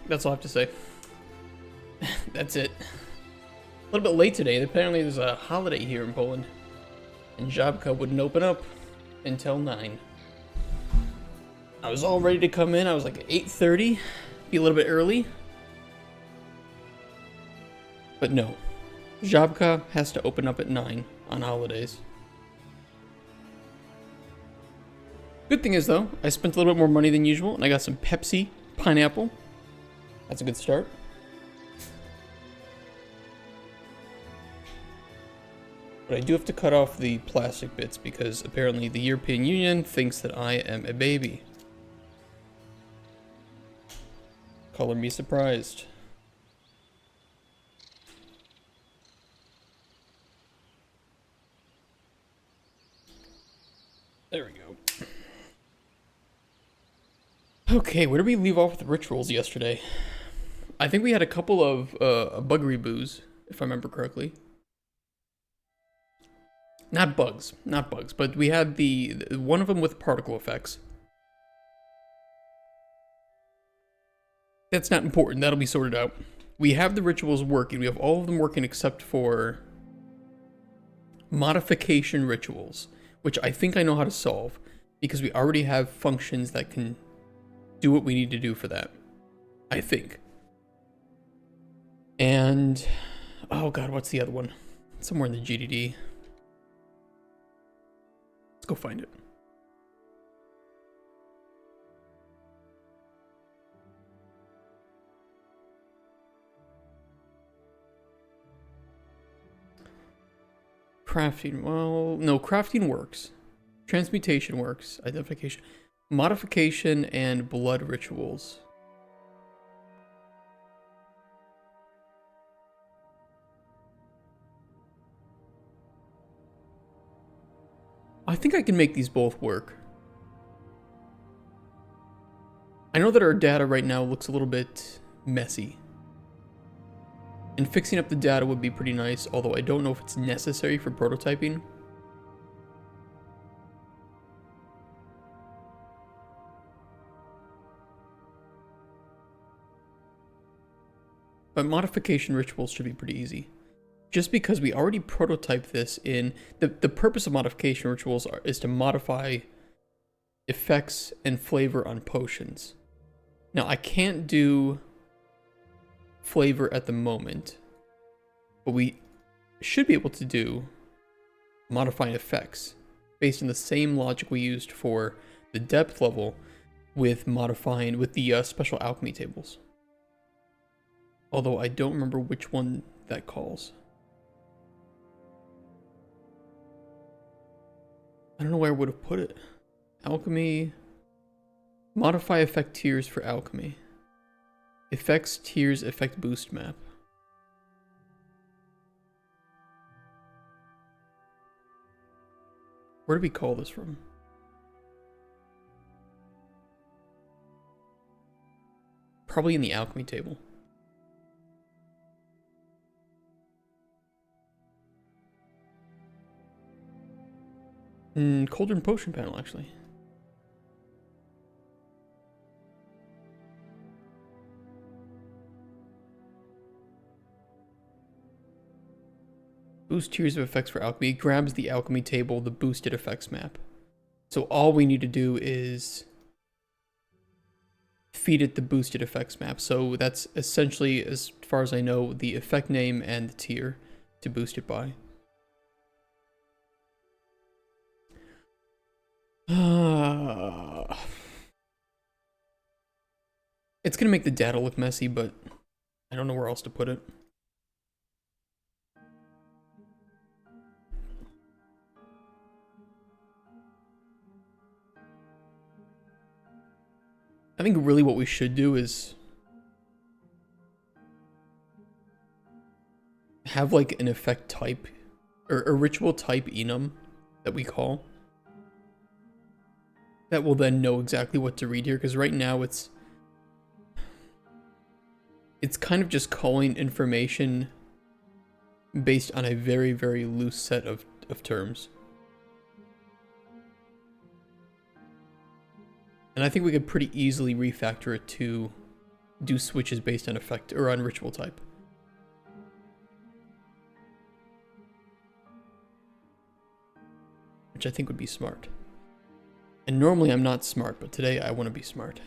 That's all I have to say. That's it. A little bit late today. Apparently there's a holiday here in Poland. And Żabka wouldn't open up until 9. I was all ready to come in. I was like 8:30. Be a little bit early. But no. Żabka has to open up at 9 on holidays. Good thing is, though, I spent a little bit more money than usual, and I got some Pepsi pineapple. That's a good start. But I do have to cut off the plastic bits because apparently the European Union thinks that I am a baby. Color me surprised. There we go. Okay, where did we leave off with the rituals yesterday? I think we had a couple of buggery boos, if I remember correctly. Not bugs, but we had the one of them with particle effects. That's not important, that'll be sorted out. We have the rituals working, we have all of them working except for modification rituals, which I think I know how to solve, because we already have functions that can do what we need to do for that. I think. And, oh god, what's the other one? Somewhere in the GDD. Let's go find it. Crafting, well, no, crafting works. Transmutation works. Identification. Modification and blood rituals. I think I can make these both work. I know that our data right now looks a little bit messy. And fixing up the data would be pretty nice, although I don't know if it's necessary for prototyping. But modification rituals should be pretty easy. Just because we already prototyped this in... The purpose of modification rituals is to modify effects and flavor on potions. Now, I can't do flavor at the moment, but we should be able to do modifying effects based on the same logic we used for the depth level with modifying with the special alchemy tables. Although I don't remember which one that calls. I don't know where I would have put it. Alchemy. Modify effect tiers for alchemy. Effects tiers effect boost map. Where do we call this from? Probably in the alchemy table. Cauldron potion panel, actually. Boost tiers of effects for alchemy. It grabs the alchemy table, the boosted effects map. So all we need to do is feed it the boosted effects map. So that's essentially, as far as I know, the effect name and the tier to boost it by. It's gonna make the data look messy, but I don't know where else to put it. I think really what we should do is have like an effect type or a ritual type enum that we call. That will then know exactly what to read here, because right now it's kind of just calling information based on a very, very loose set of terms. And And I think we could pretty easily refactor it to do switches based on effect or on ritual type. Which I think would be smart. And normally I'm not smart, but today I want to be smart.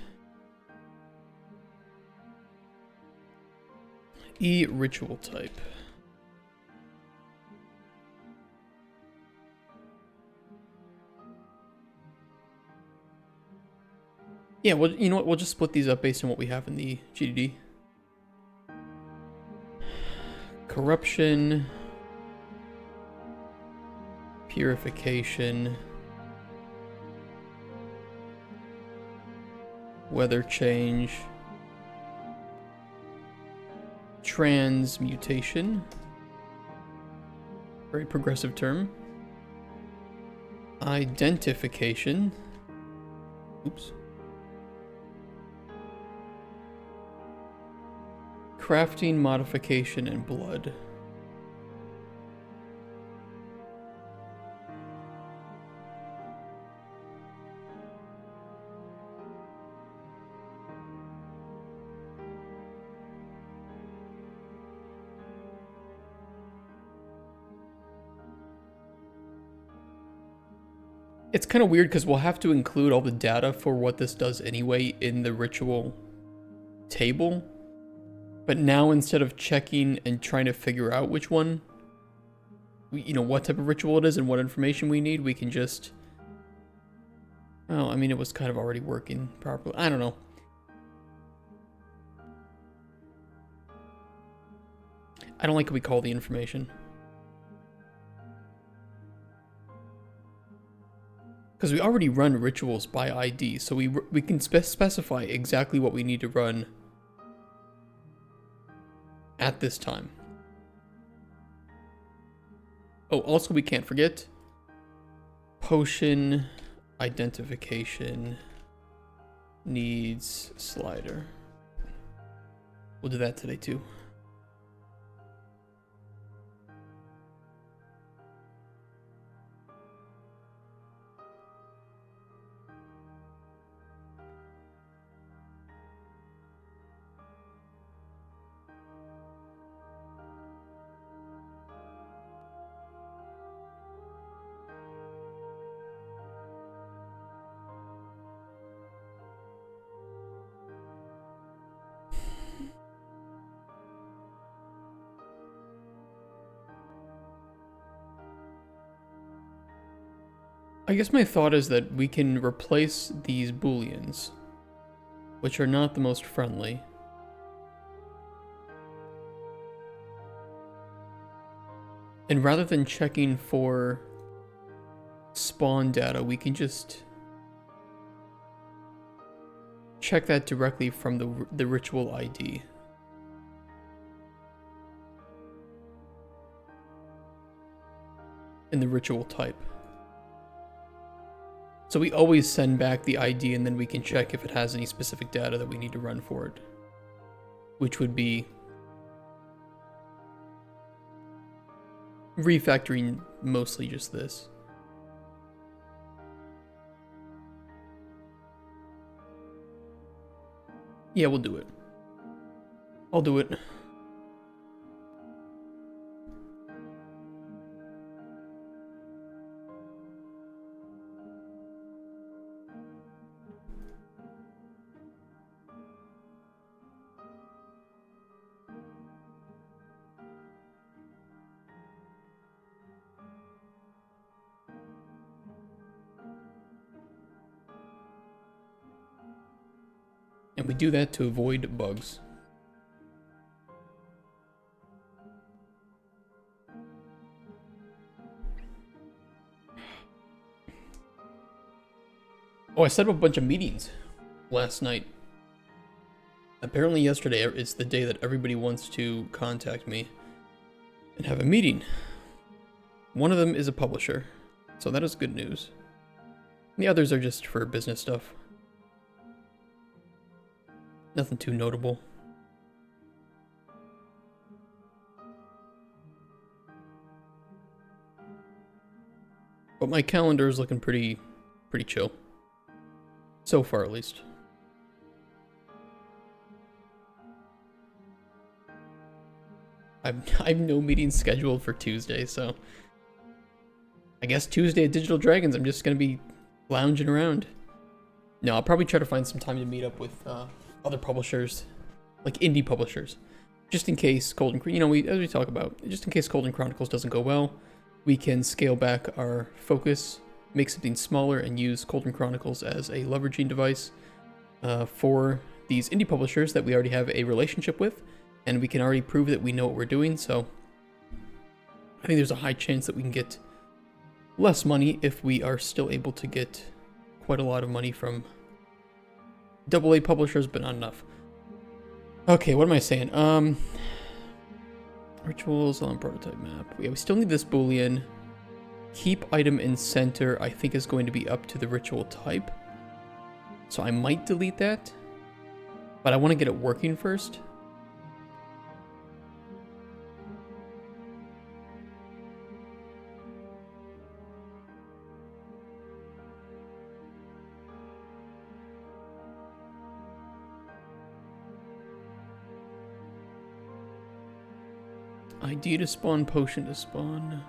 E ritual type. Yeah, well, you know what? We'll just split these up based on what we have in the GDD. Corruption. Purification. Weather change. Transmutation. Very progressive term. Identification. Oops. Crafting, modification, and blood. It's kind of weird because we'll have to include all the data for what this does anyway in the ritual table. But now instead of checking and trying to figure out which one, you know, what type of ritual it is and what information we need, we can just... Oh, I mean, it was kind of already working properly. I don't know. I don't like what we call the information. Because we already run rituals by ID, so we can specify exactly what we need to run at this time. Oh, also we can't forget potion identification needs slider. We'll do that today too. I guess my thought is that we can replace these booleans, which are not the most friendly. And rather than checking for spawn data, we can just check that directly from the ritual ID. And the ritual type. So we always send back the ID and then we can check if it has any specific data that we need to run for it. Which would be refactoring mostly just this. Yeah, we'll do it. I'll do it. And we do that to avoid bugs. Oh, I set up a bunch of meetings last night. Apparently yesterday is the day that everybody wants to contact me and have a meeting. One of them is a publisher, so that is good news. The others are just for business stuff. Nothing too notable. But my calendar is looking pretty chill. So far, at least. I have no meetings scheduled for Tuesday, so I guess Tuesday at Digital Dragons, I'm just gonna be lounging around. No, I'll probably try to find some time to meet up with other publishers, like indie publishers, just in case Cauldron, as we talk about, just in case Cauldron Chronicles doesn't go well, we can scale back our focus, make something smaller, and use Cauldron Chronicles as a leveraging device for these indie publishers that we already have a relationship with, and we can already prove that we know what we're doing. So I think there's a high chance that we can get less money if we are still able to get quite a lot of money from AA publishers, but not enough. Okay, what am I saying? Rituals on prototype map. Yeah, we still need this boolean. Keep item in center, I think, is going to be up to the ritual type. So I might delete that, but I want to get it working first. ID to spawn, potion to spawn.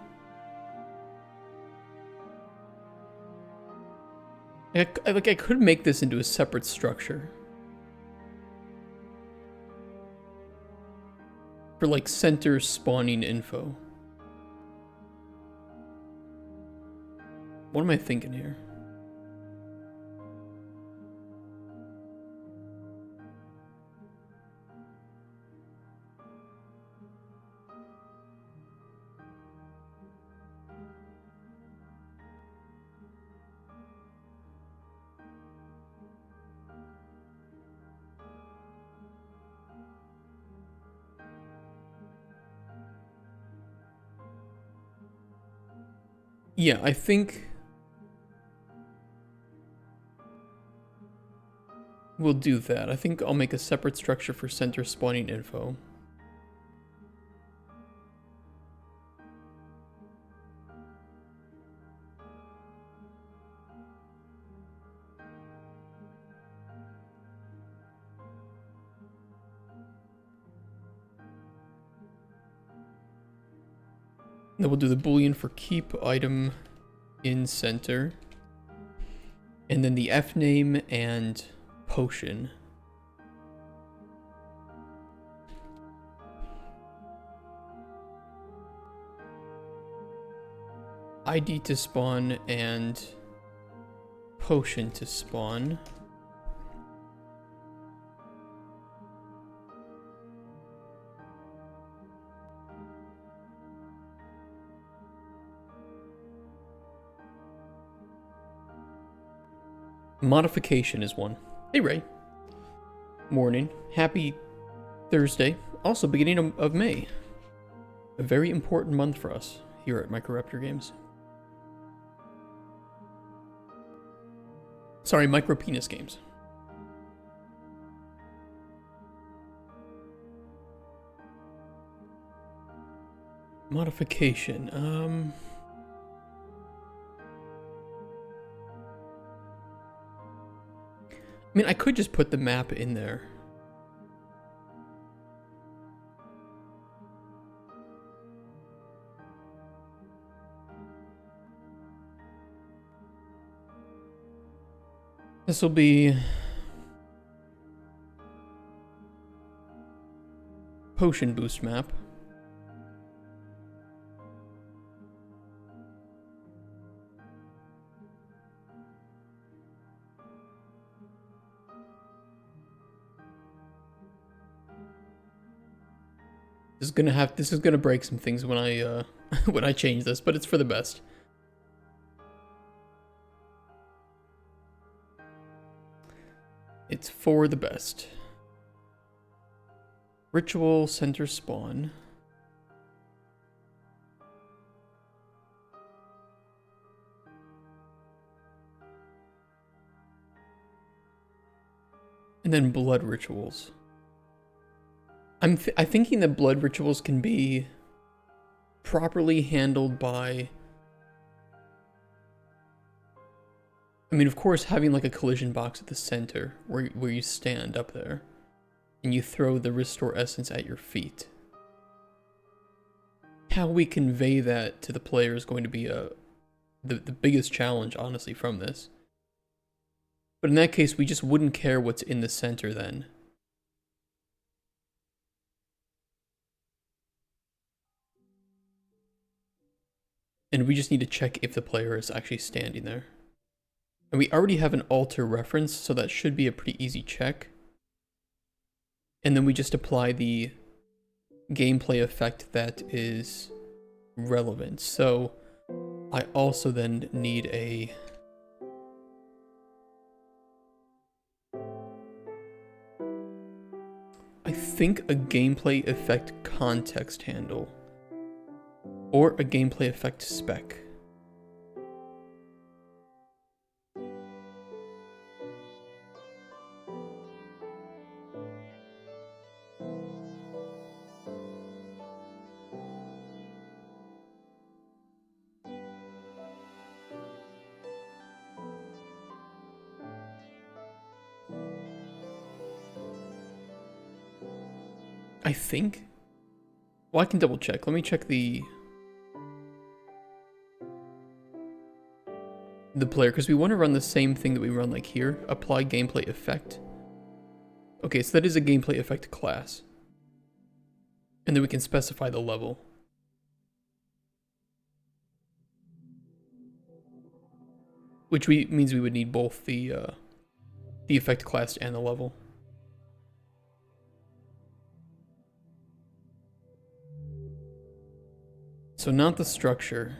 I could make this into a separate structure. For like center spawning info. What am I thinking here? Yeah, I think we'll do that. I think I'll make a separate structure for center spawning info. Then we'll do the boolean for keep item in center. And then the F name and potion. ID to spawn and potion to spawn. Modification is one. Hey Ray. Morning. Happy Thursday. Also beginning of May. A very important month for us here at Microraptor Games. Sorry, Micropenis Games. Modification. I mean, I could just put the map in there. This will be potion boost map. This is gonna break some things when I when I change this, but it's for the best. It's for the best. Ritual center spawn. And then blood rituals. I'm thinking that blood rituals can be properly handled by... I mean, of course, having like a collision box at the center where you stand up there and you throw the restore essence at your feet. How we convey that to the player is going to be the biggest challenge, honestly, from this. But in that case, we just wouldn't care what's in the center then. And we just need to check if the player is actually standing there. And we already have an altar reference, so that should be a pretty easy check. And then we just apply the gameplay effect that is relevant. So I also then need a... I think a gameplay effect context handle. Or a gameplay effect spec. I think. Well, I can double check. Let me check the player, because we want to run the same thing that we run like here. Apply gameplay effect. Okay, so that is a gameplay effect class. And then we can specify the level. Which means we would need both the effect class and the level. So not the structure.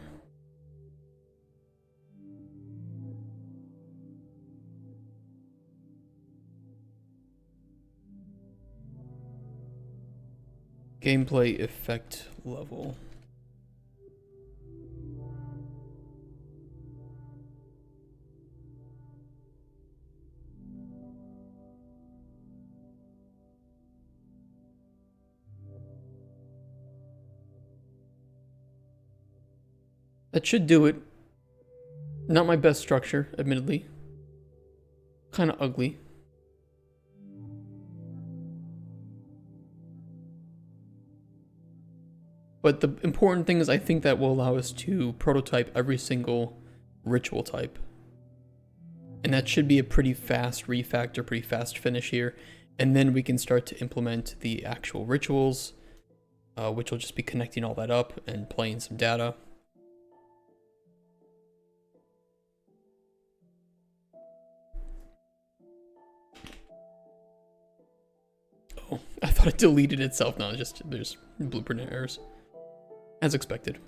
Gameplay effect level. That should do it. Not my best structure, admittedly. Kind of ugly. But the important thing is I think that will allow us to prototype every single ritual type. And that should be a pretty fast refactor, pretty fast finish here. And then we can start to implement the actual rituals, which will just be connecting all that up and playing some data. Oh, I thought it deleted itself. No, there's blueprint errors. As expected.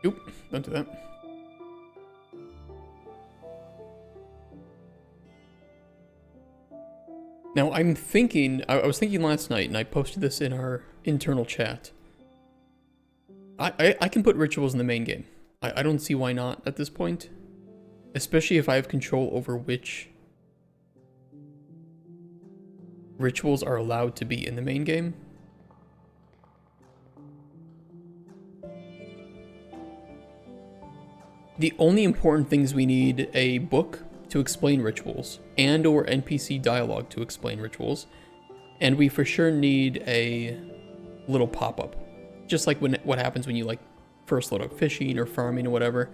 Oop, don't do that. Now I'm thinking, I was thinking last night, and I posted this in our internal chat. I can put rituals in the main game. I don't see why not at this point. Especially if I have control over which rituals are allowed to be in the main game. The only important things we need a book to explain rituals and or NPC dialogue to explain rituals. And we for sure need a little pop-up. Just like what happens when you like first load up fishing or farming or whatever.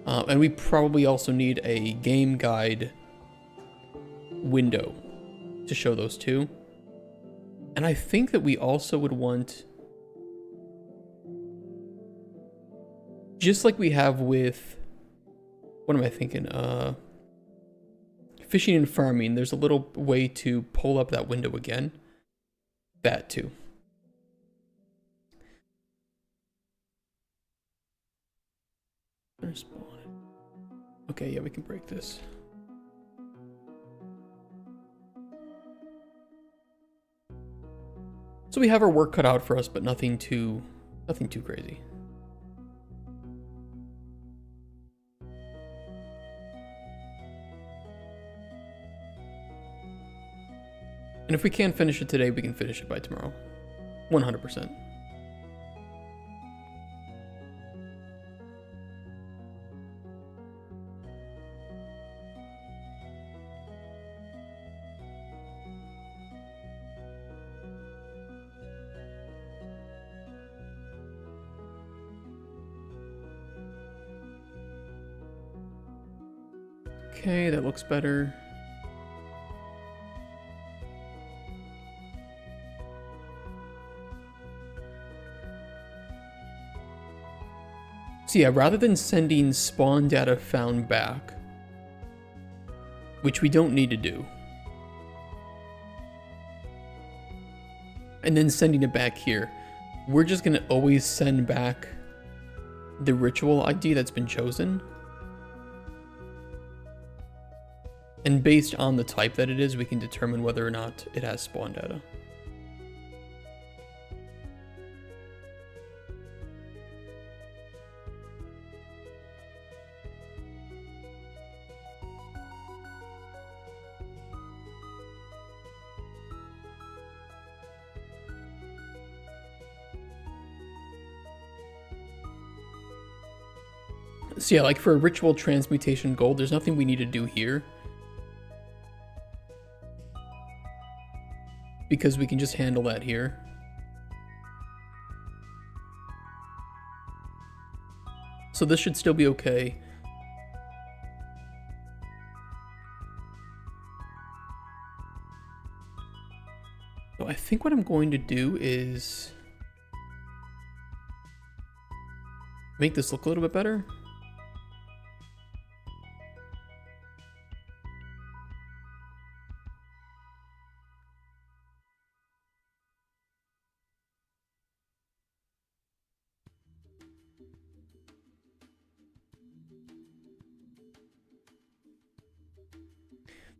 And we probably also need a game guide window to show those too. And I think that we also would want, just like we have with, what am I thinking? Fishing and farming, there's a little way to pull up that window again. That too. Okay, yeah, we can break this. So we have our work cut out for us, but nothing too crazy. And if we can't finish it today, we can finish it by tomorrow. 100%. Okay, that looks better. So yeah, rather than sending spawn data found back, which we don't need to do, and then sending it back here, we're just gonna always send back the ritual ID that's been chosen. And based on the type that it is, we can determine whether or not it has spawn data. So yeah, like for a ritual transmutation gold, there's nothing we need to do here, because we can just handle that here. So this should still be okay. So I think what I'm going to do is make this look a little bit better.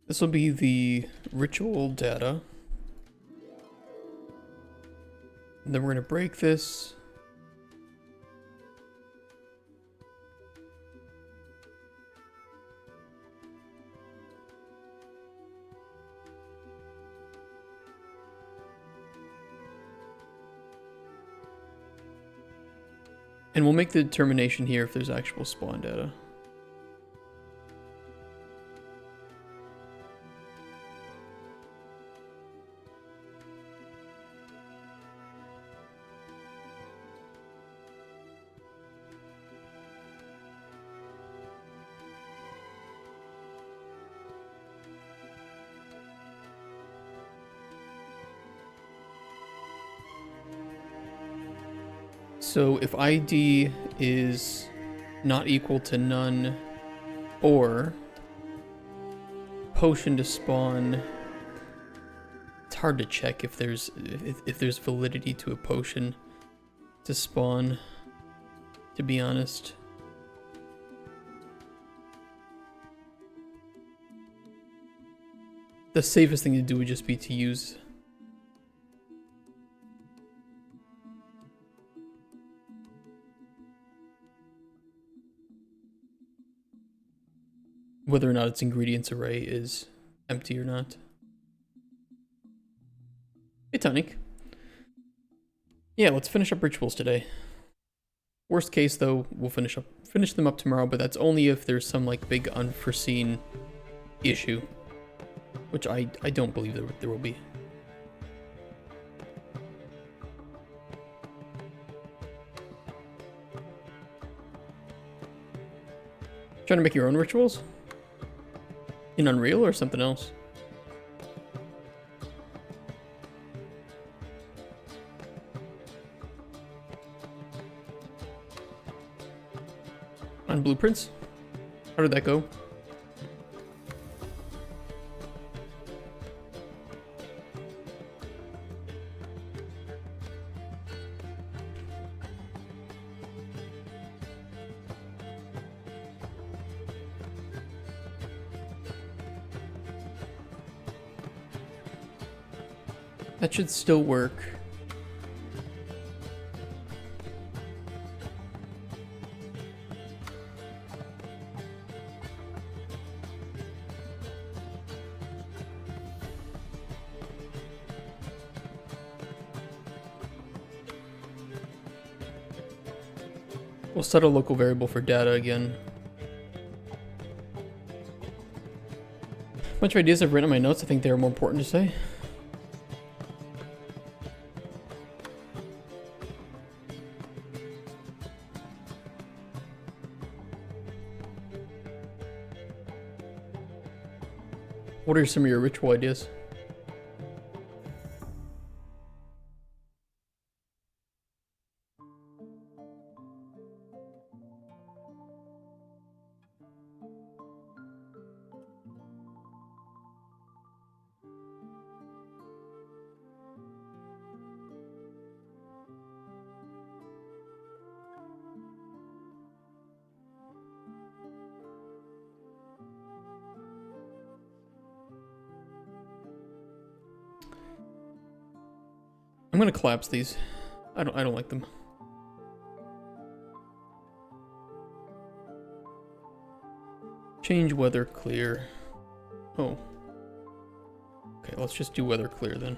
This will be the ritual data. And then we're going to break this. And we'll make the determination here if there's actual spawn data. So if ID is not equal to none, or potion to spawn, it's hard to check if there's validity to a potion to spawn, to be honest. The safest thing to do would just be to use whether or not its ingredients array is empty or not. Hey, Tonic. Yeah, let's finish up rituals today. Worst case, though, we'll finish them up tomorrow, but that's only if there's some like big unforeseen issue, which I don't believe there will be. Trying to make your own rituals? In Unreal or something else? On blueprints? How did that go? That should still work. We'll set a local variable for data again. Bunch of ideas I've written in my notes. I think they're more important to say. What are some of your ritual ideas? I'm gonna collapse these. I don't like them. Change weather clear. Oh. Okay, let's just do weather clear then.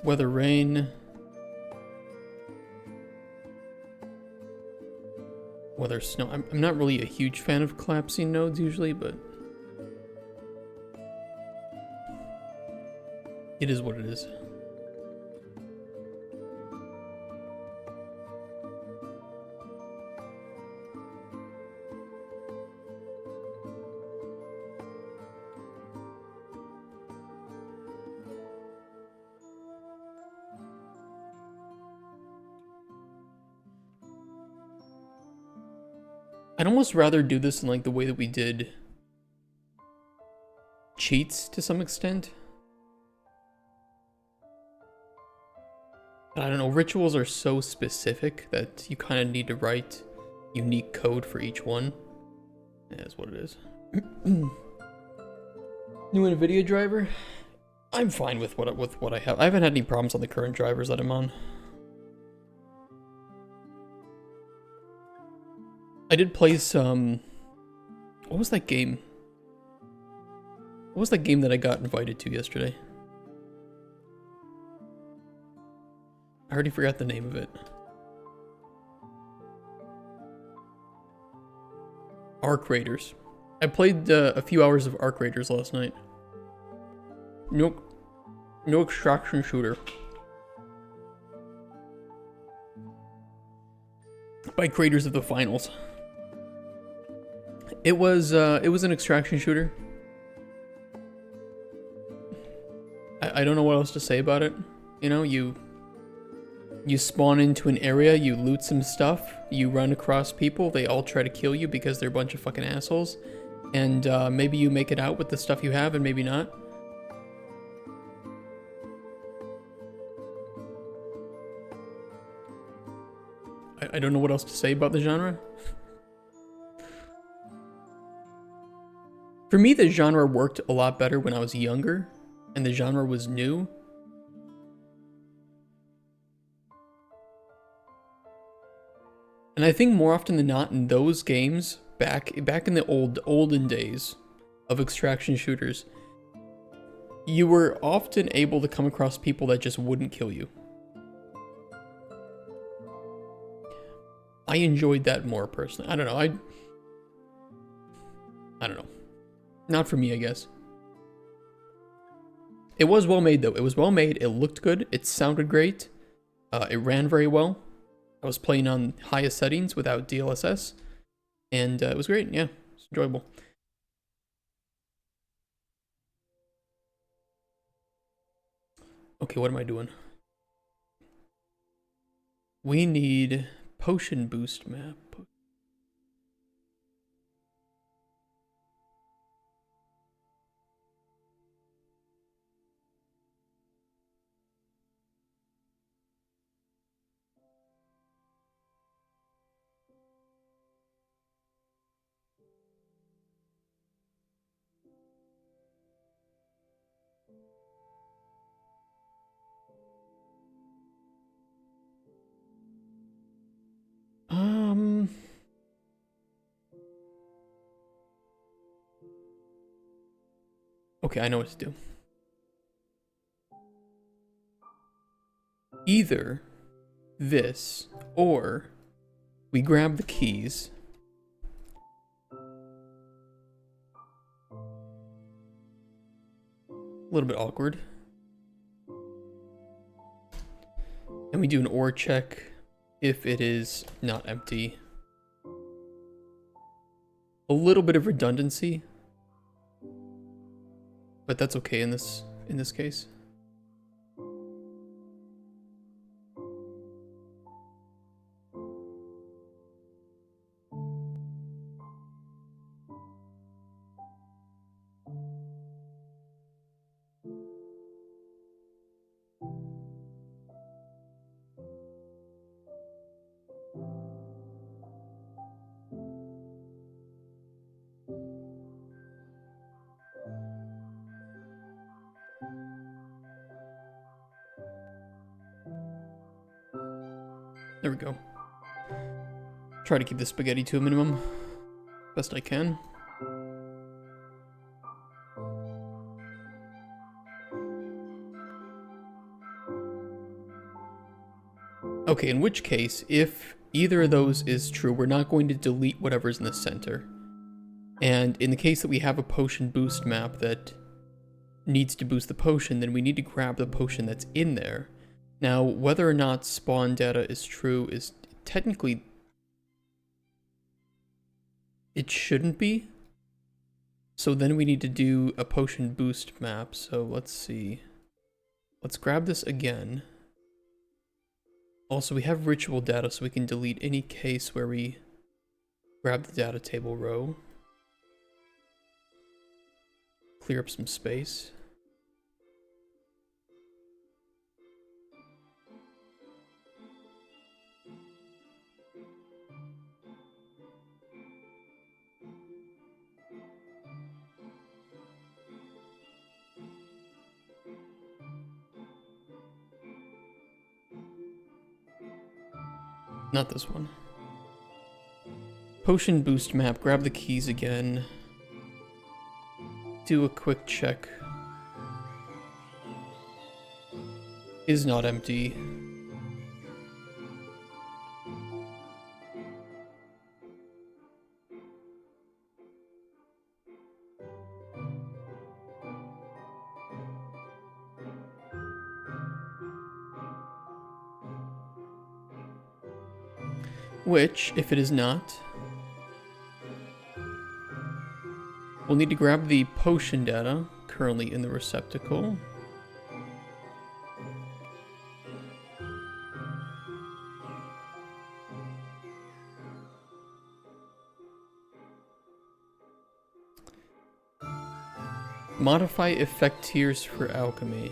Weather rain. Weather snow. I'm not really a huge fan of collapsing nodes usually, but it is what it is. I'd almost rather do this in like the way that we did cheats to some extent. I don't know, rituals are so specific that you kind of need to write unique code for each one. That's what it is. New NVIDIA driver? I'm fine with what I have. I haven't had any problems on the current drivers that I'm on. I did play some... What was that game? What was that game that I got invited to yesterday? I already forgot the name of it. Arc Raiders. I played a few hours of Arc Raiders last night. No extraction shooter. By creators of the finals. It was an extraction shooter. I don't know what else to say about it. You know, you spawn into an area, you loot some stuff, you run across people, they all try to kill you because they're a bunch of fucking assholes. And maybe you make it out with the stuff you have and maybe not. I don't know what else to say about the genre. For me, the genre worked a lot better when I was younger, and the genre was new. And I think more often than not in those games, back in the olden days of extraction shooters, you were often able to come across people that just wouldn't kill you. I enjoyed that more personally. I don't know. I don't know. Not for me, I guess. It was well made though. It was well made. It looked good. It sounded great. It ran very well. I was playing on highest settings without DLSS, and it was great. Yeah, it's enjoyable. Okay, what am I doing? We need potion boost map. Okay, I know what to do. either this or we grab the keys. A little bit awkward. And we do an OR check if it is not empty. A little bit of redundancy, but that's okay in this case. There we go. Try to keep the spaghetti to a minimum, best I can. Okay, in which case, if either of those is true, we're not going to delete whatever's in the center. And in the case that we have a potion boost map that needs to boost the potion, then we need to grab the potion that's in there. Now, whether or not spawn data is true is technically... it shouldn't be. So then we need to do a potion boost map. So let's see. Let's grab this again. Also, we have ritual data, so we can delete any case where we grab the data table row. Clear up some space. Not this one. Potion boost map, grab the keys again. Do a quick check. Is not empty. Which, if it is not, we'll need to grab the potion data currently in the receptacle. Modify effect tiers for alchemy.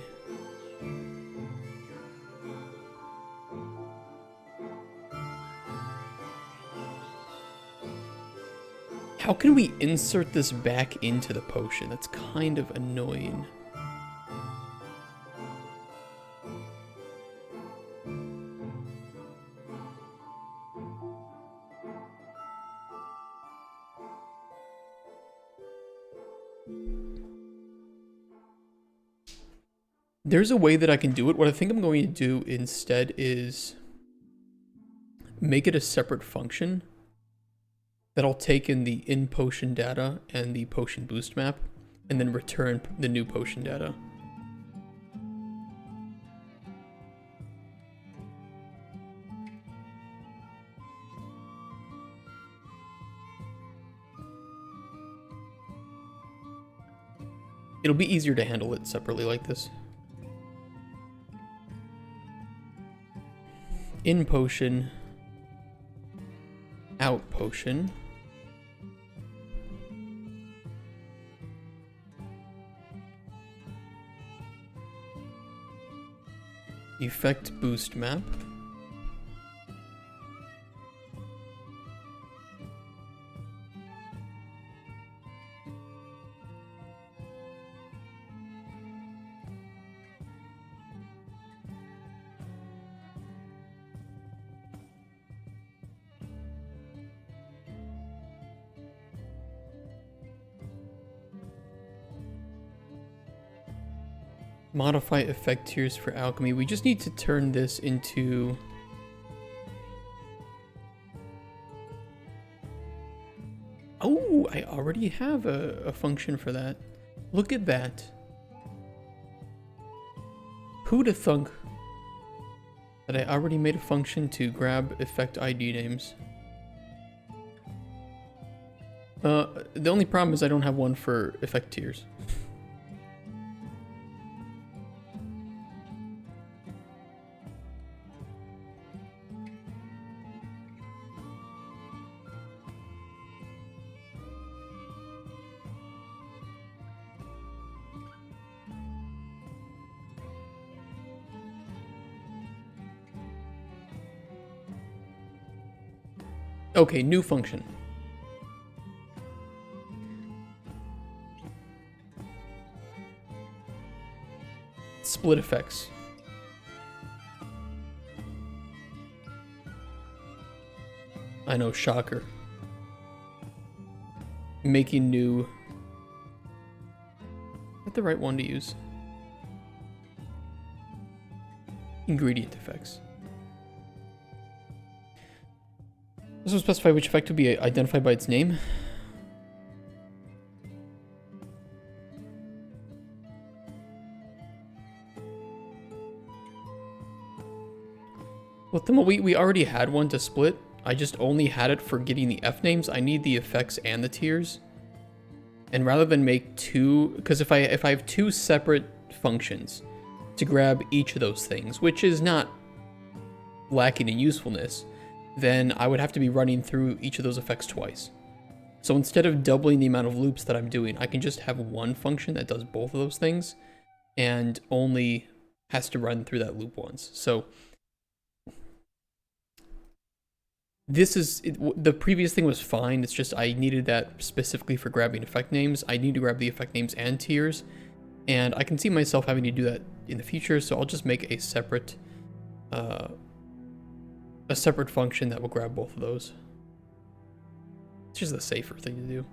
How can we insert this back into the potion? That's kind of annoying. There's a way that I can do it. What I think I'm going to do instead is make it a separate function that'll take in the in-potion data and the potion boost map, and then return the new potion data. It'll be easier to handle it separately like this. In potion, out potion. Effect boost map. Modify effect tiers for alchemy. We just need to turn this into... Oh, I already have a function for that. Look at that. Who'da thunk that I already made a function to grab effect ID names. The only problem is I don't have one for effect tiers. Okay, new function. Split effects. I know, shocker. Making new... Is that the right one to use? Ingredient effects. Also specify which effect to be identified by its name. Well, we already had one to split. I just only had it for getting the F names. I need the effects and the tiers. And rather than make two, because if I have two separate functions to grab each of those things, which is not lacking in usefulness, then I would have to be running through each of those effects twice. So instead of doubling the amount of loops that I'm doing, I can just have one function that does both of those things and only has to run through that loop once. So this is, the previous thing was fine. It's just I needed that specifically for grabbing effect names. I need to grab the effect names and tiers, and I can see myself having to do that in the future. So I'll just make a separate function that will grab both of those. It's just the safer thing to do.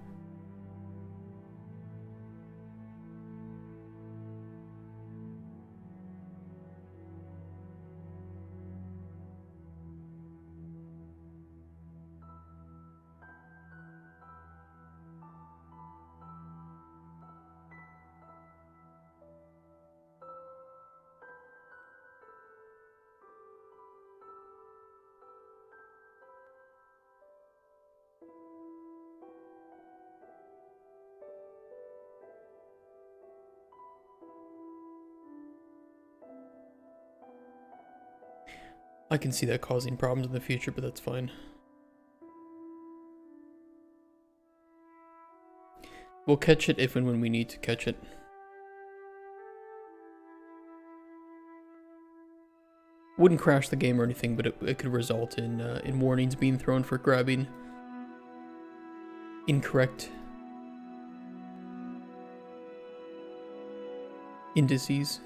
I can see that causing problems in the future, but that's fine. We'll catch it if and when we need to catch it. Wouldn't crash the game or anything, but it could result in warnings being thrown for grabbing incorrect indices.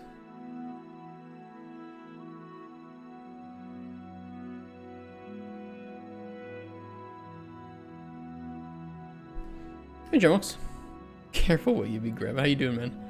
Hey, Jones. Careful what you be grabbing. How you doing, man?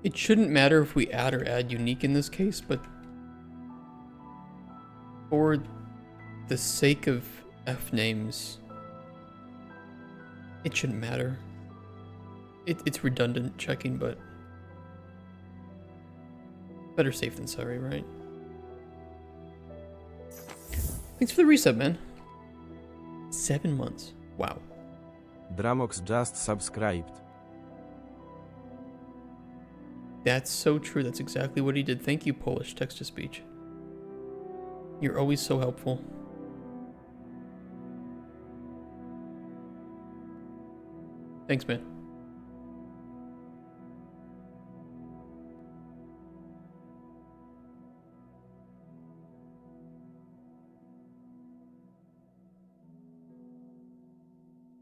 It shouldn't matter if we add or add unique in this case, but for the sake of F names, it shouldn't matter. It's redundant checking, but better safe than sorry, right? Thanks for the reset, man. 7 months. Wow. Dramox just subscribed. That's so true. That's exactly what he did. Thank you, Polish text-to-speech. You're always so helpful. Thanks, man.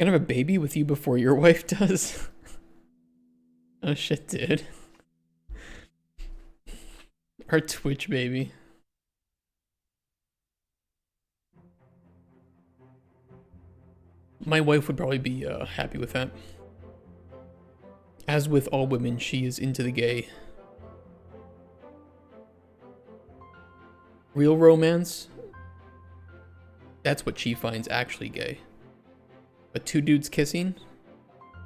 Gonna have a baby with you before your wife does? Oh shit, dude. Our Twitch baby. My wife would probably be happy with that. As with all women, she is into the gay. Real romance? That's what she finds actually gay. But two dudes kissing?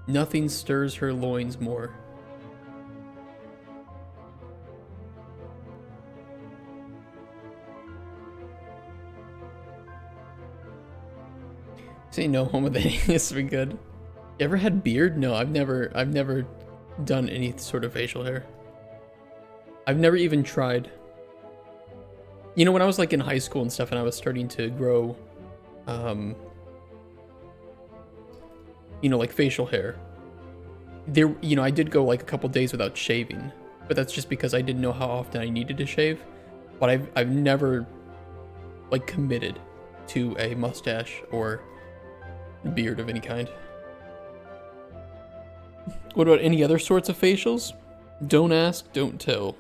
Nothing stirs her loins more. Say no homo dating is pretty good. You ever had beard? No, I've never done any sort of facial hair. I've never even tried. You know, when I was like in high school and stuff and I was starting to grow, you know, like facial hair, there, you know, I did go like a couple days without shaving, but that's just because I didn't know how often I needed to shave. But I've never like committed to a mustache or beard of any kind. What about any other sorts of facials? Don't ask, don't tell.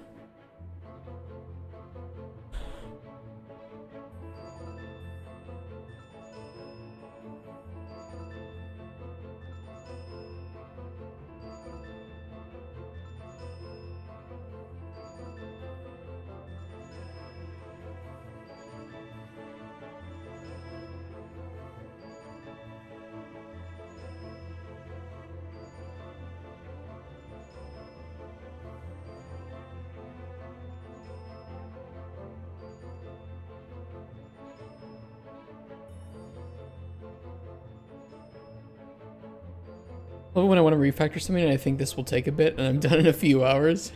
Well, when I want to refactor something and I think this will take a bit and I'm done in a few hours.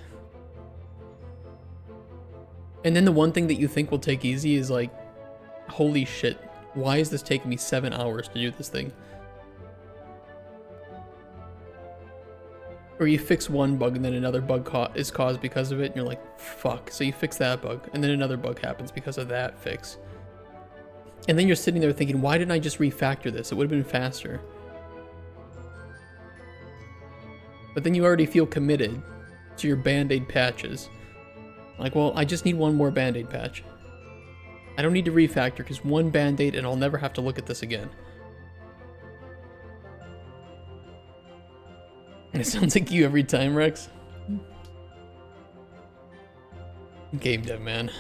And then the one thing that you think will take easy is like, holy shit, why is this taking me 7 hours to do this thing? Or you fix one bug and then another bug is caused because of it and you're like, fuck. So you fix that bug and then another bug happens because of that fix. And then you're sitting there thinking, why didn't I just refactor this? It would have been faster. But then you already feel committed to your Band-Aid patches. Like, well, I just need one more Band-Aid patch. I don't need to refactor because one Band-Aid and I'll never have to look at this again. And it sounds like you every time, Rex. Game dev, man.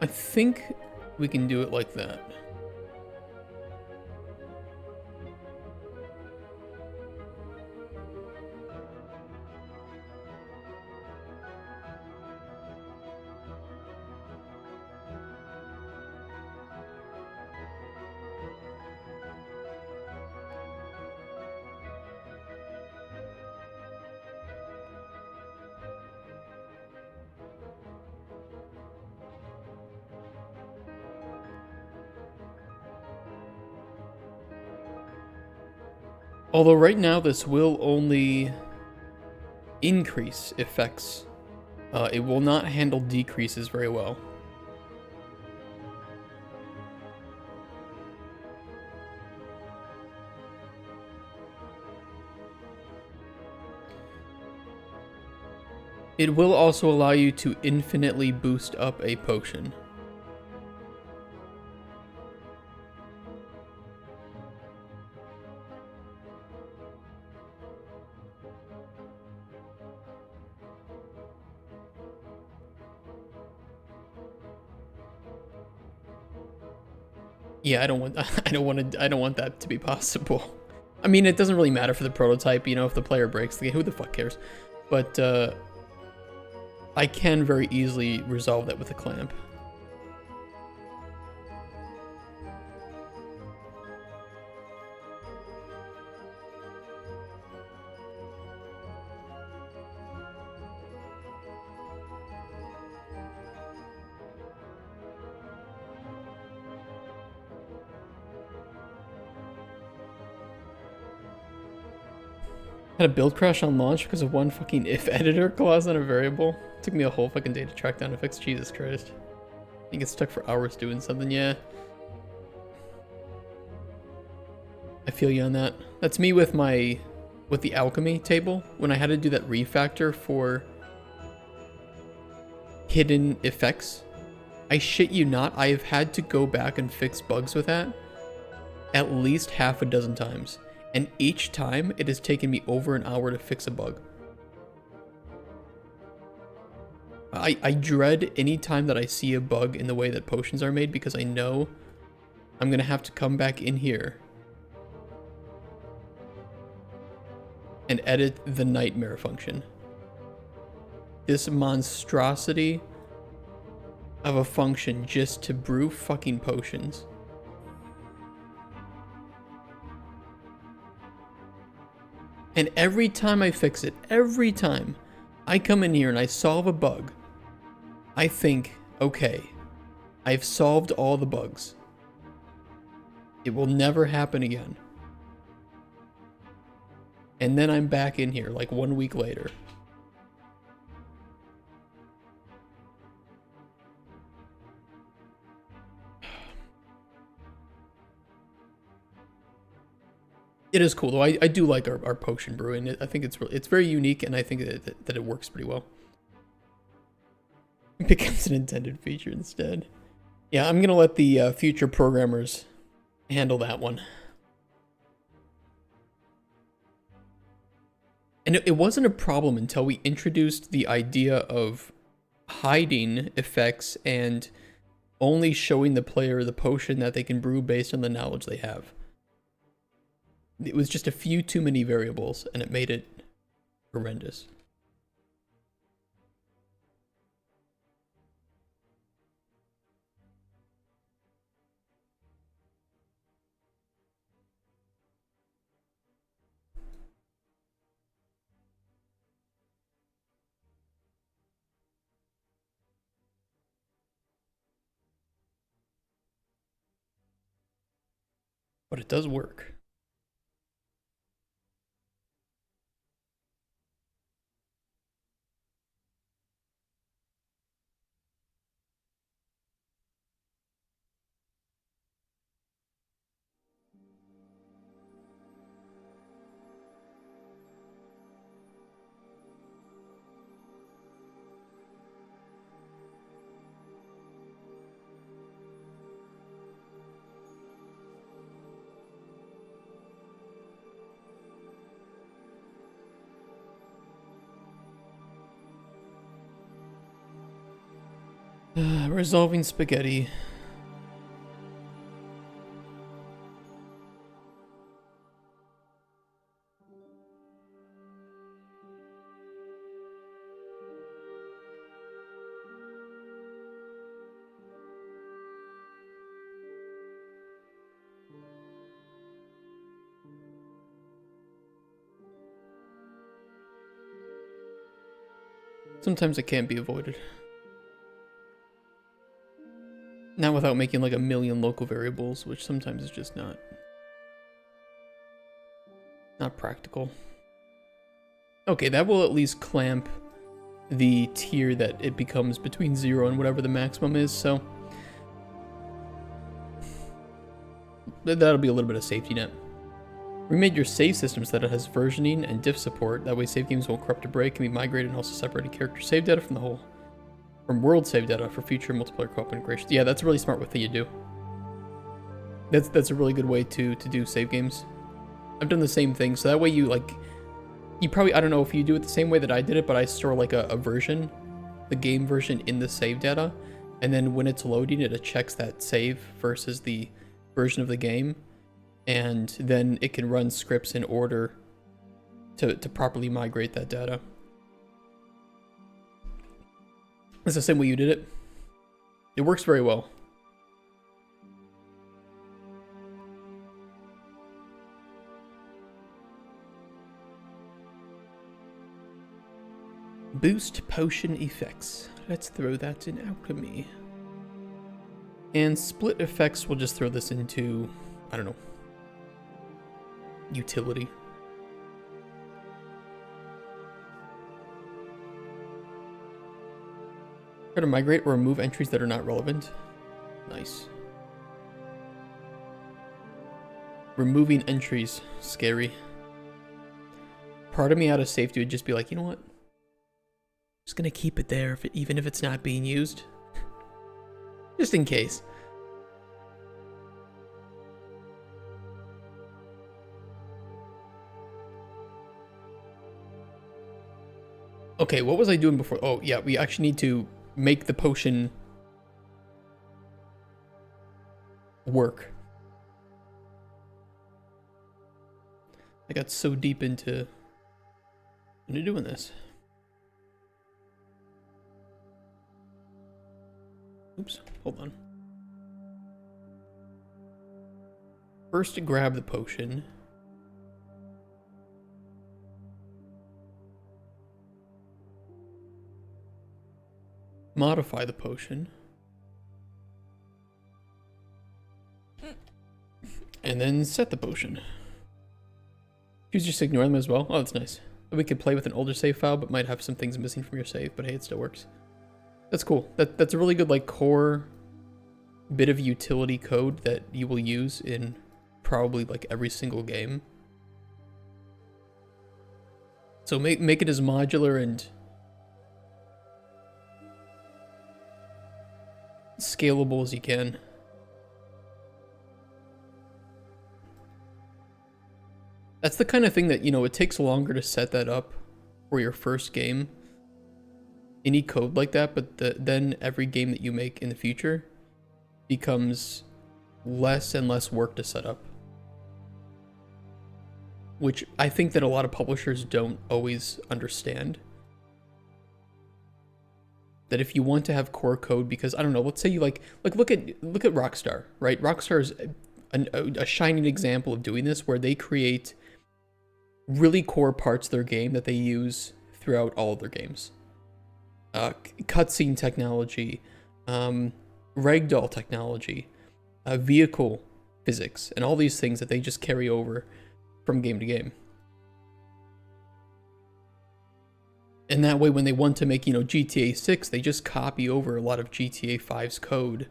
I think we can do it like that. Although right now this will only increase effects. It will not handle decreases very well. It will also allow you to infinitely boost up a potion. Yeah, I don't want that to be possible. I mean, it doesn't really matter for the prototype, you know, if the player breaks the game, who the fuck cares? But I can very easily resolve that with a clamp. Had a build crash on launch because of one fucking if editor clause on a variable. Took me a whole fucking day to track down a fix. Jesus Christ. You get stuck for hours doing something, yeah. I feel you on that. That's me with the alchemy table. When I had to do that refactor for hidden effects. I shit you not, I have had to go back and fix bugs with that at least half a dozen times. And each time, it has taken me over an hour to fix a bug. I dread any time that I see a bug in the way that potions are made because I know I'm going to have to come back in here and edit the nightmare function. This monstrosity of a function just to brew fucking potions. And every time I fix it, every time I come in here and I solve a bug, I think, okay, I've solved all the bugs. It will never happen again. And then I'm back in here like 1 week later. It is cool though. I do like our potion brewing. I think it's very unique, and I think that it works pretty well. It becomes an intended feature instead. Yeah, I'm gonna let the future programmers handle that one. And it wasn't a problem until we introduced the idea of hiding effects and only showing the player the potion that they can brew based on the knowledge they have. It was just a few too many variables, and it made it horrendous. But it does work. Resolving spaghetti. Sometimes it can't be avoided. Not without making like a million local variables, which sometimes is just not practical. Okay, that will at least clamp the tier that it becomes between 0 and whatever the maximum is, so that'll be a little bit of safety net. Remade your save system so that it has versioning and diff support. That way save games won't corrupt or break, can be migrated, and also separated character save data from world save data for future multiplayer co-op integrations. Yeah, that's a really smart thing you do. That's a really good way to do save games. I've done the same thing, so that way you probably, I don't know if you do it the same way that I did it, but I store like a version, the game version, in the save data, and then when it's loading it checks that save versus the version of the game, and then it can run scripts in order to properly migrate that data. It's the same way you did it. It works very well. Boost potion effects. Let's throw that in alchemy. And split effects, we'll just throw this into, I don't know, utility. Try to migrate or remove entries that are not relevant. Nice. Removing entries. Scary. Part of me out of safety would just be like, you know what? I'm just gonna keep it there, even if it's not being used. Just in case. Okay, what was I doing before? Oh, yeah, we actually need to make the potion work. I got so deep into doing this. Oops, hold on. First, grab the potion. Modify the potion. And then set the potion. Choose just ignore them as well. Oh, that's nice. We could play with an older save file, but might have some things missing from your save, but hey, it still works. That's cool. That's a really good like core bit of utility code that you will use in probably like every single game. So make it as modular and scalable as you can. That's the kind of thing that, you know, it takes longer to set that up for your first game. Any code like that, but then every game that you make in the future becomes less and less work to set up. Which I think that a lot of publishers don't always understand. That if you want to have core code, because I don't know, let's say you like look at Rockstar, right? Rockstar is a shining example of doing this, where they create really core parts of their game that they use throughout all of their games. Cutscene technology, ragdoll technology, vehicle physics, and all these things that they just carry over from game to game. And that way, when they want to make, you know, GTA 6, they just copy over a lot of GTA 5's code,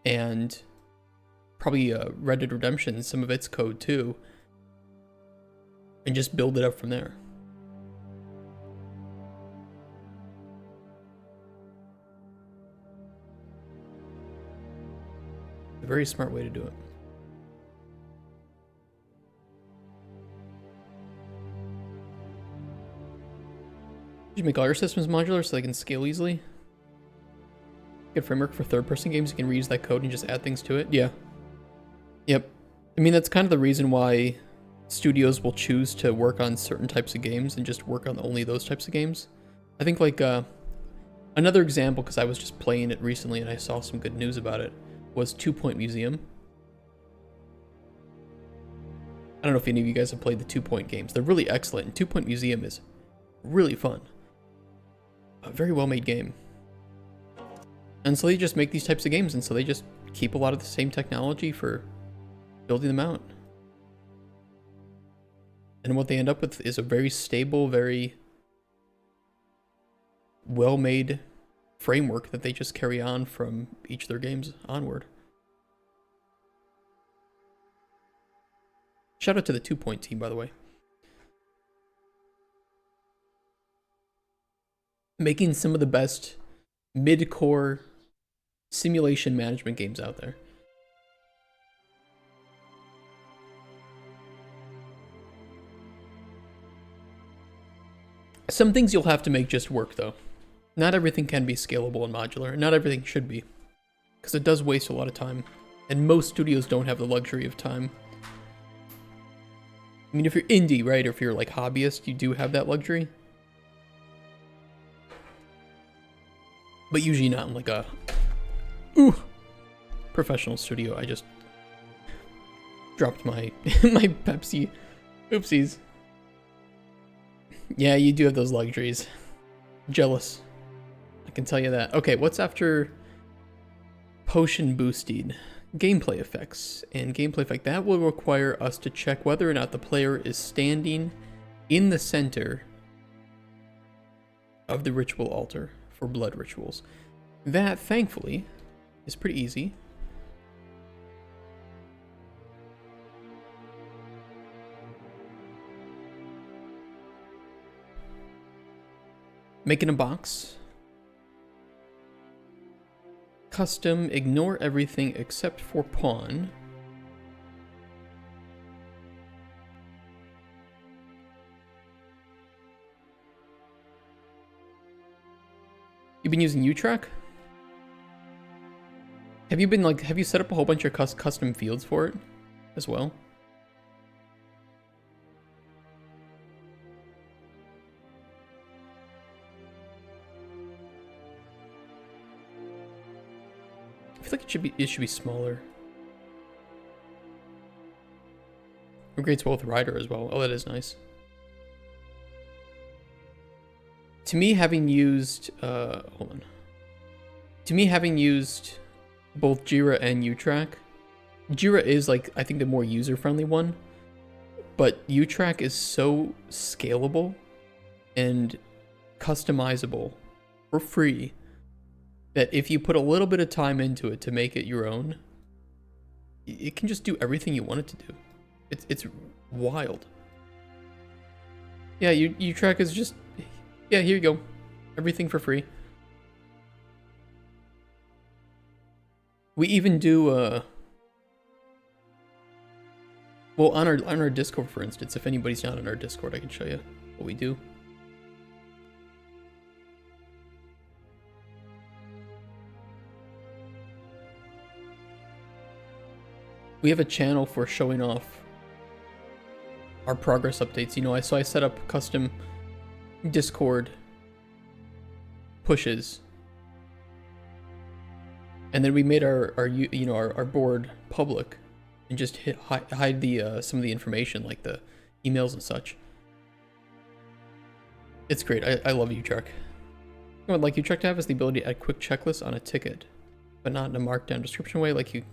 and probably Red Dead Redemption, some of its code too, and just build it up from there. A very smart way to do it. You make all your systems modular so they can scale easily. Good framework for third-person games. You can reuse that code and just add things to it. Yeah. Yep. I mean, that's kind of the reason why studios will choose to work on certain types of games and just work on only those types of games. I think like another example, because I was just playing it recently and I saw some good news about it, was 2 Point Museum. I don't know if any of you guys have played the 2 Point games. They're really excellent, and 2 Point Museum is really fun. A very well made game. And so they just make these types of games, and so they just keep a lot of the same technology for building them out. And what they end up with is a very stable, very well made framework that they just carry on from each of their games onward. Shout out to the 2 Point team, by the way. Making some of the best mid-core simulation management games out there. Some things you'll have to make just work, though. Not everything can be scalable and modular, and not everything should be, because it does waste a lot of time, and most studios don't have the luxury of time. I mean, if you're indie, right, or if you're like hobbyist, you do have that luxury. But usually not in like a professional studio. I just dropped my my Pepsi. Oopsies. Yeah, you do have those luxuries. Jealous. I can tell you that. Okay, what's after potion boosting? Gameplay effects. And gameplay effect, that will require us to check whether or not the player is standing in the center of the ritual altar for blood rituals. That, thankfully, is pretty easy. Making a box. Custom, ignore everything except for pawn. You've been using U-Track? Have you set up a whole bunch of custom fields for it as well? I feel like it should be smaller. Upgrades well with Rider as well. Oh, that is nice. To me, having used hold on. To me, having used both Jira and U-Track, Jira is like I think the more user-friendly one, but U-Track is so scalable and customizable for free that if you put a little bit of time into it to make it your own, it can just do everything you want it to do. It's wild. Yeah, U-Track is just, yeah, here you go. Everything for free. We even do well on our Discord, for instance, if anybody's not on our Discord, I can show you what we do. We have a channel for showing off our progress updates. You know, so I set up custom Discord pushes, and then we made our board public and just hide the some of the information like the emails and such. It's great. I love U-Track. What I'd like U-Track to have is the ability to add quick checklists on a ticket, but not in a markdown description way like you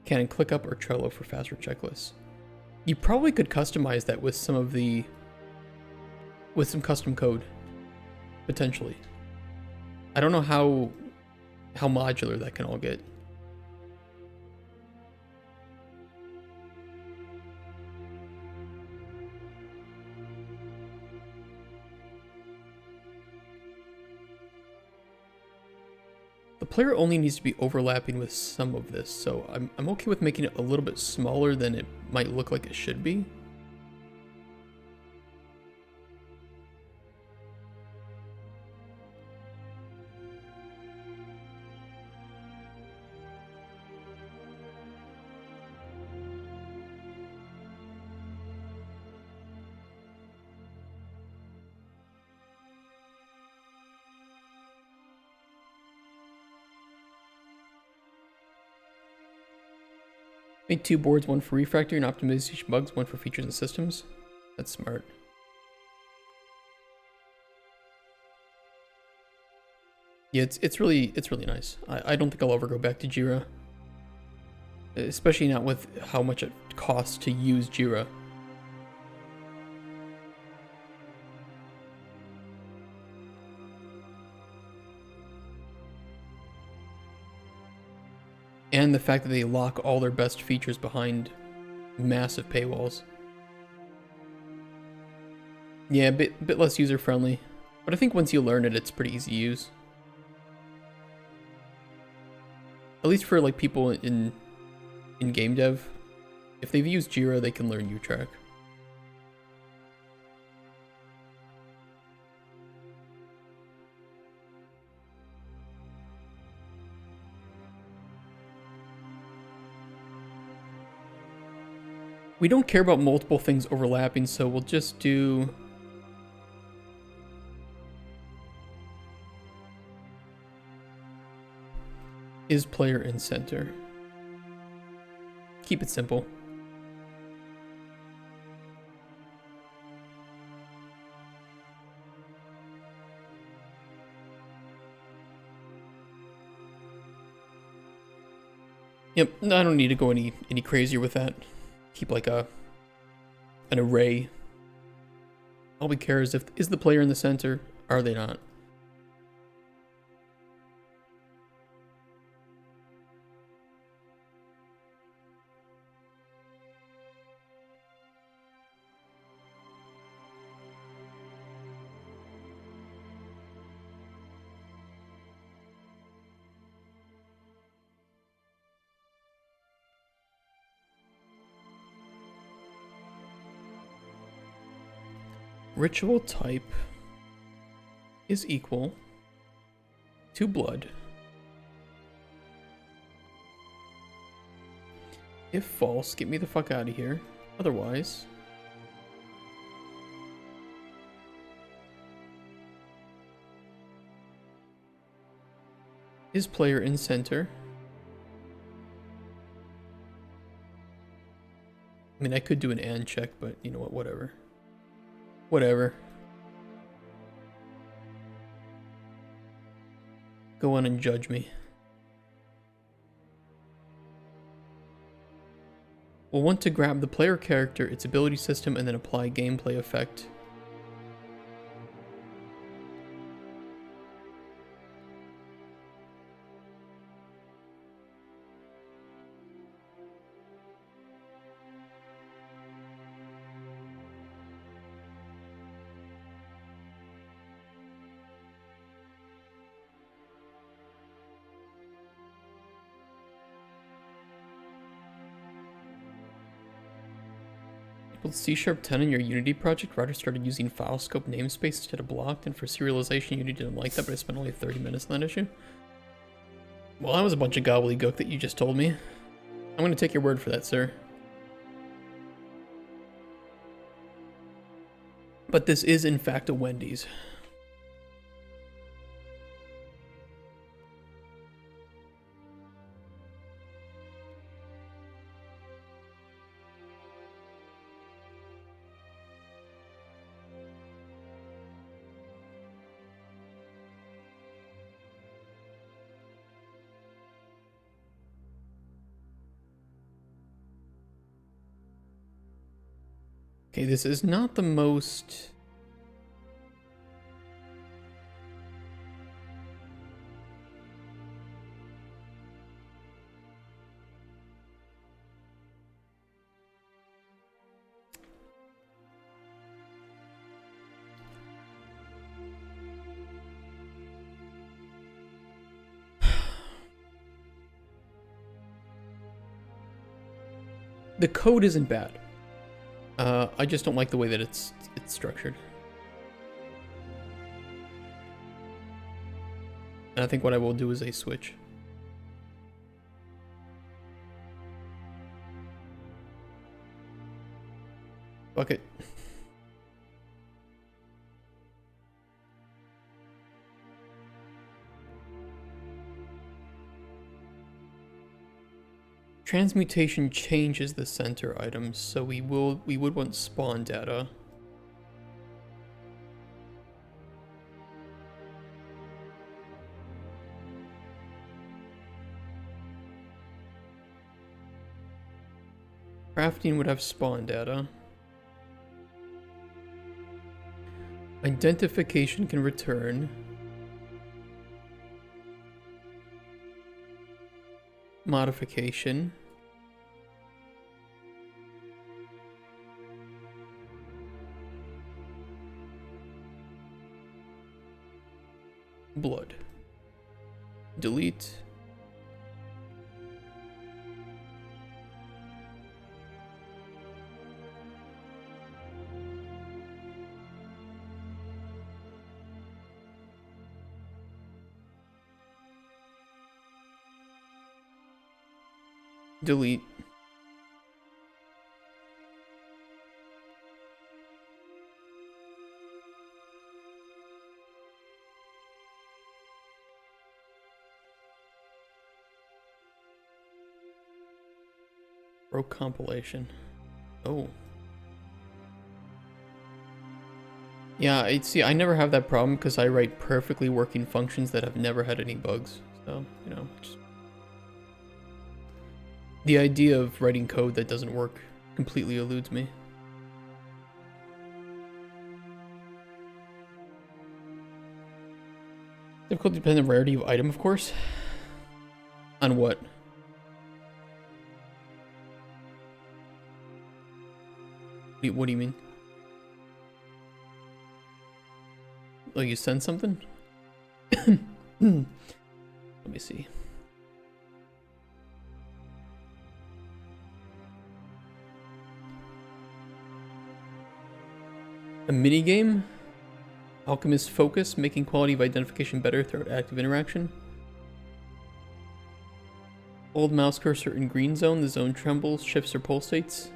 can in ClickUp or Trello for faster checklists. You probably could customize that with some custom code, potentially. I don't know how modular that can all get. The player only needs to be overlapping with some of this, so I'm okay with making it a little bit smaller than it might look like it should be. Make 2 boards, one for refactoring and optimization bugs, one for features and systems. That's smart. Yeah, it's really nice. I don't think I'll ever go back to Jira, especially not with how much it costs to use Jira. And the fact that they lock all their best features behind massive paywalls. Yeah, a bit less user-friendly. But I think once you learn it, it's pretty easy to use. At least for like people in game dev. If they've used Jira, they can learn U-Track. We don't care about multiple things overlapping, so we'll just do... is player in center. Keep it simple. Yep, I don't need to go any crazier with that. Keep like an array. All we care is the player in the center, are they not? Ritual type is equal to blood. If false, get me the fuck out of here. Otherwise, is player in center? I mean, I could do an and check, but you know what, whatever. Whatever. Go on and judge me. We'll want to grab the player character, its ability system, and then apply gameplay effect. With C#10 in your Unity project, Ryder started using file scope namespace instead of blocked, and for serialization, Unity didn't like that, but I spent only 30 minutes on that issue. Well, that was a bunch of gobbledygook that you just told me. I'm going to take your word for that, sir. But this is, in fact, a Wendy's. Okay, this is not the most... The code isn't bad. I just don't like the way that it's structured. And I think what I will do is a switch. Fuck it. Transmutation changes the center items, so we would want spawn data. Crafting would have spawn data. Identification can return. Modification. Blood. Delete. Delete. Broke compilation. Oh. Yeah, see, I never have that problem because I write perfectly working functions that have never had any bugs. So, you know, just... The idea of writing code that doesn't work completely eludes me. Difficulty depends on rarity of item, of course. On what? What do you mean? Oh, you send something? Let me see. A minigame? Alchemist focus, making quality of identification better throughout active interaction. Hold mouse cursor in green zone, the zone trembles, shifts, or pulsates.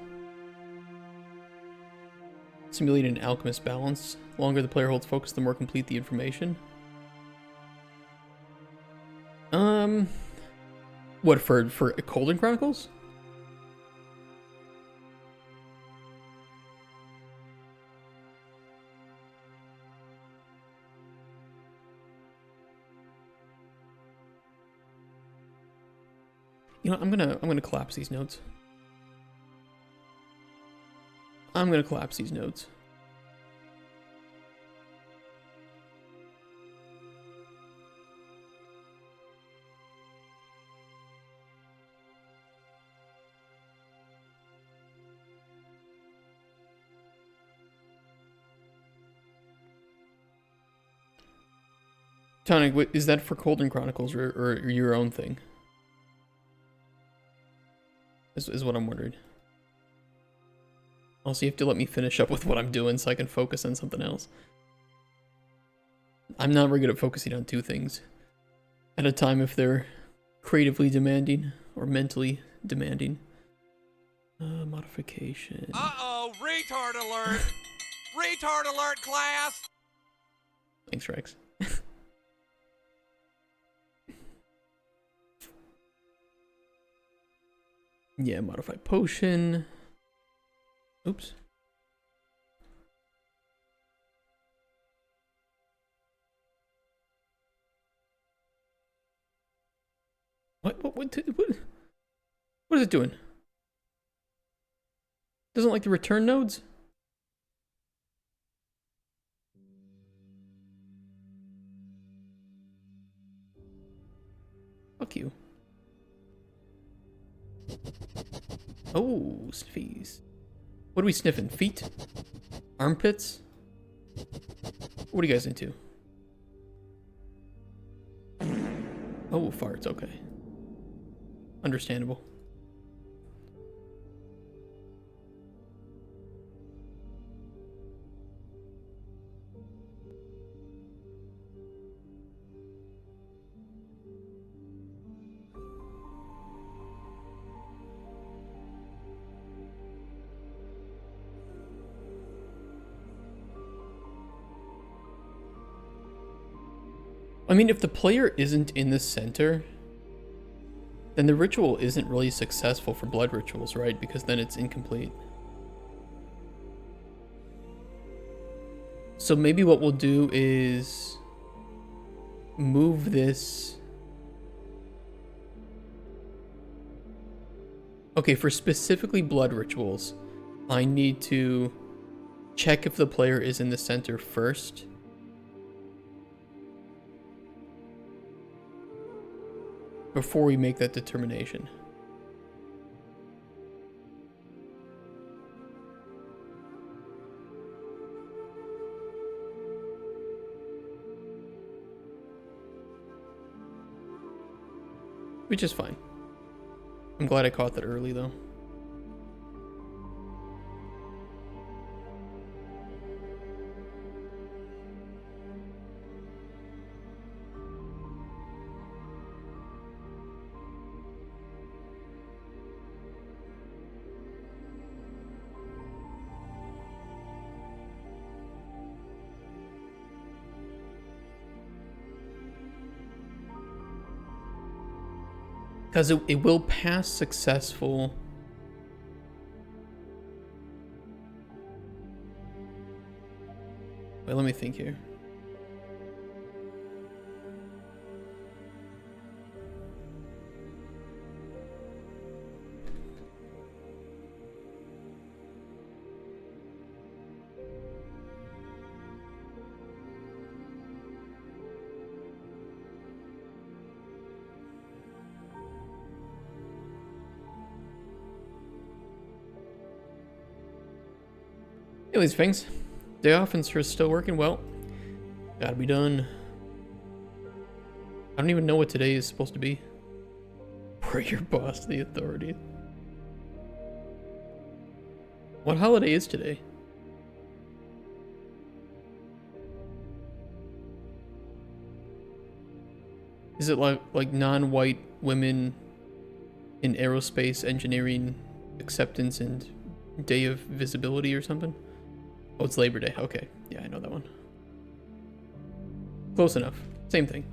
Simulate an alchemist balance. The longer the player holds focus, the more complete the information. What, for Cauldron Chronicles? You know, I'm gonna collapse these notes. I'm gonna collapse these notes. Tonic, is that for Cauldron Chronicles or your own thing? Is what I'm wondering. Also, you have to let me finish up with what I'm doing so I can focus on something else. I'm not very good at focusing on two things at a time if they're creatively demanding or mentally demanding. Modification. Uh-oh, retard alert! Retard alert, class! Thanks, Rex. Yeah, modify potion. Oops. What is it doing? Doesn't like the return nodes? Fuck you. Oh, sniffies. What are we sniffing? Feet? Armpits? What are you guys into? Oh, farts, okay. Understandable. I mean, if the player isn't in the center, then the ritual isn't really successful for blood rituals, right? Because then it's incomplete. So maybe what we'll do is move this. Okay, for specifically blood rituals, I need to check if the player is in the center first. Before we make that determination. Which is fine. I'm glad I caught that early though. Because it will pass successful. Wait, let me think here. Anyways, Fangs, day off and still working well. Gotta be done. I don't even know what today is supposed to be. Bring your boss the authority. What holiday is today? Is it like non-white women in aerospace engineering acceptance and day of visibility or something? Oh, it's Labor Day. Okay. Yeah, I know that one. Close enough. Same thing.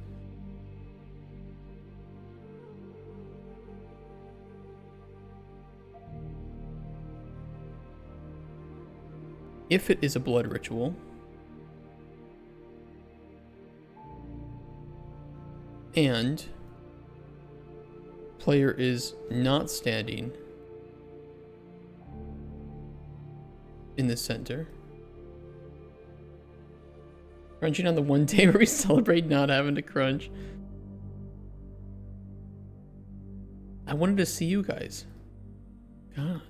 If it is a blood ritual, and player is not standing in the center, crunching on the one day where we celebrate not having to crunch. I wanted to see you guys. God.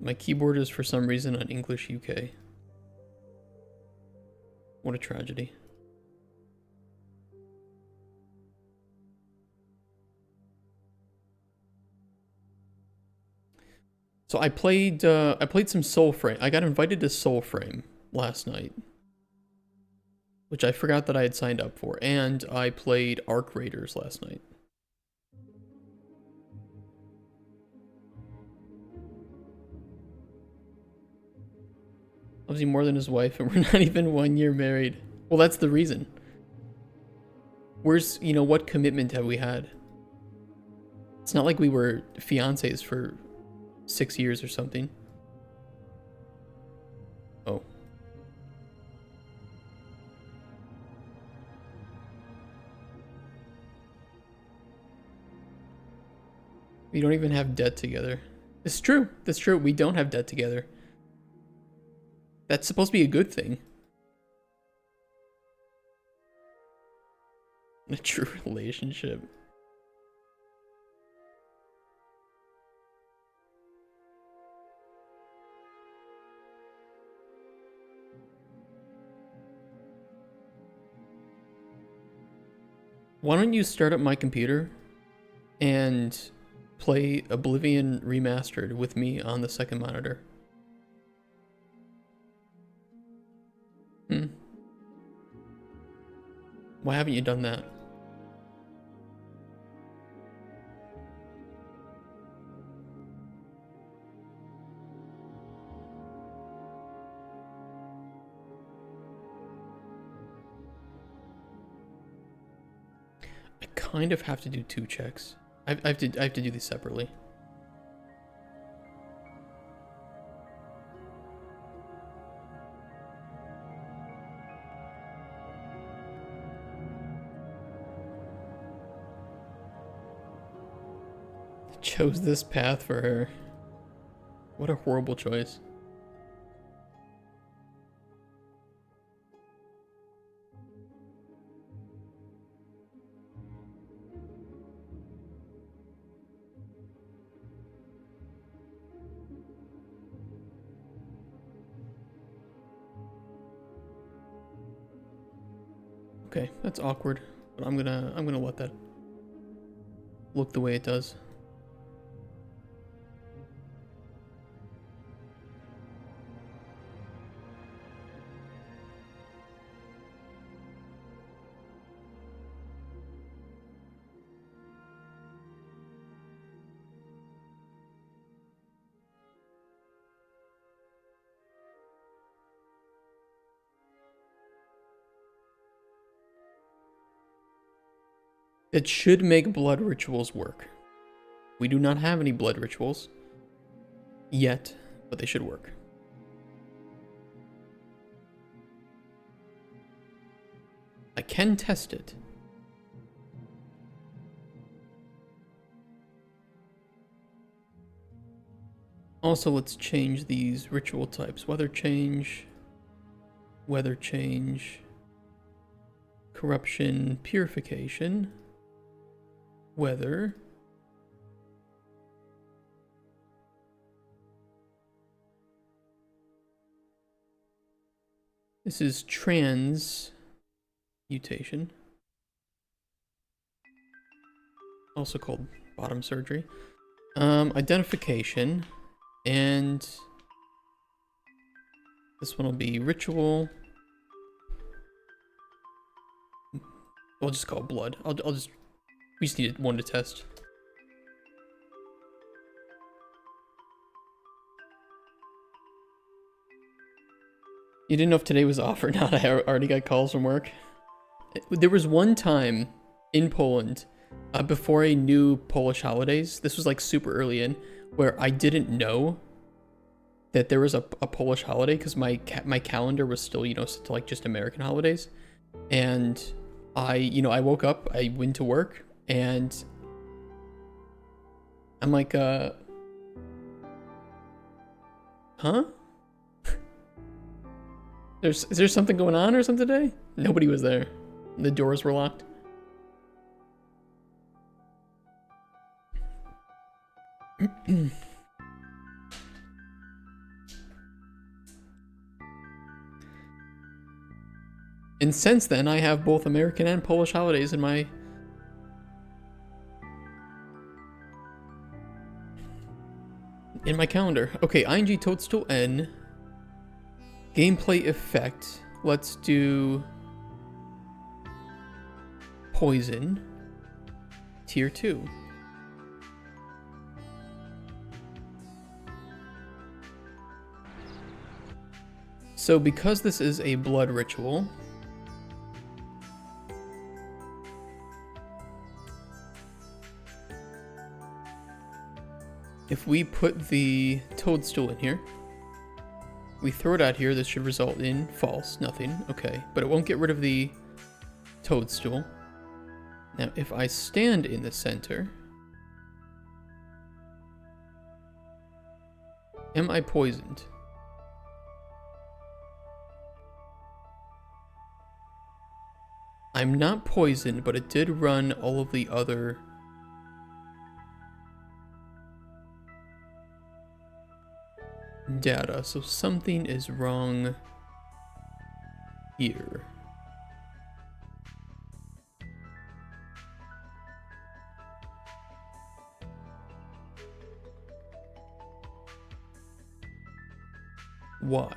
My keyboard is for some reason on English UK. What a tragedy. So I played some Soul Frame. I got invited to Soul Frame last night, which I forgot that I had signed up for, and I played Arc Raiders last night. Loves you more than his wife, and we're not even 1 year married. Well, that's the reason. Where's, you know, what commitment have we had? It's not like we were fiancés for 6 years or something. Oh. We don't even have debt together. It's true. That's true. We don't have debt together. That's supposed to be a good thing. A true relationship. Why don't you start up my computer and play Oblivion Remastered with me on the second monitor? Why haven't you done that? I kind of have to do 2 checks. I have to do these separately. Chose this path for her. What a horrible choice. Okay, that's awkward, but I'm gonna let that look the way it does. It should make blood rituals work. We do not have any blood rituals yet, but they should work. I can test it. Also, let's change these ritual types. Weather change, corruption, purification, weather, this is transmutation, also called bottom surgery, identification, and This one will be ritual. We'll just call it blood. We just need one to test. You didn't know if today was off or not. I already got calls from work. There was one time in Poland, before I knew Polish holidays, this was like super early in, where I didn't know that there was a Polish holiday because my calendar was still, set to like just American holidays. And I woke up, I went to work, and I'm like, huh? Is there something going on or something today? Nobody was there. The doors were locked. And since then, I have both American and Polish holidays in my... calendar. Okay, ING Toadstool N. Gameplay effect. Let's do... Poison. Tier 2. So because this is a blood ritual... If we put the toadstool in here, we throw it out here, this should result in false, nothing, okay. But it won't get rid of the toadstool. Now, if I stand in the center, am I poisoned? I'm not poisoned, but it did run all of the other... data, so something is wrong here. Why?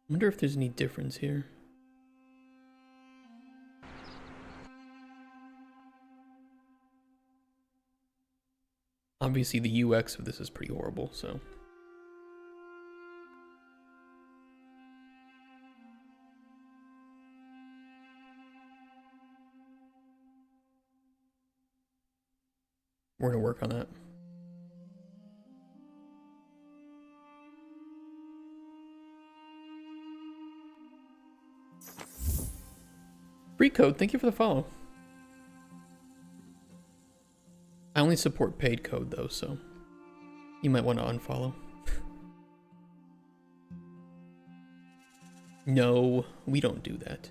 I wonder if there's any difference here. Obviously the UX of this is pretty horrible, so... we're gonna work on that. Free code, thank you for the follow. I only support paid code though, so you might want to unfollow. No, we don't do that.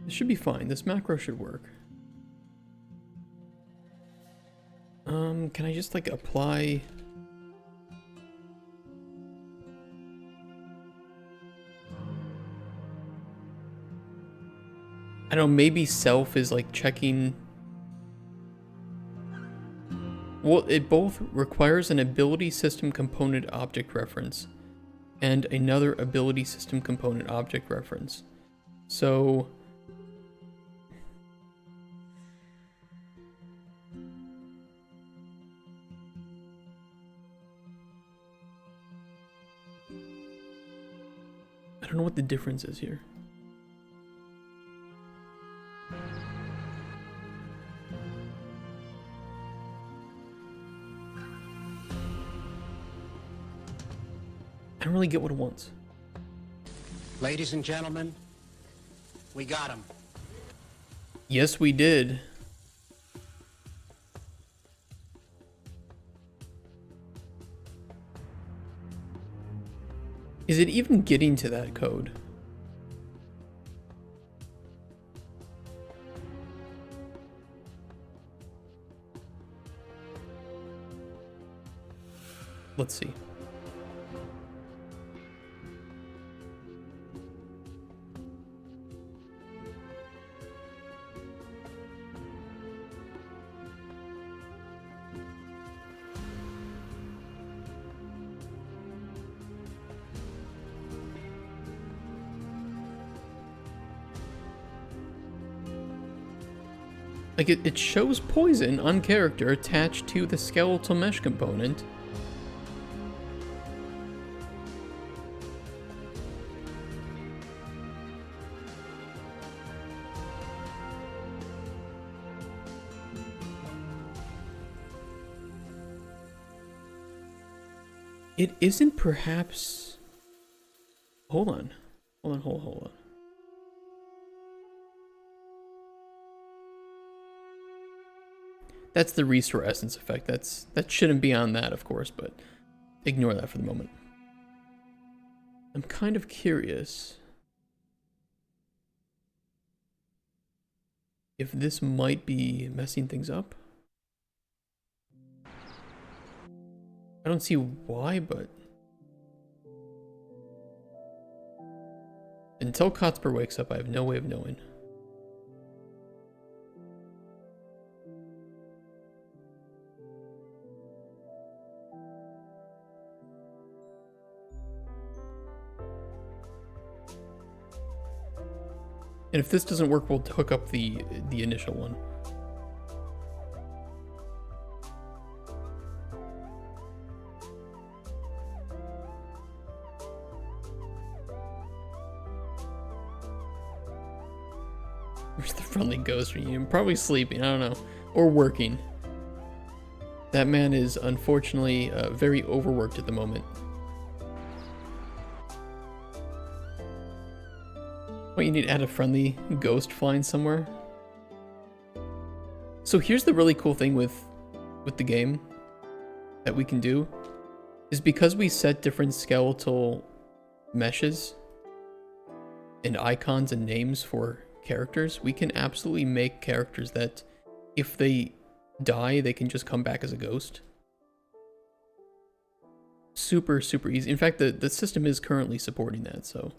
This should be fine. This macro should work. Can I just like apply... I don't know, maybe self is like checking... Well, it both requires an ability system component object reference and another ability system component object reference. So... I don't know what the difference is here. I don't really get what it wants. Ladies and gentlemen, we got him. Yes, we did. Is Is it even getting to that code? Let's see. Like, it shows poison on character attached to the skeletal mesh component. It isn't perhaps... Hold on. Hold on. That's the restore essence effect. That shouldn't be on that, of course, but ignore that for the moment. I'm kind of curious if this might be messing things up. I don't see why, but until Kotspur wakes up, I have no way of knowing. And if this doesn't work, we'll hook up the initial one. Where's the friendly ghost reunion? Probably sleeping, I don't know. Or working. That man is unfortunately very overworked at the moment. What, you need to add a friendly ghost flying somewhere? So here's the really cool thing with the game that we can do, is because we set different skeletal meshes and icons and names for characters, we can absolutely make characters that if they die, they can just come back as a ghost. Super, super easy. In fact, the system is currently supporting that, so...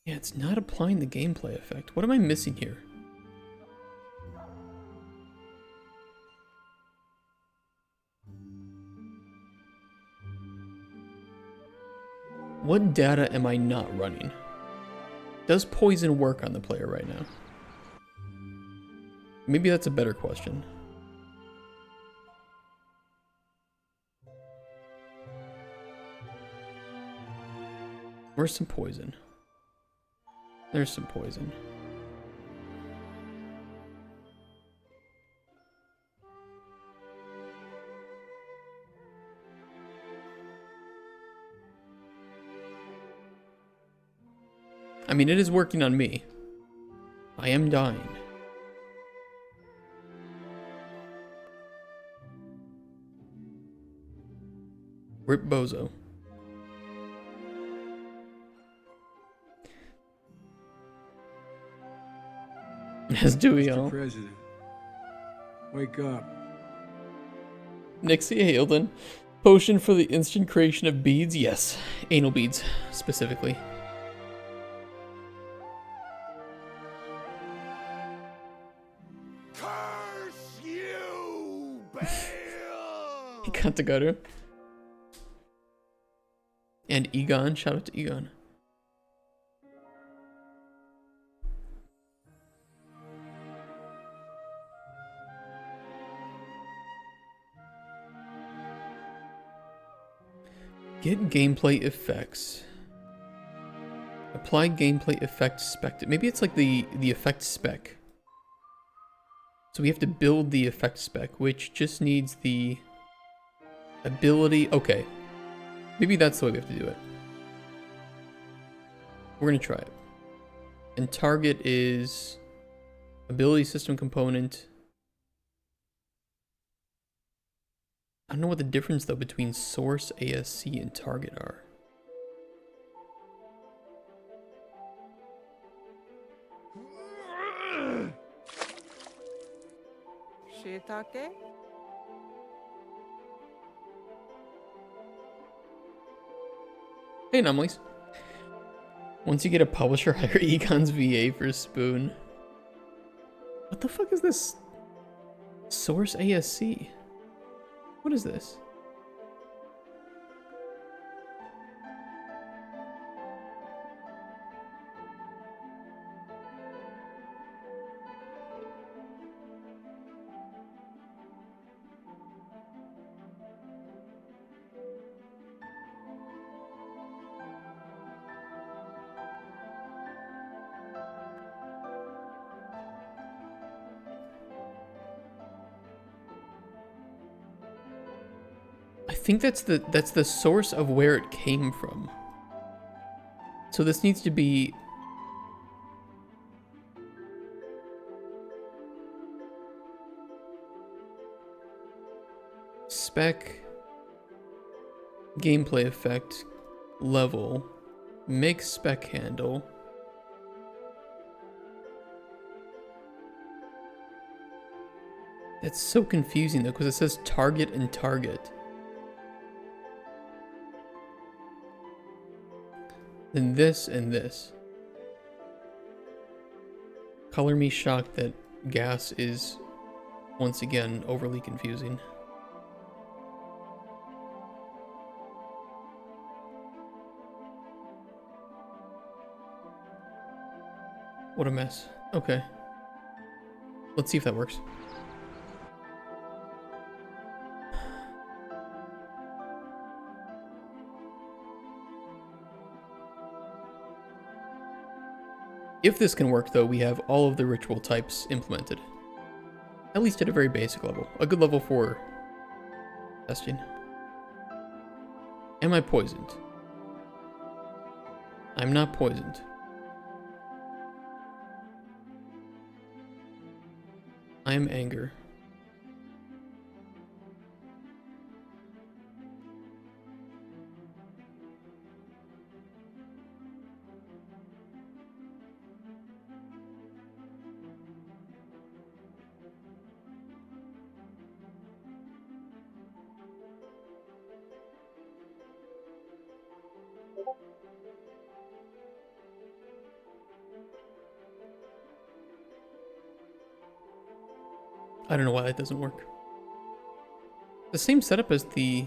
Yeah, it's not applying the gameplay effect. What am I missing here? What data am I not running? Does poison work on the player right now? Maybe that's a better question. Where's some poison? There's some poison. I mean, it is working on me. I am dying. Rip Bozo. As do we all. Mr. President, wake up. Nixie Halden. Potion for the instant creation of beads? Yes. Anal beads, specifically. Curse you, Bale! He got to go to. And Egon. Shout out to Egon. Get gameplay effects. Apply gameplay effect spec. Maybe it's like the effect spec. So we have to build the effect spec, which just needs the ability. Okay. Maybe that's the way we have to do it. We're going to try it. And target is ability system component, I don't know what the difference though between source, ASC, and target are. Shiitake? Hey, anomalies. Once you get a publisher, hire Econ's VA for a spoon. What the fuck is this? Source ASC? What is this? I think that's the source of where it came from. So this needs to be spec, gameplay effect, level, make spec handle. That's so confusing though, because it says target and target. Then this and this. Color me shocked that gas is once again overly confusing. What a mess. Okay. Let's see if that works. If this can work though, we have all of the ritual types implemented. At least at a very basic level. A good level for testing. Am I poisoned? I'm not poisoned. I am anger. I don't know why that doesn't work. The same setup as the...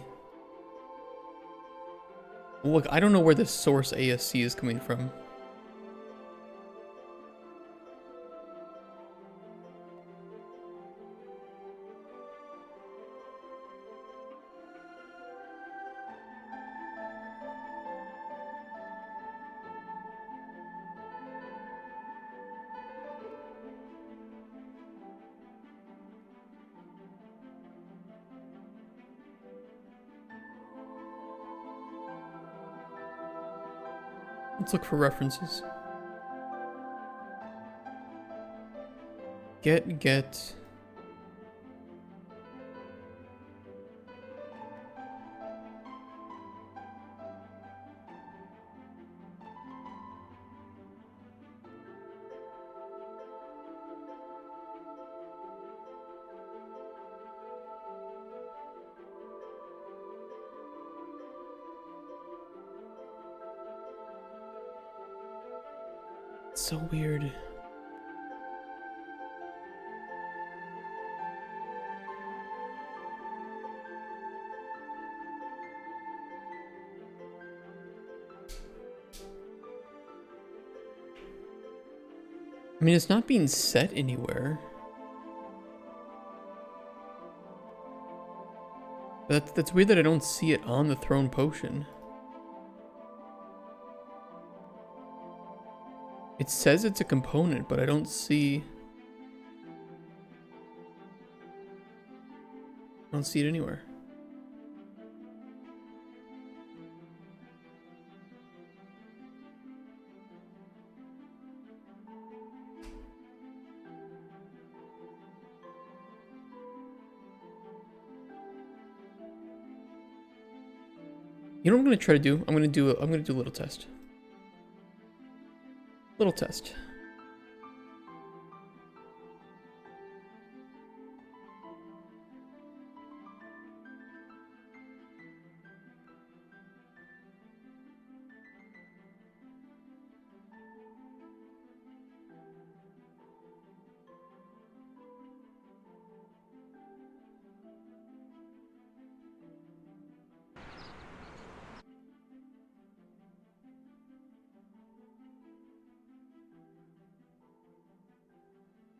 Look, I don't know where the source ASC is coming from. Let's look for references. Get. It's so weird. I mean, it's not being set anywhere. That's weird that I don't see it on the thrown potion. It says it's a component, but I don't see it anywhere. You know what I'm gonna try to do? I'm gonna do a little test. Little test.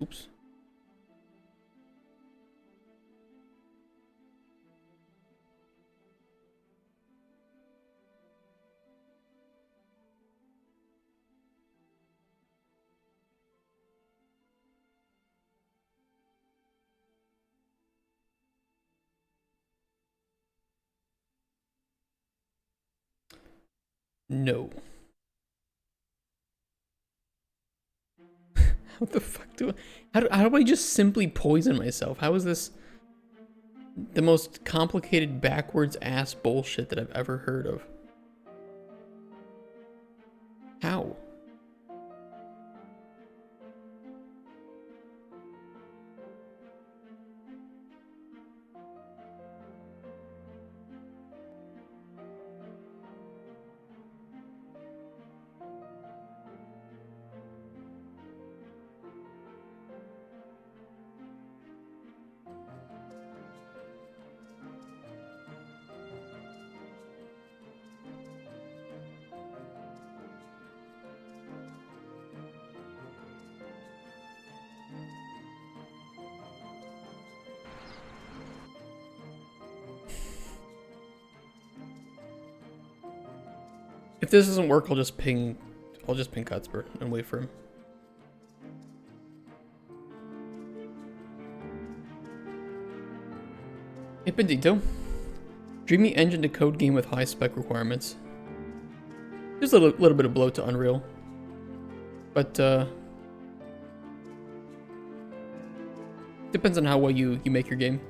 Oops. No. How the fuck do I... How do I just simply poison myself? How is this the most complicated backwards ass bullshit that I've ever heard of? How? If this doesn't work, I'll just ping Cuthbert and wait for him. Hey Bendito. Dreamy engine to code game with high spec requirements. Just a little bit of blow to Unreal. But depends on how well you make your game.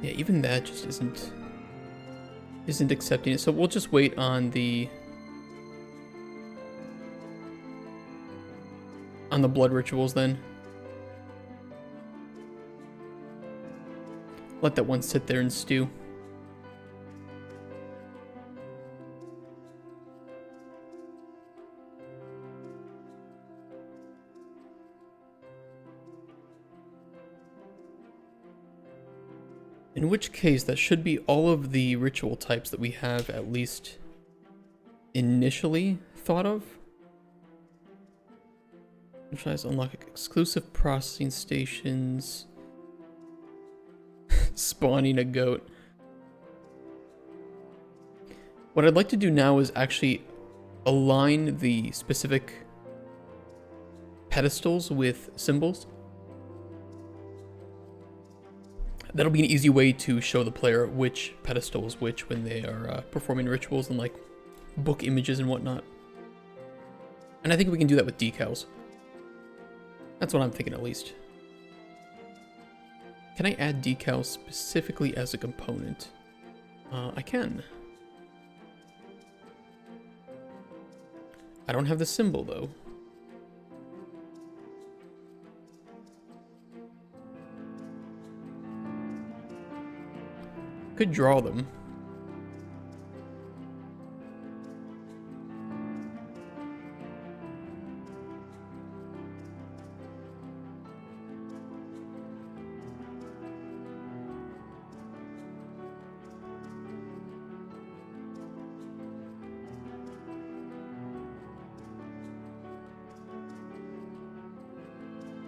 Yeah, even that just isn't accepting it. So we'll just wait on the blood rituals then. Let that one sit there and stew. In which case, that should be all of the ritual types that we have at least initially thought of. Franchise unlock exclusive processing stations. Spawning a goat. What I'd like to do now is actually align the specific pedestals with symbols. That'll be an easy way to show the player which pedestal is which when they are performing rituals and like book images and whatnot. And I think we can do that with decals. That's what I'm thinking at least. Can I add decals specifically as a component? I can. I don't have the symbol though. Could draw them.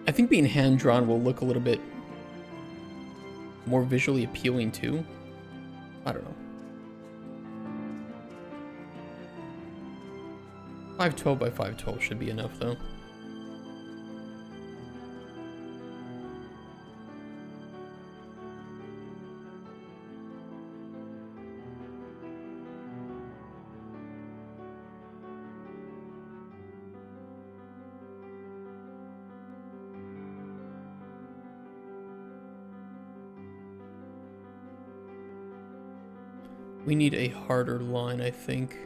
I think being hand-drawn will look a little bit more visually appealing too. I don't know. 512 by 512 should be enough though. We need a harder line, I think.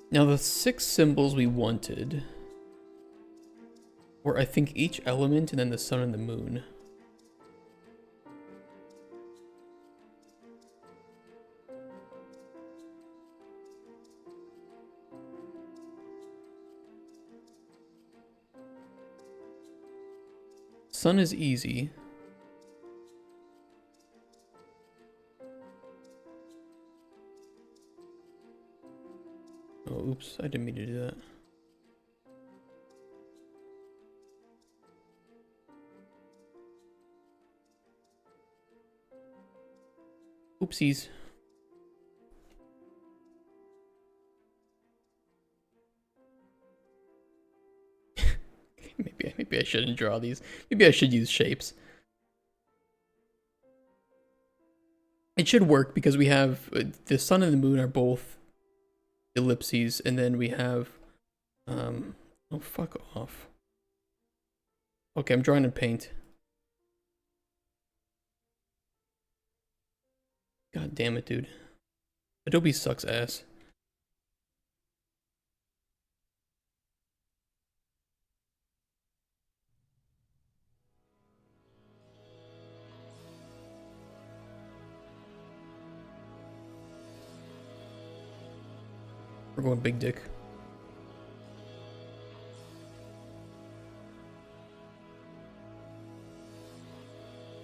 Now the 6 symbols we wanted were, I think, each element and then the sun and the moon. Sun is easy. Oh, oops, I didn't mean to do that. Oopsies. Maybe I shouldn't draw these. Maybe I should use shapes. It should work because we have the sun and the moon are both ellipses, and then we have oh, fuck off. Okay, I'm drawing in paint. God damn it, dude. Adobe sucks ass. We're going big dick.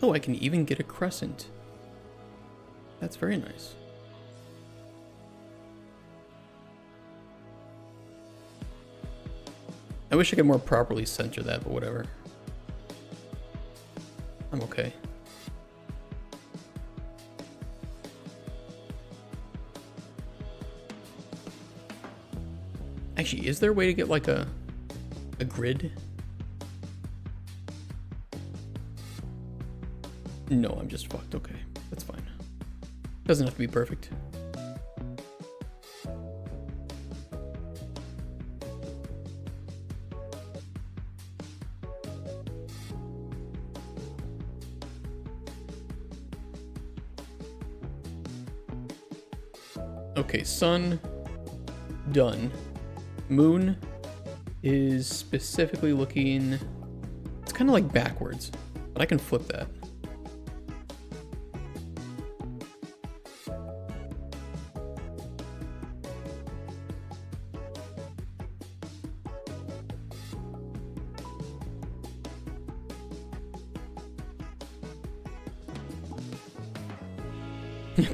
Oh, I can even get a crescent. That's very nice. I wish I could more properly center that, but whatever. I'm okay. Actually, is there a way to get like a grid? No, I'm just fucked. Okay, that's fine. Doesn't have to be perfect. Okay, sun, done. Moon is specifically looking, it's kind of like backwards, but I can flip that.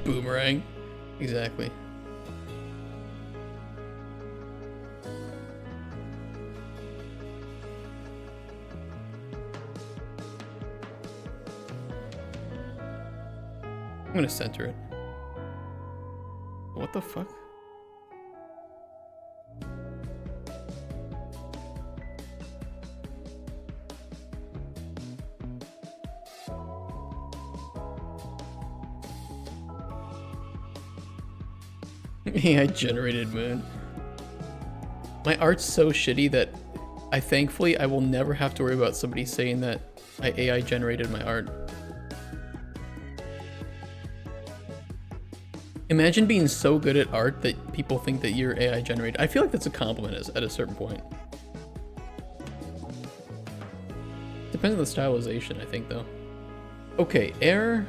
Boomerang, exactly. I'm gonna center it. What the fuck? AI generated moon. My art's so shitty that thankfully I will never have to worry about somebody saying that I AI generated my art. Imagine being so good at art that people think that you're AI generated. I feel like that's a compliment at a certain point. Depends on the stylization, I think, though. Okay, air.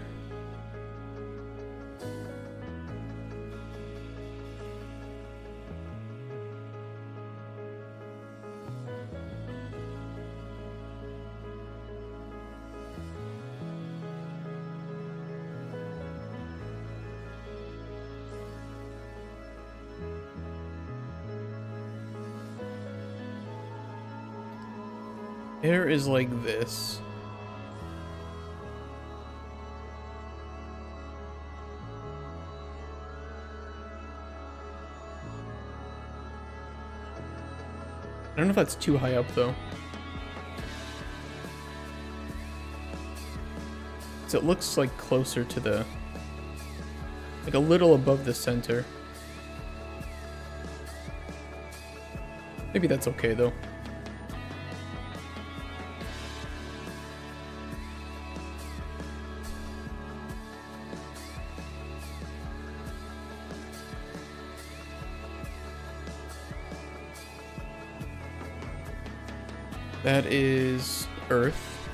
Air is like this. I don't know if that's too high up though. So it looks like closer to the, like a little above the center. Maybe that's okay though. That is Earth.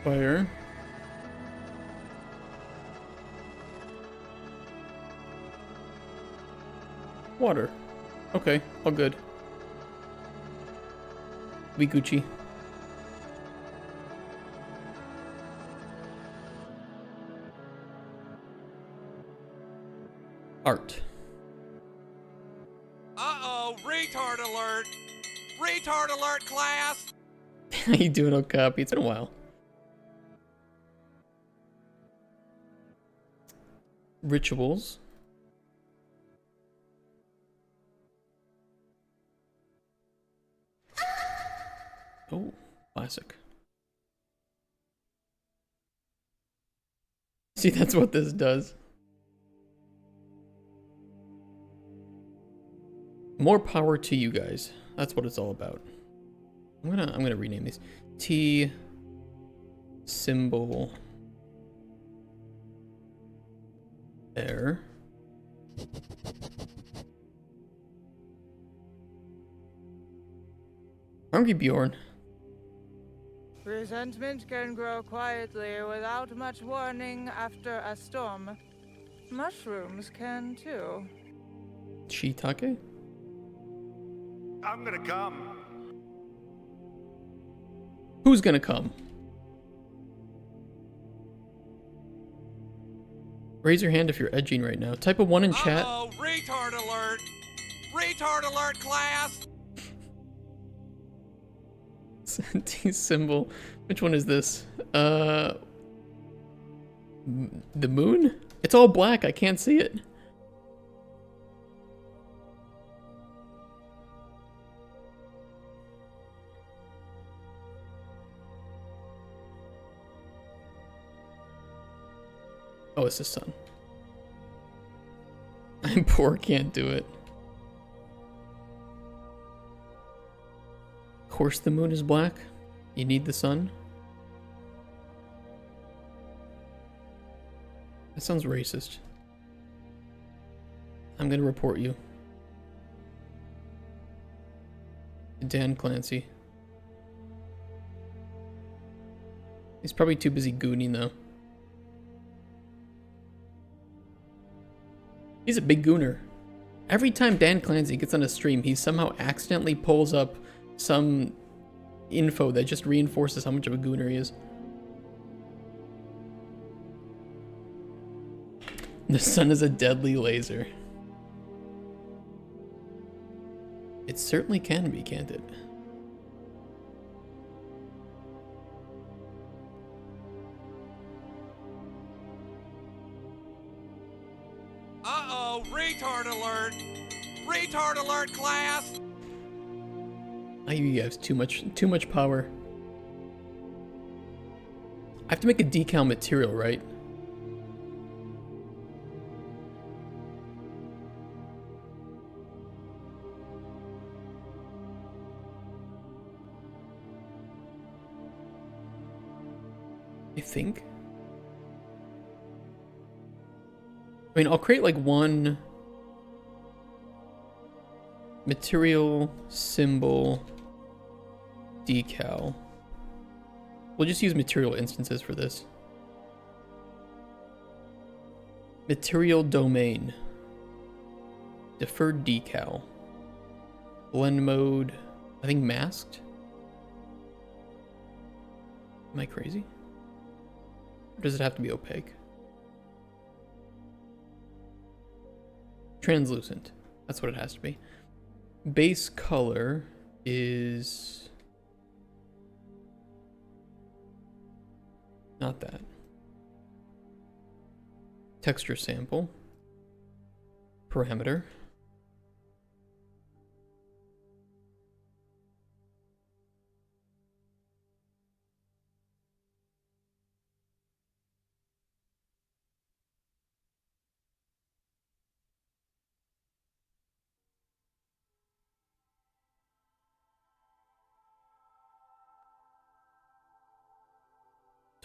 Fire. Water. Okay, all good. We Gucci. Art. Uh-oh, retard alert! Retard alert, class! How you doing, Okapi? It's been a while. Rituals. Oh, classic. See, that's what this does. More power to you guys. That's what it's all about. I'm gonna rename these. T symbol air. Hungry Bjorn. Resentment can grow quietly without much warning after a storm. Mushrooms can too. Shiitake? I'm gonna come. Who's gonna come? Raise your hand if you're edging right now. Type a 1 in chat. Uh-oh, retard alert! Retard alert, class! T symbol. Which one is this? The moon? It's all black. I can't see it. Oh, it's the sun. I'm poor, can't do it. Of course the moon is black. You need the sun. That sounds racist. I'm gonna report you. Dan Clancy. He's probably too busy gooning though. He's a big gooner. Every time Dan Clancy gets on a stream, he somehow accidentally pulls up some info that just reinforces how much of a gooner he is. The sun is a deadly laser. It certainly can be, can't it? Uh-oh, retard alert! Retard alert, class! You have too much power. I have to make a decal material, right? I think. I mean, I'll create like one material symbol decal. We'll just use material instances for this. Material domain. Deferred decal. Blend mode. I think masked. Am I crazy? Or does it have to be opaque? Translucent. That's what it has to be. Base color is not that. Texture sample. Parameter.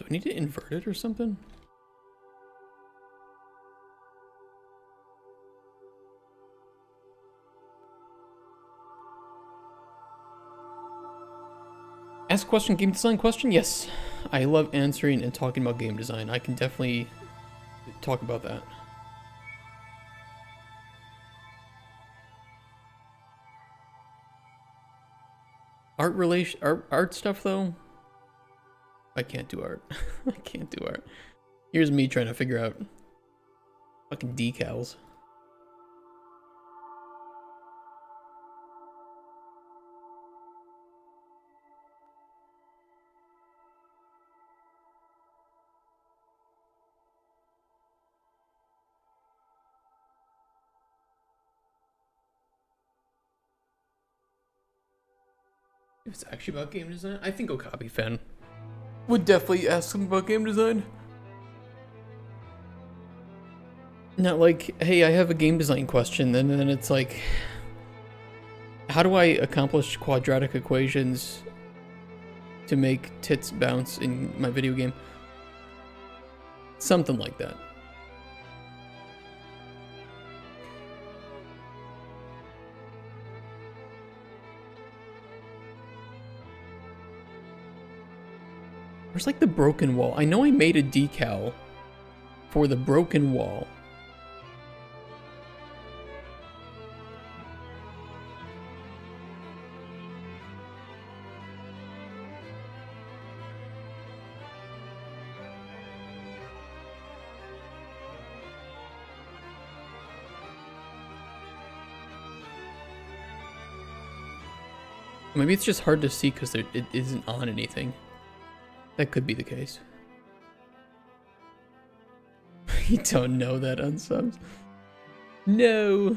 Do I need to invert it or something? Ask a question, game design question? Yes. I love answering and talking about game design. I can definitely talk about that. Art stuff though? I can't do art. I can't do art. Here's me trying to figure out fucking decals. If it's actually about game design, I think Okabe fan would definitely ask him about game design. Not like, hey, I have a game design question, and then it's like, how do I accomplish quadratic equations to make tits bounce in my video game? Something like that. Where's like the broken wall? I know I made a decal for the broken wall. Maybe it's just hard to see because it isn't on anything. That could be the case. You don't know that on subs. No.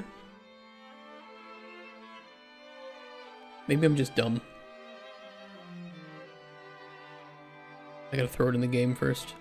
Maybe I'm just dumb. I gotta throw it in the game first.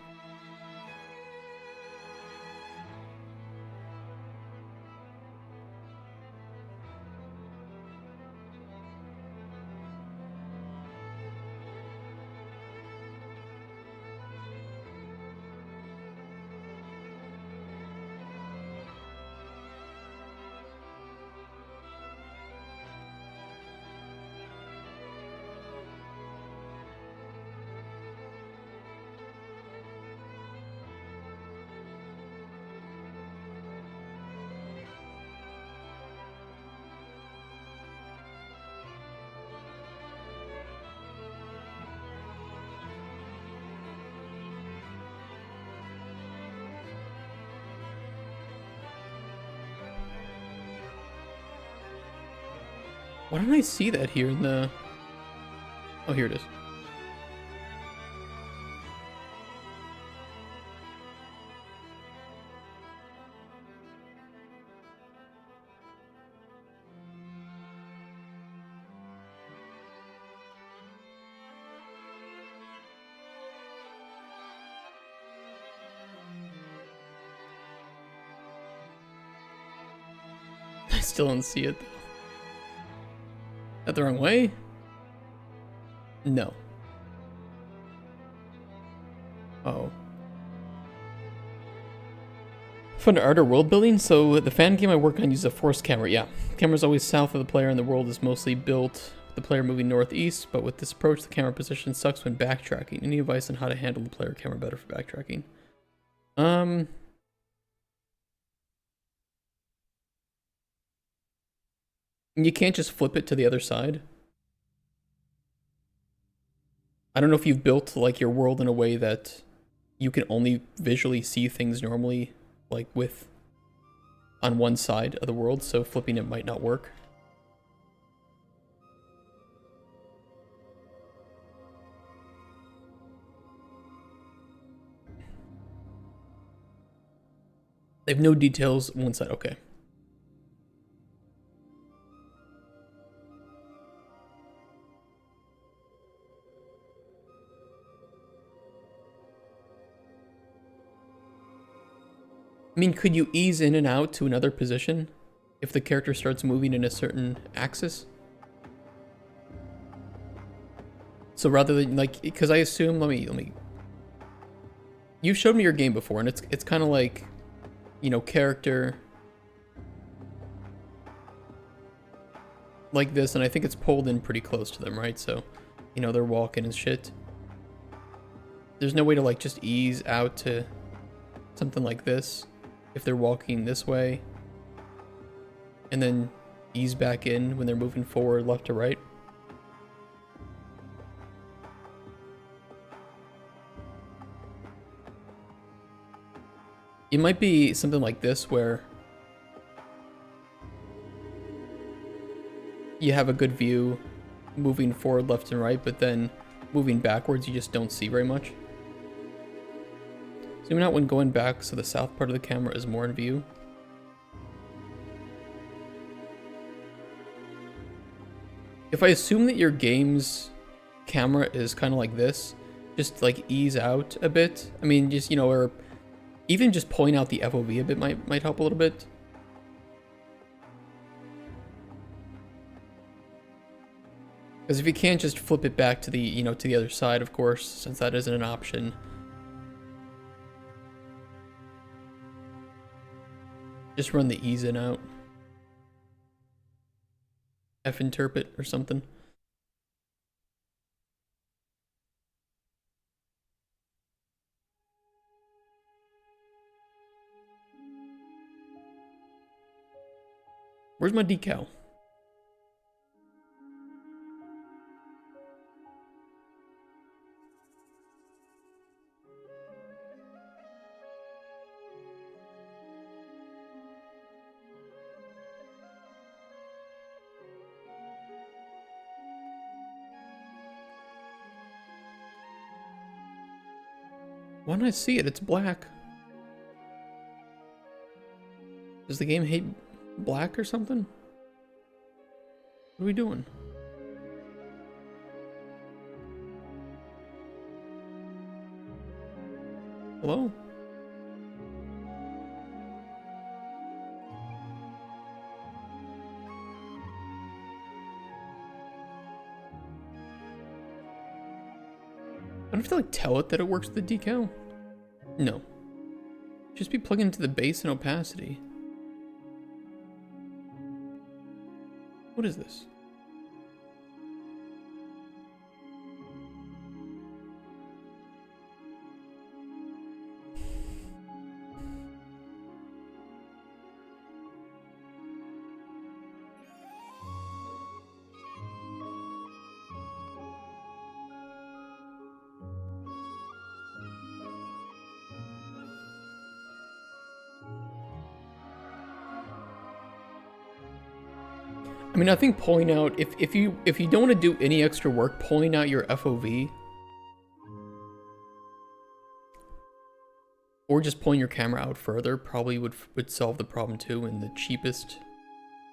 Why don't I see that here in the... Oh, here it is. I still don't see it. That the wrong way? No. Oh. Fun art or world building? So the fan game I work on uses a forced camera. Yeah, the camera's always south of the player and the world is mostly built with the player moving northeast, but with this approach the camera position sucks when backtracking. Any advice on how to handle the player camera better for backtracking? You can't just flip it to the other side. I don't know if you've built like your world in a way that you can only visually see things normally, like with on one side of the world, so flipping it might not work. They have no details one side, okay. I mean, could you ease in and out to another position if the character starts moving in a certain axis? So rather than like, because I assume, let me You showed me your game before, and it's kind of like, you know, character like this, and I think it's pulled in pretty close to them, right? So, you know, they're walking and shit. There's no way to like just ease out to something like this if they're walking this way, and then ease back in when they're moving forward left to right. It might be something like this where you have a good view moving forward left and right, but then moving backwards you just don't see very much. Zooming out when going back so the south part of the camera is more in view. If I assume that your game's camera is kind of like this, just like ease out a bit. I mean, just, you know, or even just pulling out the FOV a bit might help a little bit. Because if you can't just flip it back to the, you know, to the other side, of course, since that isn't an option. Just run the ease in out. F interpret or something. Where's my decal? Why don't I see it? It's black. Does the game hate black or something? What are we doing? Hello? I don't have to like tell it that it works with the decal. No. Just be plugging into the base and opacity. What is this? I mean, I think pulling out, if you don't want to do any extra work, pulling out your FOV or just pulling your camera out further probably would solve the problem too in the cheapest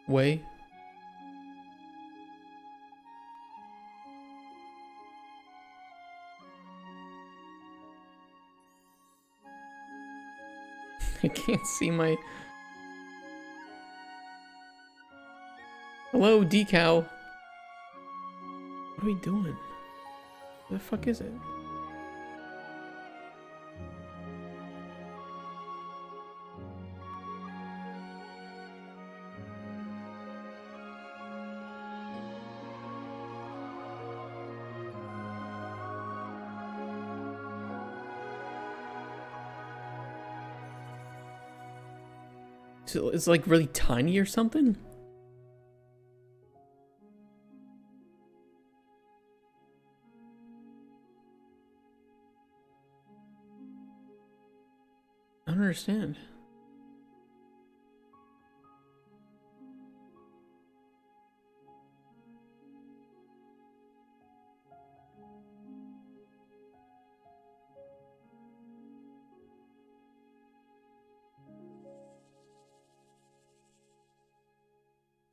way. I can't see my... Hello, decal. What are we doing? What the fuck is it? So it's like really tiny or something? I don't understand.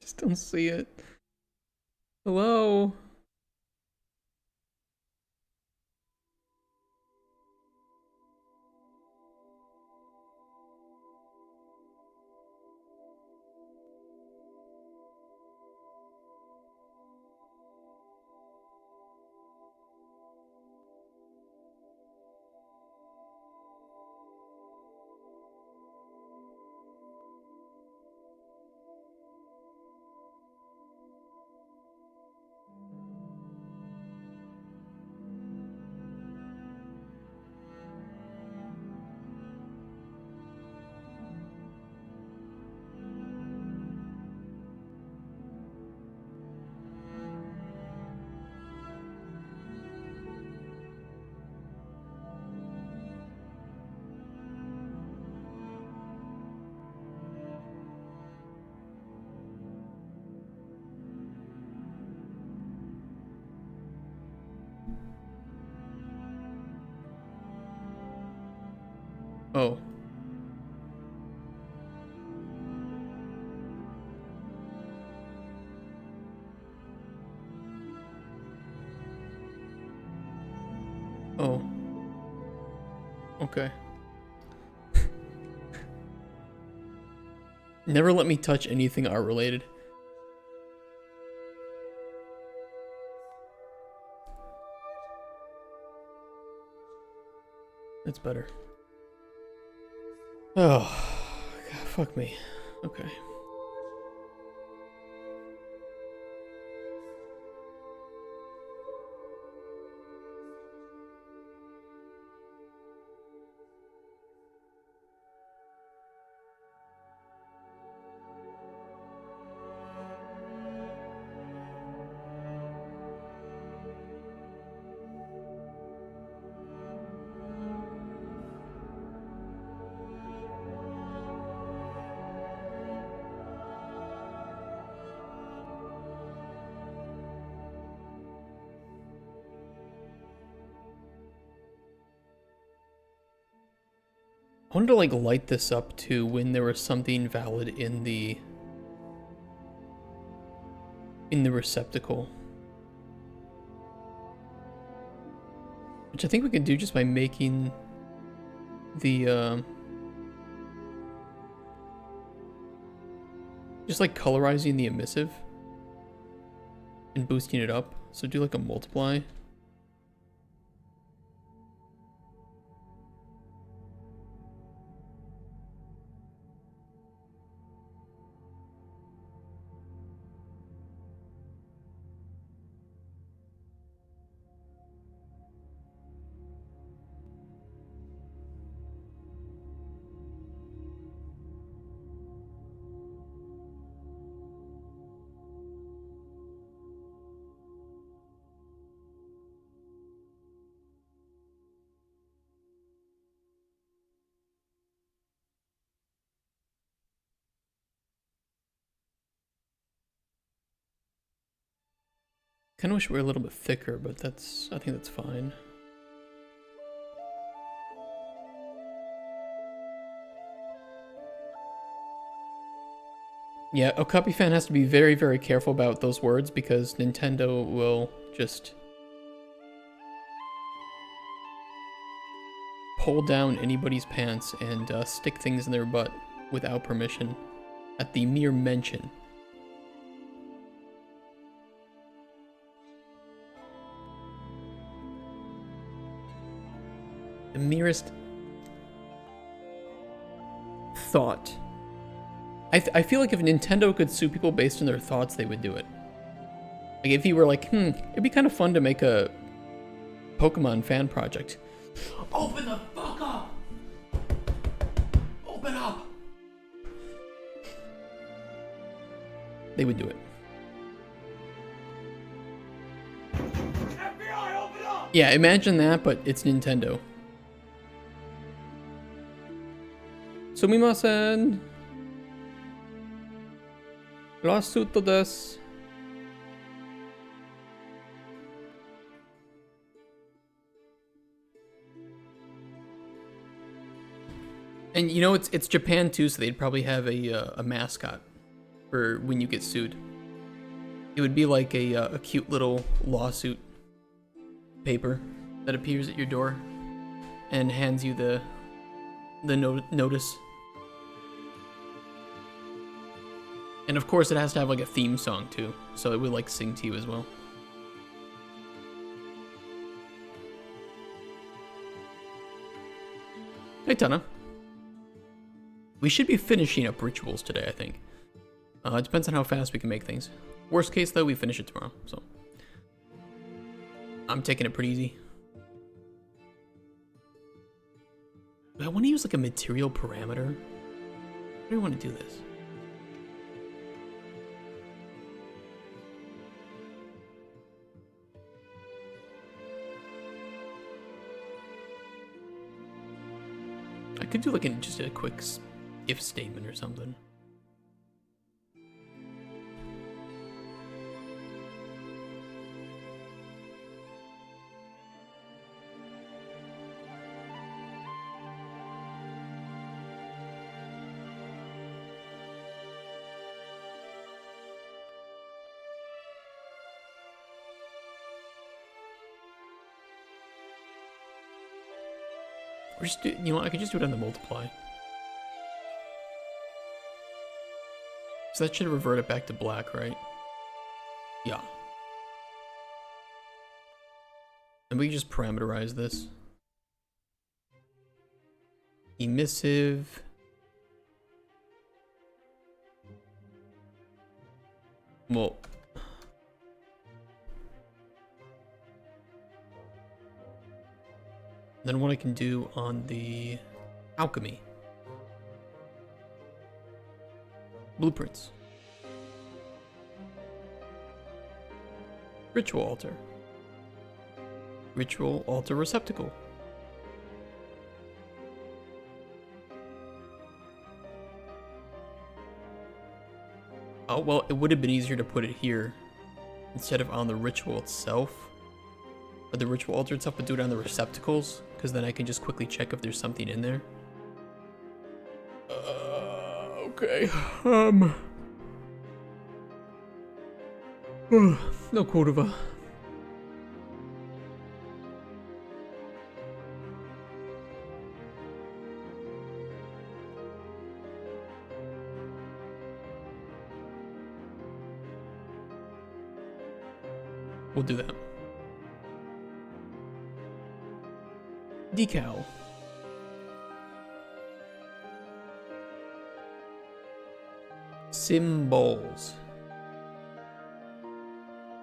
Just don't see it. Hello? Oh. Oh. Okay. Never let me touch anything art related. That's better. Oh, God, fuck me. Okay. I wanted to like light this up too when there was something valid in the receptacle. Which I think we could do just by making the just like colorizing the emissive and boosting it up. So do like a multiply. Kind of wish we were a little bit thicker, but I think that's fine. Yeah, Okapi fan has to be very, very careful about those words because Nintendo will just pull down anybody's pants and stick things in their butt without permission at the mere mention. The merest thought. I feel like if Nintendo could sue people based on their thoughts, they would do it. Like if you were like, it'd be kind of fun to make a Pokemon fan project. Open the fuck up! Open up! They would do it. FBI, open up! Yeah, imagine that, but it's Nintendo. Sumimasen! Lawsuit desu. And you know it's Japan too, so they'd probably have a mascot for when you get sued. It would be like a cute little lawsuit paper that appears at your door and hands you the notice. And of course, it has to have like a theme song too, so it would like sing to you as well. Hey, Tana. We should be finishing up rituals today, I think. It depends on how fast we can make things. Worst case, though, we finish it tomorrow, so. I'm taking it pretty easy. Do I want to use like a material parameter? How do I want to do this? I could do like just a quick if statement or something. Or just do, you know, I could just do it on the multiply. So that should revert it back to black, right? Yeah. And we can just parameterize this. Emissive. Well. Then what I can do on the alchemy. Blueprints. Ritual altar. Ritual altar receptacle. Oh, well, it would have been easier to put it here instead of on the ritual itself. Or the ritual altar itself, but do it on the receptacles, because then I can just quickly check if there's something in there. Okay. No Cordova. We'll do that. Decal. Symbols.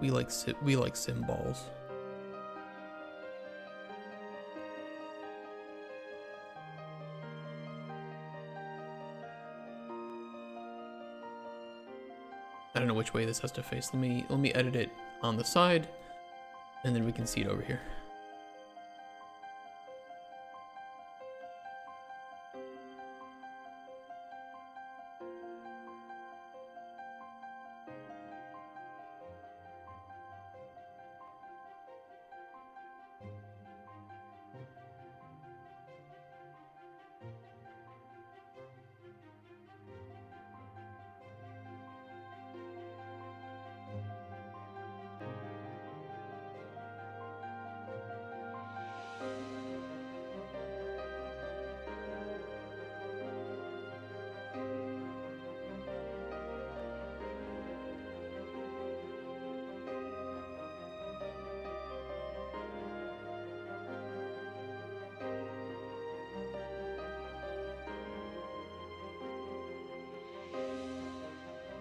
We like symbols. I don't know which way this has to face. Let me edit it on the side, and then we can see it over here.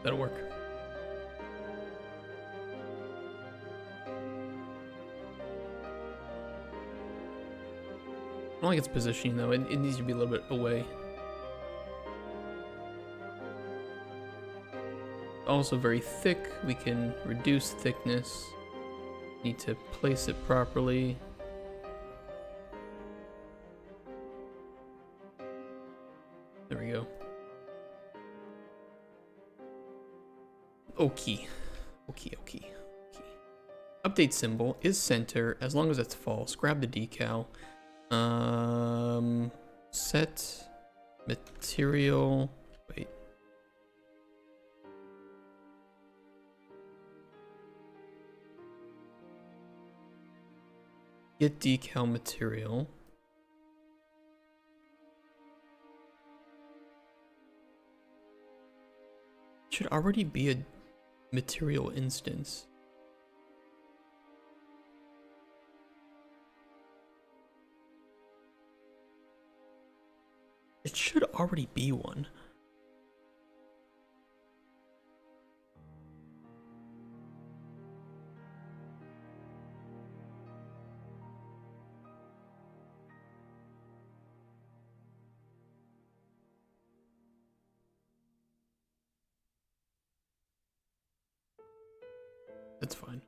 That'll work. I don't like its positioning though. It needs to be a little bit away. Also very thick. We can reduce thickness. Need to place it properly. There we go. Okay. Update symbol is center as long as it's false. Grab the decal. Set material. Wait. Get decal material. Should already be a material instance. It should already be one. That's fine.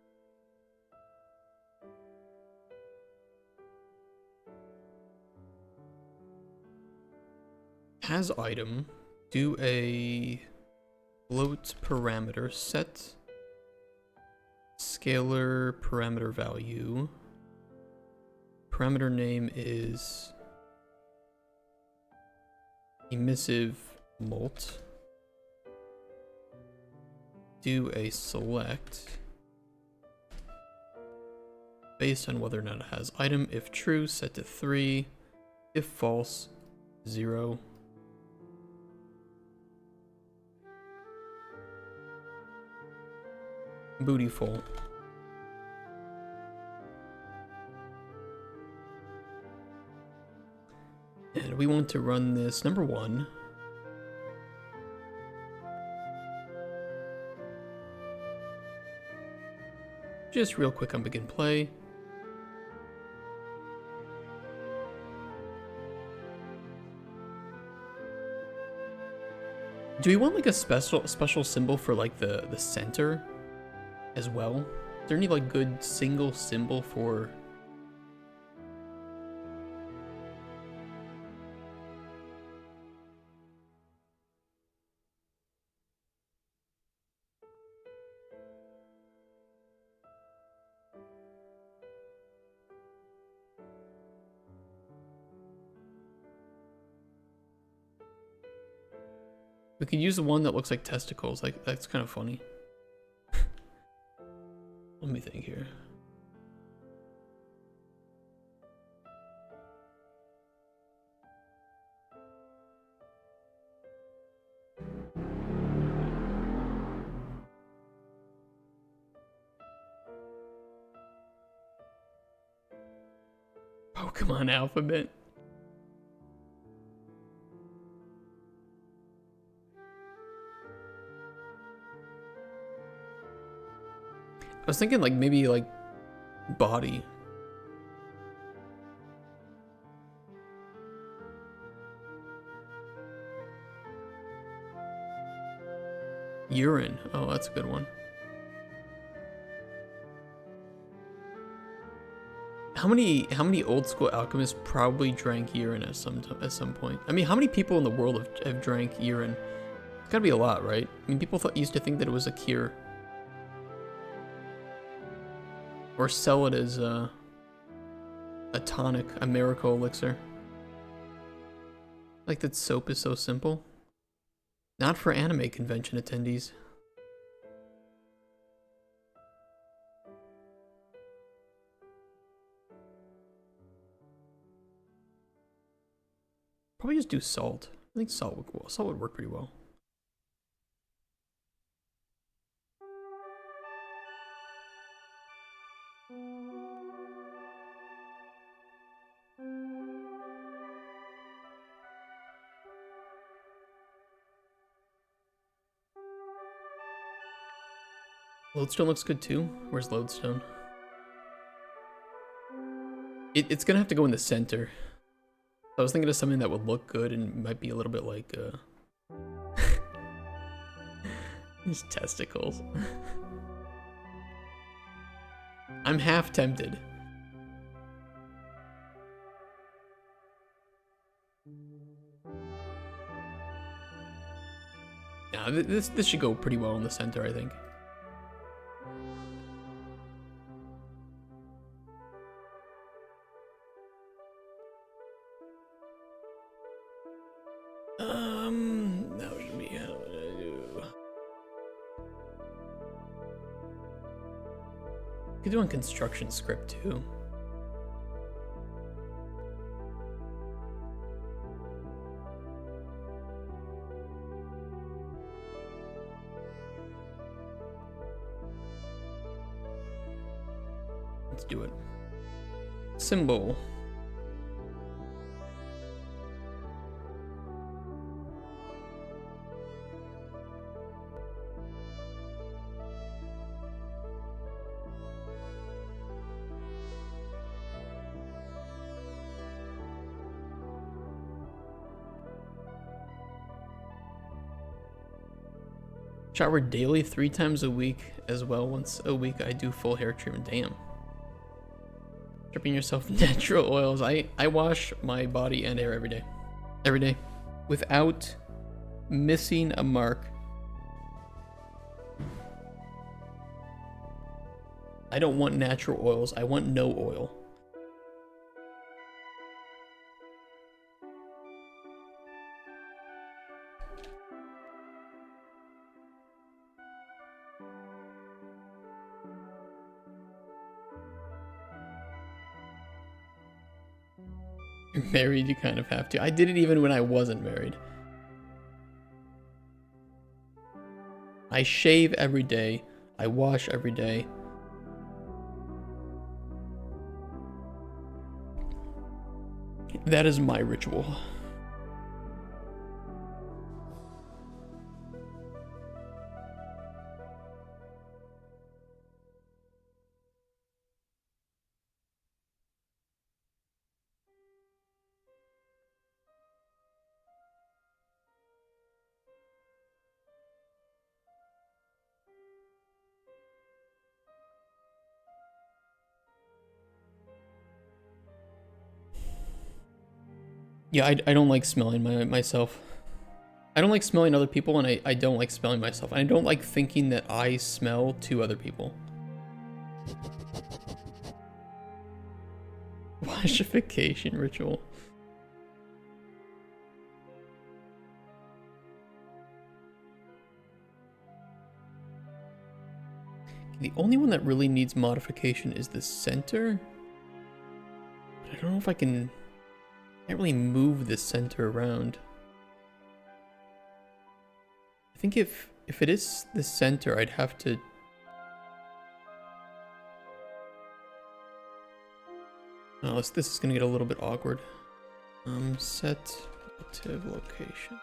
As item, do a float parameter, set scalar parameter value. Parameter name is emissive molt. Do a select based on whether or not it has item. If true, set to 3. If false, 0. Booty full. And we want to run this number 1. Just real quick on begin play. Do we want like a special symbol for like the center as well? Is there any like good single symbol for? We could use the one that looks like testicles. Like that's kind of funny. Let me think here. Pokemon alphabet. I was thinking like maybe like body. Urine. Oh, that's a good one. How many old school alchemists probably drank urine at some point? I mean, how many people in the world have drank urine? It's gotta be a lot, right? I mean, people used to think that it was a cure. Or sell it as a tonic, a miracle elixir. Like that soap is so simple. Not for anime convention attendees. Probably just do salt. I think salt would work pretty well. Lodestone looks good too. Where's Lodestone? It's gonna have to go in the center. I was thinking of something that would look good and might be a little bit like these testicles. I'm half tempted. Yeah, this should go pretty well in the center, I think. That would be how would I do? Could do on construction script too. Let's do it. Symbol. Shower daily 3 times a week as well. Once a week I do full hair treatment. Damn. Dripping yourself in natural oils. I wash my body and hair every day. Every day. Without missing a mark. I don't want natural oils. I want no oil. You're married, you kind of have to. I did it even when I wasn't married. I shave every day. I wash every day. That is my ritual. Yeah, I don't like smelling myself. I don't like smelling other people, and I don't like smelling myself. And I don't like thinking that I smell to other people. Washification ritual. The only one that really needs modification is the center. But I don't know if I can't really move the center around. I think if it is the center, I'd have to... Oh, this is gonna get a little bit awkward. Set relative location.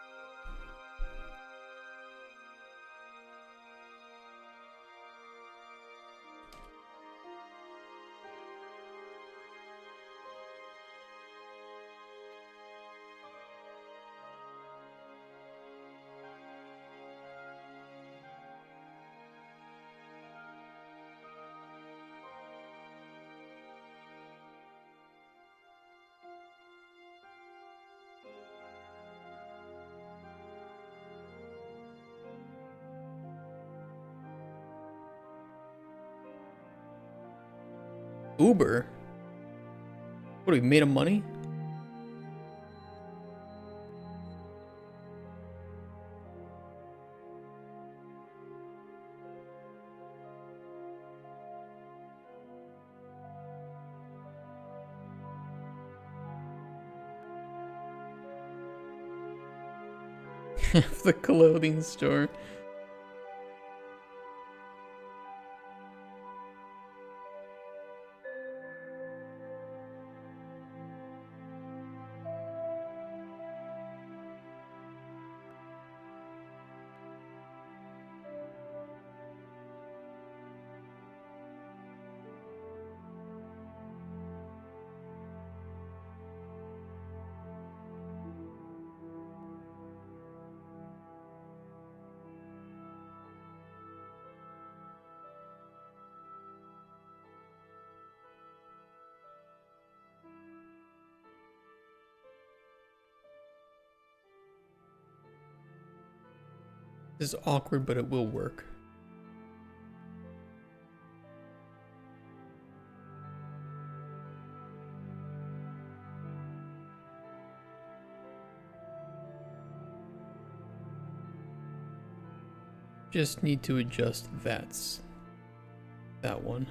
Uber? What, we made him money? The clothing store. This is awkward, but it will work. Just need to adjust that one.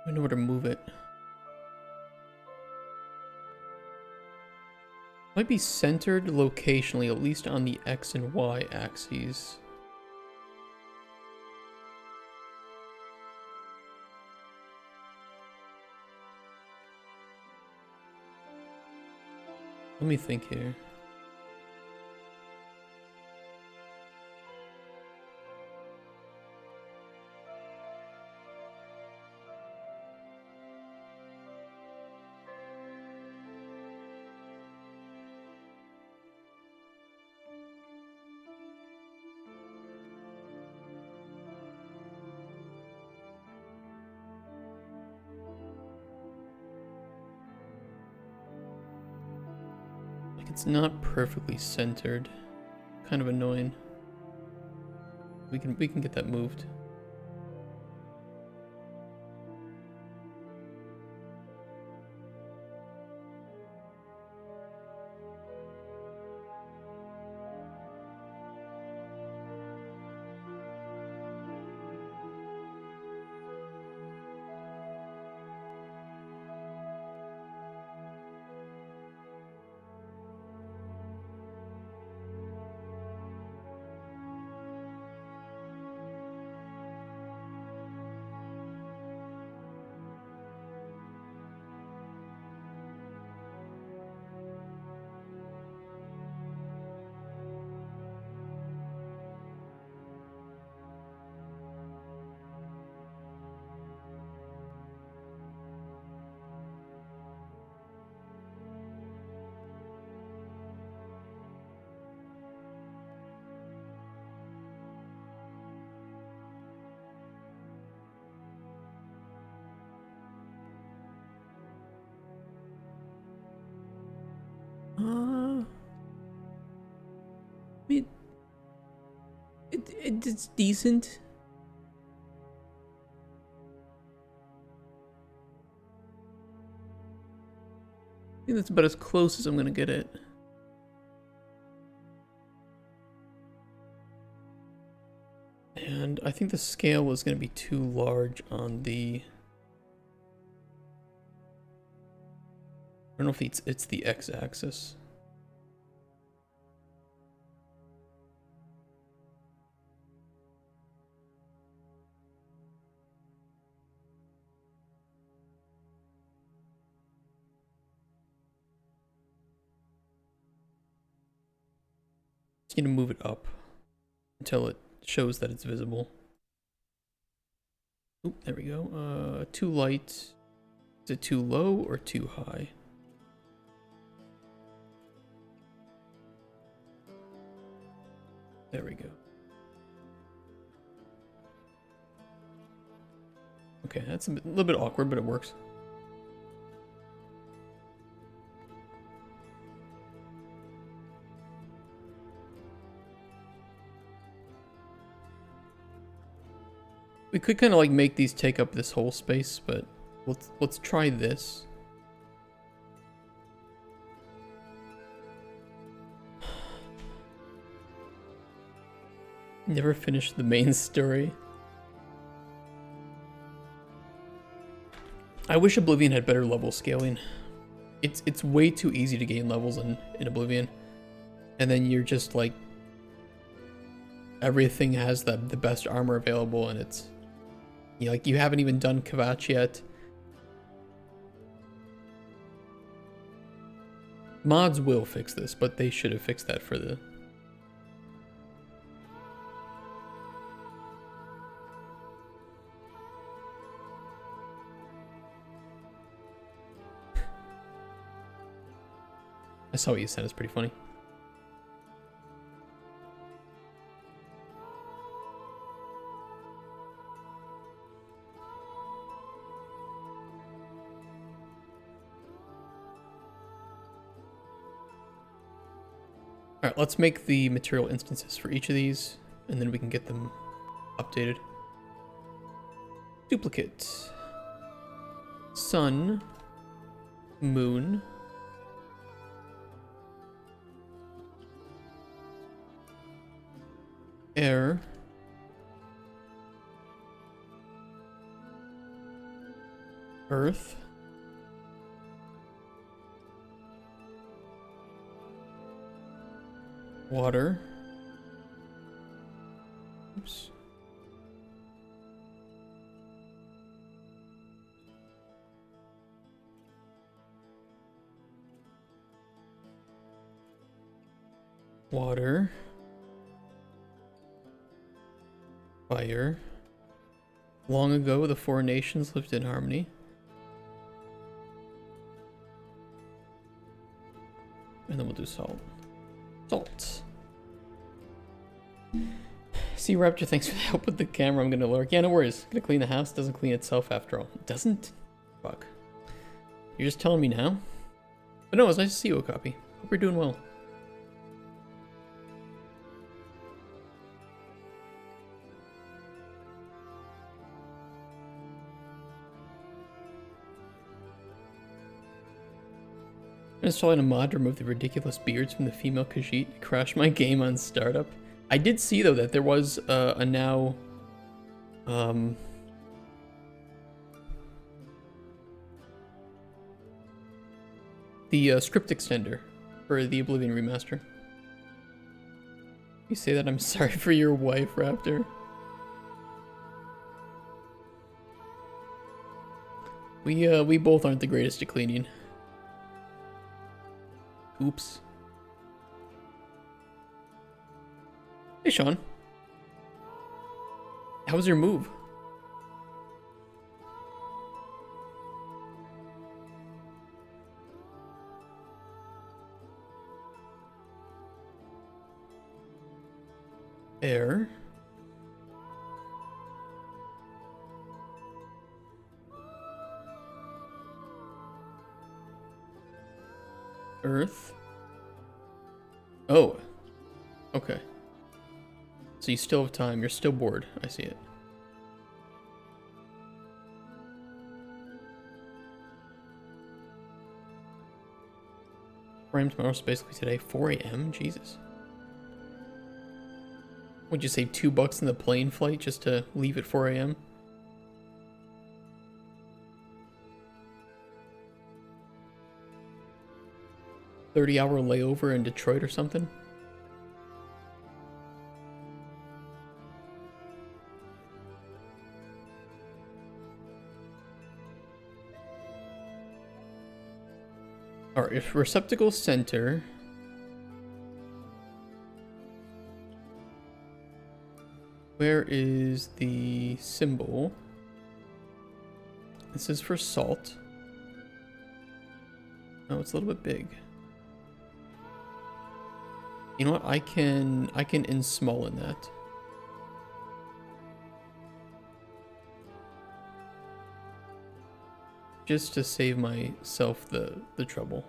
I know where to move it. Might be centered locationally, at least on the X and Y axes. Let me think here. It's not perfectly centered. Kind of annoying. We can get that moved. It's decent. I think that's about as close as I'm gonna get it. And I think the scale was gonna be too large on the... I don't know if it's the x-axis. Just gonna move it up until it shows that it's visible. Oop, there we go. Too light. Is it too low or too high? There we go. Okay, that's a little bit awkward, but it works. We could kind of like make these take up this whole space, but let's try this. Never finished the main story. I wish Oblivion had better level scaling. It's way too easy to gain levels in Oblivion. And then you're just like everything has the best armor available, and it's like you haven't even done Kvatch yet. Mods will fix this, but they should have fixed that for the... I saw what you said, it's pretty funny. Alright, let's make the material instances for each of these, and then we can get them updated. Duplicate. Sun. Moon. Air. Earth. Water. Oops. Water. Fire. Long ago, the four nations lived in harmony. And then we'll do salt. Salt. See, Raptor, thanks for the help with the camera. I'm gonna lurk. Yeah, no worries. Gonna clean the house. Doesn't clean itself after all. It doesn't? Fuck. You're just telling me now? But no, it's nice to see you, Okapi. Hope you're doing well. Installing a mod to remove the ridiculous beards from the female Khajiit. Crashed my game on startup. I did see though that there was a now the script extender for the Oblivion remaster. You say that I'm sorry for your wife, Raptor. We both aren't the greatest at cleaning. Oops. Hey, Sean. How was your move? Air. Earth. Oh. Okay. So you still have time. You're still bored. I see it. Tomorrow's basically today. 4 a.m. Jesus. Would you save $2 in the plane flight just to leave at 4 a.m.? $30-hour layover in Detroit or something? Alright, if receptacle center. Where is the symbol? This is for salt. Oh, it's a little bit big. You know what? I can in small in that. Just to save myself the trouble.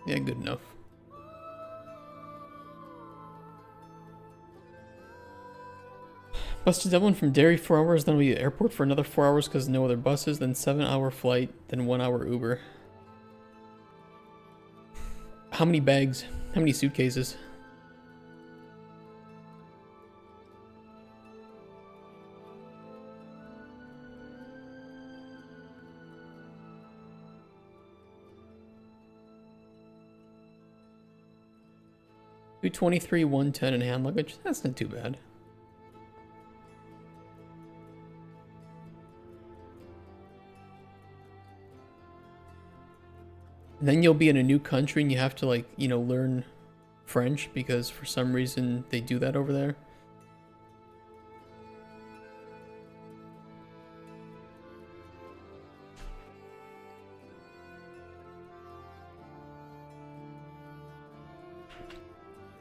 Yeah, good enough. Bus to Dublin from Derry 4 hours, then we'll be at the airport for another 4 hours because no other buses, then 7-hour flight, then 1 hour Uber. How many bags? How many suitcases? $223, $110 in hand luggage. That's not too bad. And then you'll be in a new country and you have to, like, you know, learn French because for some reason they do that over there.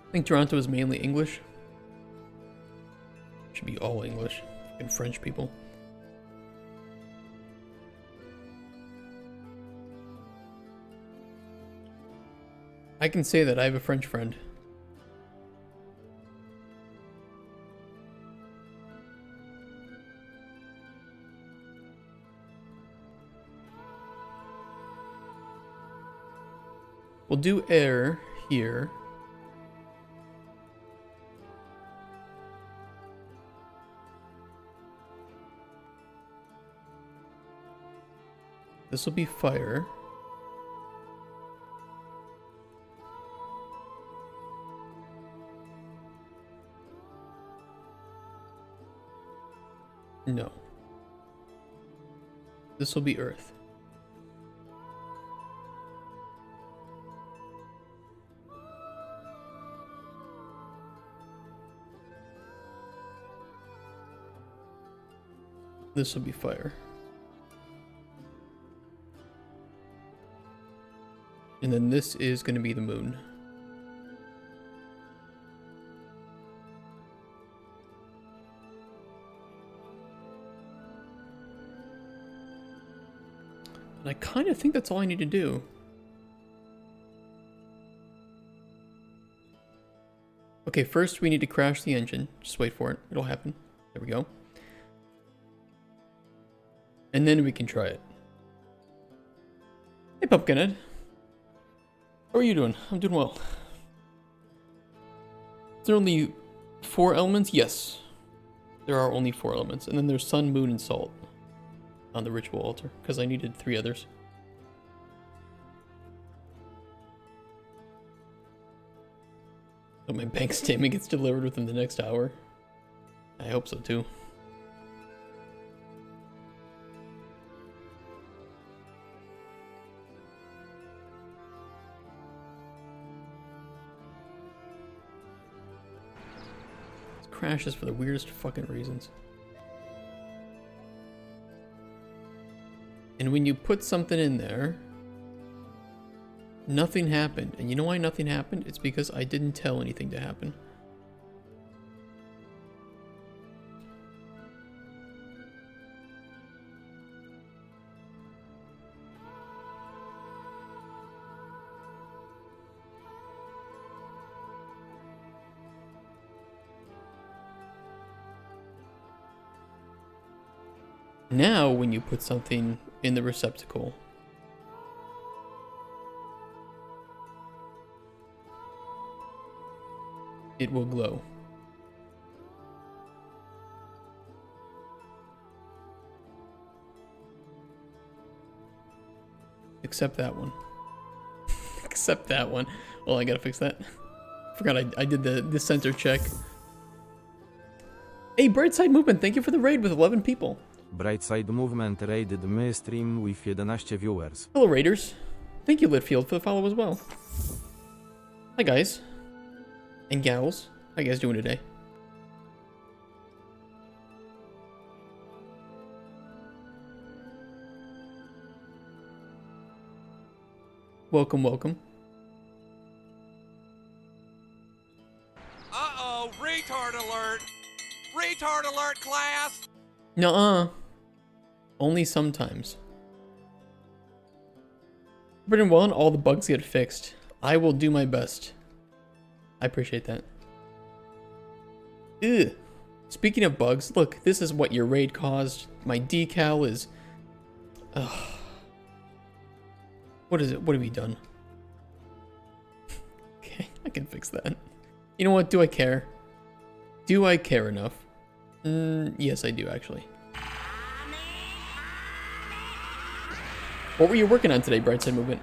I think Toronto is mainly English. Should be all English. Fucking French people. I can say that I have a French friend. We'll do air here. This will be fire. No. This will be earth. This will be fire. And then this is going to be the moon. And I kind of think that's all I need to do. Okay, first we need to crash the engine. Just wait for it. It'll happen. There we go. And then we can try it. Hey, Pumpkinhead. How are you doing? I'm doing well. Is there only 4 elements? Yes. There are only 4 elements. And then there's sun, moon, and salt on the ritual altar. Because I needed 3 others. So my bank statement gets delivered within the next hour. I hope so too. Crashes for the weirdest fucking reasons. And when you put something in there, Nothing happened. And you know why nothing happened? It's because I didn't tell anything to happen. Now, when you put something in the receptacle, it will glow. Except that one. Except that one. Well, I gotta fix that. Forgot I did the center check. Hey, Brightside Movement, thank you for the raid with 11 people. Brightside Movement raided my stream with 11 viewers. Hello, Raiders. Thank you, Litfield, for the follow as well. Hi, guys. And gals. How you guys doing today? Welcome, welcome. Uh-oh, retard alert! Retard alert, class! Nuh-uh. Only sometimes. Britton well and all the bugs get fixed. I will do my best. I appreciate that. Ugh. Speaking of bugs, look, this is what your raid caused. My decal is... Ugh. What is it? What have you done? Okay, I can fix that. You know what? Do I care? Do I care enough? Yes, I do, actually. What were you working on today, Brightside Movement?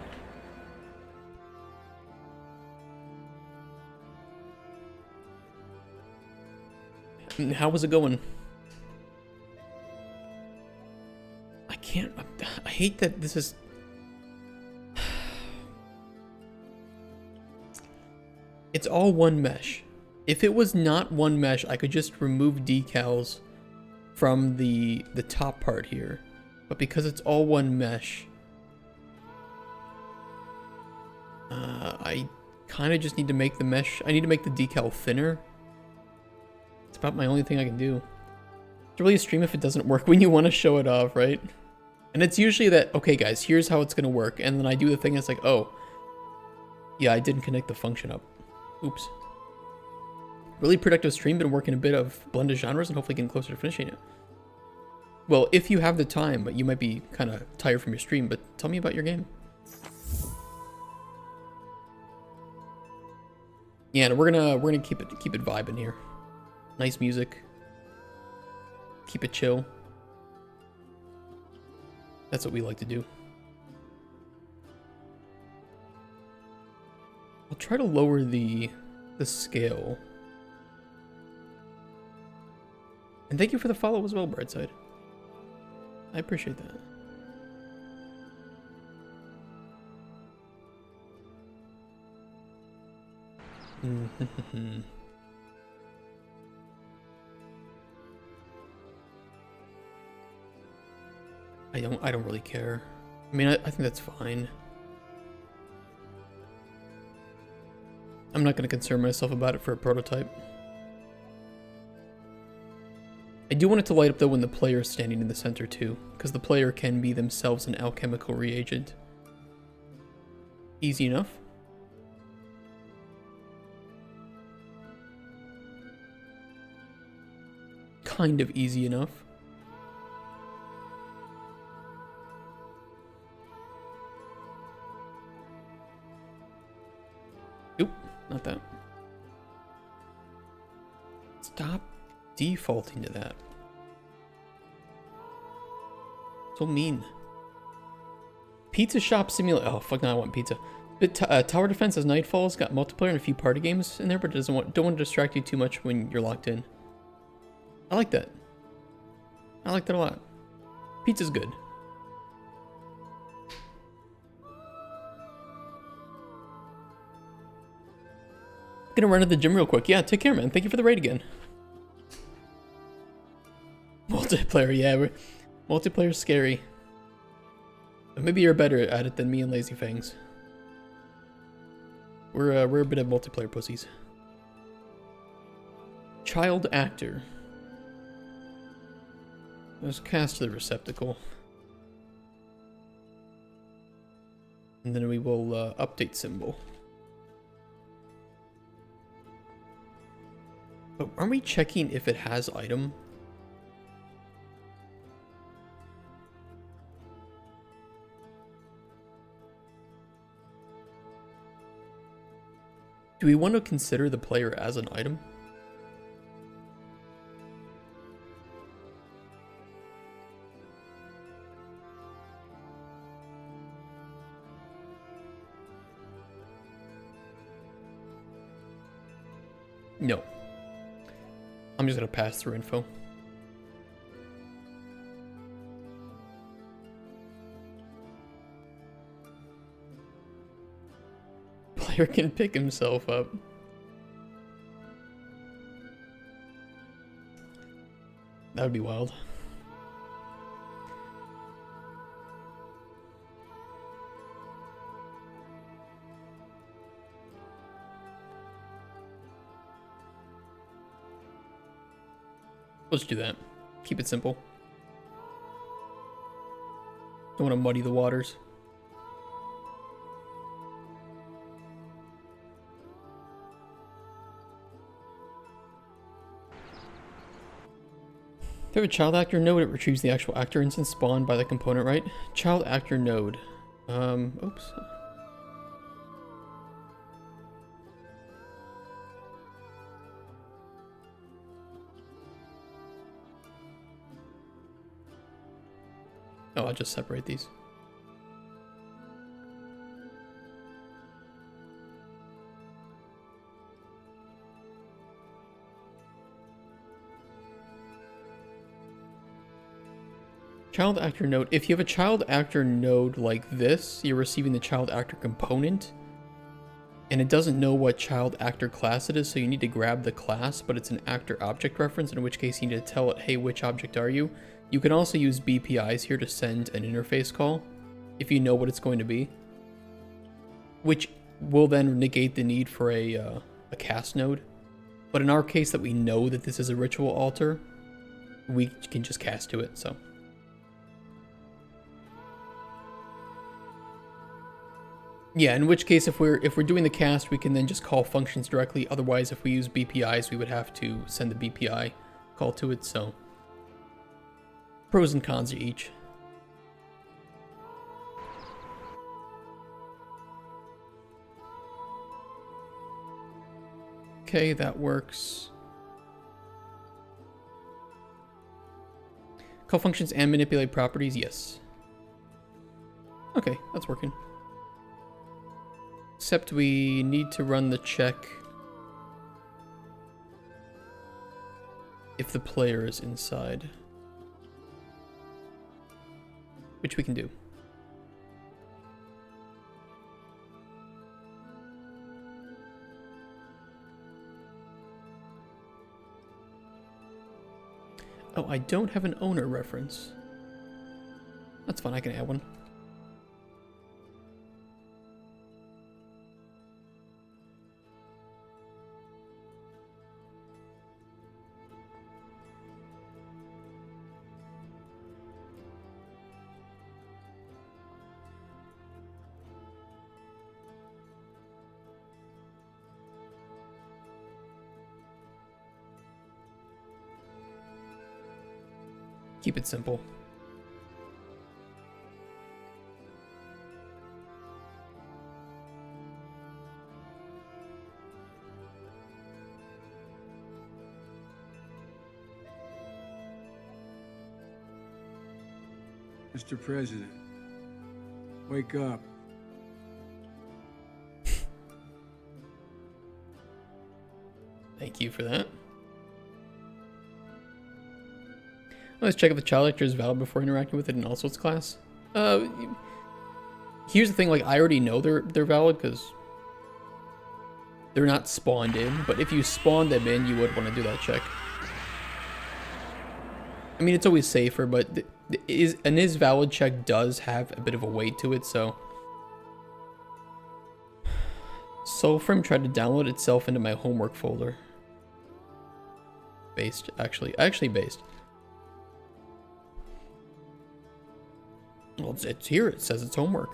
How was it going? I can't... I hate that this is... It's all one mesh. If it was not one mesh, I could just remove decals from the top part here. But because it's all one mesh, I kind of just need to make the mesh... I need to make the decal thinner. It's about my only thing I can do. It's really a stream if it doesn't work when you want to show it off, right? And it's usually that, okay guys, here's how it's going to work. And then I do the thing that's like, oh, yeah, I didn't connect the function up. Oops. Really productive stream, been working a bit of blended genres and hopefully getting closer to finishing it. Well, if you have the time, but you might be kind of tired from your stream, but tell me about your game. Yeah, and we're gonna keep it vibing here. Nice music. Keep it chill. That's what we like to do. I'll try to lower the scale. And thank you for the follow as well, Brightside. I appreciate that. I don't really care. I mean, I think that's fine. I'm not going to concern myself about it for a prototype. I do want it to light up though when the player is standing in the center too, because the player can be themselves an alchemical reagent. Easy enough. Kind of easy enough. Oop, not that. Stop defaulting to that. So mean. Pizza Shop Simulator. Oh, fuck no, I want pizza. But Tower Defense has Nightfall's got multiplayer and a few party games in there, but don't want to distract you too much when you're locked in. I like that. I like that a lot. Pizza's good. Gonna run to the gym real quick. Yeah, take care, man. Thank you for the raid again. Multiplayer, yeah. Multiplayer's scary. But maybe you're better at it than me and Lazy Fangs. we're a bit of multiplayer pussies. Child actor. Let's cast the receptacle. And then we will update symbol. But aren't we checking if it has item? Do we want to consider the player as an item? No. I'm just gonna pass through info. Player can pick himself up. That would be wild. Let's do that. Keep it simple. Don't want to muddy the waters. If you have a child actor node, it retrieves the actual actor instance spawned by the component, right? Child actor node. Oops. Oh, I'll just separate these. Child actor node. If you have a child actor node like this, you're receiving the child actor component. And it doesn't know what child actor class it is, so you need to grab the class, but it's an actor object reference, in which case you need to tell it, hey, which object are you? You can also use BPIs here to send an interface call, if you know what it's going to be. Which will then negate the need for a cast node. But in our case that we know that this is a ritual altar, we can just cast to it, so. Yeah, in which case if we're doing the cast, we can then just call functions directly. Otherwise, if we use BPIs, we would have to send the BPI call to it, so. Pros and cons to each. Okay, that works. Call functions and manipulate properties, yes. Okay, that's working. Except we need to run the check if the player is inside. Which we can do. Oh, I don't have an owner reference. That's fine, I can add one. Keep it simple. Mr. President, wake up. Thank you for that. Let's check if the child actor is valid before interacting with it in all sorts class. Here's the thing, like, I already know they're valid because they're not spawned in, but if you spawn them in, you would want to do that check. I mean, it's always safer, but an is valid check does have a bit of a weight to it, so Soulframe tried to download itself into my homework folder. Based, actually based. Well, it's here. It says it's homework.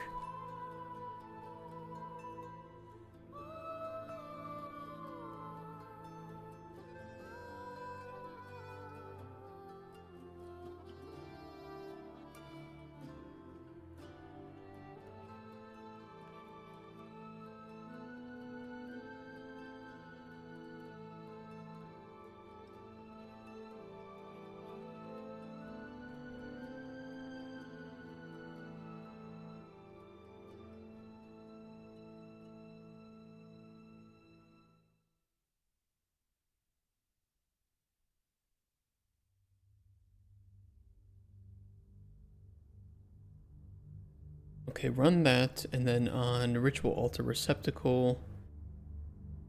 Okay, run that, and then on ritual altar receptacle,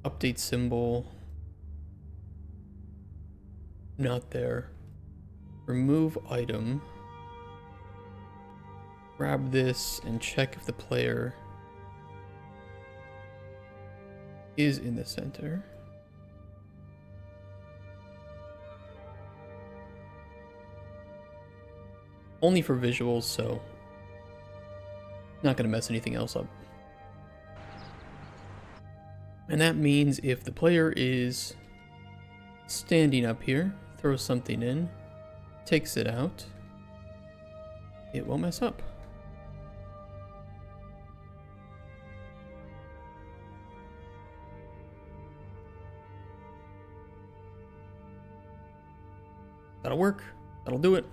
update symbol, not there. Remove item. Grab this and check if the player is in the center. Only for visuals, so not gonna mess anything else up. And that means if the player is standing up here, throws something in, takes it out, it won't mess up. That'll work. That'll do it.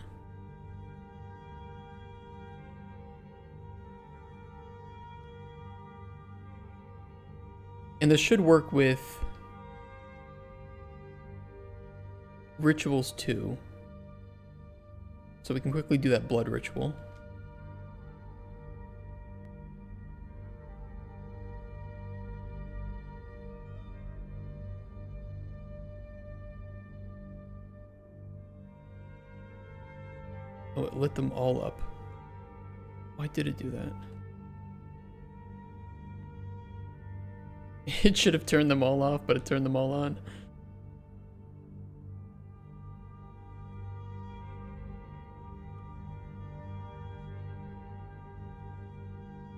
And this should work with rituals too. So we can quickly do that blood ritual. Oh, it lit them all up. Why did it do that? It should have turned them all off, but it turned them all on.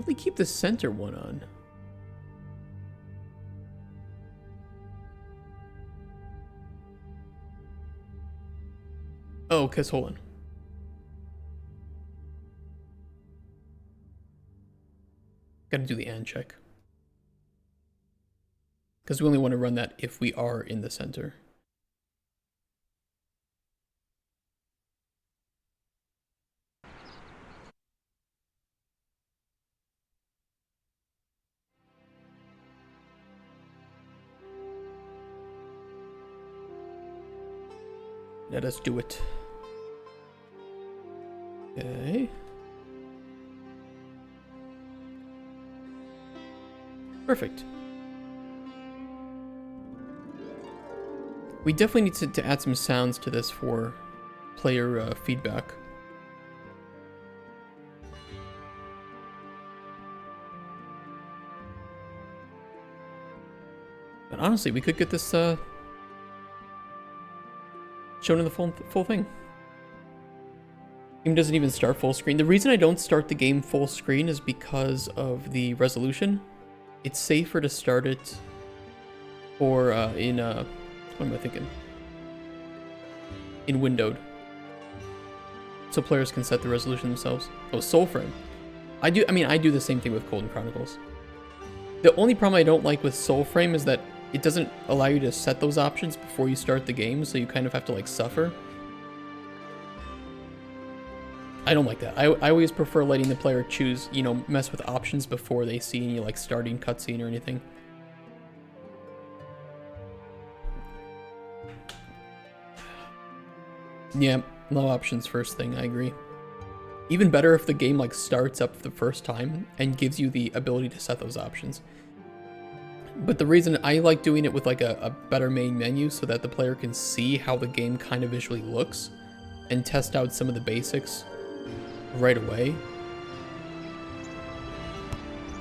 Only keep the center one on. Oh, cause hold on. Gotta do the and check. Because we only want to run that if we are in the center. Let us do it. Okay. Perfect. We definitely need to add some sounds to this for player feedback. But honestly, we could get this shown in the full thing. Game doesn't even start full screen. The reason I don't start the game full screen is because of the resolution. It's safer to start it or what am I thinking? In windowed. So players can set the resolution themselves. Oh, Soulframe. I do the same thing with Cauldron Chronicles. The only problem I don't like with Soulframe is that it doesn't allow you to set those options before you start the game, so you kind of have to like suffer. I don't like that. I always prefer letting the player choose, you know, mess with options before they see any like starting cutscene or anything. Yeah, no options first thing, I agree. Even better if the game like starts up the first time and gives you the ability to set those options. But the reason I like doing it with like a better main menu so that the player can see how the game kind of visually looks and test out some of the basics right away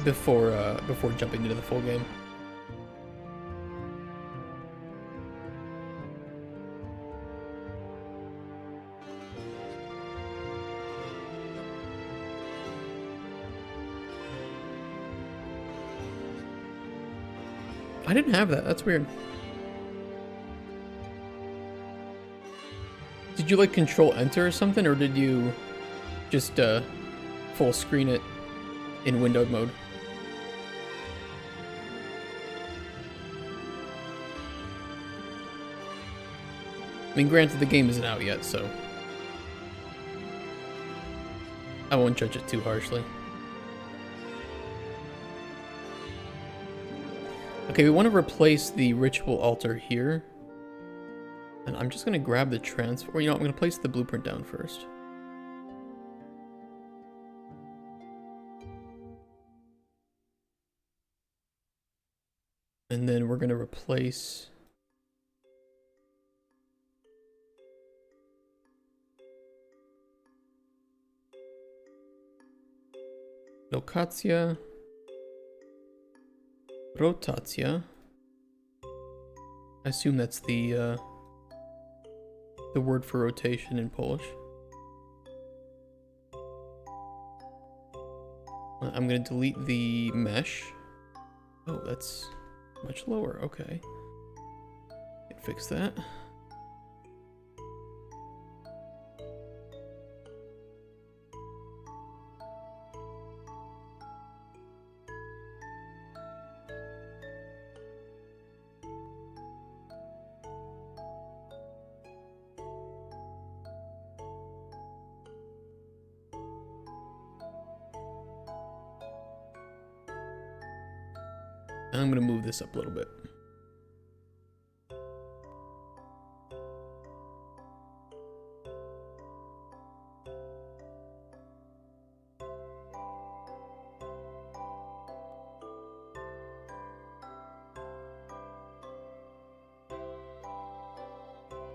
before jumping into the full game. I didn't have that. That's weird. Did you like control enter or something, or did you just full screen it in windowed mode? I mean, granted, the game isn't out yet, so I won't judge it too harshly. Okay, we want to replace the ritual altar here. And I'm just going to grab the transfer. You know, I'm going to place the blueprint down first. And then we're going to replace... Lokacja. Rotacja. I assume that's the word for rotation in Polish. I'm gonna delete the mesh. Oh, that's much lower. Okay. Can fix that. I'm going to move this up a little bit.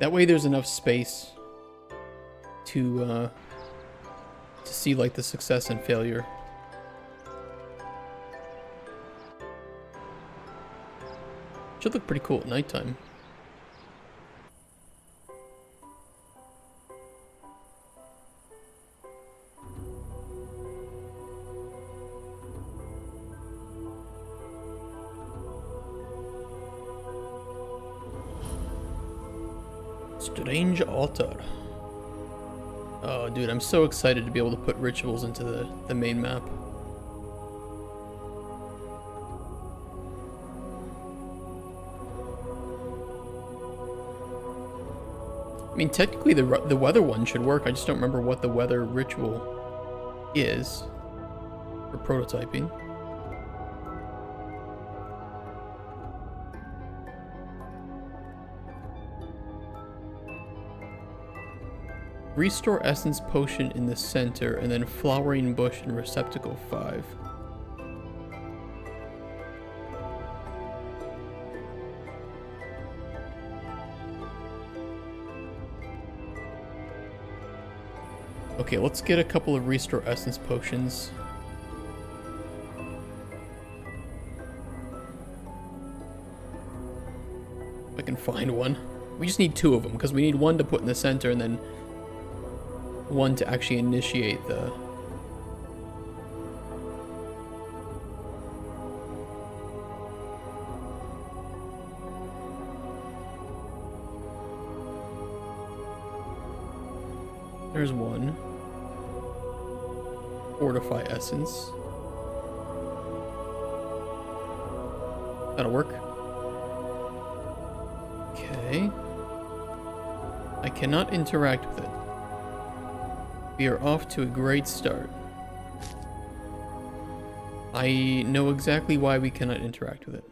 That way there's enough space to see like the success and failure. Should look pretty cool at nighttime. Strange altar. Oh, dude, I'm so excited to be able to put rituals into the main map. I mean, technically the weather one should work. I just don't remember what the weather ritual is for prototyping. Restore essence potion in the center, and then flowering bush in receptacle 5. Okay, let's get a couple of restore essence potions. If I can find one. We just need 2 of them, because we need one to put in the center and then one to actually initiate the... There's one. Fortify essence. That'll work. Okay. I cannot interact with it. We are off to a great start. I know exactly why we cannot interact with it.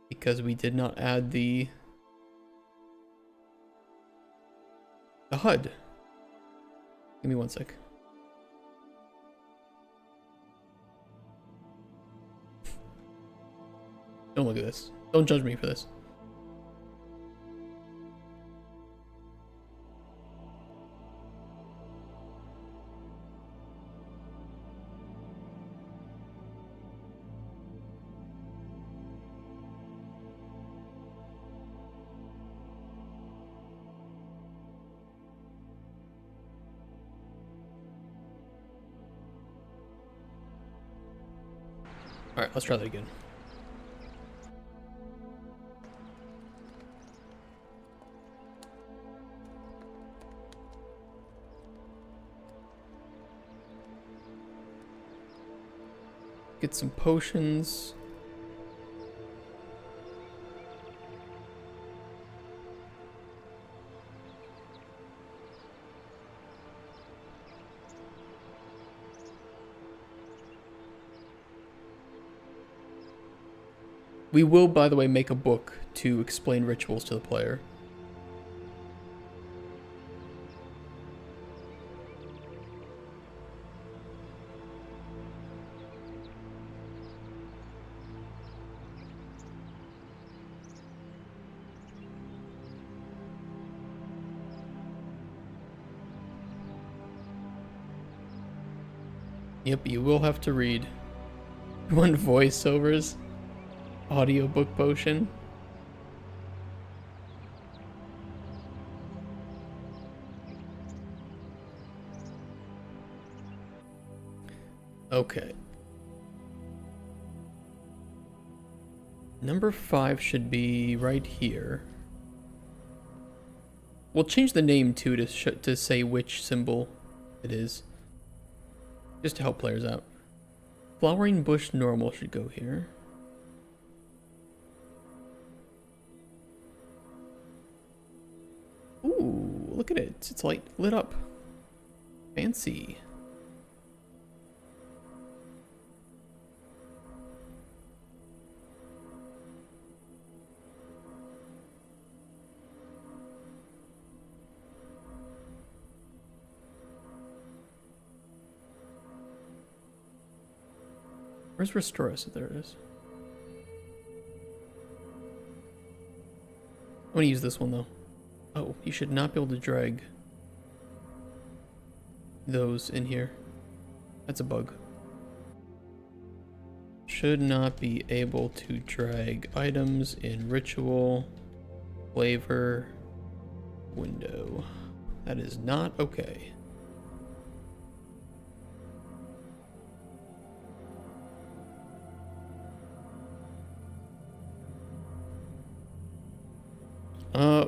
Because we did not add the HUD. Give me one sec. Don't look at this. Don't judge me for this. Alright, let's try that again. Get some potions. We will, by the way, make a book to explain rituals to the player. Yep, you will have to read. You want voiceovers? Audiobook potion? Okay. Number 5 should be right here. We'll change the name too to say which symbol it is. Just to help players out. Flowering bush normal should go here. Ooh, look at it. It's like lit up. Fancy. Where's Restore Us? There it is. I'm gonna use this one though. Oh, you should not be able to drag those in here. That's a bug. Should not be able to drag items in ritual flavor window. That is not okay.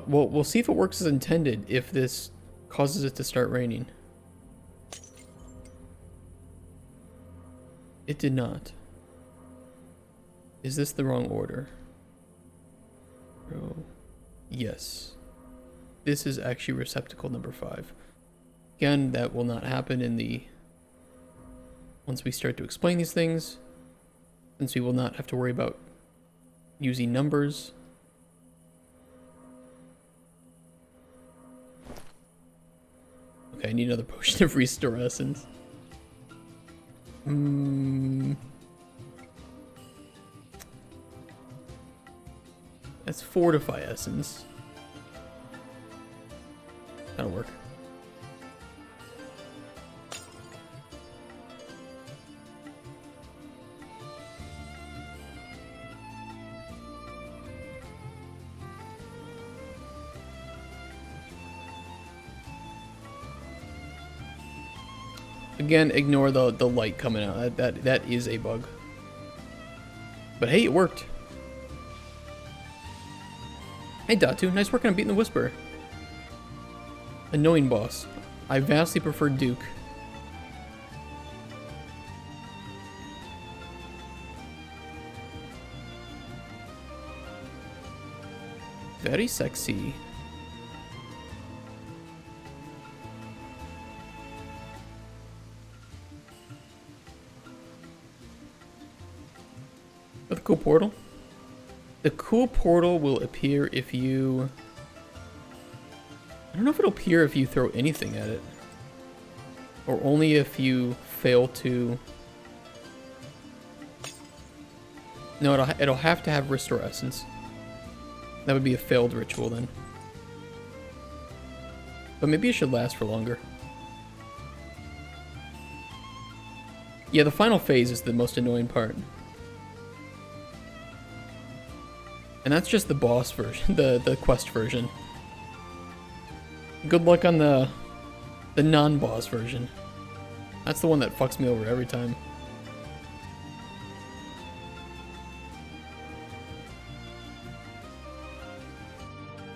Well, we'll see if it works as intended if this causes it to start raining. It did not. Is this the wrong order? Oh, yes. This is actually receptacle number 5. Again, that will not happen in the... once we start to explain these things, since we will not have to worry about using numbers. Okay, I need another potion of Restore Essence. That's Fortify Essence. That'll work. Again, ignore the light coming out. That is a bug. But hey, it worked. Hey Datu, nice work on beating the Whisperer. Annoying boss. I vastly prefer Duke. Very sexy. With a cool portal? The cool portal will appear if you... I don't know if it'll appear if you throw anything at it. Or only if you fail to... No, it'll have to have Restore Essence. That would be a failed ritual then. But maybe it should last for longer. Yeah, the final phase is the most annoying part. And that's just the boss version, the quest version. Good luck on the non-boss version. That's the one that fucks me over every time.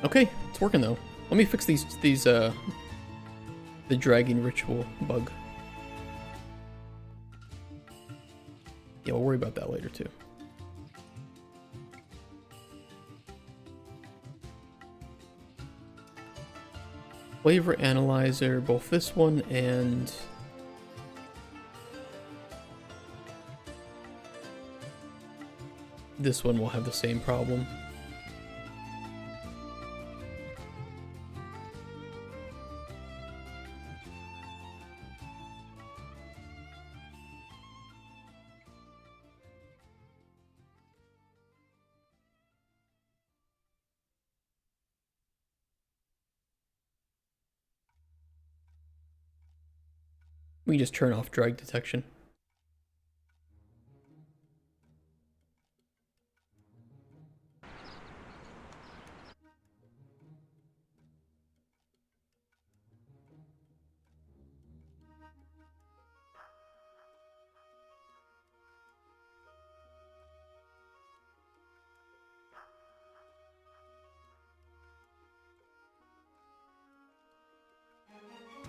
Okay, it's working though. Let me fix these the dragging ritual bug. Yeah, we'll worry about that later too. Flavor analyzer, both this one and this one will have the same problem. We just turn off drag detection.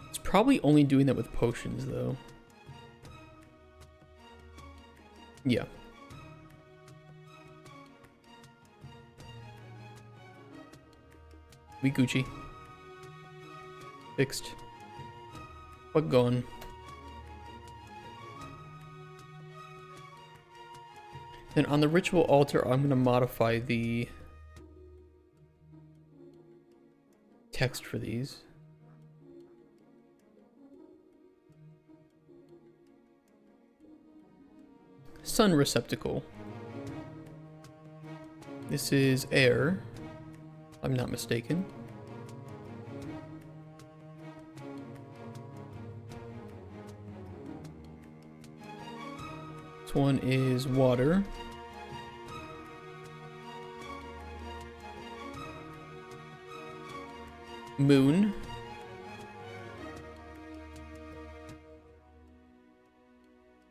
It's probably only doing that with potions though. Yeah. We Gucci. Fixed. What gone? Then on the ritual altar, I'm going to modify the text for these. Sun receptacle. This is air, if I'm not mistaken. This one is water. Moon.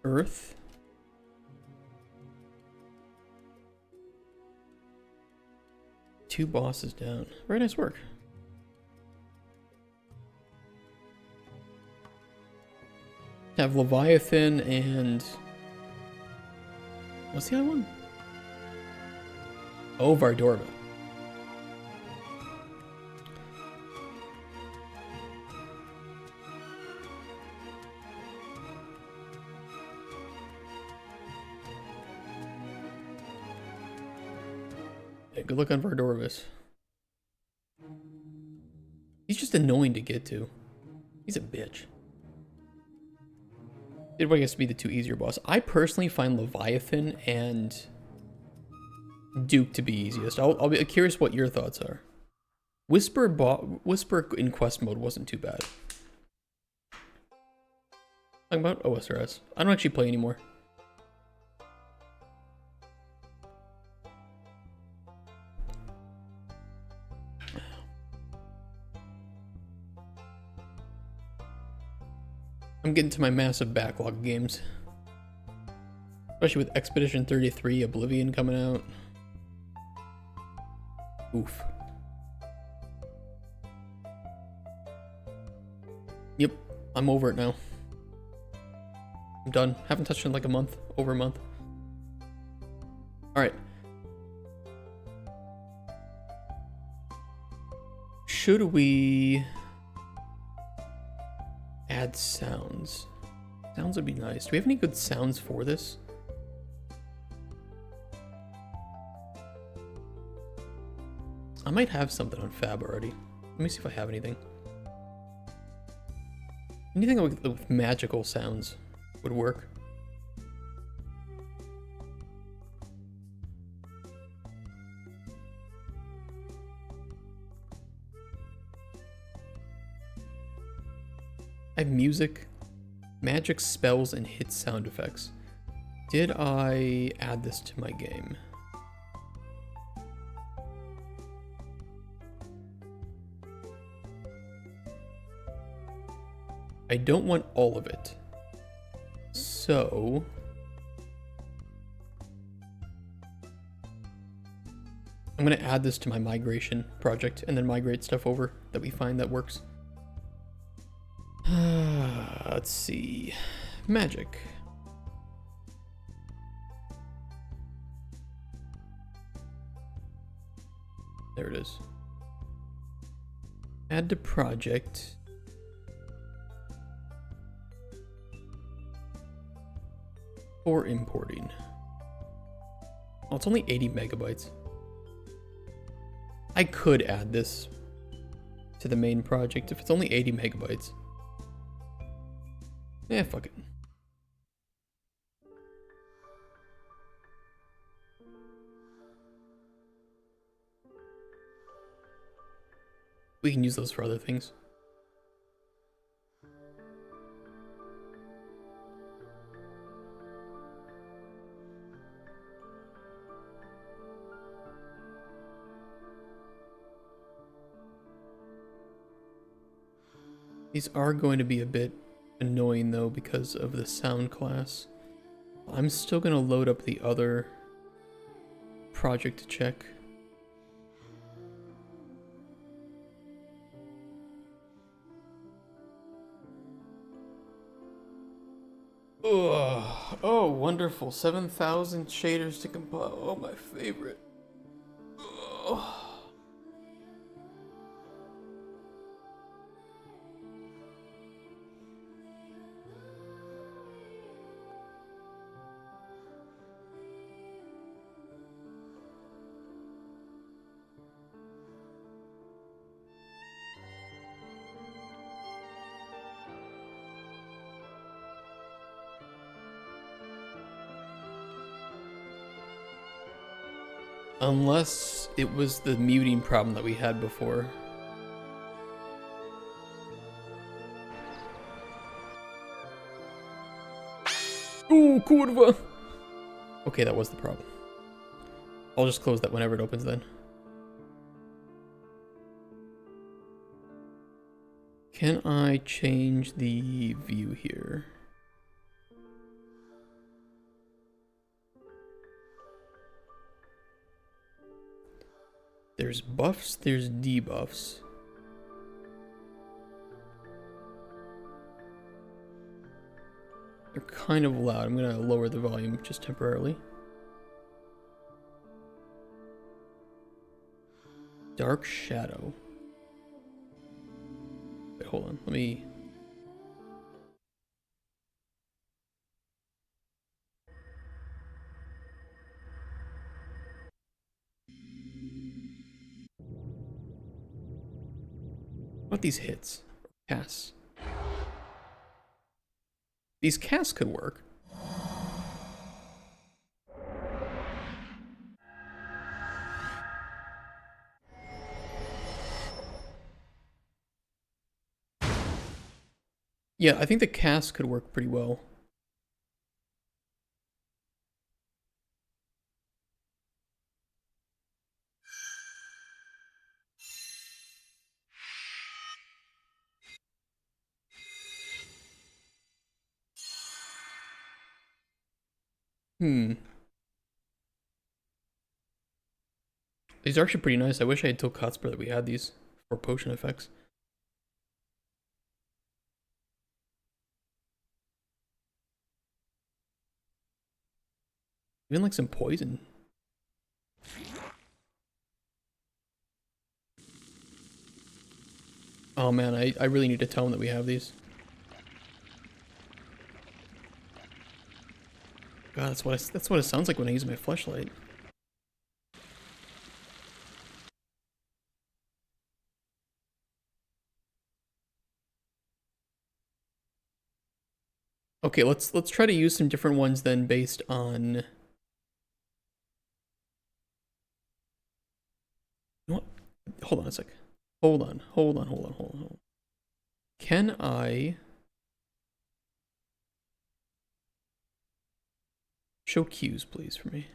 Earth. Two bosses down. Very nice work. Have Leviathan and... what's the other one? Oh, Vardorva. Yeah, good luck on Vardorvis. He's just annoying to get to. He's a bitch. It gets to be the two easier boss. I personally find Leviathan and Duke to be easiest. I'll be curious what your thoughts are. Whisper in quest mode wasn't too bad. Talking about OSRS. I don't actually play anymore. I'm getting to my massive backlog of games. Especially with Expedition 33, Oblivion coming out. Oof. Yep, I'm over it now. I'm done. Haven't touched it in like a month. Over a month. Alright. Should we... add sounds? Sounds would be nice. Do we have any good sounds for this? I might have something on Fab already. Let me see if I have anything. Anything with magical sounds would work. I have music, magic spells, and hit sound effects. Did I add this to my game? I don't want all of it. So... I'm going to add this to my migration project and then migrate stuff over that we find that works. Let's see. Magic. There it is. Add to project. For importing. Oh, it's only 80 megabytes. I could add this to the main project if it's only 80 megabytes. Yeah, fuck it. We can use those for other things. These are going to be a bit annoying though because of the sound class. I'm still going to load up the other project to check. Ugh. Oh, wonderful. 7,000 shaders to compile. Oh, my favorite. Ugh. Unless it was the muting problem that we had before. Oh, kurwa! Okay, that was the problem. I'll just close that whenever it opens then. Can I change the view here? There's buffs, there's debuffs. They're kind of loud. I'm gonna lower the volume just temporarily. Dark shadow. Wait, hold on. Let me... What these hits? Casts. These casts could work. Yeah, I think the cast could work pretty well. These are actually pretty nice. I wish I had told Kotspur that we had these for potion effects. Even like some poison. Oh man, I really need to tell him that we have these. God, that's what it sounds like when I use my fleshlight. Okay, let's try to use some different ones then based on... You know what? Hold on a sec. Hold on. Can I... Show cues, please, for me.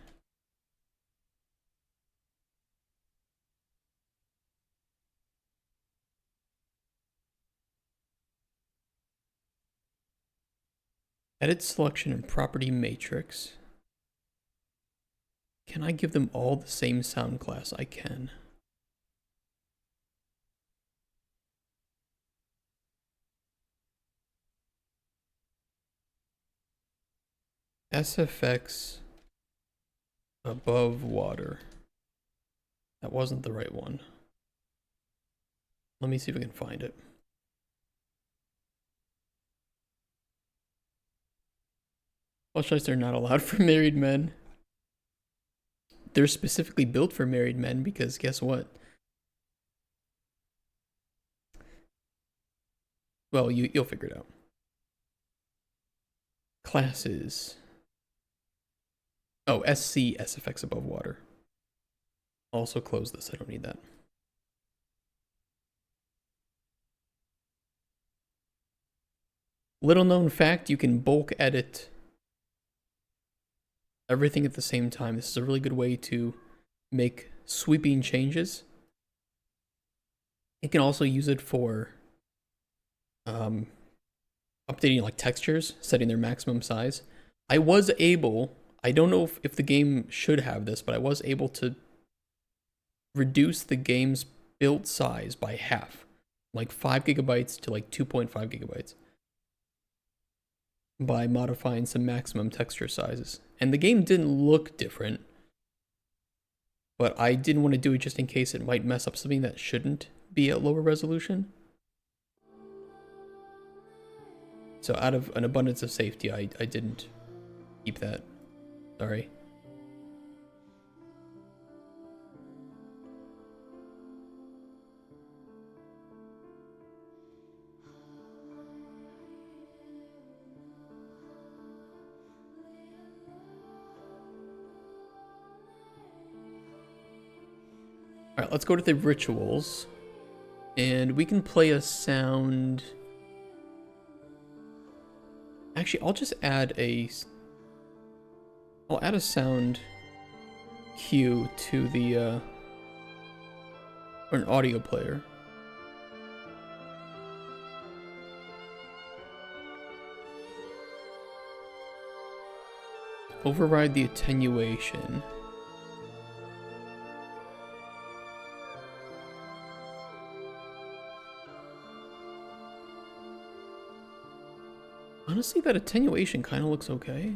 Edit selection and property matrix. Can I give them all the same sound class? I can. SFX above water. That wasn't the right one. Let me see if we can find it. Flashlights are not allowed for married men. They're specifically built for married men because guess what? Well, you'll figure it out. Classes. Oh, SC, SFX above water. Also close this, I don't need that. Little known fact, you can bulk edit everything at the same time. This is a really good way to make sweeping changes. You can also use it for updating like textures, setting their maximum size. I was able, I don't know if the game should have this, but I was able to reduce the game's build size by half, like 5 gigabytes to like 2.5 gigabytes by modifying some maximum texture sizes. And the game didn't look different, but I didn't want to do it just in case it might mess up something that shouldn't be at lower resolution. So out of an abundance of safety, I didn't keep that. Sorry. Alright, let's go to the rituals. And we can play a sound. Actually, I'll just add a... I'll add a sound cue to the, or an audio player. Override the attenuation. Honestly, that attenuation kind of looks okay.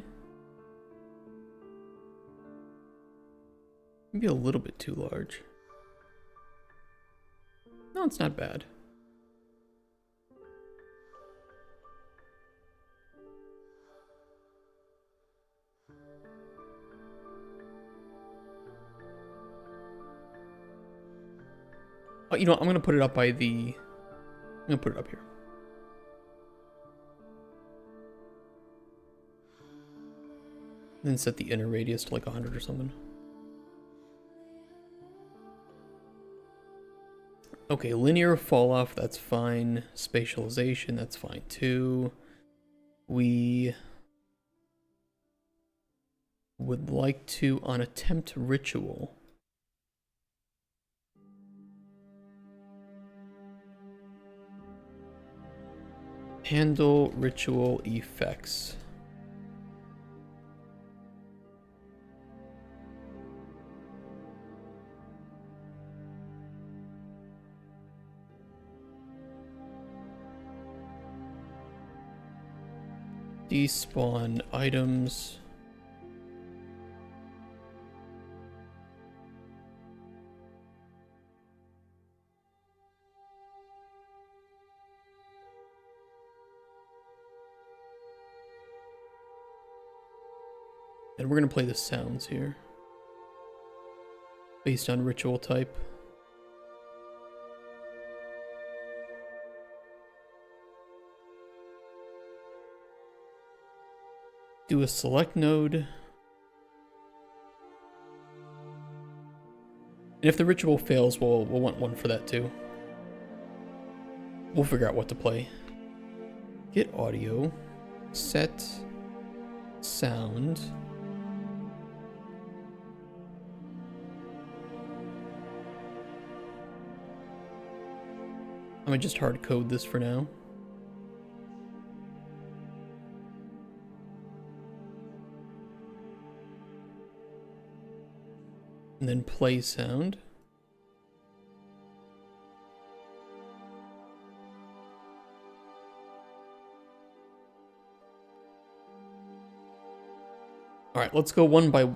Maybe a little bit too large. No, it's not bad. Oh, you know what? I'm gonna put it up by the... I'm gonna put it up here. Then set the inner radius to like 100 or something. Okay, linear fall off, that's fine. Spatialization, that's fine too. We would like to, on attempt ritual, handle ritual effects. Despawn items. And we're going to play the sounds here based on ritual type. Do a select node. And if the ritual fails, we'll want one for that too. We'll figure out what to play. Get audio. Set sound. I'm gonna just hard code this for now. And then play sound. All right, let's go one by...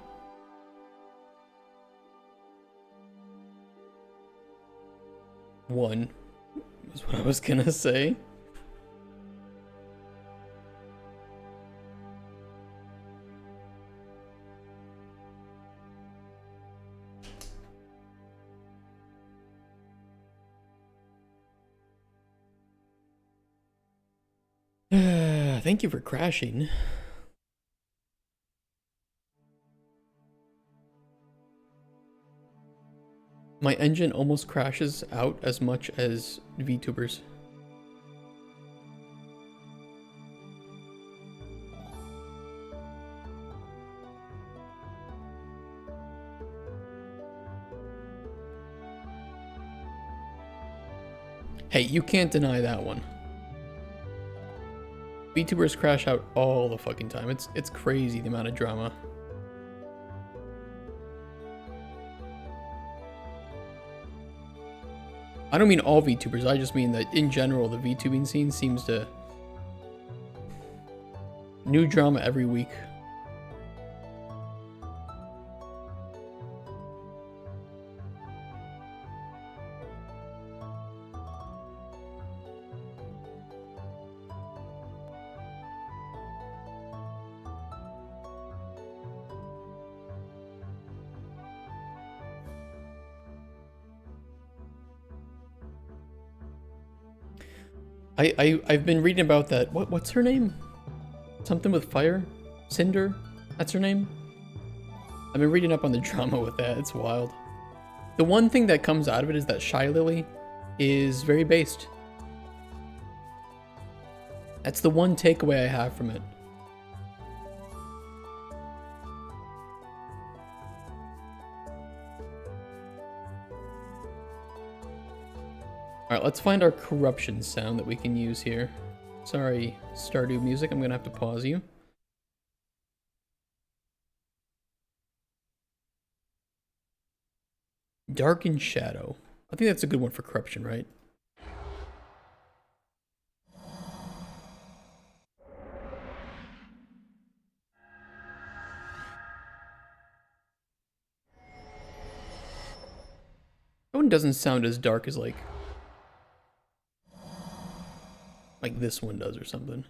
1 is what I was gonna say. Thank you for crashing. My engine almost crashes out as much as VTubers. Hey, you can't deny that one. VTubers crash out all the fucking time. It's crazy the amount of drama. I don't mean all VTubers, I just mean that in general the VTubing scene seems to... New drama every week. I've been reading about that. What's her name? Something with fire? Cinder? That's her name? I've been reading up on the drama with that. It's wild. The one thing that comes out of it is that Shy Lily is very based. That's the one takeaway I have from it. Alright, let's find our corruption sound that we can use here. Sorry, Stardew music, I'm gonna have to pause you. Dark and Shadow. I think that's a good one for corruption, right? That one doesn't sound as dark as like this one does or something.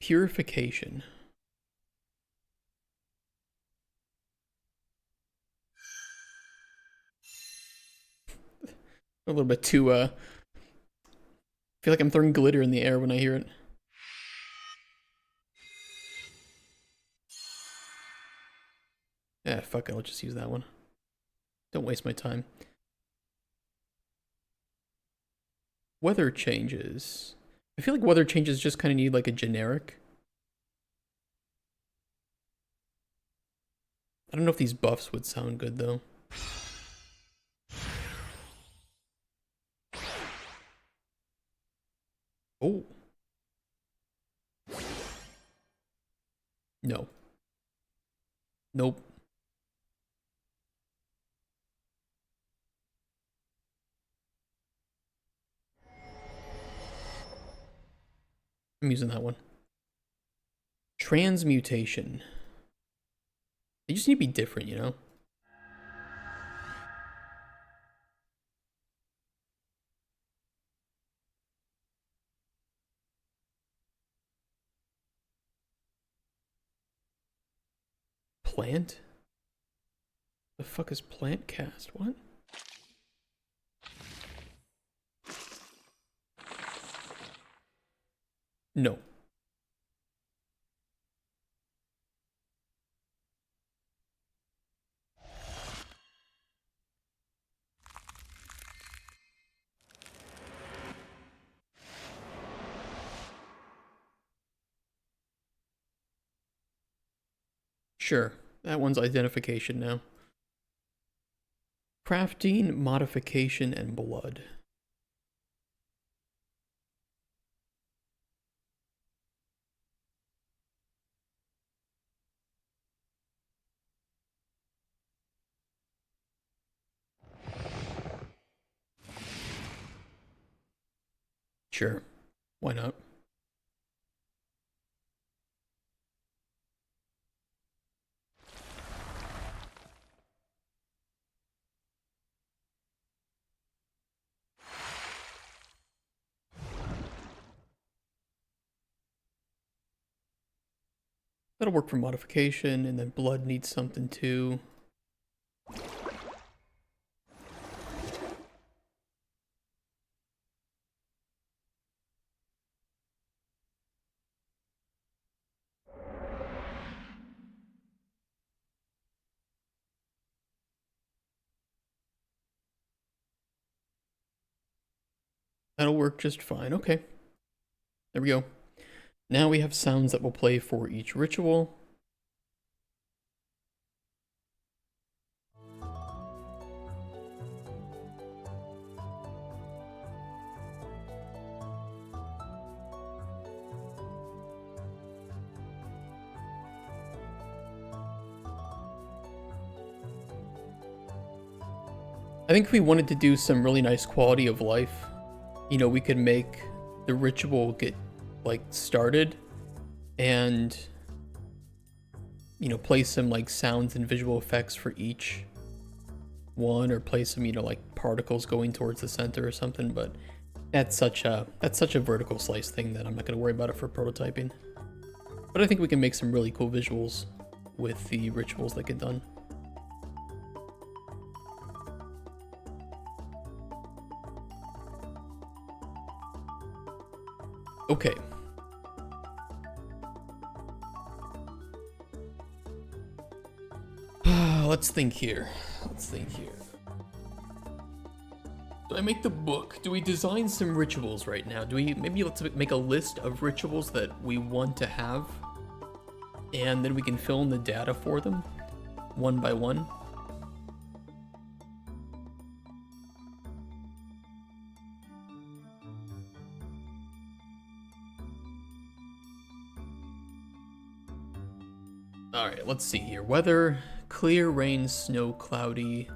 Purification. A little bit too, I feel like I'm throwing glitter in the air when I hear it. Yeah, fuck it, I'll just use that one. Don't waste my time. Weather changes. I feel like weather changes just kind of need like a generic. I don't know if these buffs would sound good though. Oh. No. Nope. I'm using that one. Transmutation. They just need to be different, you know? Plant? The fuck is plant cast? What? No. Sure. That one's identification now. Crafting, modification, and blood. Sure. Why not? That'll work for modification, and then blood needs something too. That'll work just fine. Okay. There we go. Now we have sounds that will play for each ritual. I think if we wanted to do some really nice quality of life, you know, we could make the ritual get like started and, you know, play some like sounds and visual effects for each one, or play some, you know, like particles going towards the center or something. But that's such a vertical slice thing that I'm not going to worry about it for prototyping. But I think we can make some really cool visuals with the rituals that get done. Okay. Let's think here. Do I make the book? Do we design some rituals right now? Maybe let's make a list of rituals that we want to have, and then we can fill in the data for them one by one. Alright, let's see here. Weather, clear, rain, snow, cloudy.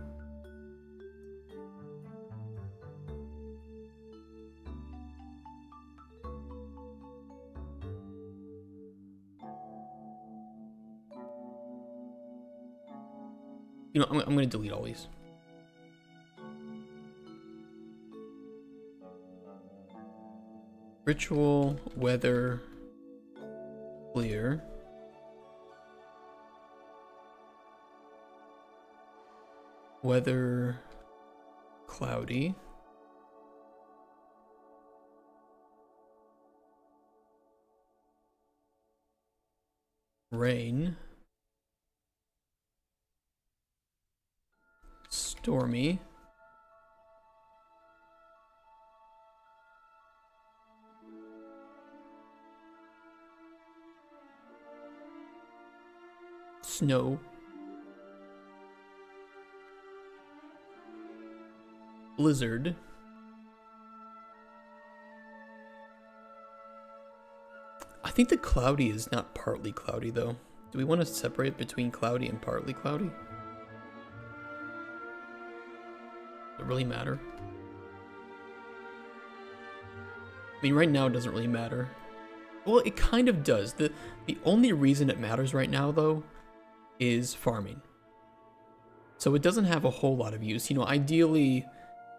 You know, I'm going to delete all these. Ritual, weather, clear. Weather, cloudy. Rain. Stormy. Snow. Blizzard. I think the cloudy is not partly cloudy though. Do we want to separate between cloudy and partly cloudy? Does it really matter? I mean, right now it doesn't really matter. Well, it kind of does. The only reason it matters right now though is farming. So it doesn't have a whole lot of use. You know, ideally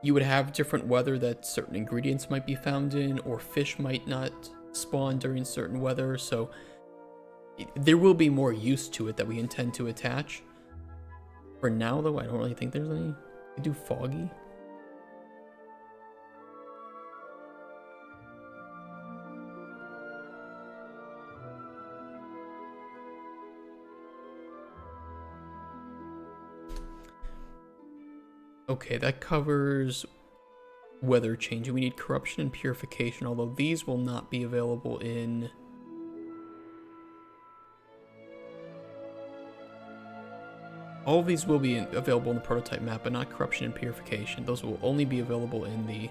you would have different weather that certain ingredients might be found in, or fish might not spawn during certain weather, so there will be more use to it that we intend to attach. For now, though, I don't really think there's any. I do foggy. Okay, that covers weather changing. We need corruption and purification, although these will not be available in... All of these will be available in the prototype map, but not corruption and purification. Those will only be available in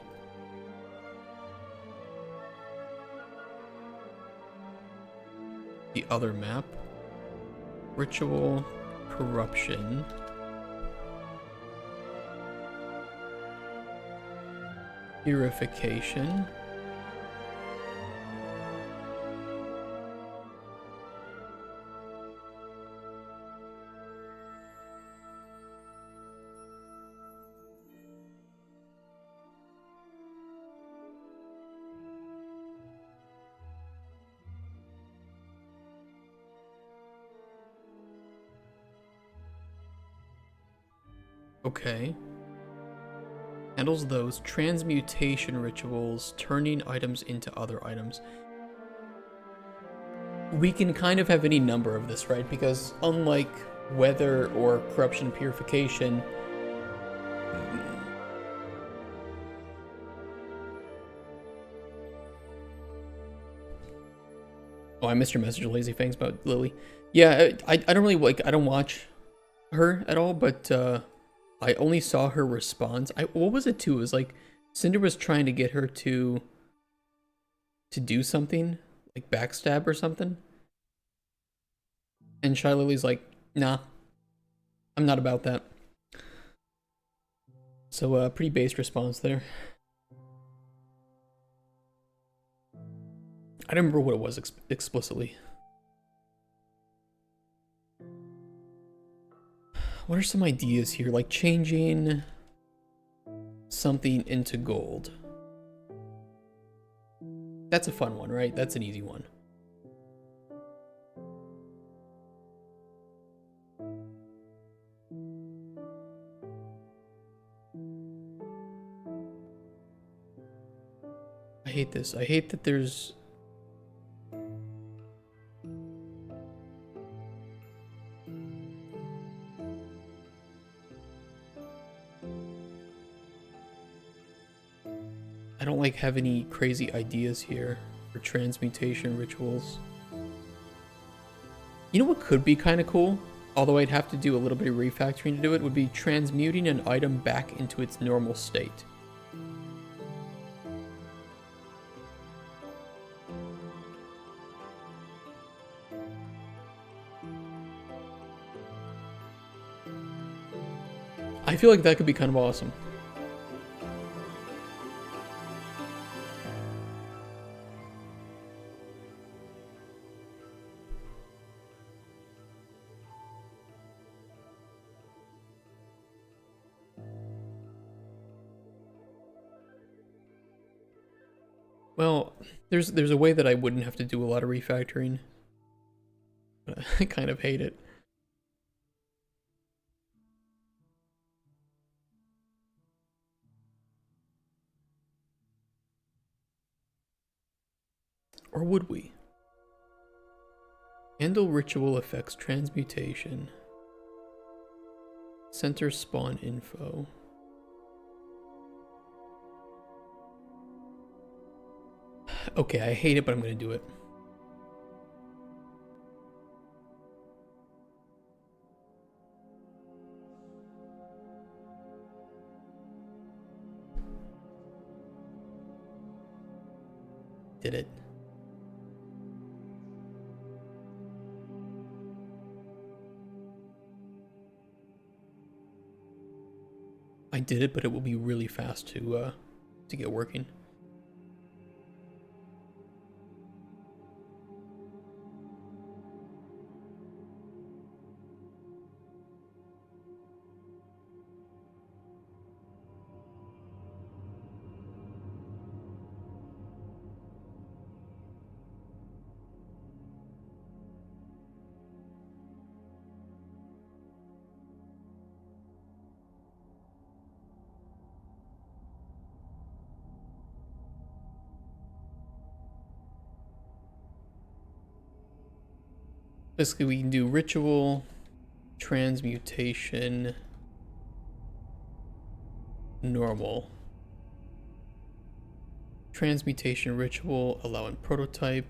the other map. Ritual, corruption... Purification. Okay. Handles those. Transmutation rituals, turning items into other items. We can kind of have any number of this, right? Because unlike weather or corruption purification, oh, I missed your message, Lazy Fangs, about Lily. Yeah, I don't really like, I don't watch her at all, but I only saw her response. What was it too? It was like Cinder was trying to get her to do something, like backstab or something. And Shy Lily's like, nah, I'm not about that. So, pretty based response there. I don't remember what it was explicitly. What are some ideas here? Like changing something into gold. That's a fun one, right? That's an easy one. I hate this. I hate that there's... I don't like have any crazy ideas here for transmutation rituals. You know what could be kind of cool? Although I'd have to do a little bit of refactoring to do it, would be transmuting an item back into its normal state. I feel like that could be kind of awesome. Well, there's a way that I wouldn't have to do a lot of refactoring. But I kind of hate it. Or would we? Handle ritual effects transmutation. Center spawn info. Okay, I hate it, but I'm gonna do it. Did it. I did it, but it will be really fast to get working. Basically, we can do ritual, transmutation, normal. Transmutation ritual, allowing prototype.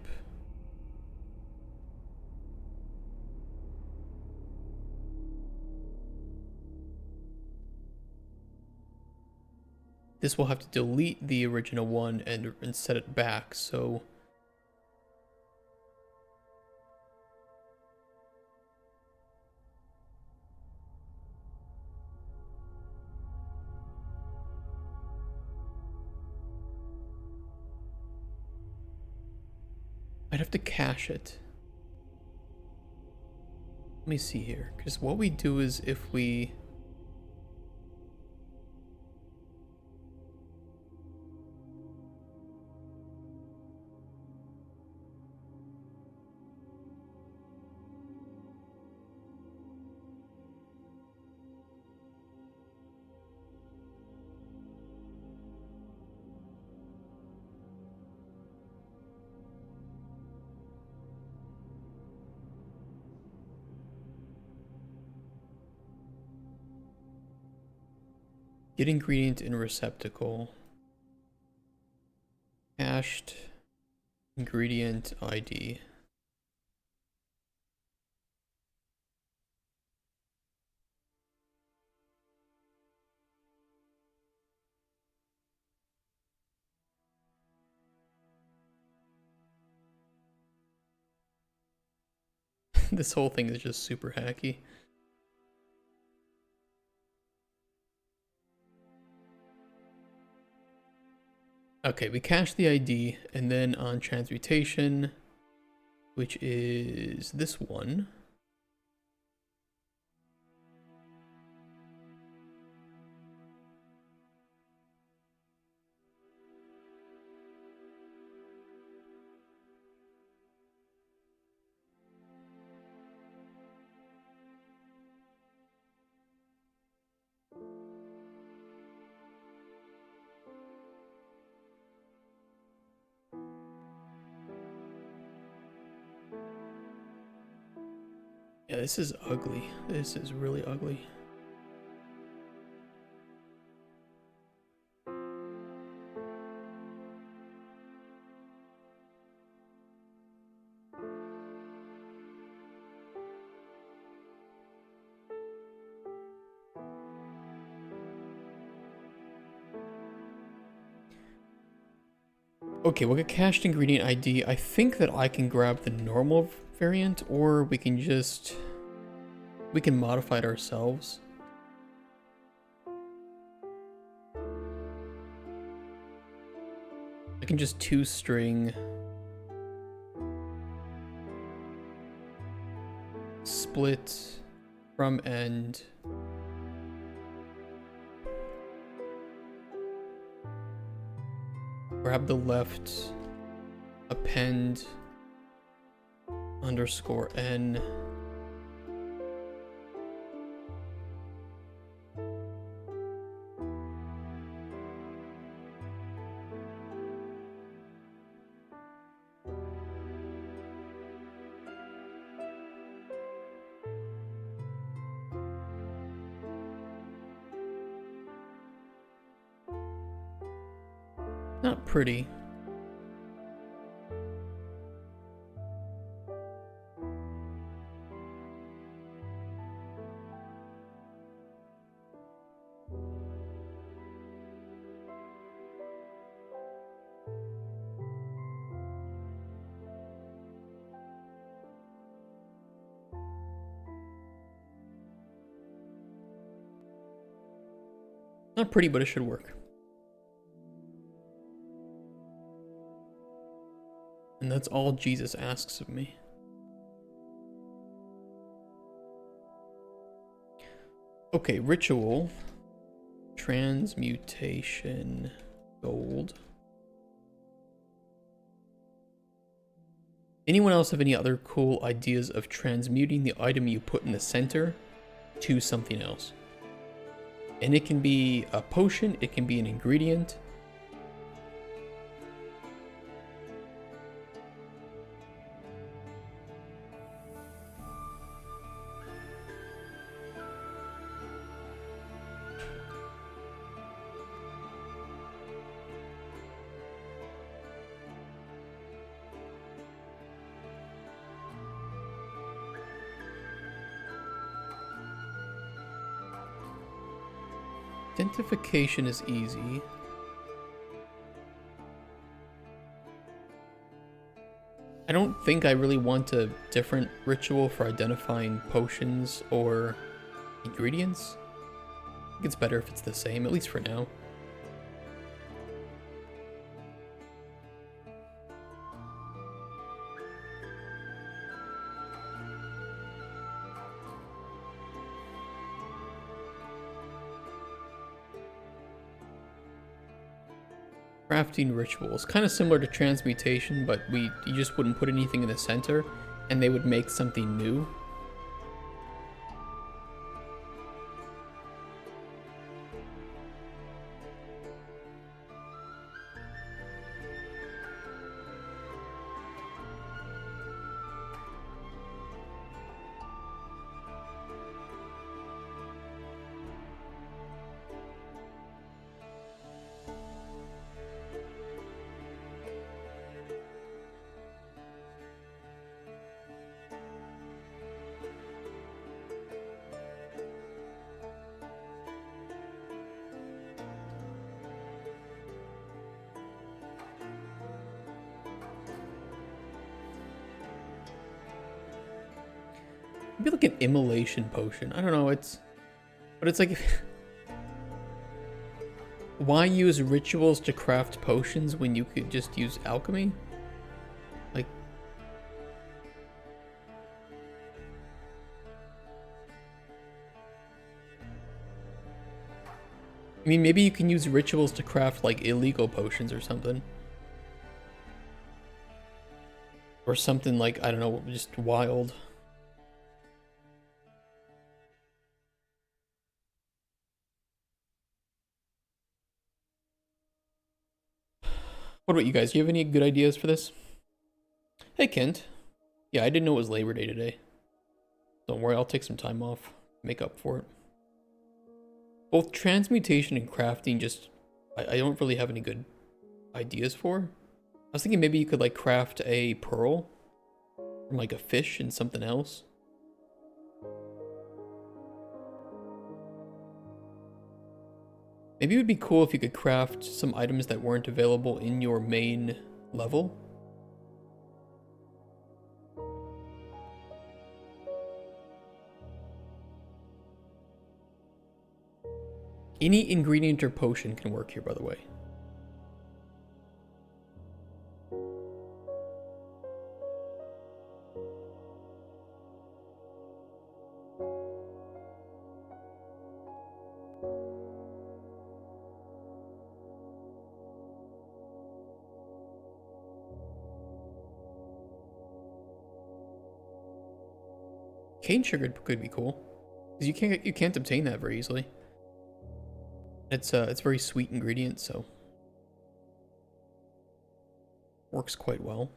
This will have to delete the original one and set it back, so... I'd have to cache it. Let me see here, because what we do is if we... Get ingredient in receptacle. Cached ingredient ID. This whole thing is just super hacky. Okay, we cache the ID, and then on transmutation, which is this one. Yeah, this is ugly. This is really ugly. Okay, we'll get cached ingredient ID. I think that I can grab the normal variant, or we can modify it ourselves. I can just two-string split from end. Grab the left, append underscore n. Not pretty. Not pretty, but it should work. And that's all Jesus asks of me. Okay, ritual. Transmutation. Gold. Anyone else have any other cool ideas of transmuting the item you put in the center to something else? And it can be a potion, it can be an ingredient. Identification is easy. I don't think I really want a different ritual for identifying potions or ingredients. I think it's better if it's the same, at least for now. Crafting rituals, kind of similar to transmutation, but you just wouldn't put anything in the center and they would make something new. Maybe like an immolation potion. I don't know, but it's like why use rituals to craft potions when you could just use alchemy? Like I mean, maybe you can use rituals to craft like illegal potions or something. Or something like, I don't know, just wild. What about you guys? Do you have any good ideas for this? Hey, Kent. Yeah, I didn't know it was Labor Day today. Don't worry, I'll take some time off. Make up for it. Both transmutation and crafting just... I don't really have any good ideas for. I was thinking maybe you could like craft a pearl from like a fish and something else. Maybe it would be cool if you could craft some items that weren't available in your main level. Any ingredient or potion can work here, by the way. Cane sugar could be cool, because you can't obtain that very easily. It's very sweet ingredient, so works quite well.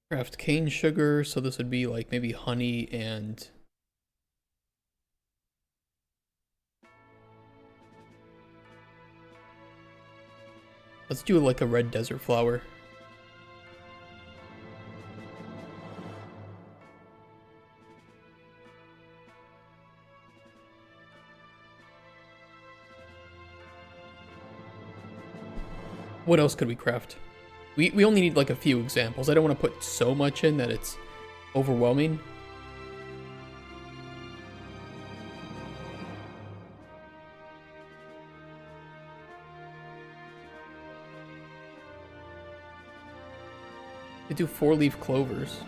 Craft cane sugar, so this would be like maybe honey and let's do like a red desert flower. What else could we craft? We only need like a few examples. I don't want to put so much in that it's overwhelming. We do 4-leaf clovers.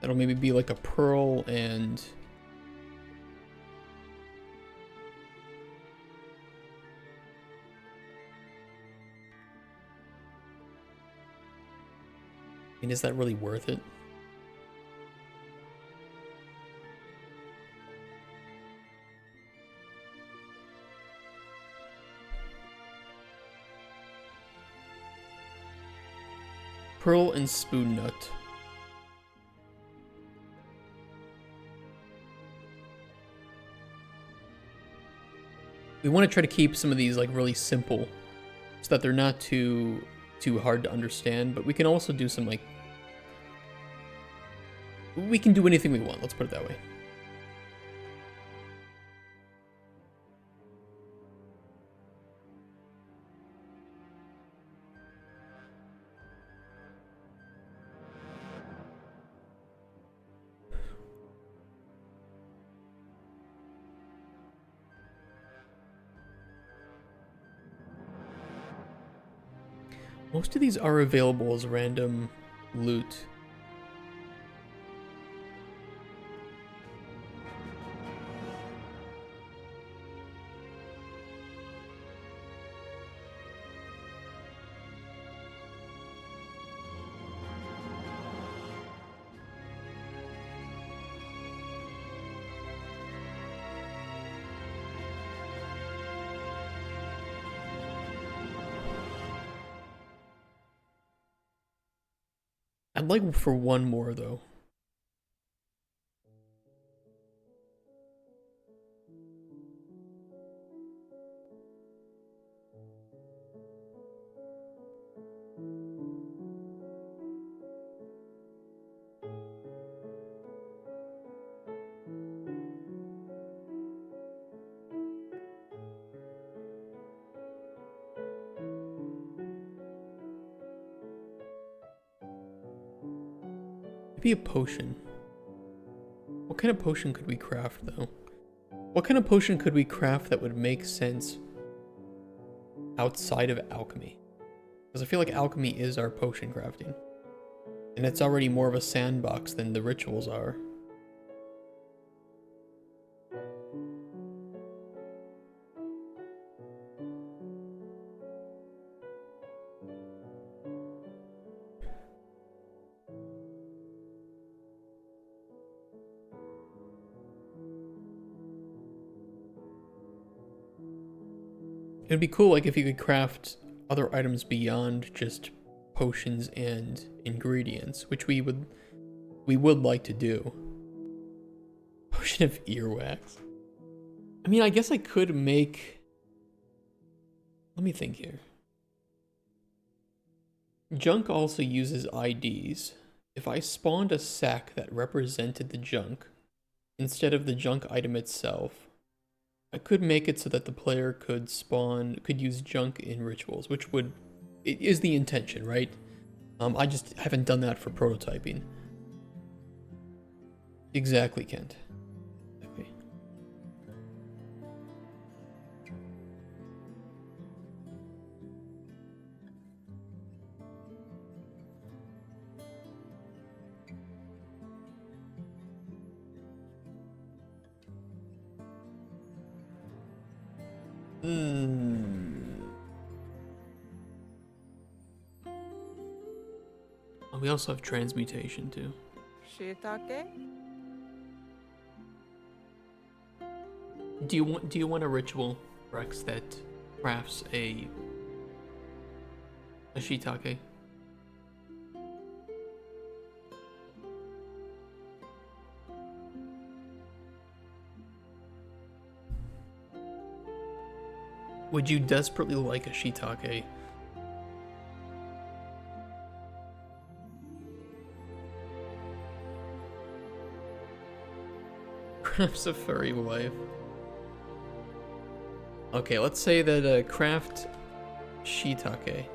That'll maybe be like a pearl and... I mean, is that really worth it? Pearl and spoon nut. We want to try to keep some of these like really simple so that they're not too hard to understand, but we can also do some like, we can do anything we want, let's put it that way. Most of these are available as random loot. I'd like for one more though. Maybe a potion. What kind of potion could we craft, though? What kind of potion could we craft that would make sense outside of alchemy? Because I feel like alchemy is our potion crafting. And it's already more of a sandbox than the rituals are. It'd be cool, like, if you could craft other items beyond just potions and ingredients, which we would like to do. Potion of earwax. I mean, I guess I could make... Let me think here. Junk also uses IDs. If I spawned a sack that represented the junk, instead of the junk item itself, I could make it so that the player could use junk in rituals, which it is the intention, right? I just haven't done that for prototyping. Exactly, Kent. Okay. Oh, we also have transmutation too. Shiitake? Do you want a ritual, Rex, that crafts a shiitake? Would you desperately like a shiitake? Crafts a furry wife. Okay, let's say that craft shiitake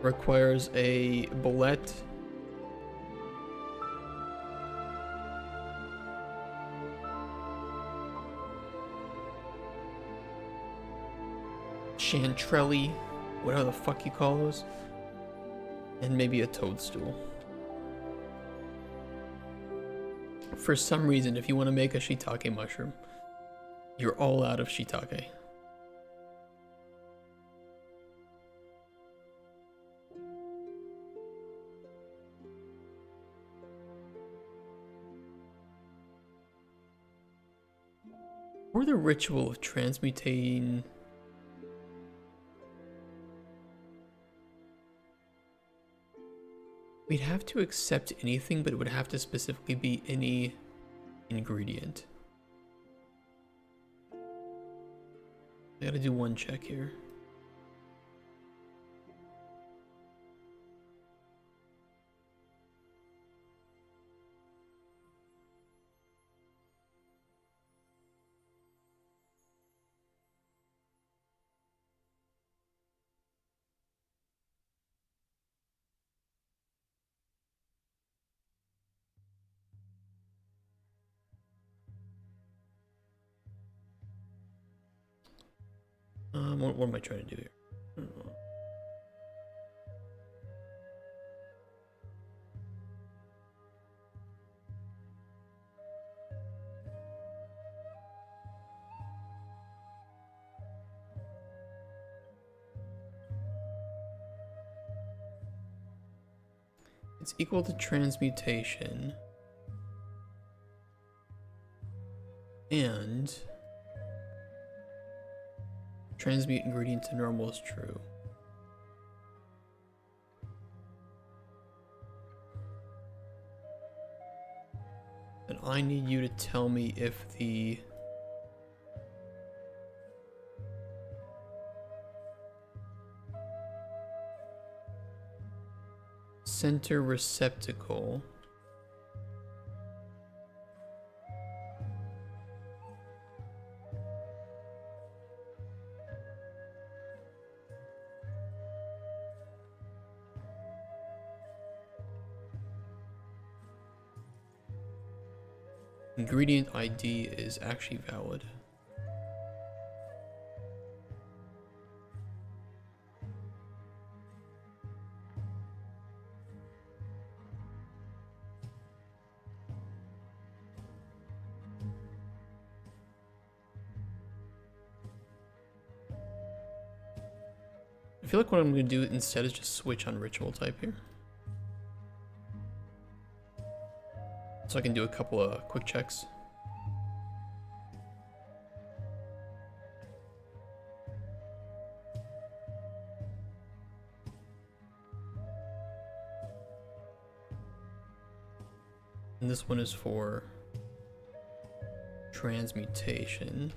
requires a bullet, chantrelli, whatever the fuck you call those, and maybe a toadstool. For some reason, if you want to make a shiitake mushroom, you're all out of shiitake. Or the ritual of transmutating... We'd have to accept anything, but it would have to specifically be any ingredient. I gotta do one check here. What am I trying to do here? I don't know. It's equal to transmutation and transmute ingredient to normal is true. And I need you to tell me if the center receptacle Ingredient ID is actually valid. I feel like what I'm going to do instead is just switch on ritual type here. So I can do a couple of quick checks. And this one is for transmutation.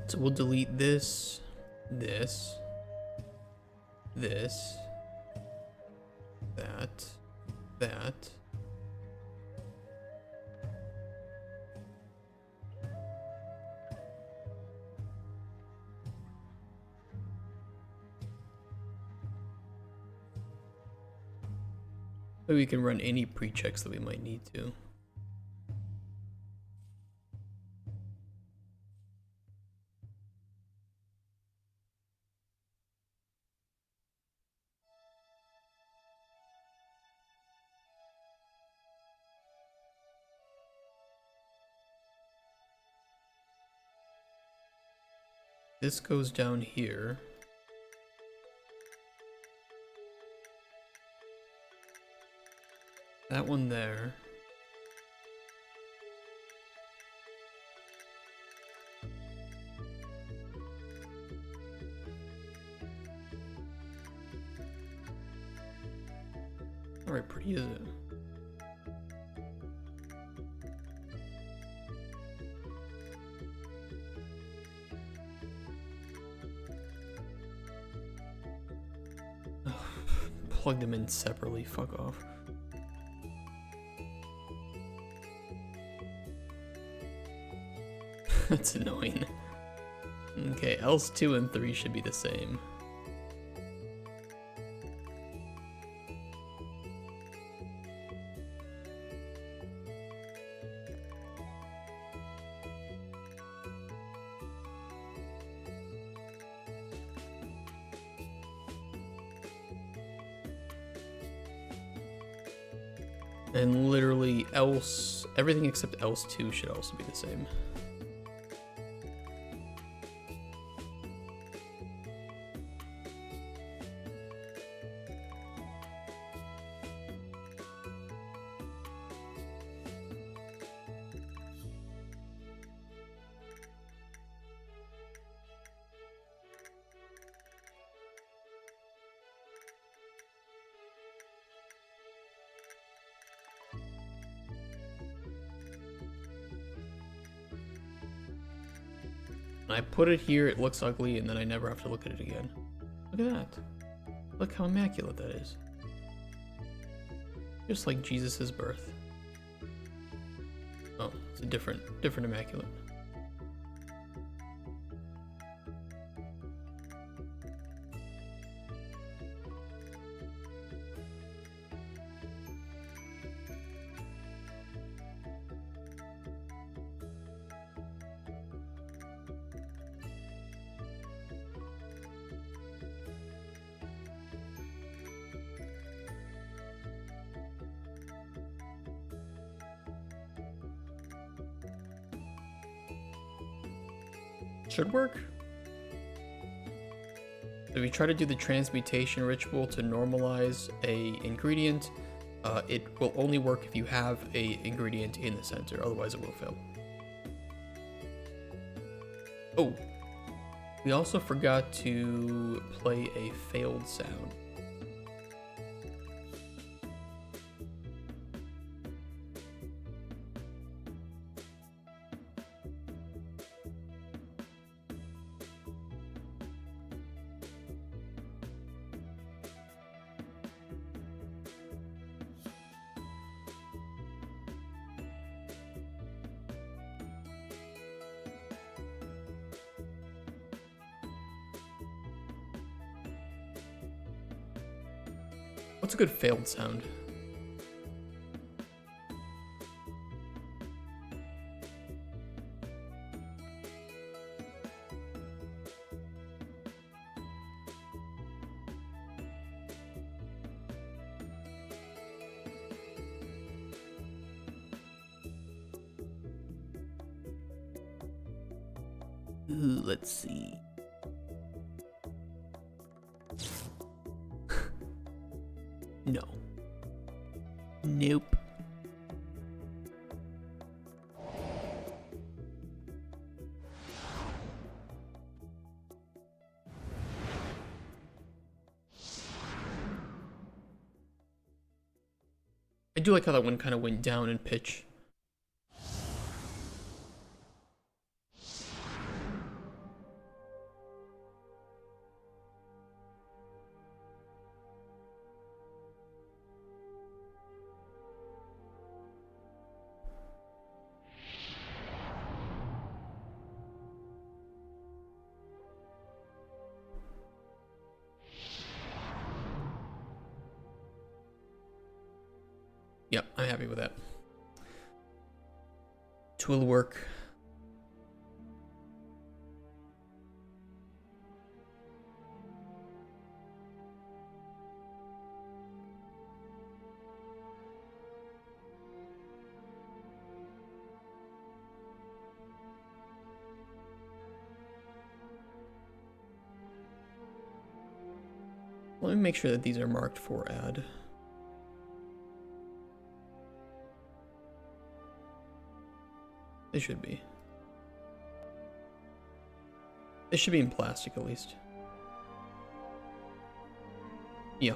So we'll delete this, this, this, that, that. So we can run any pre-checks that we might need to. This goes down here. That one there. Alright, pretty is it? Plug them in separately, fuck off. That's annoying. Okay, else 2 and 3 should be the same. And literally else, everything except else 2 should also be the same. I put it here, it looks ugly, and then I never have to look at it again. Look at that. Look how immaculate that is. Just like Jesus' birth. Oh, it's a different immaculate. Should work. If you try to do the transmutation ritual to normalize a ingredient, it will only work if you have a ingredient in the center, otherwise it will fail. Oh, we also forgot to play a failed sound. What's a good failed sound? Ooh, let's see. No. Nope. I do like how that one kind of went down in pitch. Yep, I'm happy with that. Tool work. Let me make sure that these are marked for add. They should be. They should be in plastic at least. Yeah.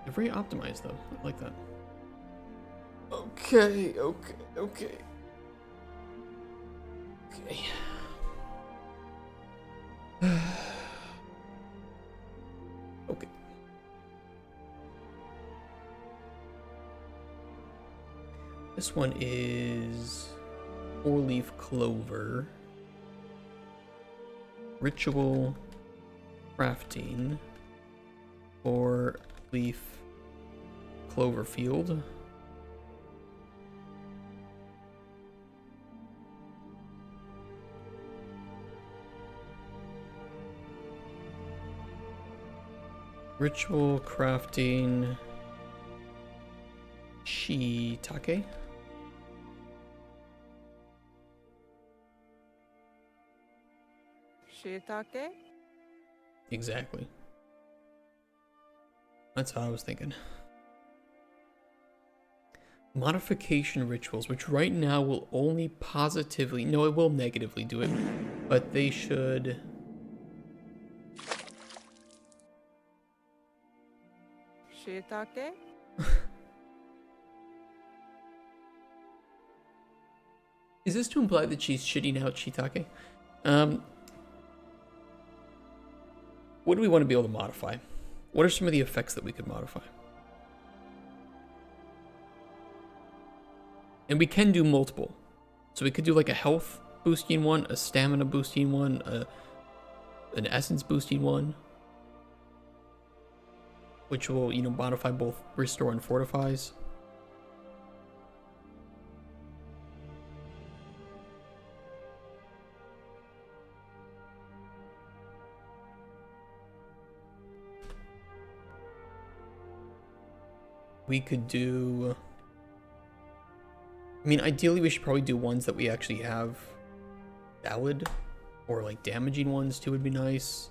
They're very optimized though. I like that. Okay. Okay. Okay. This one is 4-leaf clover, ritual crafting, 4-leaf clover field. Ritual crafting shiitake. Shiitake? Exactly. That's how I was thinking. Modification rituals, which right now will only positively, no, it will negatively do it, but they should. Shiitake? Is this to imply that she's shitting out shiitake? What do we want to be able to modify? What are some of the effects that we could modify? And we can do multiple. So we could do like a health boosting one, a stamina boosting one, an essence boosting one. Which will, modify both restore and fortifies. We could do... ideally we should probably do ones that we actually have valid, or like damaging ones too would be nice.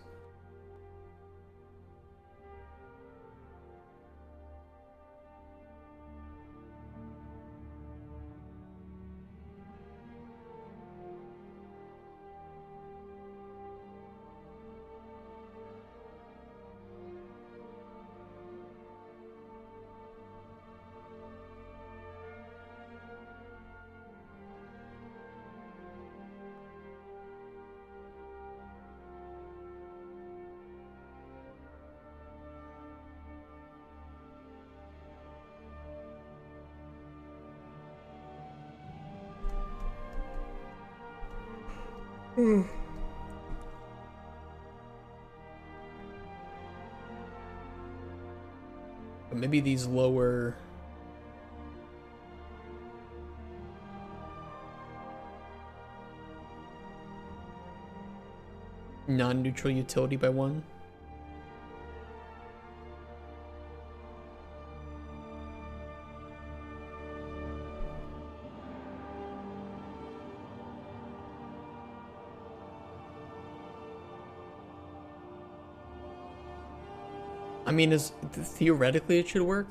But maybe these lower... non-neutral utility by 1. I mean, theoretically it should work.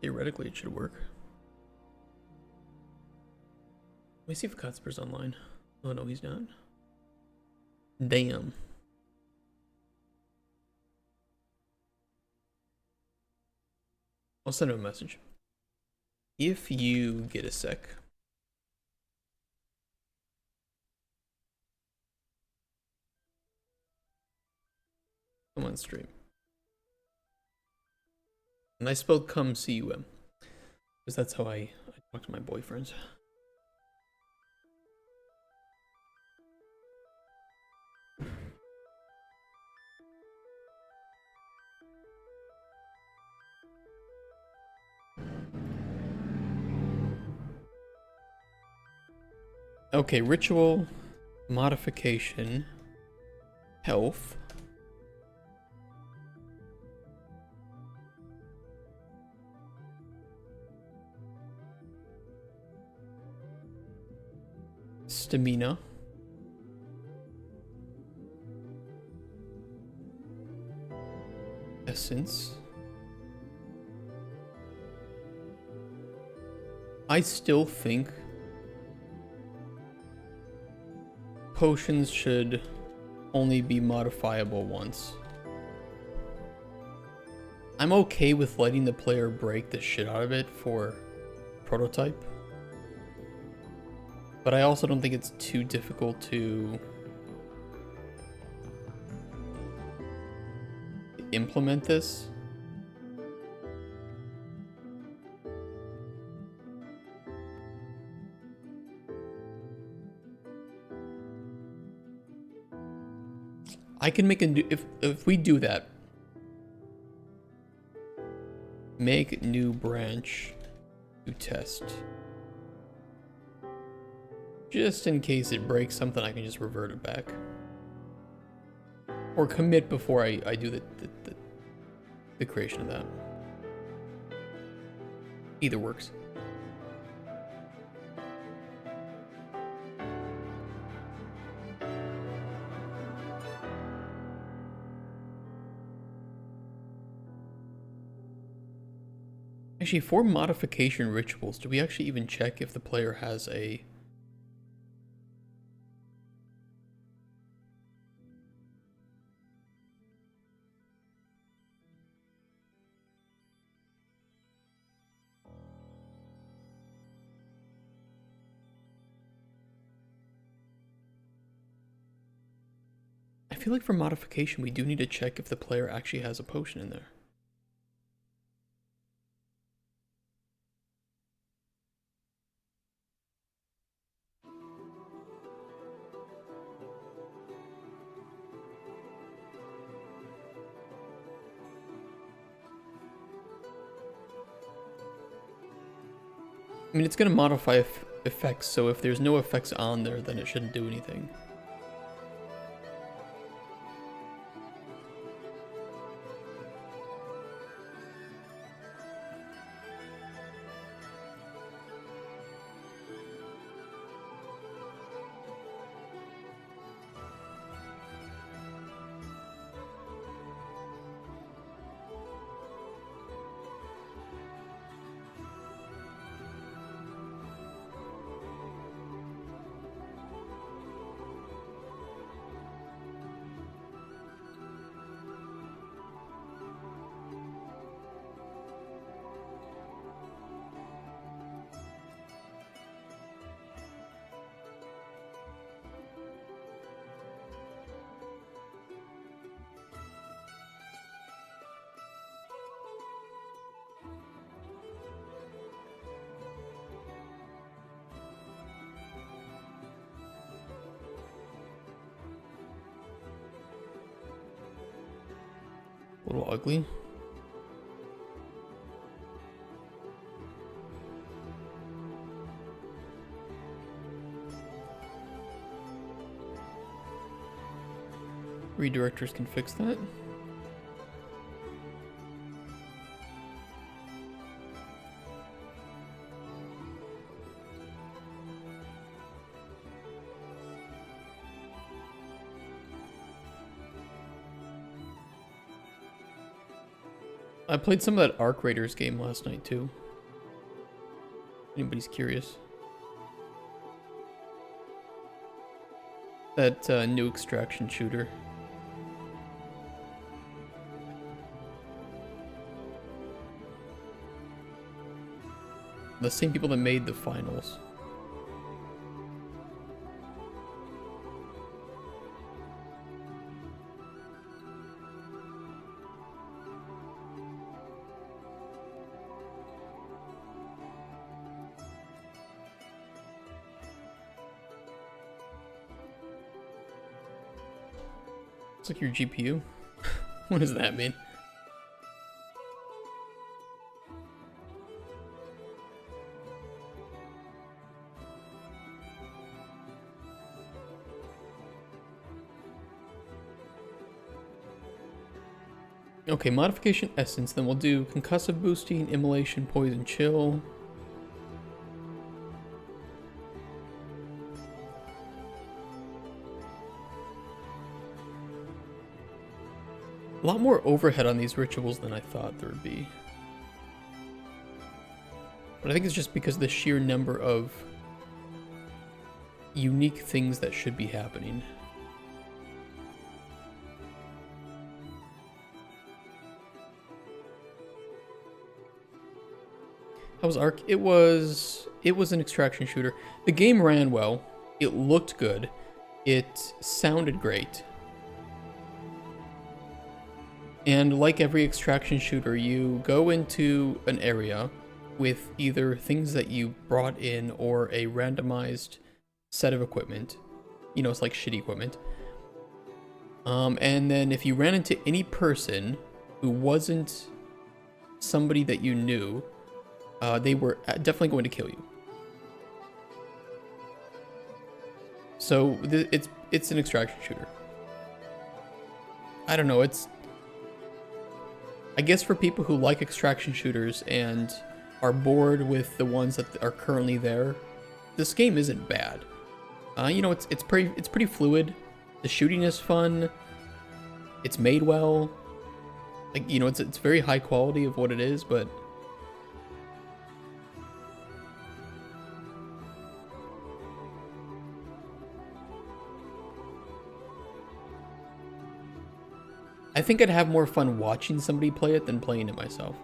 Theoretically, it should work. Let me see if Cuthbert's online. Oh no, he's not. Damn. I'll send him a message. If you get a sec. Come on stream. And I spelled come C-U-M. Because that's how I talk to my boyfriends. Okay, ritual, modification, health. Stamina. Essence. I still think potions should only be modifiable once. I'm okay with letting the player break the shit out of it for prototype. But I also don't think it's too difficult to implement this. I can make a new, if we do that, make new branch to test. Just in case it breaks something, I can just revert it back. Or commit before I do the creation of that. Either works. Actually, for modification rituals, do we actually even check if the player has a... I feel like for modification, we do need to check if the player actually has a potion in there. I mean, it's going to modify effects, so if there's no effects on there, then it shouldn't do anything. A little ugly. Redirectors can fix that. I played some of that Arc Raiders game last night too. Anybody's curious. That new extraction shooter. The same people that made the finals. It's like your GPU. What does that mean? Okay, modification essence, then we'll do concussive boosting, immolation, poison, chill. A lot more overhead on these rituals than I thought there would be. But I think it's just because of the sheer number of unique things that should be happening. How was Ark? It was an extraction shooter. The game ran well. It looked good. It sounded great. And like every extraction shooter, you go into an area with either things that you brought in or a randomized set of equipment. You know, it's like shitty equipment. And then if you ran into any person who wasn't somebody that you knew, they were definitely going to kill you. So it's an extraction shooter. I don't know, I guess for people who like extraction shooters and are bored with the ones that are currently there, this game isn't bad. You know, it's pretty fluid. The shooting is fun. It's made well. Like, you know, it's very high quality of what it is, but I think I'd have more fun watching somebody play it than playing it myself.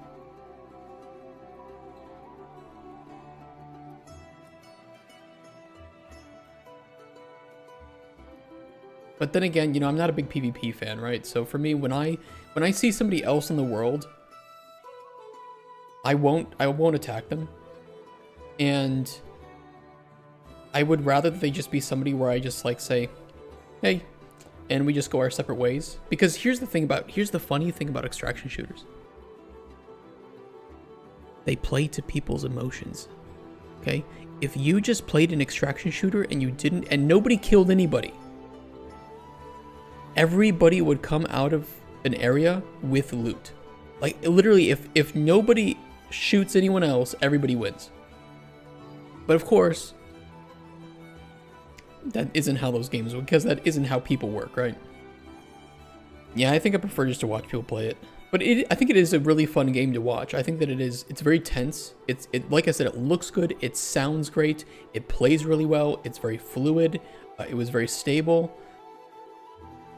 But then again, you know, I'm not a big PvP fan, right? So for me, when I see somebody else in the world, I won't attack them. And I would rather that they just be somebody where I just like say, hey, and we just go our separate ways. Because here's the funny thing about extraction shooters. They play to people's emotions. Okay? If you just played an extraction shooter and nobody killed anybody, everybody would come out of an area with loot. Like, literally, if nobody shoots anyone else, everybody wins. But of course, that isn't how those games work, because that isn't how people work, right? Yeah, I think I prefer just to watch people play it. But I think it is a really fun game to watch. I think that it's very tense. Like I said, it looks good, it sounds great, it plays really well, it's very fluid, it was very stable.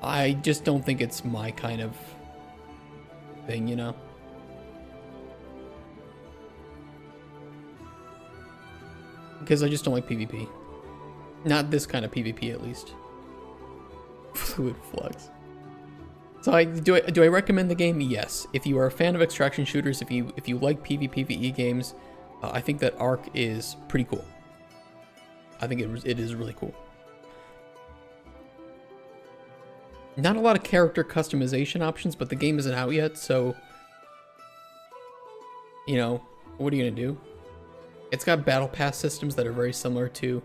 I just don't think it's my kind of thing, you know? Because I just don't like PvP. Not this kind of PvP, at least. Fluid flux. So do I recommend the game? Yes. If you are a fan of extraction shooters, if you like PvPvE games, I think that Ark is pretty cool. I think it is really cool. Not a lot of character customization options, but the game isn't out yet, so... You know, what are you gonna do? It's got battle pass systems that are very similar to...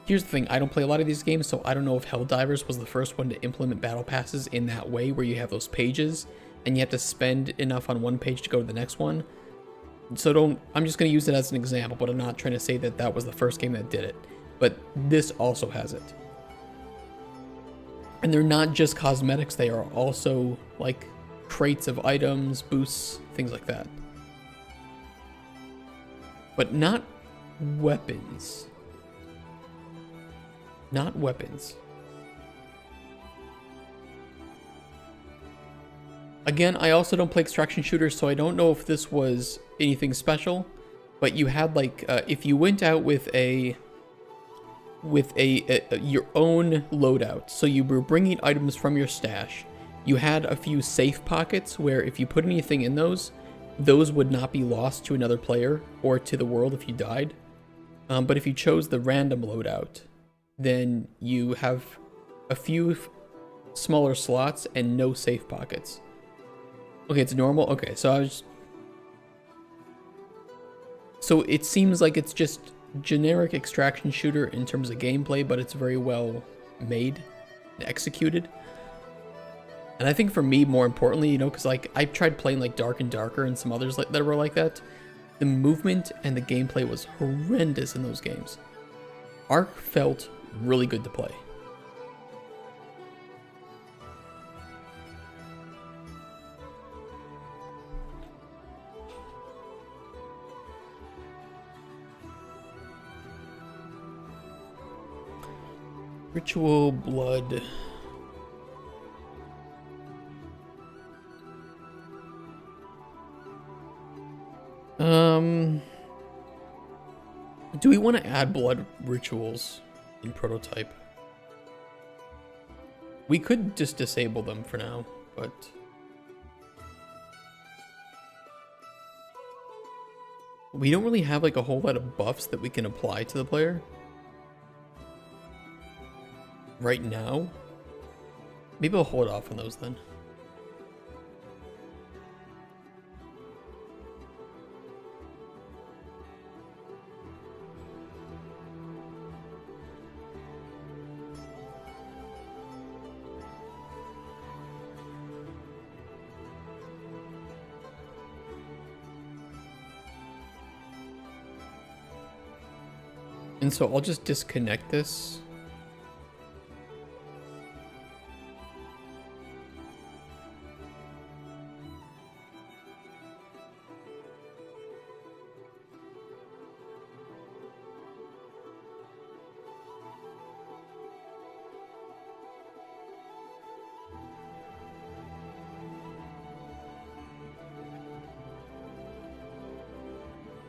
Here's the thing, I don't play a lot of these games, so I don't know if Helldivers was the first one to implement battle passes in that way, where you have those pages, and you have to spend enough on one page to go to the next one. So I'm just going to use it as an example, but I'm not trying to say that that was the first game that did it. But this also has it. And they're not just cosmetics, they are also like crates of items, boosts, things like that. But not weapons. Not weapons. Again, I also don't play extraction shooters, so I don't know if this was anything special, but you had like, if you went out with your own loadout, so you were bringing items from your stash, you had a few safe pockets where if you put anything in those would not be lost to another player or to the world if you died. But if you chose the random loadout, then you have a few smaller slots and no safe pockets. Okay, it's normal. Okay, so it seems like it's just generic extraction shooter in terms of gameplay, but it's very well made and executed. And I think for me, more importantly, you know, because like I tried playing like Dark and Darker and some others that were like that, the movement and the gameplay was horrendous in those games. Ark felt really good to play. Ritual blood. Do we want to add blood rituals in prototype? We could just disable them for now, but we don't really have like a whole lot of buffs that we can apply to the player right now. Maybe I'll hold off on those then. And so I'll just disconnect this.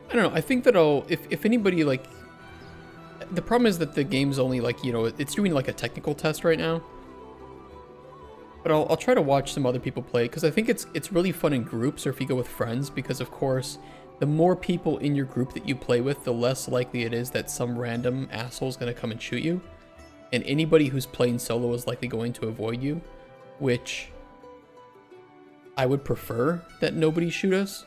I don't know, I think that if anybody like, the problem is that the game's only like, you know, it's doing like a technical test right now. But I'll try to watch some other people play, because I think it's really fun in groups or if you go with friends, because of course, the more people in your group that you play with, the less likely it is that some random asshole is going to come and shoot you. And anybody who's playing solo is likely going to avoid you, which I would prefer that nobody shoot us.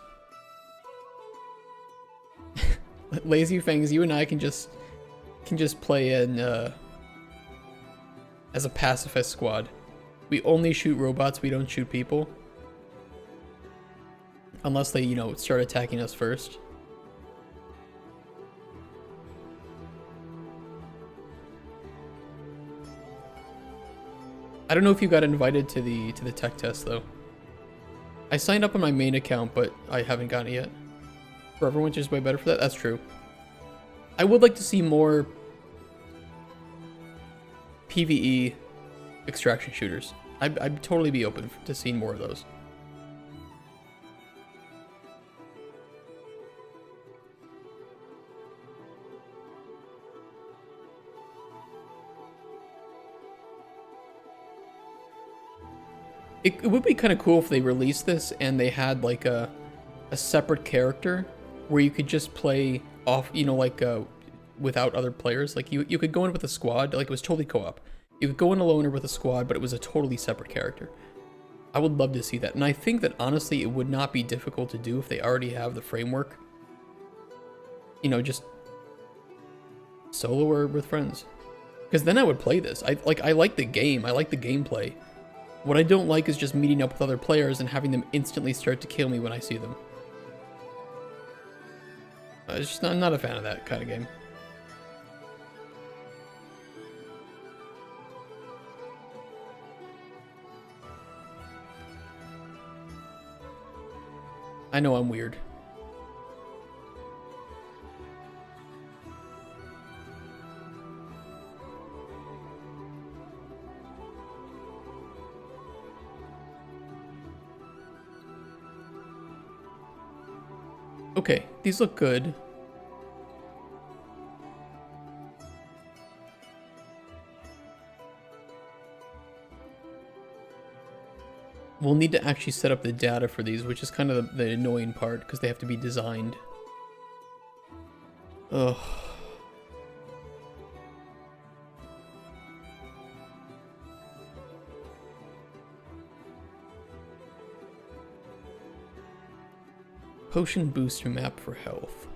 Lazy Fangs, you and I can just play in as a pacifist squad. We only shoot robots, we don't shoot people. Unless they, you know, start attacking us first. I don't know if you got invited to the tech test though. I signed up on my main account, but I haven't gotten it yet. Forever Winter's way better for that? That's true. I would like to see more PvE extraction shooters. I'd totally be open to seeing more of those. It would be kind of cool if they released this and they had like a separate character where you could just play off, you know, like without other players. Like you could go in with a squad, like it was totally co-op. You would go in alone or with a squad, but it was a totally separate character. I would love to see that. And I think that honestly, it would not be difficult to do if they already have the framework. You know, just solo or with friends. Because then I would play this. I like the game. I like the gameplay. What I don't like is just meeting up with other players and having them instantly start to kill me when I see them. It's just I'm not a fan of that kind of game. I know I'm weird. Okay, these look good. We'll need to actually set up the data for these, which is kind of the annoying part, because they have to be designed. Ugh. Potion booster map for health.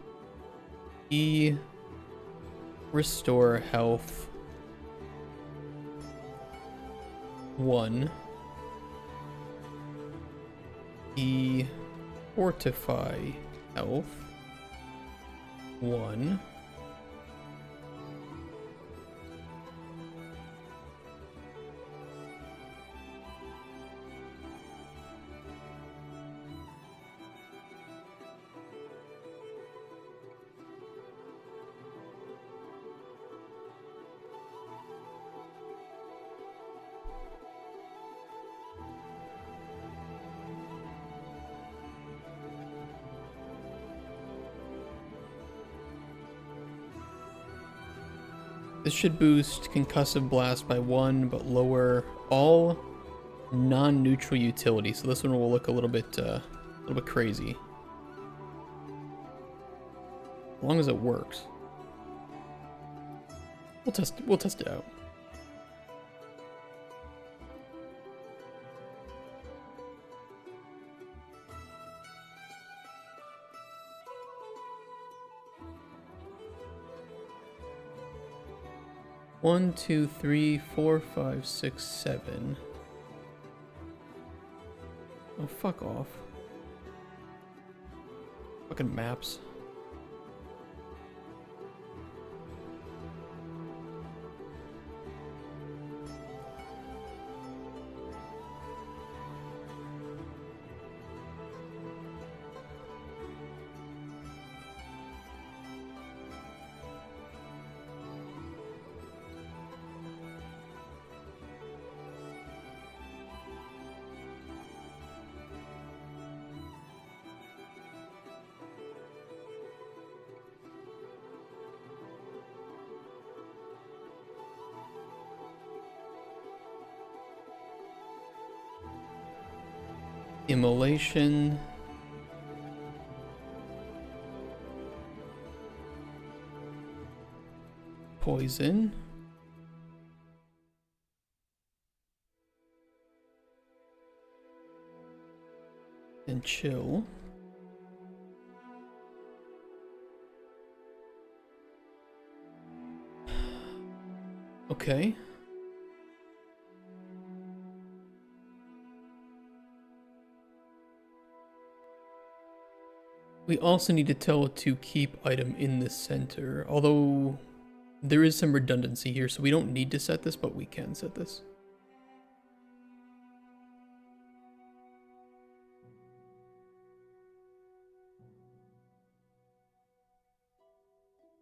E. Restore health. 1. E. Fortify health. 1. This should boost Concussive Blast by 1, but lower all non-neutral utility. So this one will look a little bit crazy. As long as it works. We'll test it out. One, two, three, four, five, six, 7. Oh, fuck off. Fucking maps. Immolation. Poison. And chill. Okay. We also need to tell it to keep item in the center, although there is some redundancy here, so we don't need to set this, but we can set this.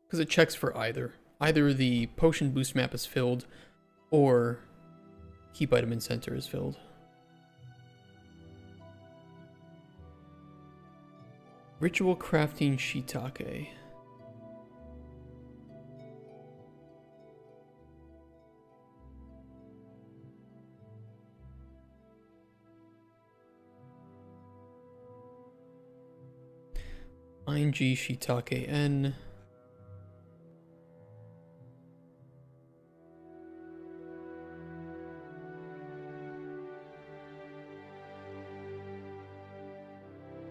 Because it checks for either. Either the potion boost map is filled, or keep item in center is filled. Ritual crafting shiitake. ING shiitake N.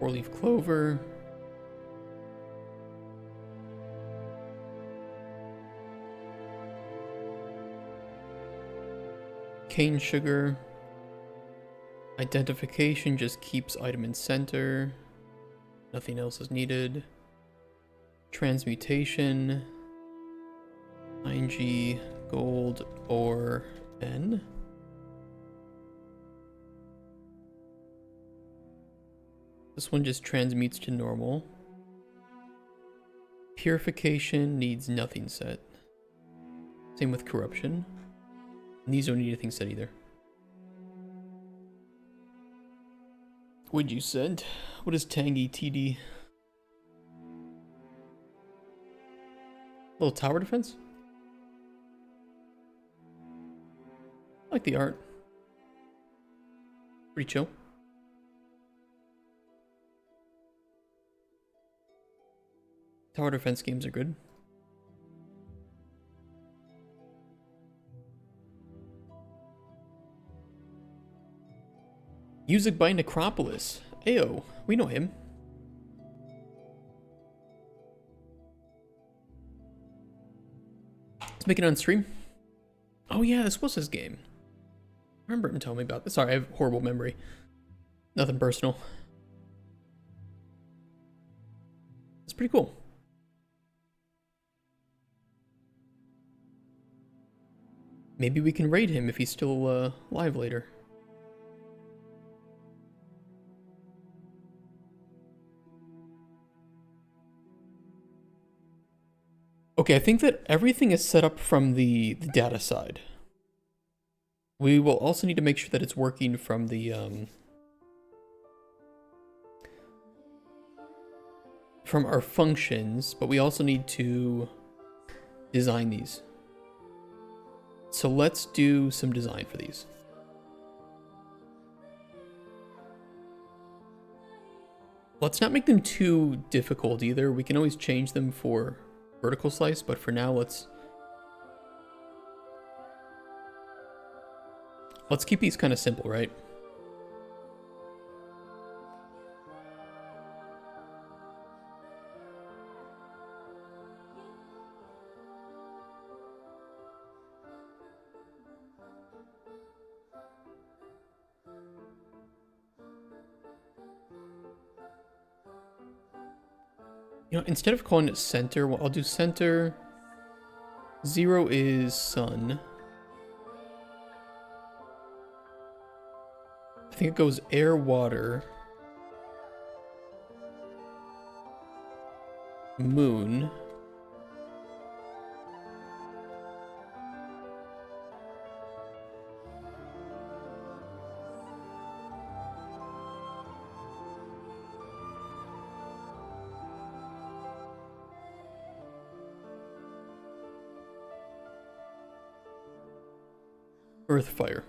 4-leaf clover. Cane sugar. Identification just keeps item in center. Nothing else is needed. Transmutation. ING gold or N. This one just transmutes to normal. Purification needs nothing set. Same with corruption. And these don't need anything set either. What'd you send? What is Tangy TD? Little tower defense? I like the art. Pretty chill. Tower defense games are good. Music by Necropolis. Ayo, we know him. Let's make it on stream. Oh yeah, this was his game. I remember him telling me about this. Sorry, I have horrible memory. Nothing personal. It's pretty cool. Maybe we can raid him if he's still live later. Okay, I think that everything is set up from the data side. We will also need to make sure that it's working from the from our functions, but we also need to design these. So let's do some design for these. Let's not make them too difficult either. We can always change them for vertical slice, but for now let's keep these kind of simple, right? You know, instead of calling it center, well, I'll do center. 0 is sun. I think it goes air, water, moon, earth, fire.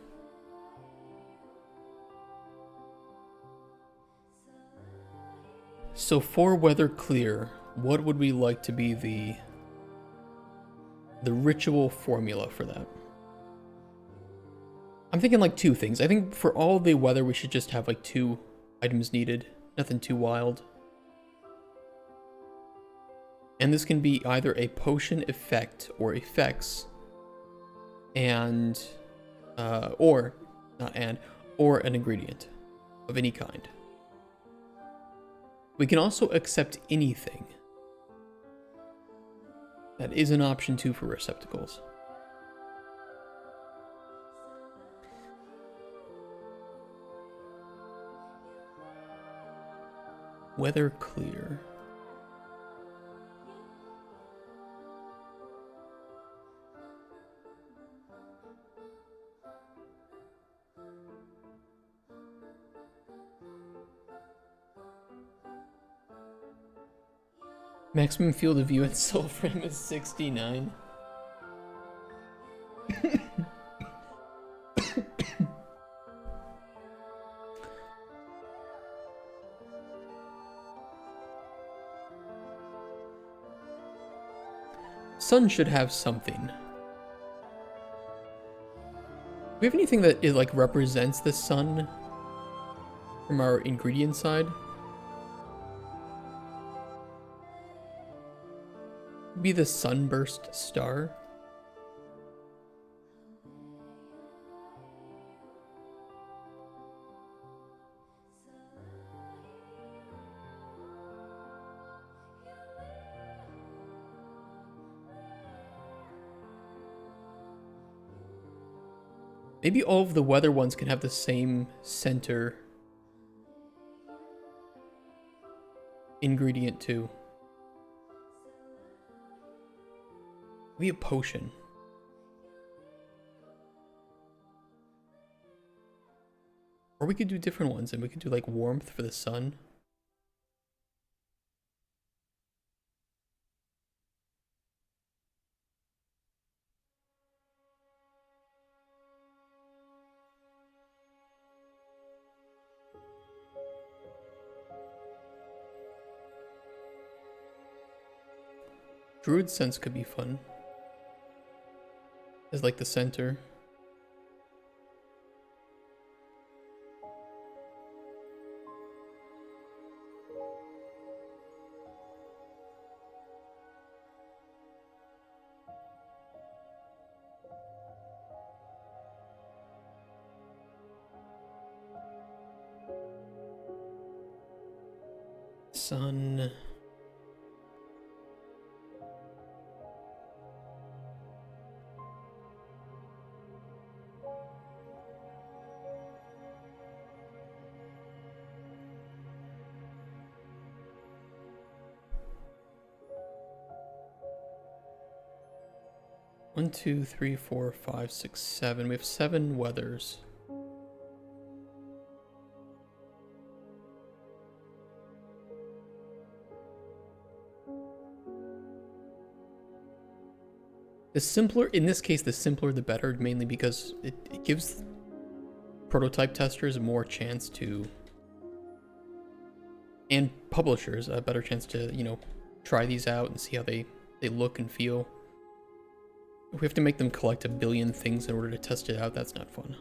So for weather clear, what would we like to be the ritual formula for that? I'm thinking like 2 things. I think for all the weather, we should just have like 2 items needed. Nothing too wild. And this can be either a potion effect or effects, and or an ingredient of any kind. We can also accept anything. That is an option too for receptacles. Weather clear. Maximum field of view at soul frame is 69. Sun should have something. Do we have anything that like represents the sun from our ingredient side? Be the sunburst star. Maybe all of the weather ones can have the same center ingredient too. Maybe a potion. Or we could do different ones and we could do like warmth for the sun. Druid sense could be fun. As like the center. Sun. One, two, three, four, five, six, seven. We have 7 weathers. The simpler, in this case, the simpler the better, mainly because it gives prototype testers more chance to, and publishers a better chance to, you know, try these out and see how they look and feel. If we have to make them collect 1 billion things in order to test it out, that's not fun.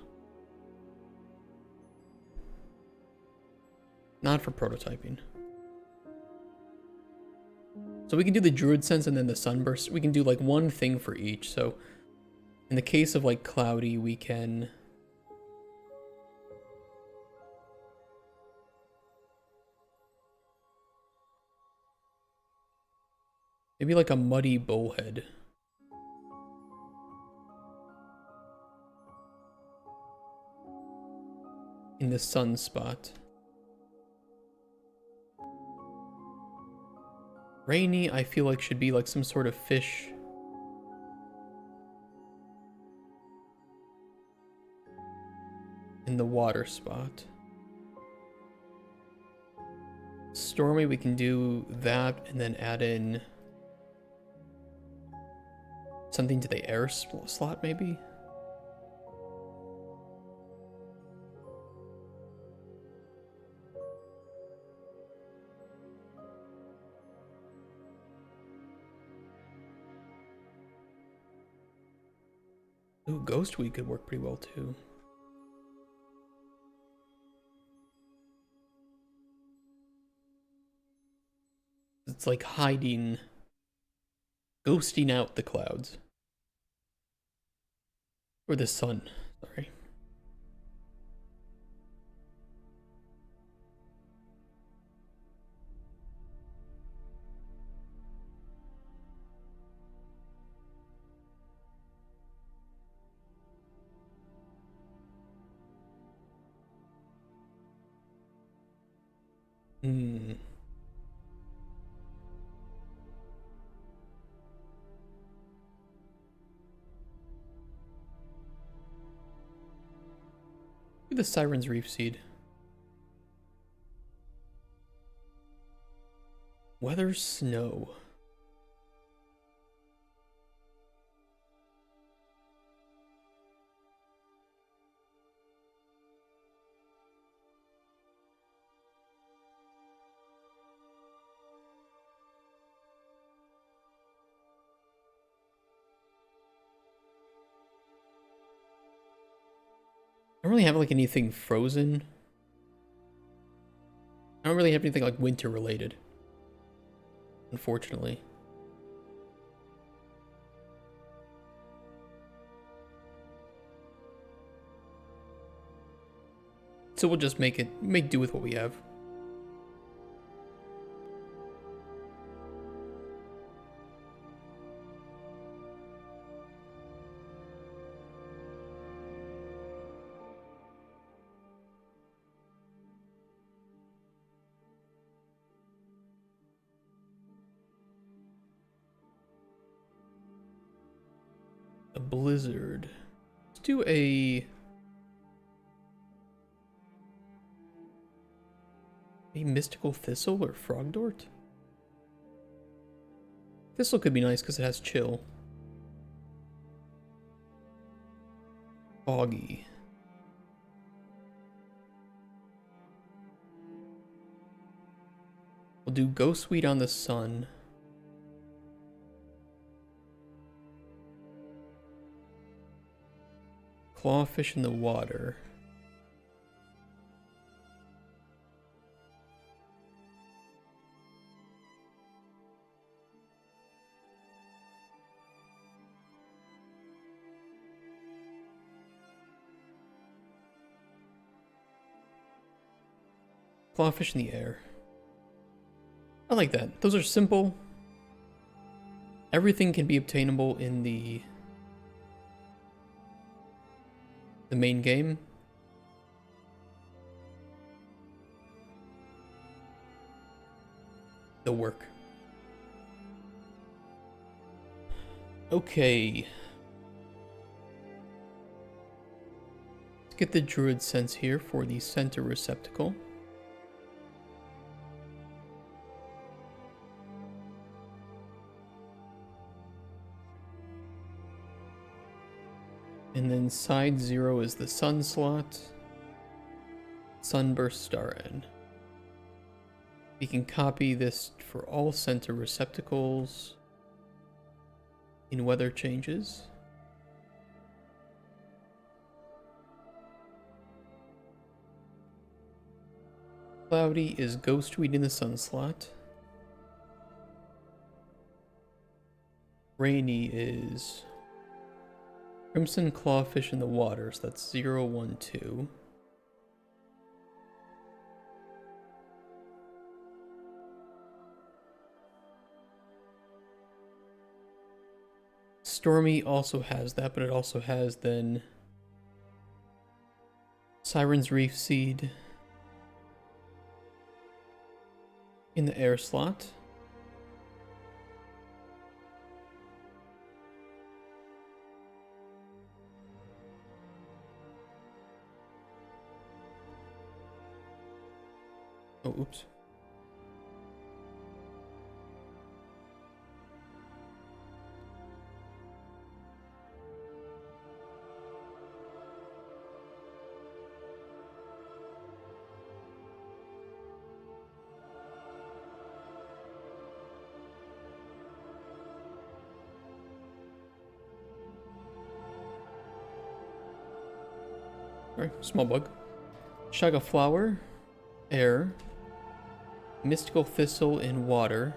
Not for prototyping. So we can do the Druid Sense and then the Sunburst. We can do like one thing for each. So in the case of like Cloudy, we can... maybe like a Muddy Bullhead. In the sun spot. Rainy, I feel like should be like some sort of fish. In the water spot. Stormy, we can do that and then add in something to the air slot maybe? Ooh, Ghost Week could work pretty well too. It's like hiding, ghosting out the clouds. Or the sun, sorry. The Siren's Reef Seed. Weather snow. I don't really have like anything frozen. I don't really have anything like winter related, unfortunately. So we'll just make do with what we have. A blizzard. Let's do a mystical thistle or frogdort. Thistle could be nice because it has chill. Foggy. We'll do Ghostweed on the sun. Clawfish in the water. Clawfish in the air. I like that. Those are simple. Everything can be obtainable in the main game. They'll work. Okay. Let's get the druid sense here for the center receptacle. And then side 0 is the sun slot. Sunburst Star End. We can copy this for all center receptacles in weather changes. Cloudy is Ghostweed in the sun slot. Rainy is Crimson Clawfish in the water, so that's 0, 1, 2. Stormy also has that, but it also has then Siren's Reef Seed in the air slot. Oh, oops. Alright, small bug. Shaga Flower, air. Mystical Thistle in water.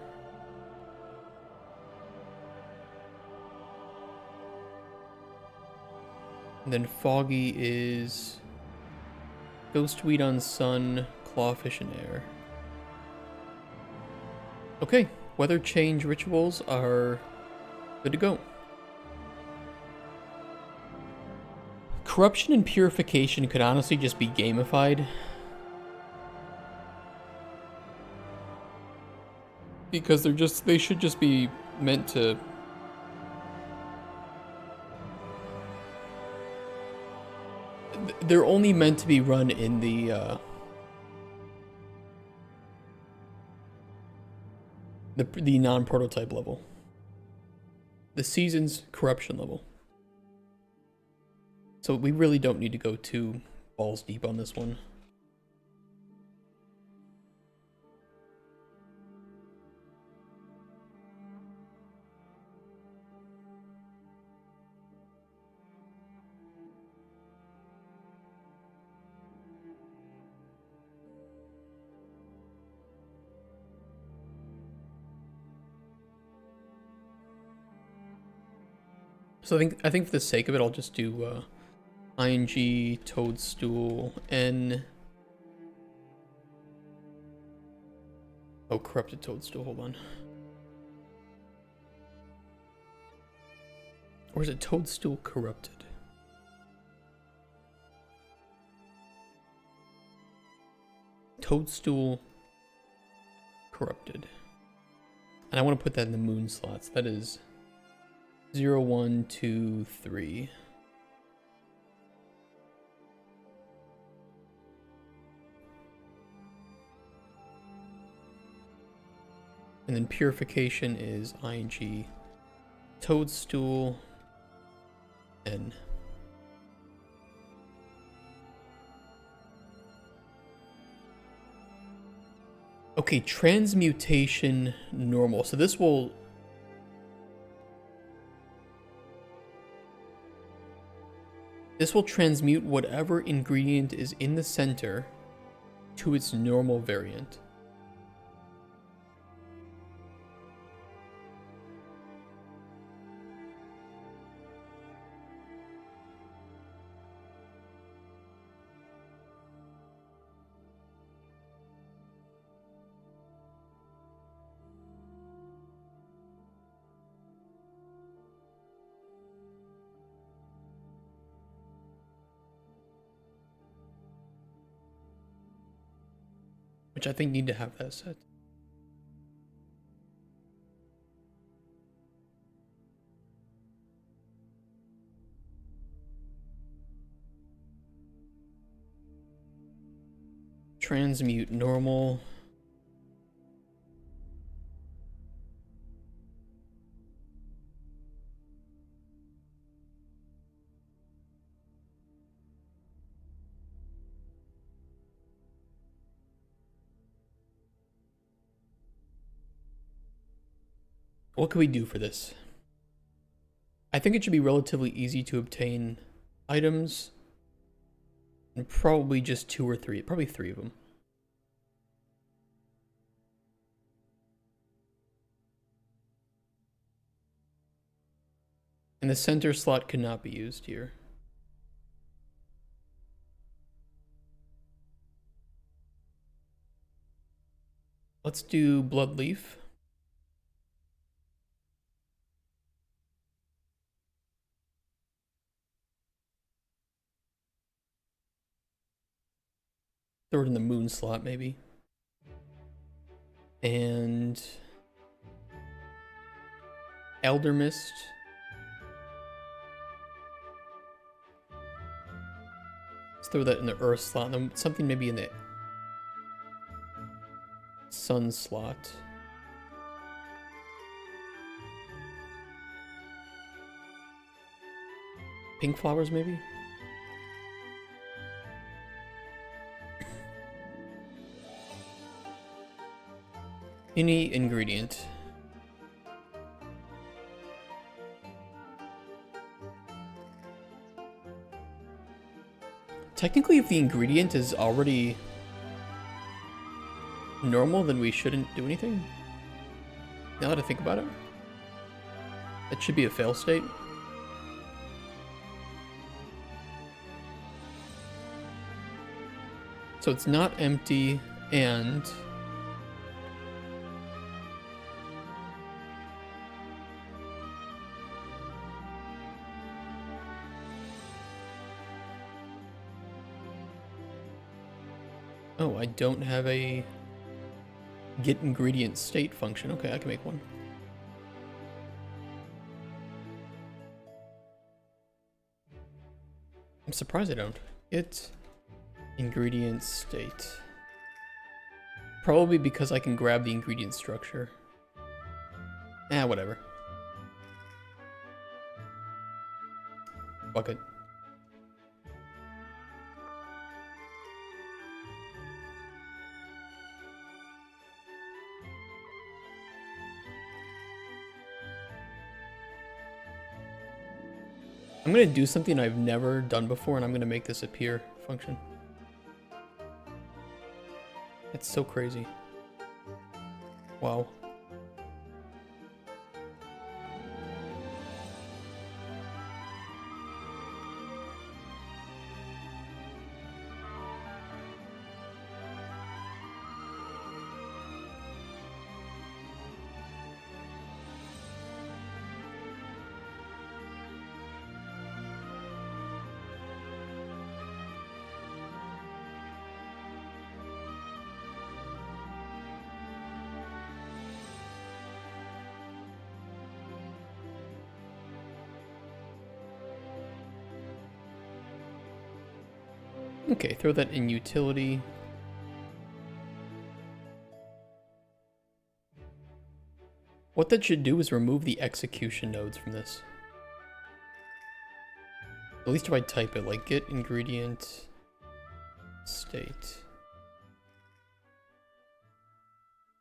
And then Foggy is Ghostweed on sun, Clawfish in air. Okay, weather change rituals are good to go. Corruption and purification could honestly just be gamified. Because they should just be meant to they're only meant to be run in the non-prototype level. The season's corruption level. So we really don't need to go too balls deep on this one. So I think for the sake of it, I'll just do ing toadstool n Oh, corrupted toadstool, hold on. Or is it toadstool corrupted? Toadstool corrupted. And I want to put that in the moon slots. That is 0, 1, 2, 3. And then purification is ing toadstool n. Okay, transmutation normal. So this will transmute whatever ingredient is in the center to its normal variant. Which I think need to have that set. Transmute normal. What can we do for this? I think it should be relatively easy to obtain items. And probably just 2 or 3. Probably 3 of them. And the center slot cannot be used here. Let's do blood leaf. Throw it in the moon slot, maybe. And Elder Mist. Let's throw that in the earth slot, and then something maybe in the sun slot. Pink flowers, maybe? Any ingredient. Technically, if the ingredient is already normal, then we shouldn't do anything. Now that I think about it, that should be a fail state. So it's not empty, and oh, I don't have a get ingredient state function. Okay, I can make one. I'm surprised I don't. Get ingredient state. Probably because I can grab the ingredient structure. Whatever. Fuck it. I'm gonna do something I've never done before, and I'm gonna make this appear function. It's so crazy. Wow. Okay, throw that in utility. What that should do is remove the execution nodes from this. At least if I type it, like get ingredient state.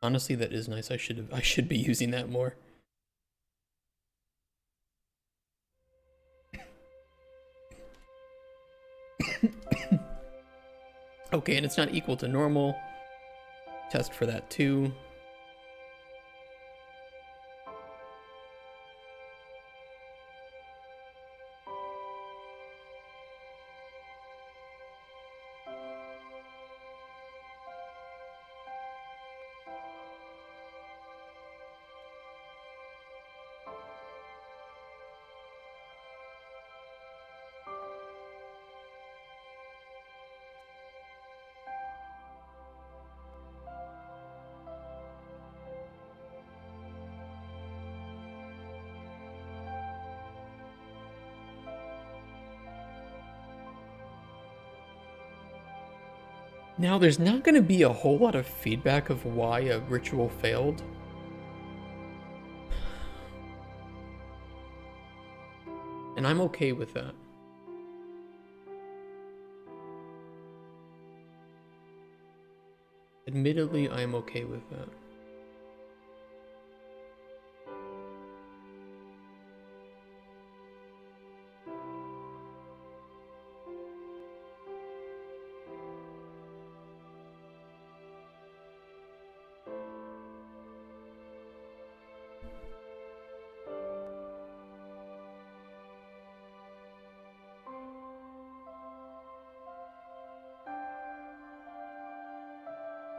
Honestly, that is nice. I should be using that more. Okay, and it's not equal to normal. Test for that too. Now, there's not going to be a whole lot of feedback of why a ritual failed. And I'm okay with that. Admittedly, I am okay with that.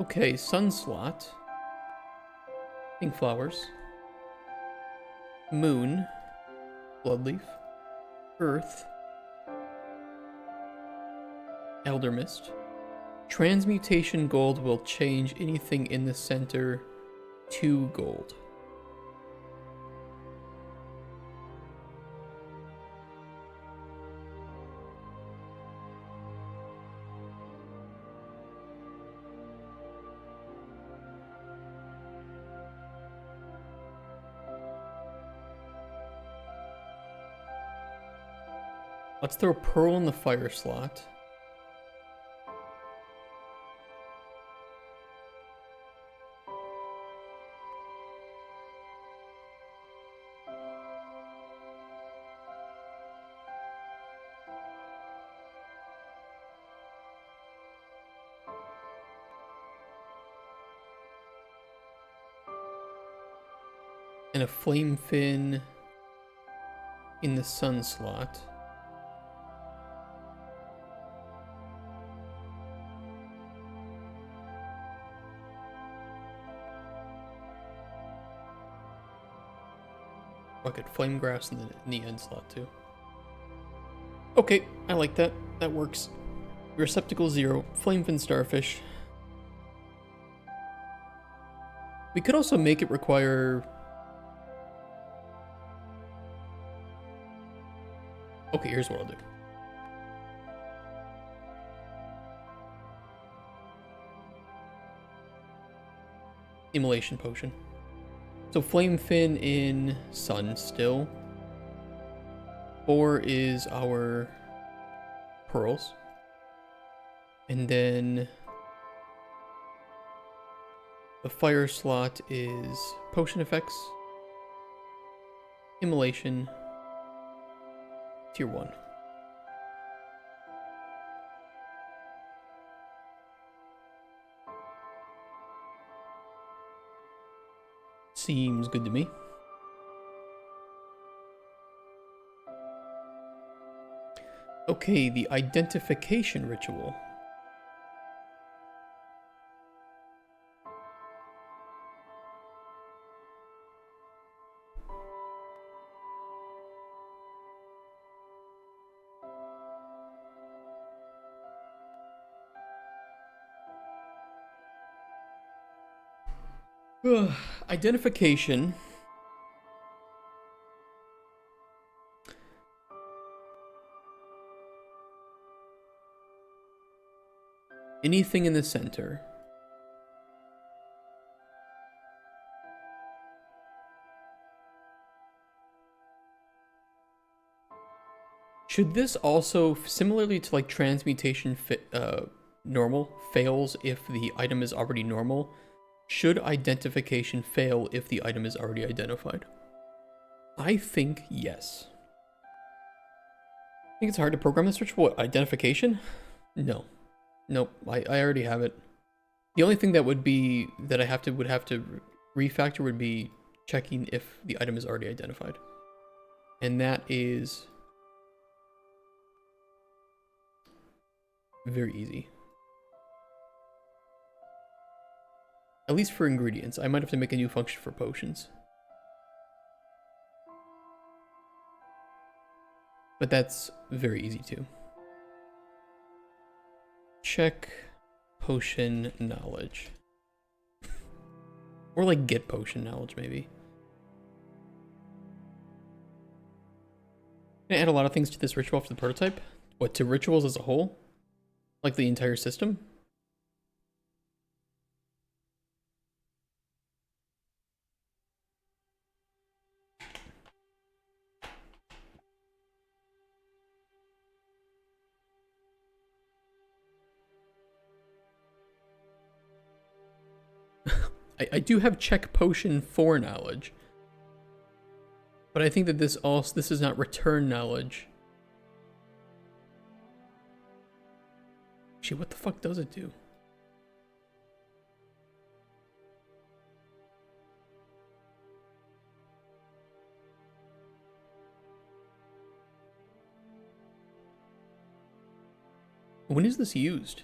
Okay, sun slot. Pink flowers. Moon. Bloodleaf. Earth. Elder Mist. Transmutation gold will change anything in the center to gold. Let's throw pearl in the fire slot. And a flame fin in the sun slot. Bucket flame grass in the end slot too. Okay, I like that. That works. Receptacle 0, flame fin starfish. We could also make it require. Okay, here's what I'll do. Immolation potion. So flame fin in sun still. 4 is our pearls. And then the fire slot is potion effects. Immolation. Tier 1. Seems good to me. Okay, the identification ritual. Identification. anything in the center. Should this also, similarly to like transmutation normal, fails if the item is already normal? Should identification fail if the item is already identified? I think yes. I think it's hard to program this ritual. What, identification? No. Nope, I already have it. The only thing that would be, that I would have to refactor would be checking if the item is already identified. And that is very easy. At least for ingredients. I might have to make a new function for potions. But that's very easy too. Check potion knowledge. Or like get potion knowledge maybe. Can I add a lot of things to this ritual for the prototype? What, to rituals as a whole? Like the entire system? I do have check potion for knowledge. But I think that this is not return knowledge. Actually, what the fuck does it do? When is this used?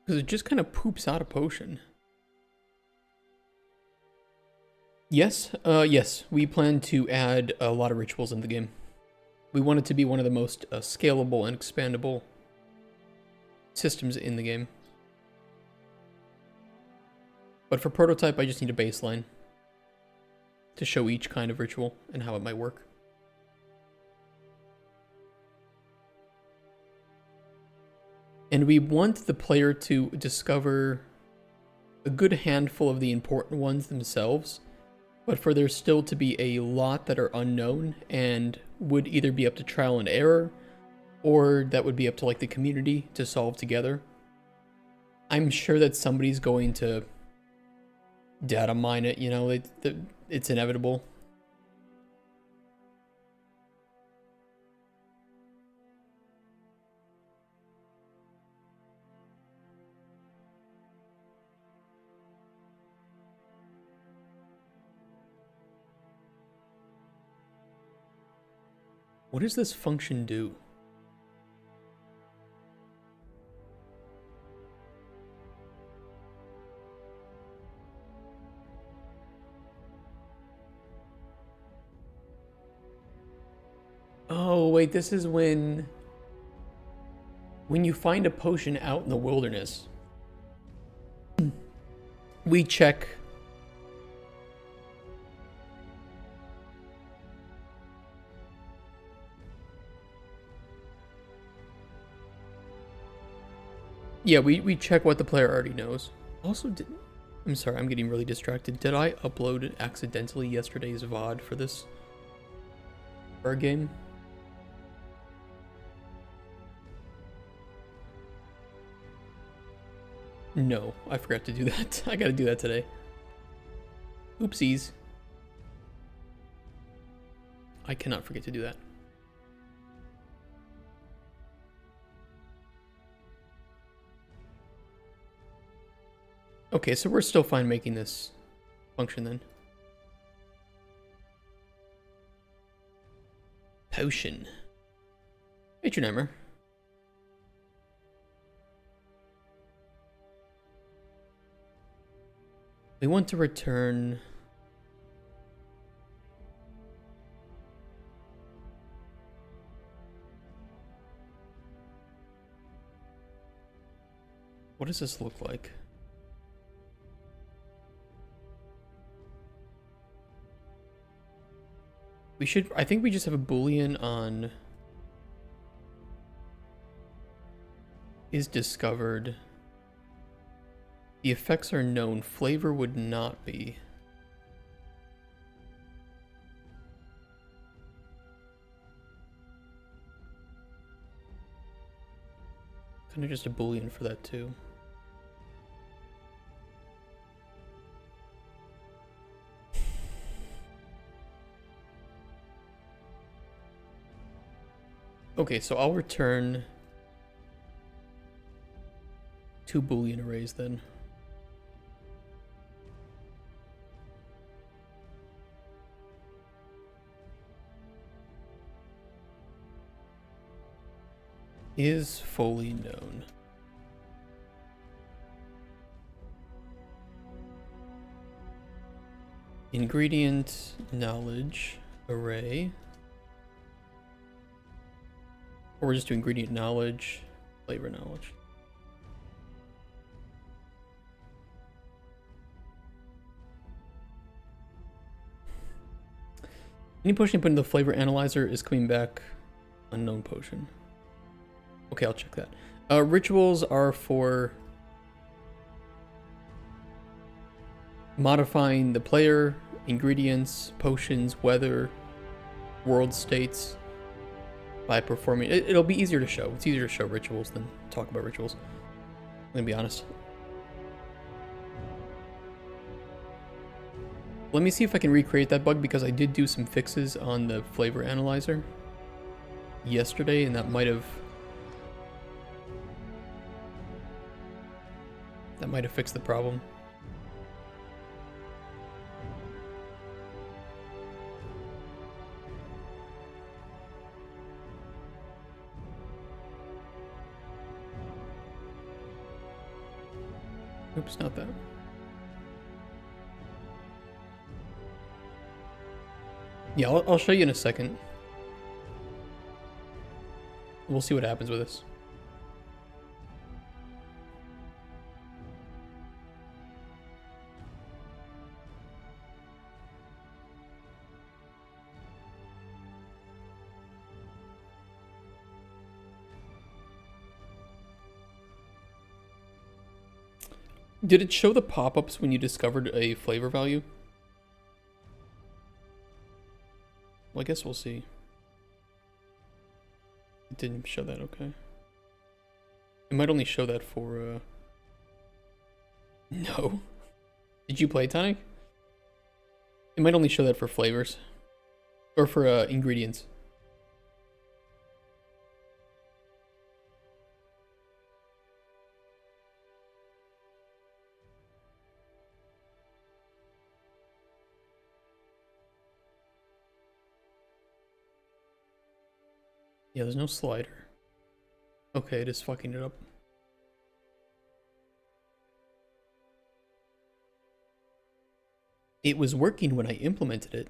Because it just kind of poops out a potion. Yes, yes, we plan to add a lot of rituals in the game. We want it to be one of the most scalable and expandable systems in the game. But for prototype, I just need a baseline to show each kind of ritual and how it might work. And we want the player to discover a good handful of the important ones themselves, but for there still to be a lot that are unknown and would either be up to trial and error, or that would be up to like the community to solve together. I'm sure that somebody's going to data mine it, you know, it's inevitable. What does this function do? Oh, wait, this is when you find a potion out in the wilderness, we check yeah, we check what the player already knows. Also, I'm sorry, I'm getting really distracted. Did I upload accidentally yesterday's VOD for this game? No, I forgot to do that. I gotta do that today. Oopsies. I cannot forget to do that. Okay, so we're still fine making this function then. Potion. H&M'er. We want to return... What does this look like? We should, I think we just have a boolean on is discovered. The effects are known. Flavor would not be. Kind of just a boolean for that too. Okay, so I'll return 2 boolean arrays then. Is fully known. Ingredient knowledge array. Or we're just doing ingredient knowledge, flavor knowledge. Any potion you put in the flavor analyzer is coming back unknown potion. Okay, I'll check that. Rituals are for modifying the player, ingredients, potions, weather, world states by performing. It'll be easier to show. It's easier to show rituals than talk about rituals. I'm gonna be honest. Let me see if I can recreate that bug because I did do some fixes on the flavor analyzer yesterday, and that might have fixed the problem. Oops, not that. Yeah, I'll show you in a second. We'll see what happens with this. Did it show the pop-ups when you discovered a flavor value? Well, I guess we'll see. It didn't show that, okay. It might only show that for, No. Did you play Tonic? It might only show that for flavors. Or for, ingredients. Yeah, there's no slider. Okay, it is fucking it up. It was working when I implemented it.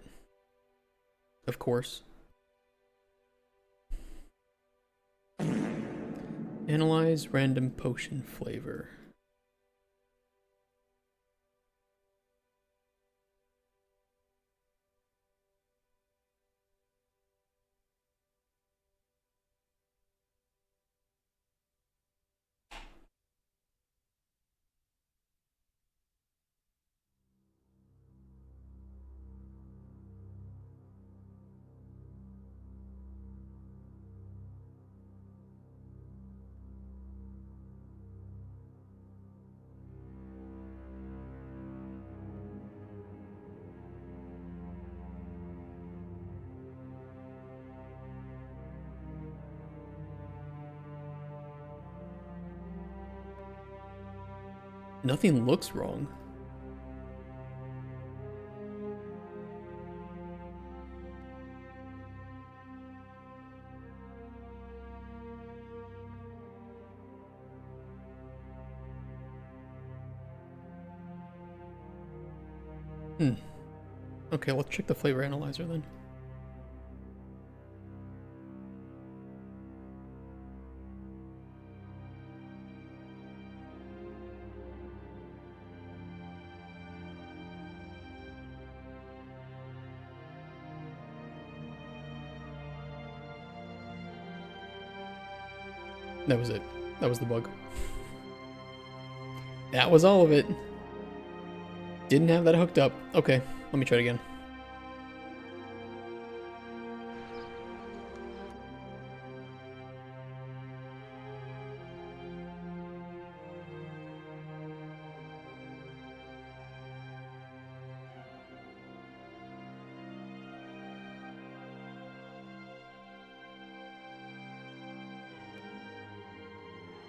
Of course. Analyze random potion flavor. Nothing looks wrong. Okay, let's check the flavor analyzer then. That was it. That was the bug. That was all of it. Didn't have that hooked up. Okay, let me try it again.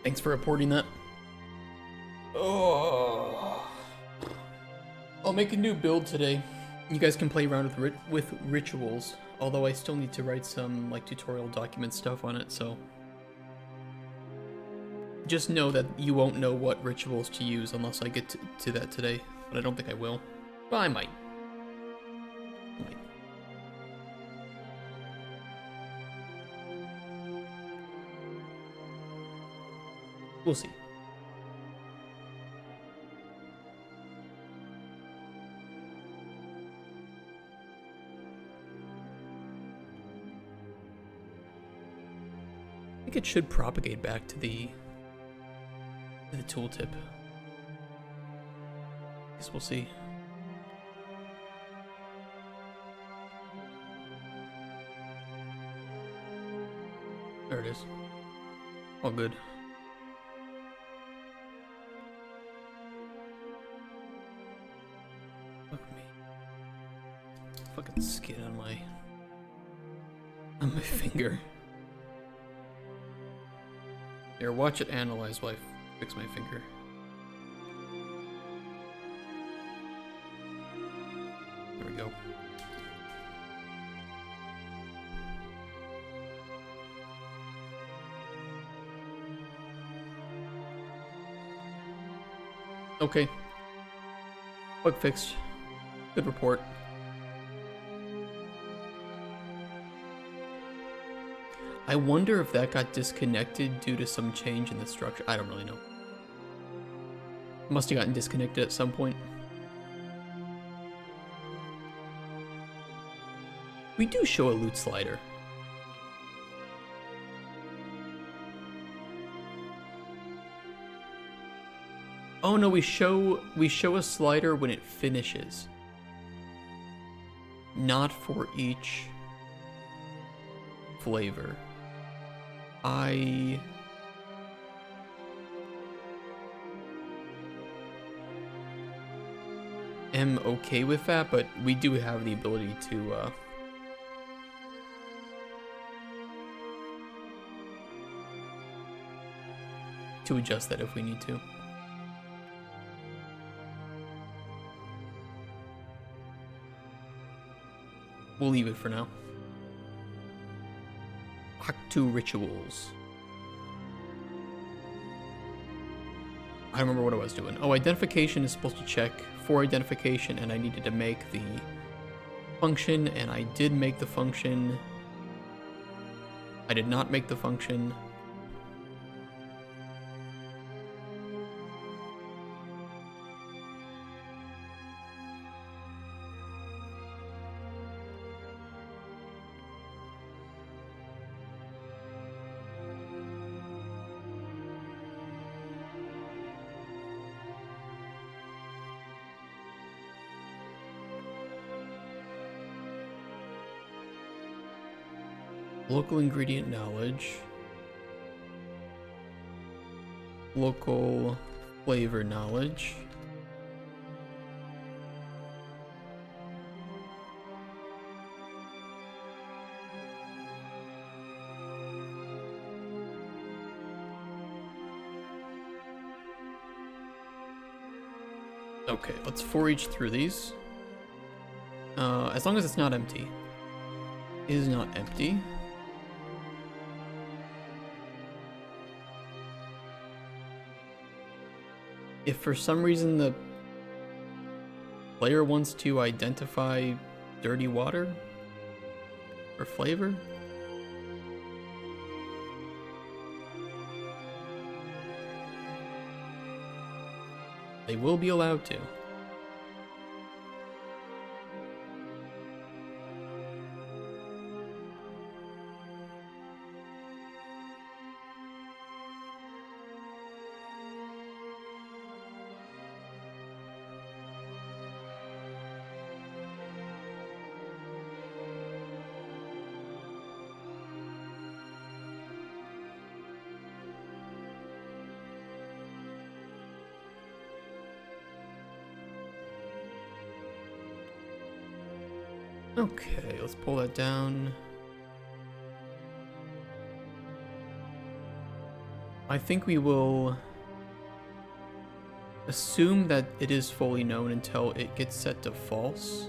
Thanks for reporting that. Oh, I'll make a new build today. You guys can play around with rituals, although I still need to write some like tutorial document stuff on it, so just know that you won't know what rituals to use unless I get to that today, but I don't think I will. Well, I might. We'll see. I think it should propagate back to the tooltip. Guess we'll see. There it is. All good. Look at me. Fucking skin on my finger. Here, watch it analyze while I fix my finger. There we go. Okay. Bug fixed. Good report. I wonder if that got disconnected due to some change in the structure. I don't really know. Must have gotten disconnected at some point. We do show a loot slider. Oh no, we show a slider when it finishes. Not for each flavor. I am okay with that, but we do have the ability to adjust that if we need to. We'll leave it for now. Act 2 rituals. I don't remember what I was doing. Oh, identification is supposed to check for identification, and I needed to make the function, and I did make the function. I did not make the function. Local ingredient knowledge. Local flavor knowledge. Okay, let's for each through these. As long as it's not empty. Is not empty. If for some reason the player wants to identify dirty water or flavor, they will be allowed to. Okay, let's pull that down. I think we will assume that it is fully known until it gets set to false.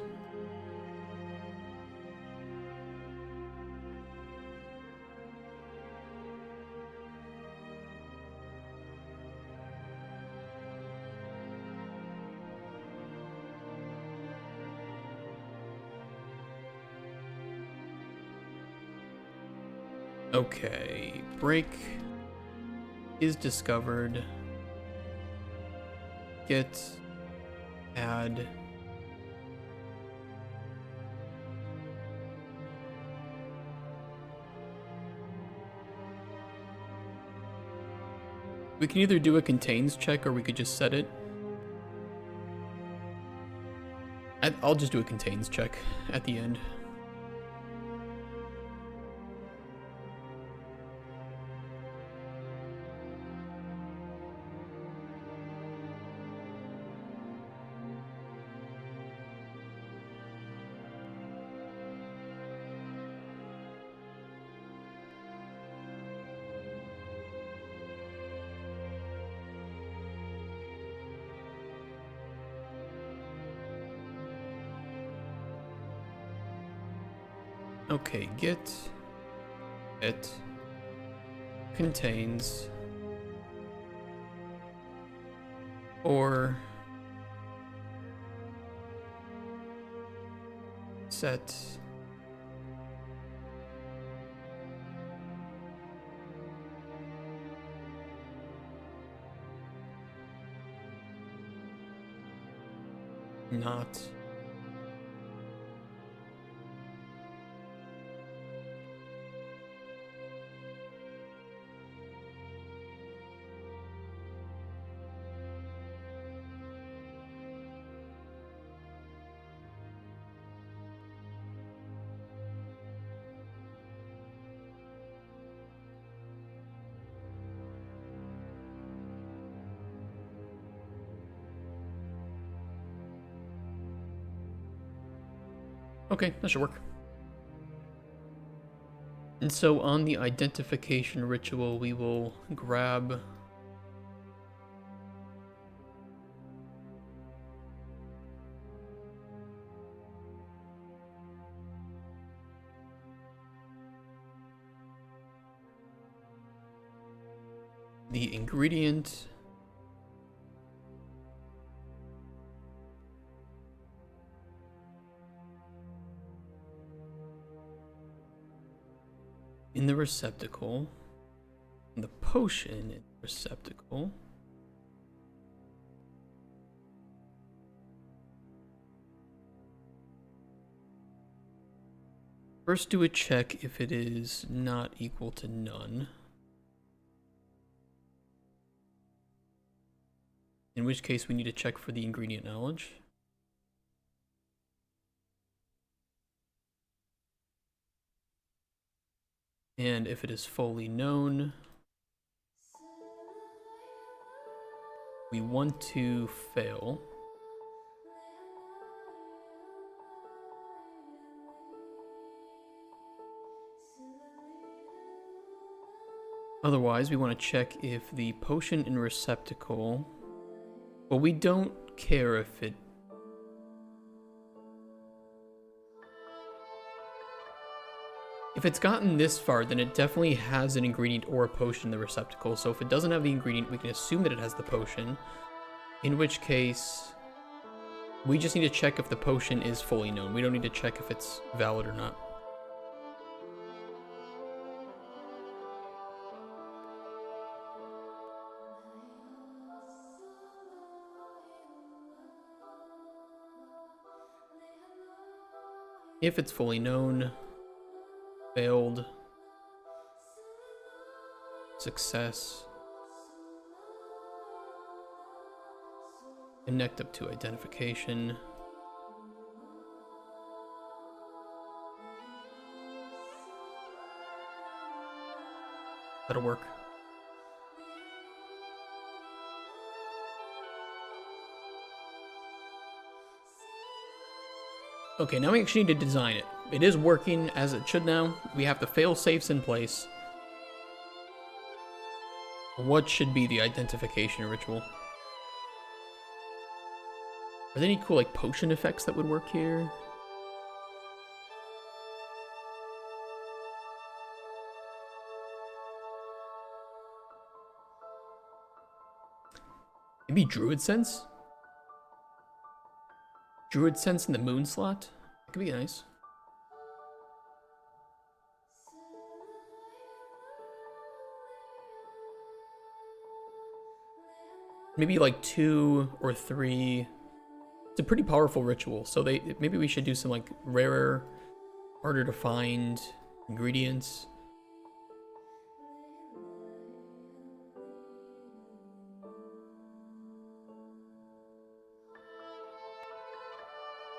Okay, break is discovered. Get, add. We can either do a contains check or we could just set it. I'll just do a contains check at the end. Okay, get it contains or set not Okay, that should work. And so on the identification ritual, we will grab the ingredient in the receptacle, and the potion in the receptacle. First do a check if it is not equal to none. In which case we need to check for the ingredient knowledge. And if it is fully known, we want to fail. Otherwise, we want to check if the potion in receptacle, well, we don't care if it if it's gotten this far, then it definitely has an ingredient or a potion in the receptacle. So if it doesn't have the ingredient, we can assume that it has the potion. In which case, we just need to check if the potion is fully known. We don't need to check if it's valid or not. If it's fully known, failed, success, connect up to identification. That'll work. Okay, now we actually need to design it. It is working as it should now. We have the fail safes in place. What should be the identification ritual? Are there any cool like potion effects that would work here? Maybe Druid Sense? Druid Sense in the moon slot? That could be nice. Maybe like 2 or 3. It's a pretty powerful ritual, so maybe we should do some like rarer, harder to find ingredients.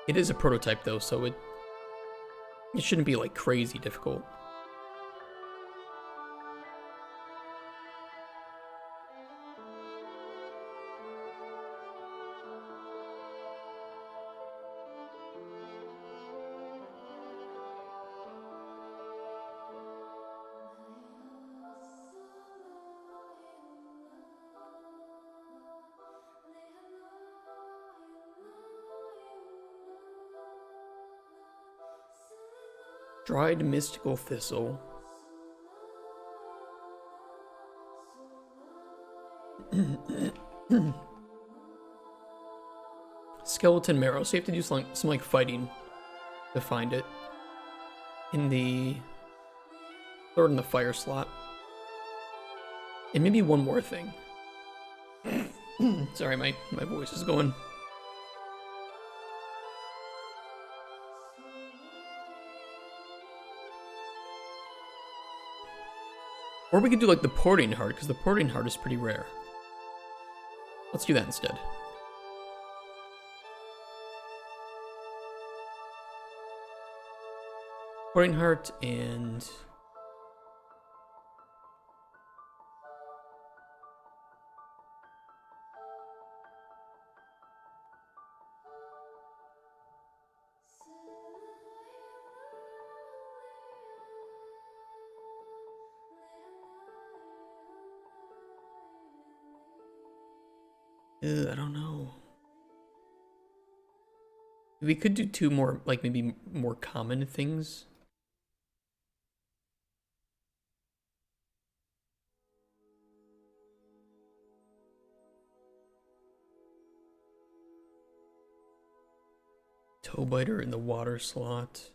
It is a prototype though, so it shouldn't be like crazy difficult. Dried mystical thistle. Skeleton marrow. So you have to do some like fighting to find it. Throw it in the fire slot. And maybe one more thing. Sorry, my voice is going. Or we could do like the porting heart, because the porting heart is pretty rare. Let's do that instead. Porting heart and... I don't know. We could do 2 more, like maybe more common things. Toe biter in the water slot.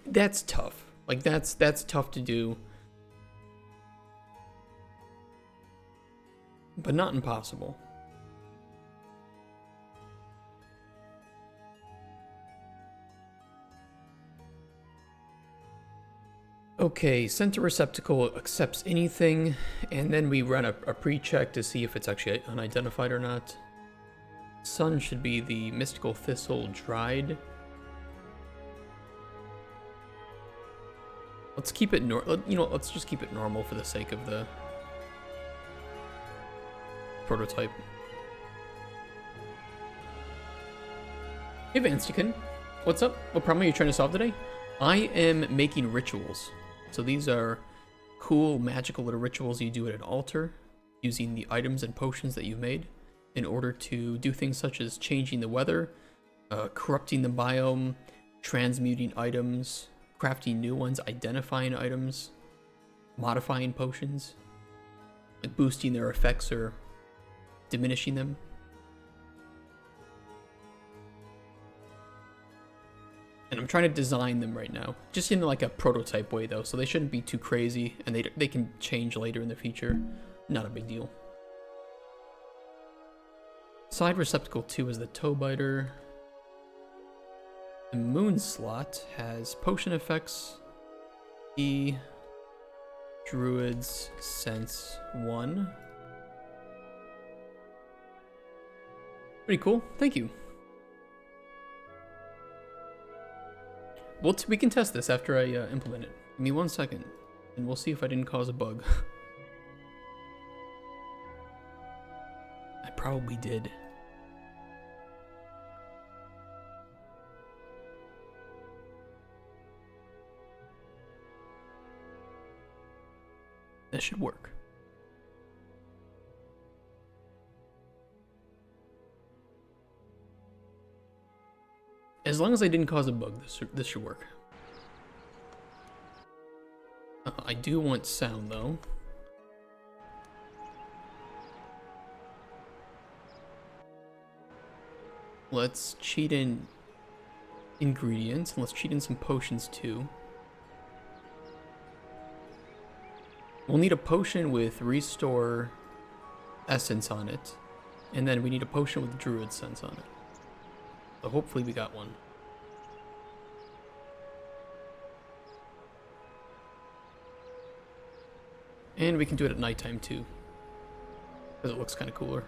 That's tough. Like that's tough to do. But not impossible. Okay, center receptacle accepts anything, and then we run a pre-check to see if it's actually unidentified or not. Sun should be the mystical thistle dried. Let's keep it let's just keep it normal for the sake of the prototype. Hey Vanstican, what's up? What problem are you trying to solve today? I am making rituals. So these are cool magical little rituals you do at an altar using the items and potions that you've made in order to do things such as changing the weather, corrupting the biome, transmuting items, crafting new ones, identifying items, modifying potions, like boosting their effects or diminishing them. And I'm trying to design them right now, just in like a prototype way though, so they shouldn't be too crazy, and they can change later in the future. Not a big deal. Side receptacle 2 is the toe biter. The moon slot has potion effects. The Druid's Sense 1. Pretty cool. Thank you. We can test this after I implement it. Give me 1 second, and we'll see if I didn't cause a bug. I probably did. That should work. As long as I didn't cause a bug, this should work. I do want sound, though. Let's cheat in ingredients, and let's cheat in some potions, too. We'll need a potion with Restore Essence on it, and then we need a potion with Druid Sense on it. So hopefully we got one. And we can do it at nighttime too, because it looks kind of cooler.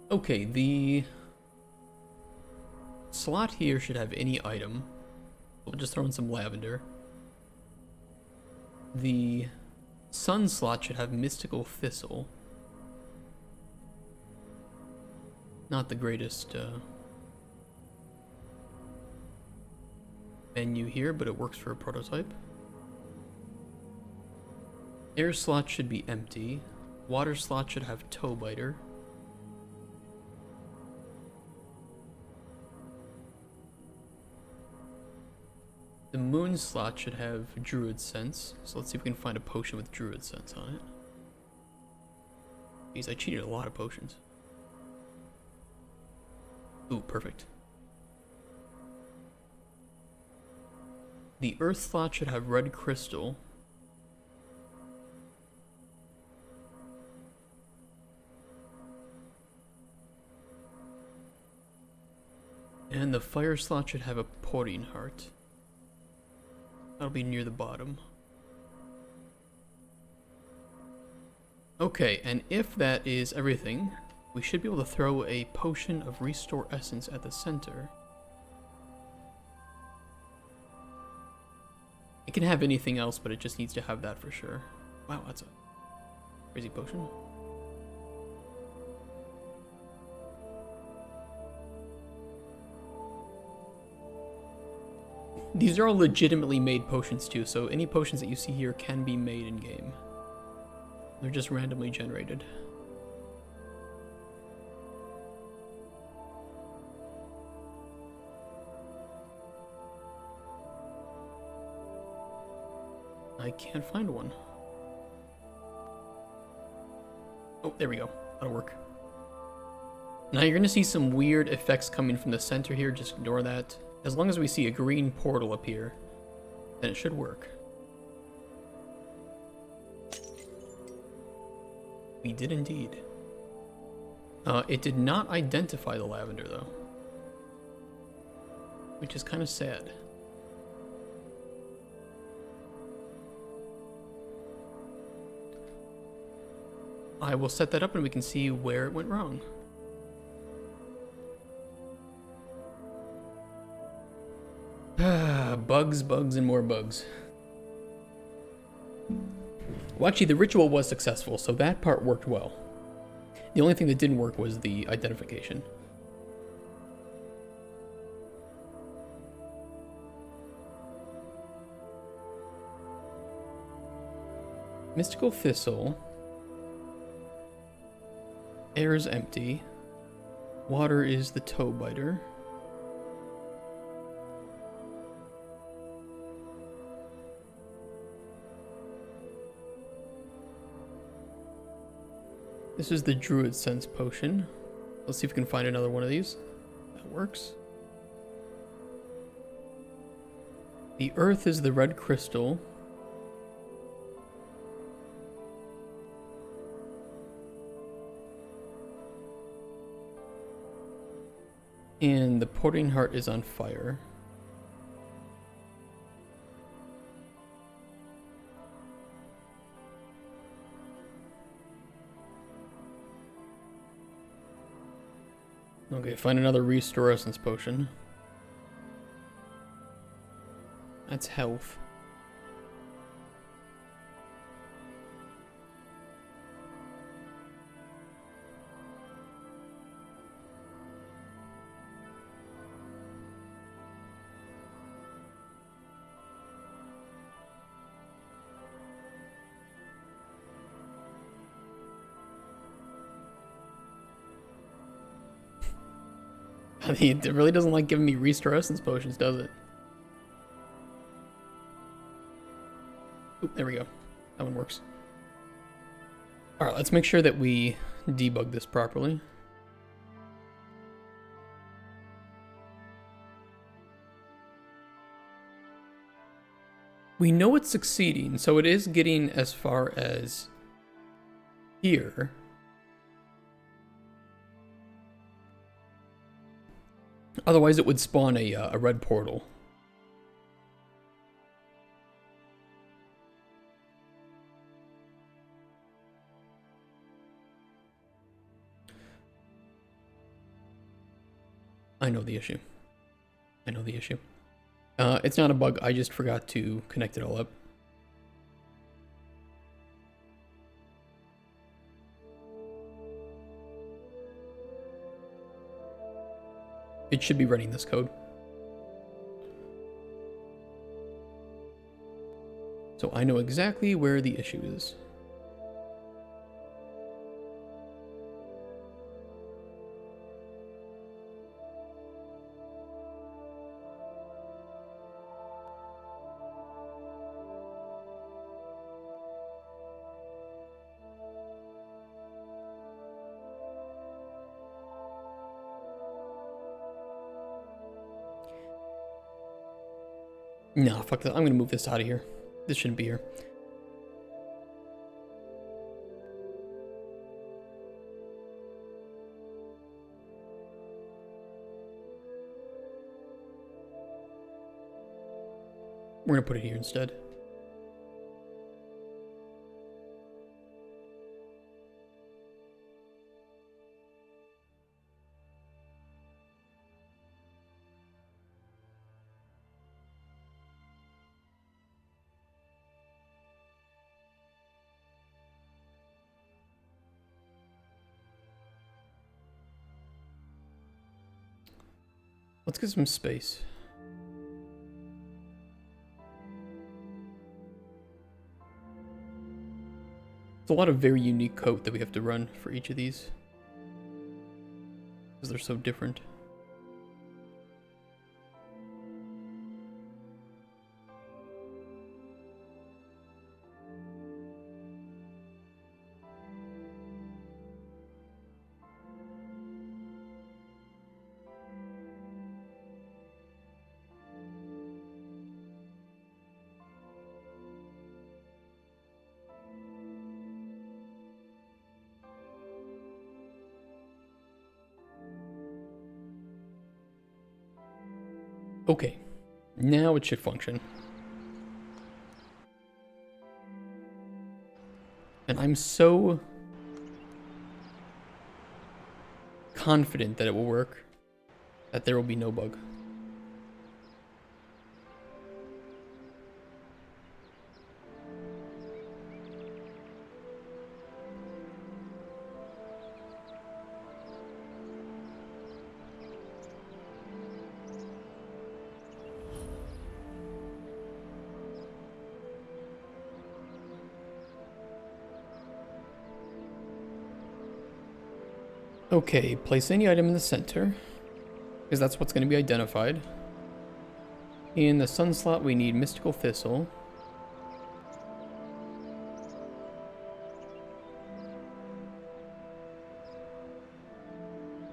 Okay, the slot here should have any item. We'll just throw in some lavender. The sun slot should have mystical thistle. Not the greatest menu here, but it works for a prototype. Air slot should be empty. Water slot should have toe biter. The moon slot should have Druid Sense, so let's see if we can find a potion with Druid Sense on it. Jeez, I cheated a lot of potions. Ooh, perfect. The earth slot should have red crystal. And the fire slot should have a pouring heart. That'll be near the bottom. Okay, and if that is everything, we should be able to throw a potion of Restore Essence at the center. It can have anything else, but it just needs to have that for sure. Wow, that's a crazy potion. These are all legitimately made potions too, so any potions that you see here can be made in game. They're just randomly generated. I can't find one. Oh, there we go. That'll work. Now you're gonna see some weird effects coming from the center here, just ignore that. As long as we see a green portal appear, then it should work. We did indeed. It did not identify the lavender though, which is kind of sad. I will set that up and we can see where it went wrong. Bugs, bugs, and more bugs. Well, actually, the ritual was successful, so that part worked well. The only thing that didn't work was the identification. Mystical Thistle. Air is empty. Water is the toe biter. This is the Druid Sense potion. Let's see if we can find another one of these. That works. The earth is the red crystal. And the pouring heart is on fire. Okay, find another restore essence potion. That's health. I mean, it really doesn't like giving me restore essence potions, does it? Oop, there we go. That one works. Alright, let's make sure that we debug this properly. We know it's succeeding, so it is getting as far as here. Otherwise, it would spawn a red portal. I know the issue. I know the issue. It's not a bug, I just forgot to connect it all up. It should be running this code. So I know exactly where the issue is. No, fuck that. I'm gonna move this out of here. This shouldn't be here. We're gonna put it here instead. Let's get some space. It's a lot of very unique code that we have to run for each of these, because they're so different. Okay, now it should function. And I'm so confident that it will work that there will be no bug. Okay, place any item in the center, because that's what's going to be identified. In the sun slot, we need Mystical Thistle.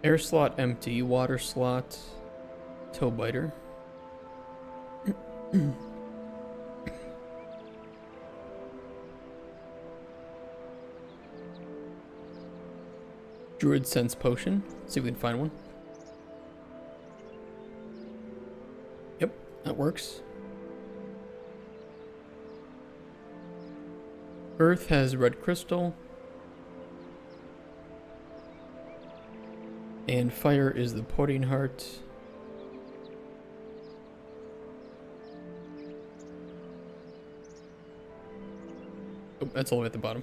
Air slot empty, water slot, toe biter. Druid Sense Potion. See if we can find one. Yep, that works. Earth has red crystal. And fire is the pouring heart. Oh, that's all the way at the bottom.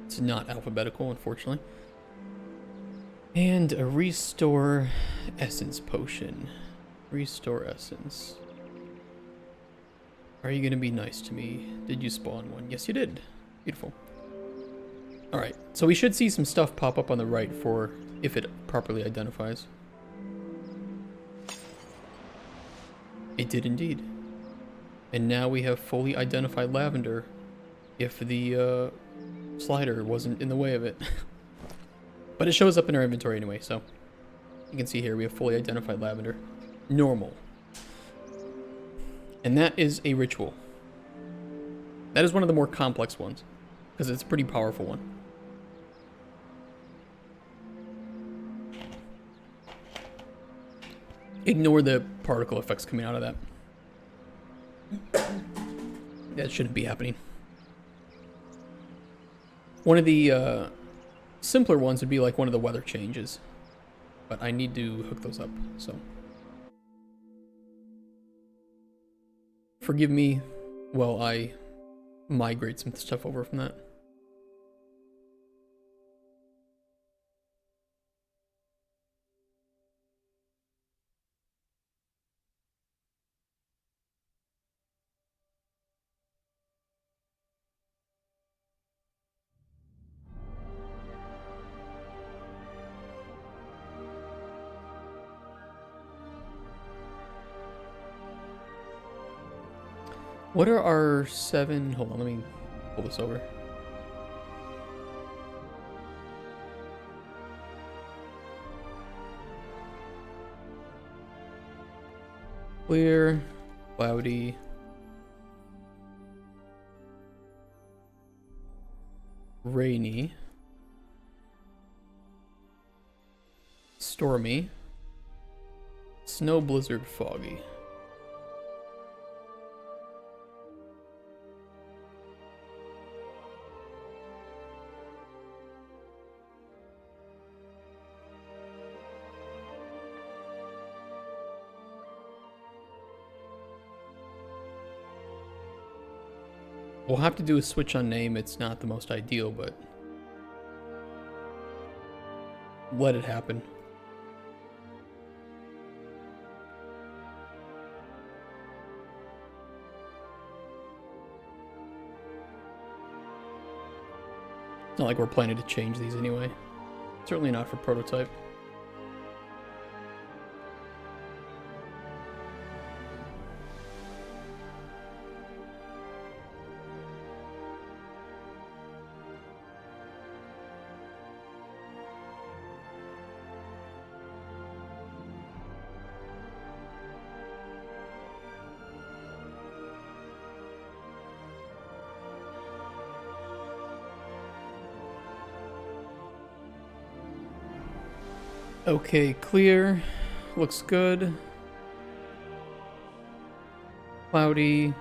It's not alphabetical, unfortunately. And a restore essence potion. Restore essence. Are you gonna be nice to me? Did you spawn one? Yes, you did. Beautiful. Alright, so we should see some stuff pop up on the right for if it properly identifies. It did indeed. And now we have fully identified lavender if the slider wasn't in the way of it. But it shows up in our inventory anyway, so you can see here we have fully identified lavender. Normal. And that is a ritual. That is one of the more complex ones, because it's a pretty powerful one. Ignore the particle effects coming out of that. That shouldn't be happening. One of the simpler ones would be like one of the weather changes, but I need to hook those up, so forgive me while I migrate some stuff over from that. What are our 7? Hold on, let me pull this over. Clear, cloudy, rainy, stormy, snow, blizzard, foggy. We'll have to do a switch on name. It's not the most ideal, but let it happen. It's not like we're planning to change these anyway. Certainly not for prototype. Okay, clear. Looks good. Cloudy.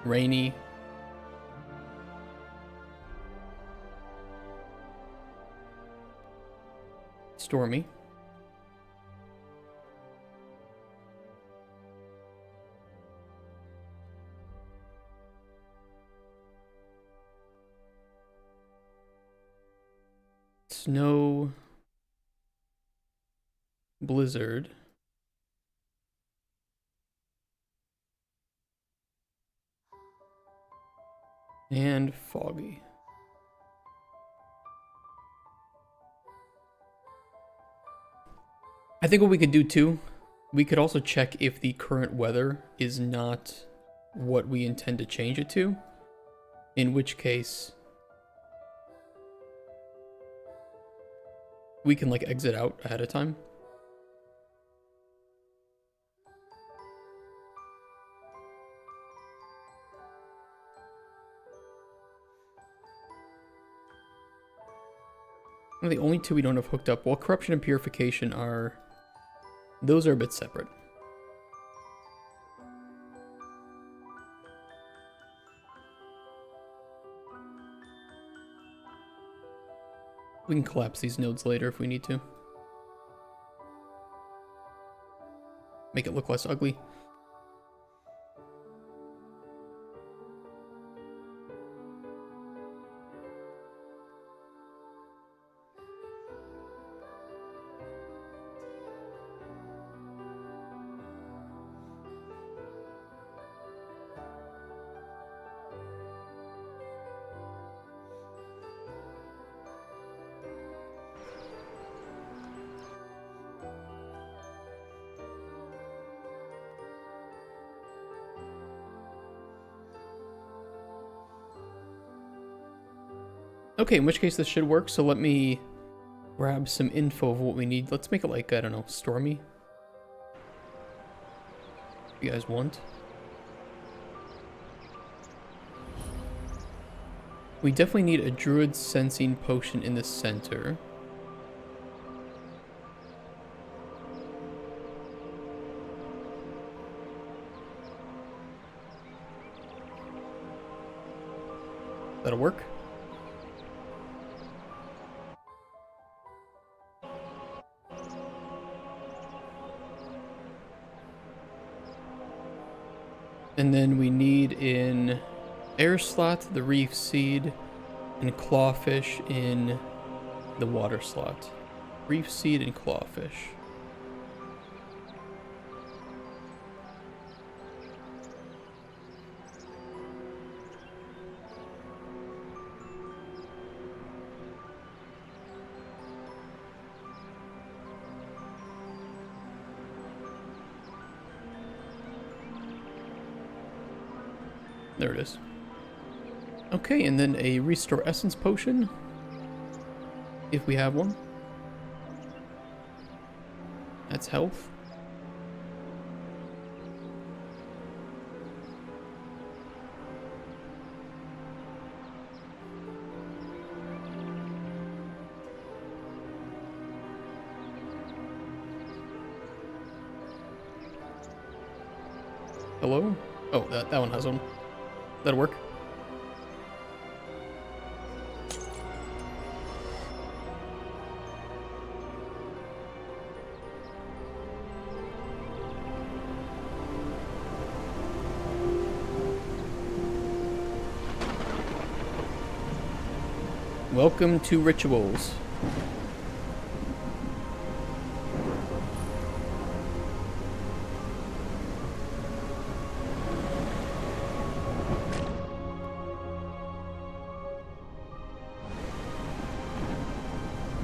Rainy. Stormy. Snow, blizzard, and foggy. I think what we could do too, we could also check if the current weather is not what we intend to change it to, in which case we can like exit out ahead of time. The only two we don't have hooked up, well, corruption and purification are, those are a bit separate. We can collapse these nodes later if we need to. Make it look less ugly. Okay, in which case this should work, so let me grab some info of what we need. Let's make it like, I don't know, stormy. If you guys want. We definitely need a druid sensing potion in the center. That'll work. And then we need in air slot the reef seed and clawfish in the water slot. Reef seed and clawfish. There it is. Okay, and then a restore essence potion, if we have one. That's health. Hello? Oh, that one has one. That'll work. Welcome to Rituals.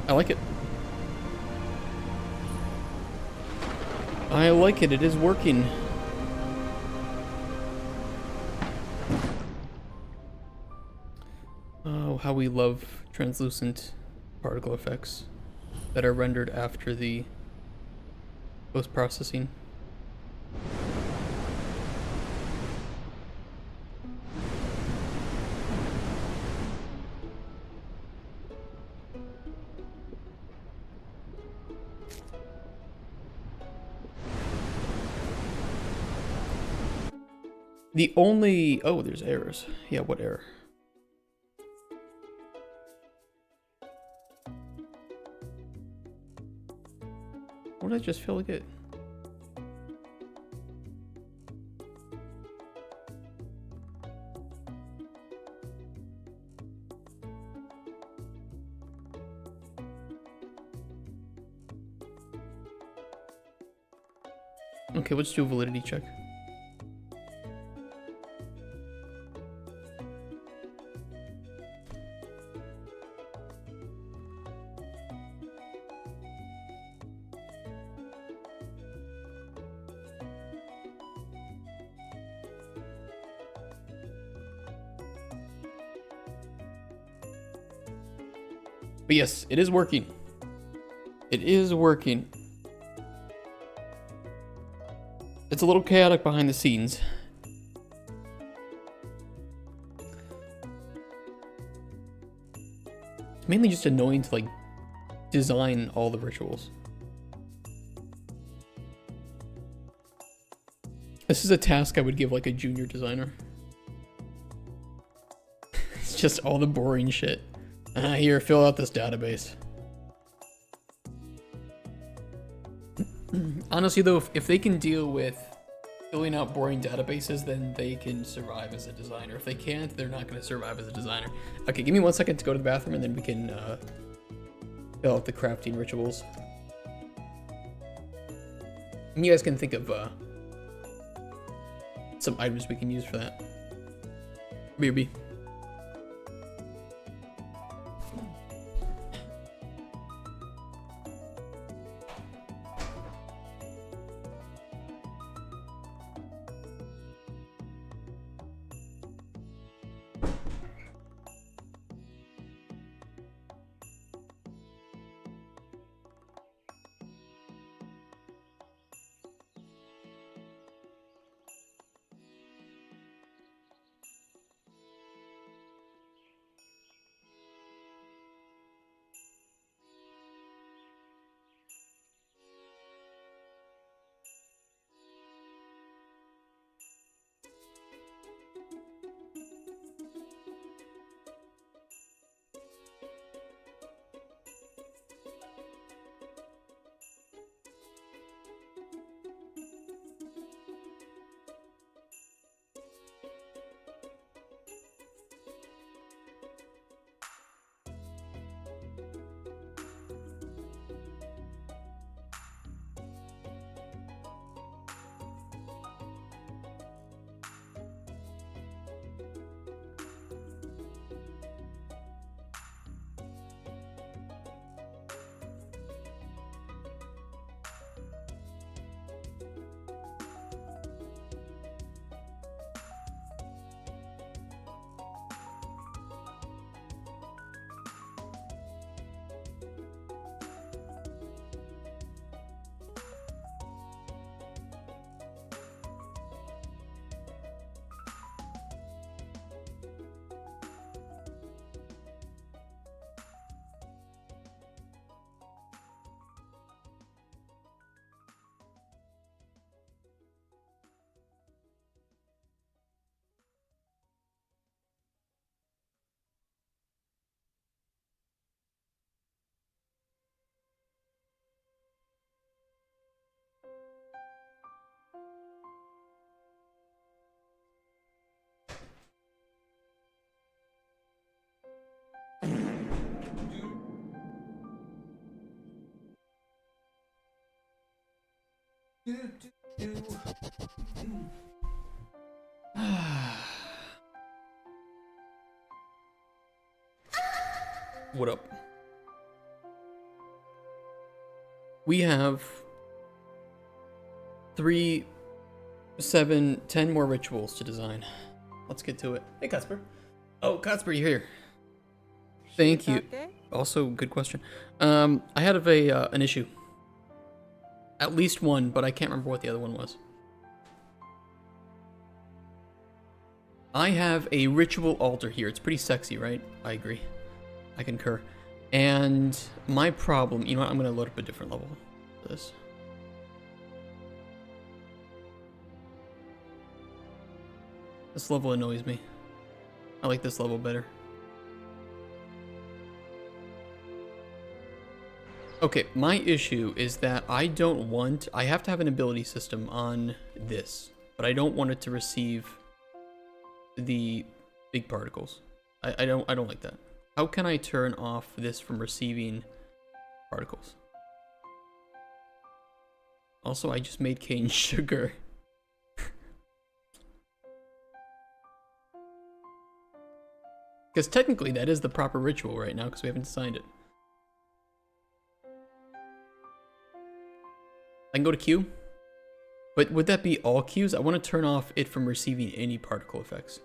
I like it. I like it. It is working. Oh, how we love translucent particle effects that are rendered after the post-processing. The only... Oh, there's errors. Yeah, what error? What did I just fail to get? Okay, let's do a validity check. But yes, it is working. It is working. It's a little chaotic behind the scenes. It's mainly just annoying to like design all the rituals. This is a task I would give like a junior designer. It's just all the boring shit. Here, fill out this database. Honestly, though, if they can deal with filling out boring databases, then they can survive as a designer. If they can't, they're not going to survive as a designer. Okay, give me 1 second to go to the bathroom, and then we can fill out the crafting rituals. And you guys can think of some items we can use for that. BRB. What up? We have 3, 7, 10 more rituals to design. Let's get to it. Hey, Cuthbert. Oh, Cuthbert, you're here. Thank you. Also, good question. I had an issue. At least one, but I can't remember what the other one was. I have a ritual altar here. It's pretty sexy, right? I agree. I concur. And my problem, you know what? I'm going to load up a different level for this. This level annoys me. I like this level better. Okay, my issue is that I have to have an ability system on this, but I don't want it to receive the big particles. I don't like that. How can I turn off this from receiving particles? Also, I just made cane sugar. Because technically that is the proper ritual right now because we haven't designed it. I can go to Q, but would that be all Qs? I want to turn off it from receiving any particle effects.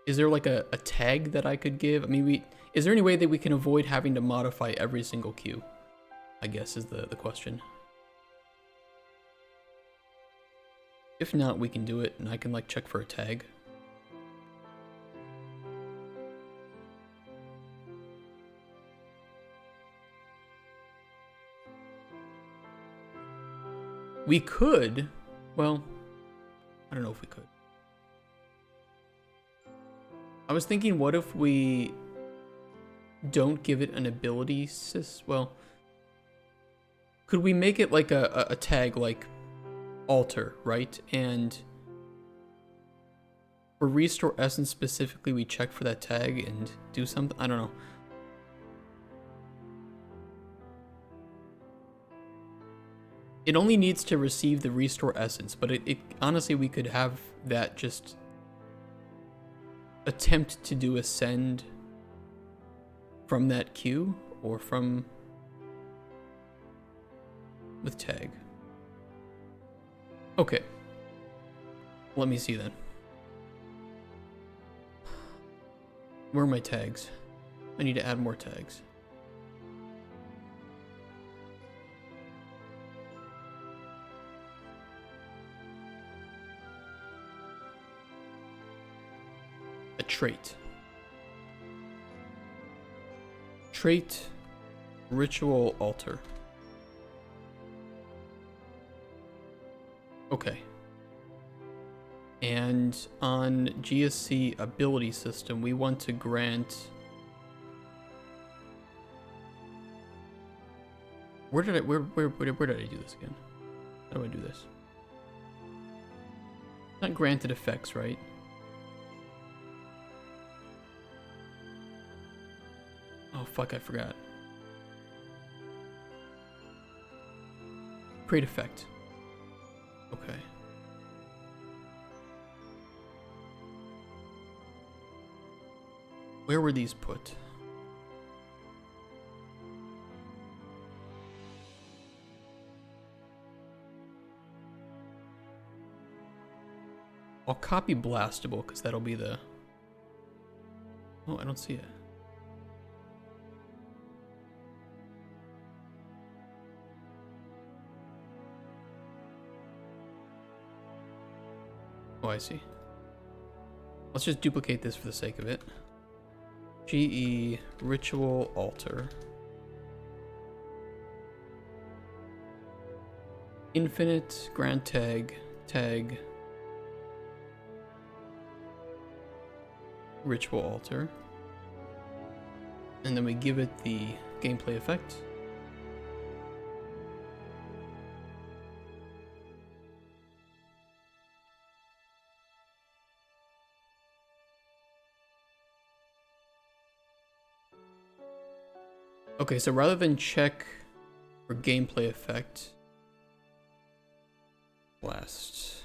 Is there like a tag that I could give? I mean, is there any way that we can avoid having to modify every single Q? I guess is the question. If not, we can do it, and I can like check for a tag. We could, well, I don't know if we could. I was thinking, what if we don't give it an ability well, could we make it like a tag like alter, right? And for restore essence specifically, we check for that tag and do something. I don't know. It only needs to receive the restore essence, but it honestly, we could have that just attempt to do a send from that queue or from with tag. Okay. Let me see then. Where are my tags? I need to add more tags. A trait. Trait, ritual altar. Okay. And on GSC ability system, we want to grant. Where did I do this again? How do I do this? Not granted effects, right? Oh fuck, I forgot. Create effect. Okay. Where were these put? I'll copy blastable because that'll be the... Oh, I don't see it. Oh, I see. Let's just duplicate this for the sake of it. GE ritual altar. Infinite grant tag ritual altar. And then we give it the gameplay effect. Okay, so rather than check for gameplay effect, blast.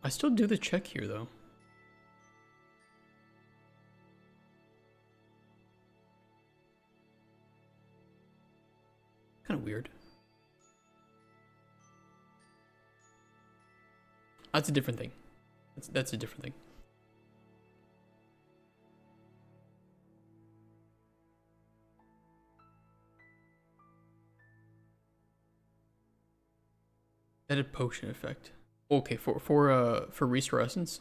I still do the check here though. Kind of weird. That's a different thing. That's a different thing. Edit potion effect. Okay, for restore essence.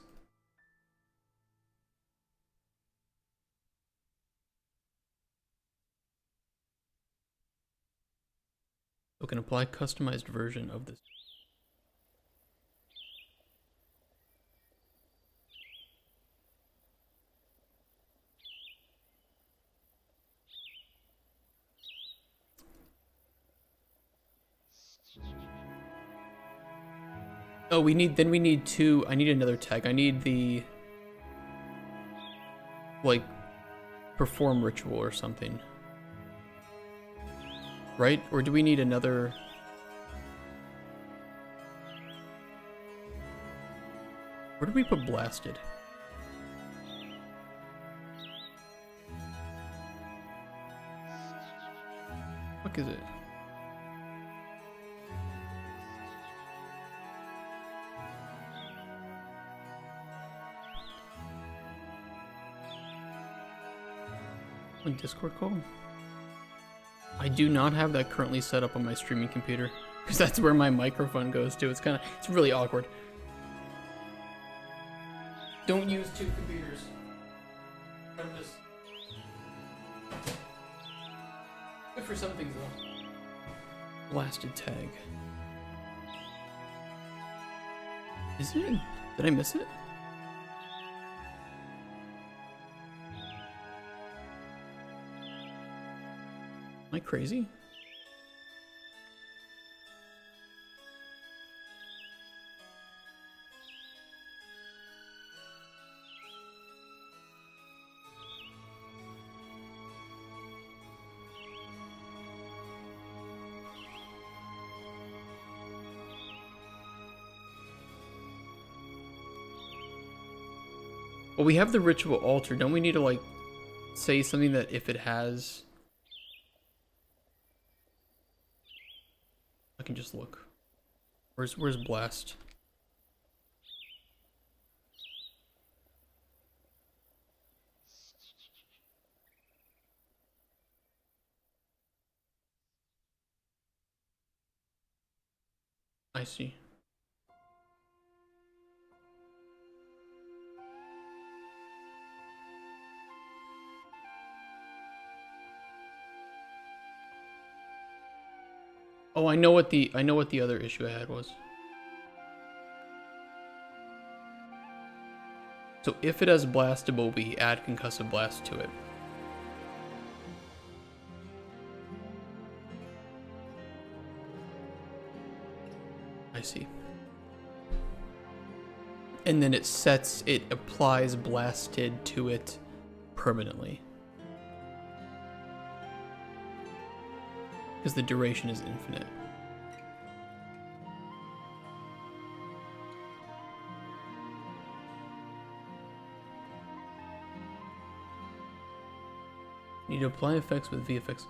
We can apply customized version of this. Oh, we need two. I need another tag. I need the like perform ritual or something. Right? Or do we need another? Where did we put blasted? What is it? On Discord call? I do not have that currently set up on my streaming computer because that's where my microphone goes to. It's really awkward. Don't use two computers. Good for some things though. Blasted tag. Is it? Did I miss it? Am I crazy? Well, we have the ritual altar. Don't we need to, like, say something that if it has... I can just look. Where's Blast? I see. Oh, I know what the other issue I had was. So if it has blastable, we add concussive blast to it. I see. And then it applies blasted to it permanently. Because the duration is infinite. Need to apply effects with VFX.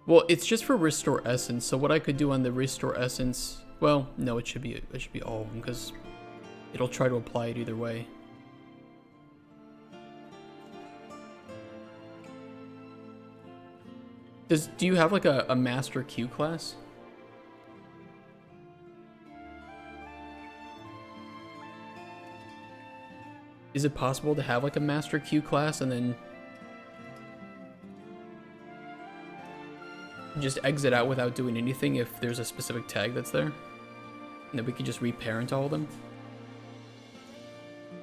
Well, it's just for restore essence. So what I could do on the restore essence, well, no, it should be all of them because it'll try to apply it either way. Do you have like a master Q class? Is it possible to have like a master Q class and then just exit out without doing anything if there's a specific tag that's there? And then we could just reparent all of them?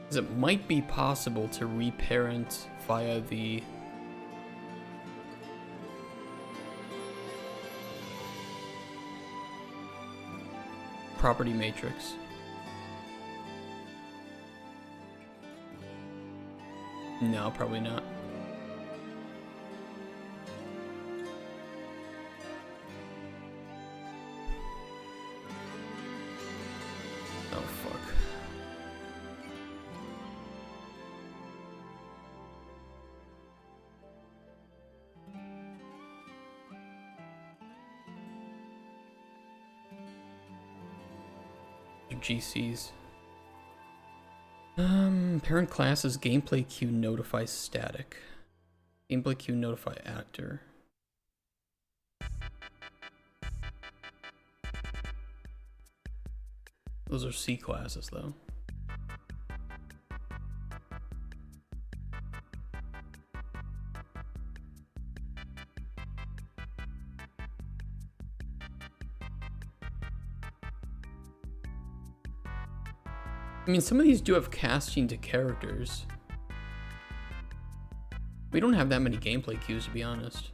Because it might be possible to reparent via the property matrix. No, probably not. Oh, fuck. GCs. Parent class is gameplay queue notify static. Gameplay queue notify actor. Those are C classes though. I mean, some of these do have casting to characters. We don't have that many gameplay cues, to be honest.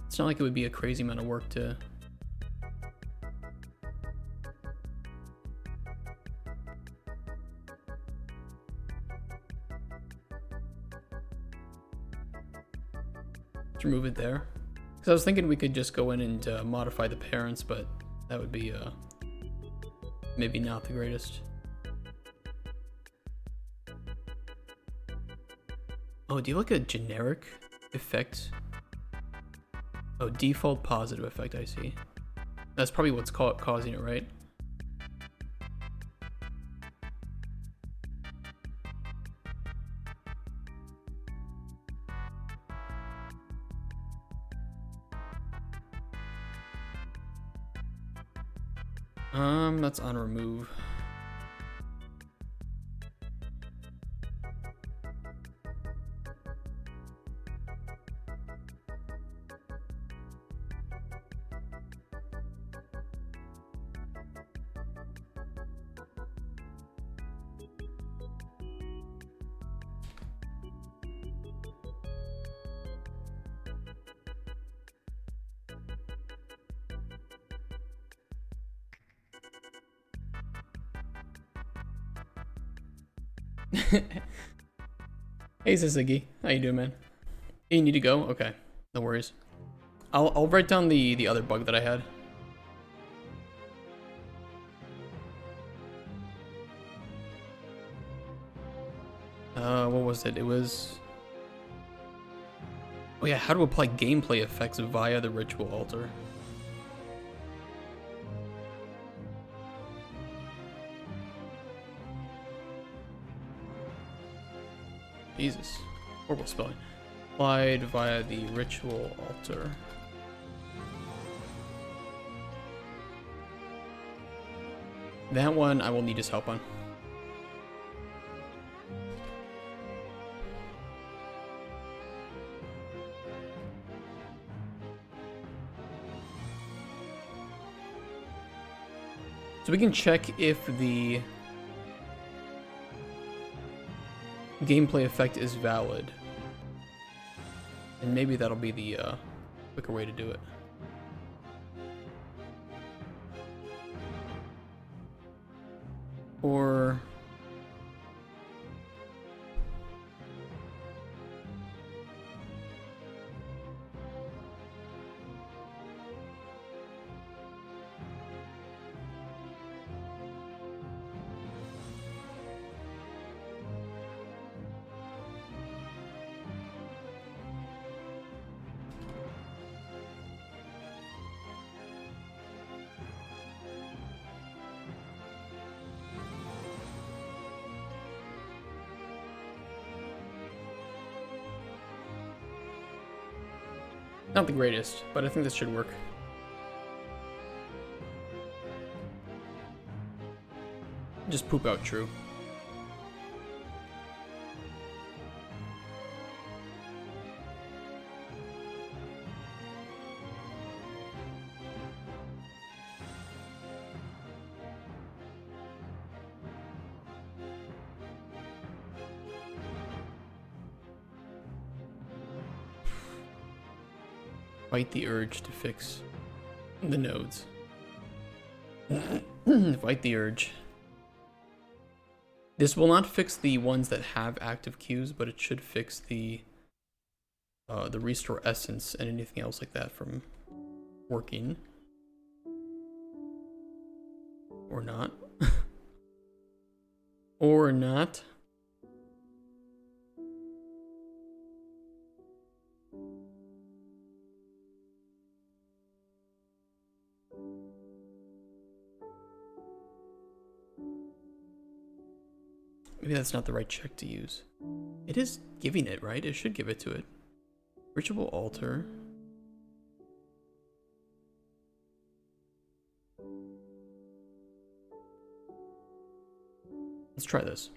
It's not like it would be a crazy amount of work to... Let's remove it there. Because I was thinking we could just go in and modify the parents, but that would be maybe not the greatest. Oh, do you like a generic effect? Oh, default positive effect, I see. That's probably what's causing it, right? That's on remove. Hey, Ziggy. How you doing, man? Hey, you need to go? Okay. No worries. I'll write down the other bug that I had. What was it? It was... Oh yeah, how to apply gameplay effects via the ritual altar. Jesus. Horrible spelling. Applied via the ritual altar. That one I will need his help on. So we can check if the gameplay effect is valid. And maybe that'll be the quicker way to do it. Or... not the greatest, but I think this should work. Just poop out true. Fight the urge to fix the nodes. Fight the urge. This will not fix the ones that have active queues, but it should fix the restore essence and anything else like that from working. Or not. Or not. Maybe that's not the right check to use. It is giving it, right? It should give it to it. Ritual altar. Let's try this.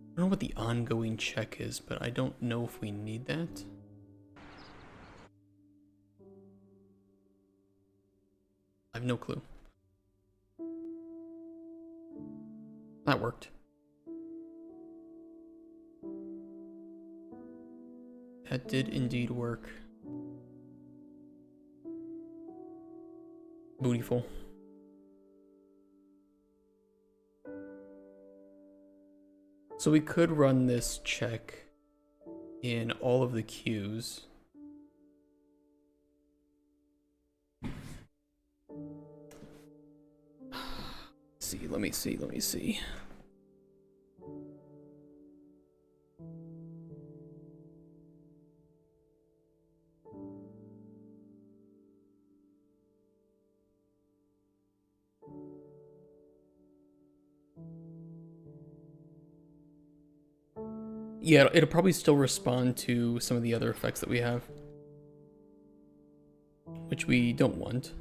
I don't know what the ongoing check is, but I don't know if we need that. I have no clue. That worked. That did indeed work. Bootyful. So we could run this check in all of the queues. Let me see. Yeah, it'll probably still respond to some of the other effects that we have, which we don't want.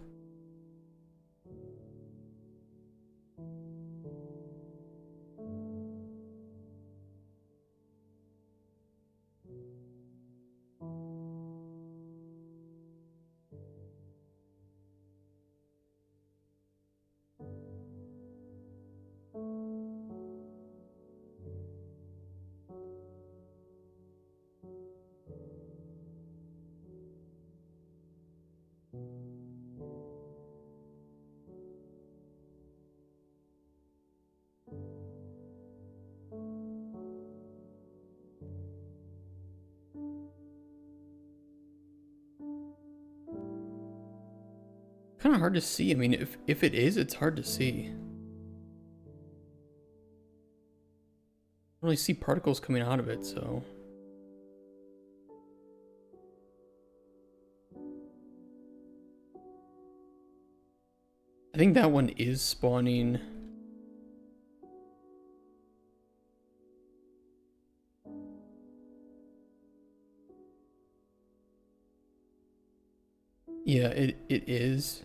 kind of hard to see. I mean, if it is, it's hard to see. I don't really see particles coming out of it, so. I think that one is spawning. Yeah, it is.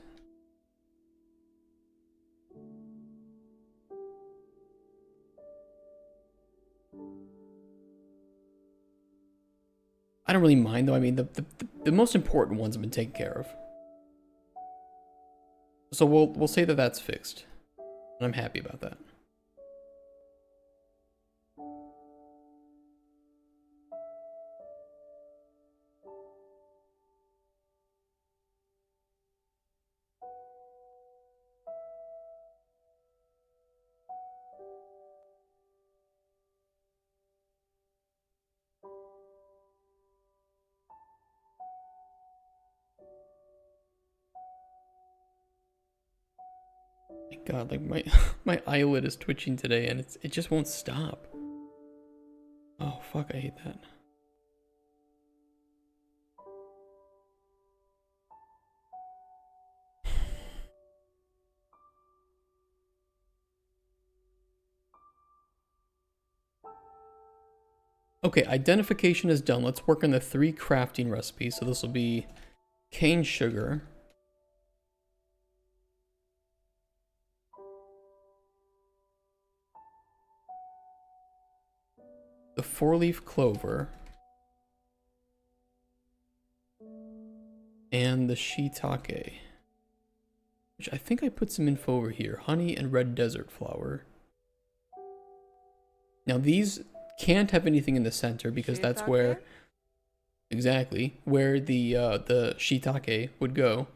I don't really mind though. I mean, the most important ones have been taken care of. So we'll say that that's fixed. And I'm happy about that. God, like my my eyelid is twitching today and it just won't stop. Oh fuck, I hate that. Okay, identification is done. Let's work on the 3 crafting recipes. So this will be cane sugar, the 4-leaf clover, and the shiitake, which I think I put some info over here. Honey and red desert flower. Now these can't have anything in the center because that's where, exactly, where the shiitake would go.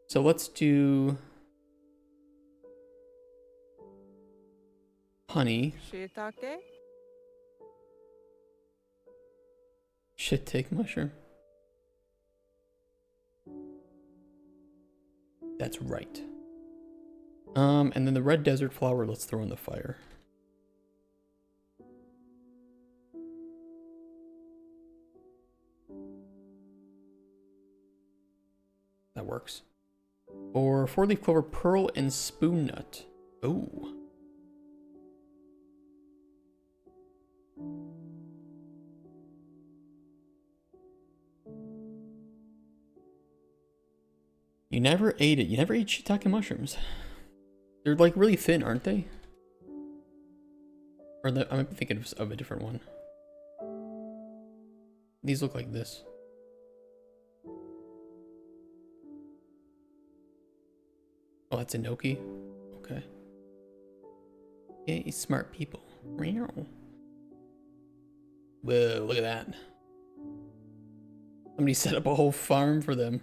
So let's do honey. Shiitake? Shiitake mushroom. That's right. And then the red desert flower, let's throw in the fire. That works. Or 4-leaf clover, pearl, and spoon nut. Oh. You never ate it. You never ate shiitake mushrooms. They're like really thin, aren't they? Or I might be thinking of a different one. These look like this. Oh, that's enoki? Okay. Yay, smart people. Whoa, look at that. Somebody set up a whole farm for them.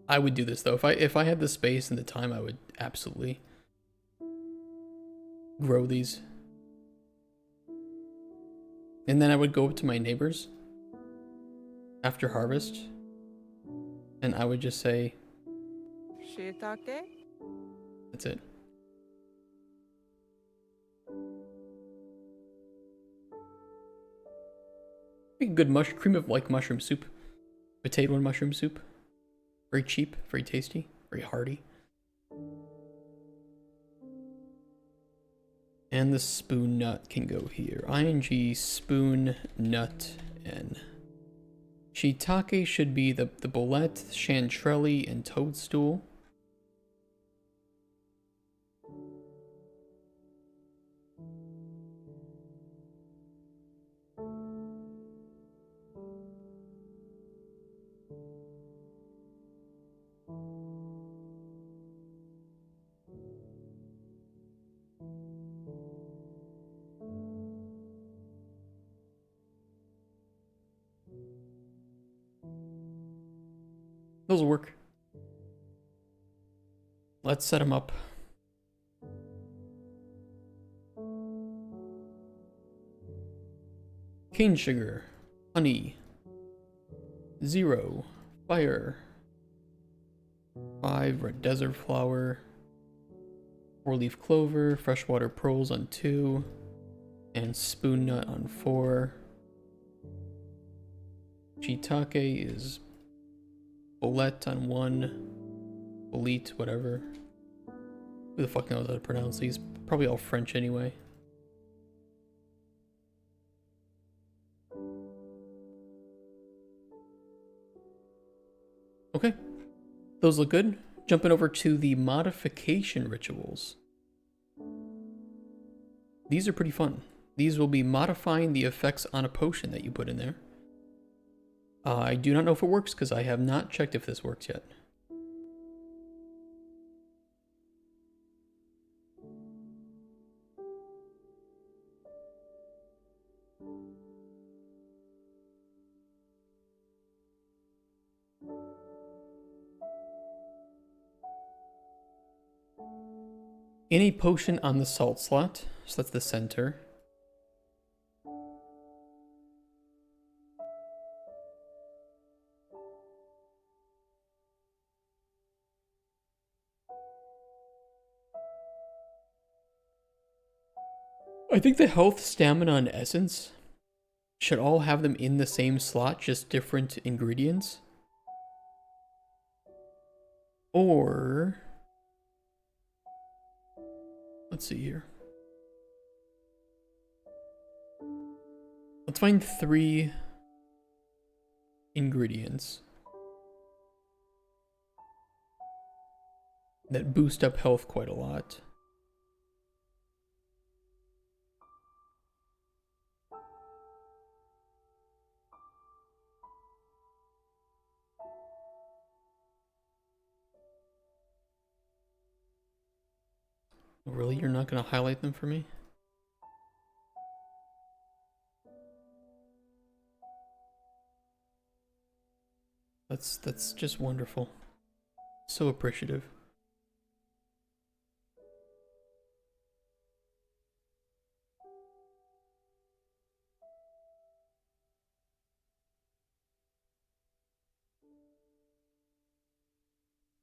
I would do this though. If I had the space and the time, I would absolutely grow these. And then I would go up to my neighbors after harvest, and I would just say, Shiitake? that's it. Make a good cream of like mushroom soup. Potato and mushroom soup. Very cheap, very tasty, very hearty. And the spoon nut can go here. ING spoon nut N. Shiitake should be the bolete, chantrelli, and toadstool. Those will work. Let's set them up. Cane sugar, honey, 0. Fire. 5. Red desert flower. 4-leaf clover. Freshwater pearls on 2. And spoon nut on 4. Shiitake is bolete on 1. Bolete, whatever. Who the fuck knows how to pronounce these? Probably all French anyway. Okay. Those look good. Jumping over to the modification rituals. These are pretty fun. These will be modifying the effects on a potion that you put in there. I do not know if it works because I have not checked if this works yet. In a potion on the salt slot, so that's the center. I think the health, stamina, and essence should all have them in the same slot, just different ingredients. Or... let's see here. Let's find 3 ingredients that boost up health quite a lot. Really? You're not going to highlight them for me? That's just wonderful. So appreciative.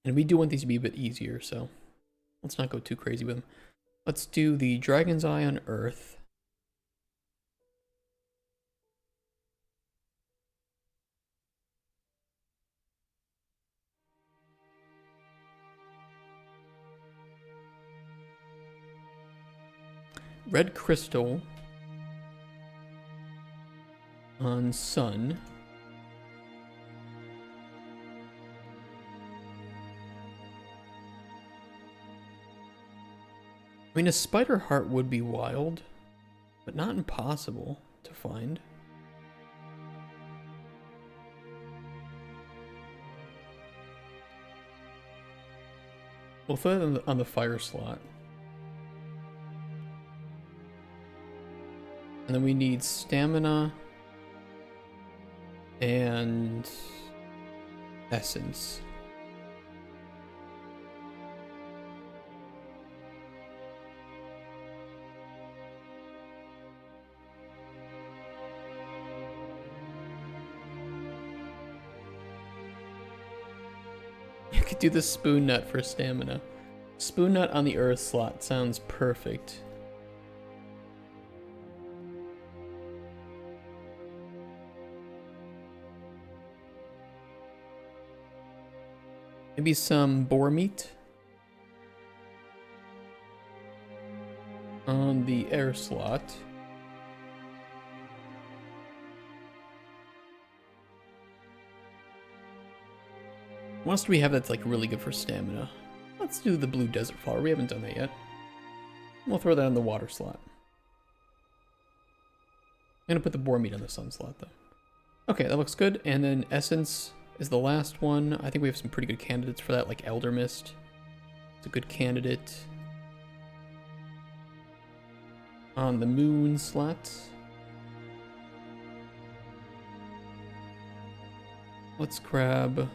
And we do want these to be a bit easier, so let's not go too crazy with them. Let's do the Dragon's Eye on Earth. Red Crystal on Sun. I mean, a spider heart would be wild, but not impossible to find. We'll throw it on the fire slot. And then we need stamina and essence. You could do the spoon nut for stamina. Spoon nut on the earth slot sounds perfect. Maybe some boar meat on the air slot. What else do we have that's like really good for stamina? Let's do the blue desert flower. We haven't done that yet. We'll throw that on the water slot. I'm gonna put the boar meat on the sun slot though. Okay, that looks good. And then essence is the last one. I think we have some pretty good candidates for that, like Elder Mist. It's a good candidate. On the moon slot. Let's grab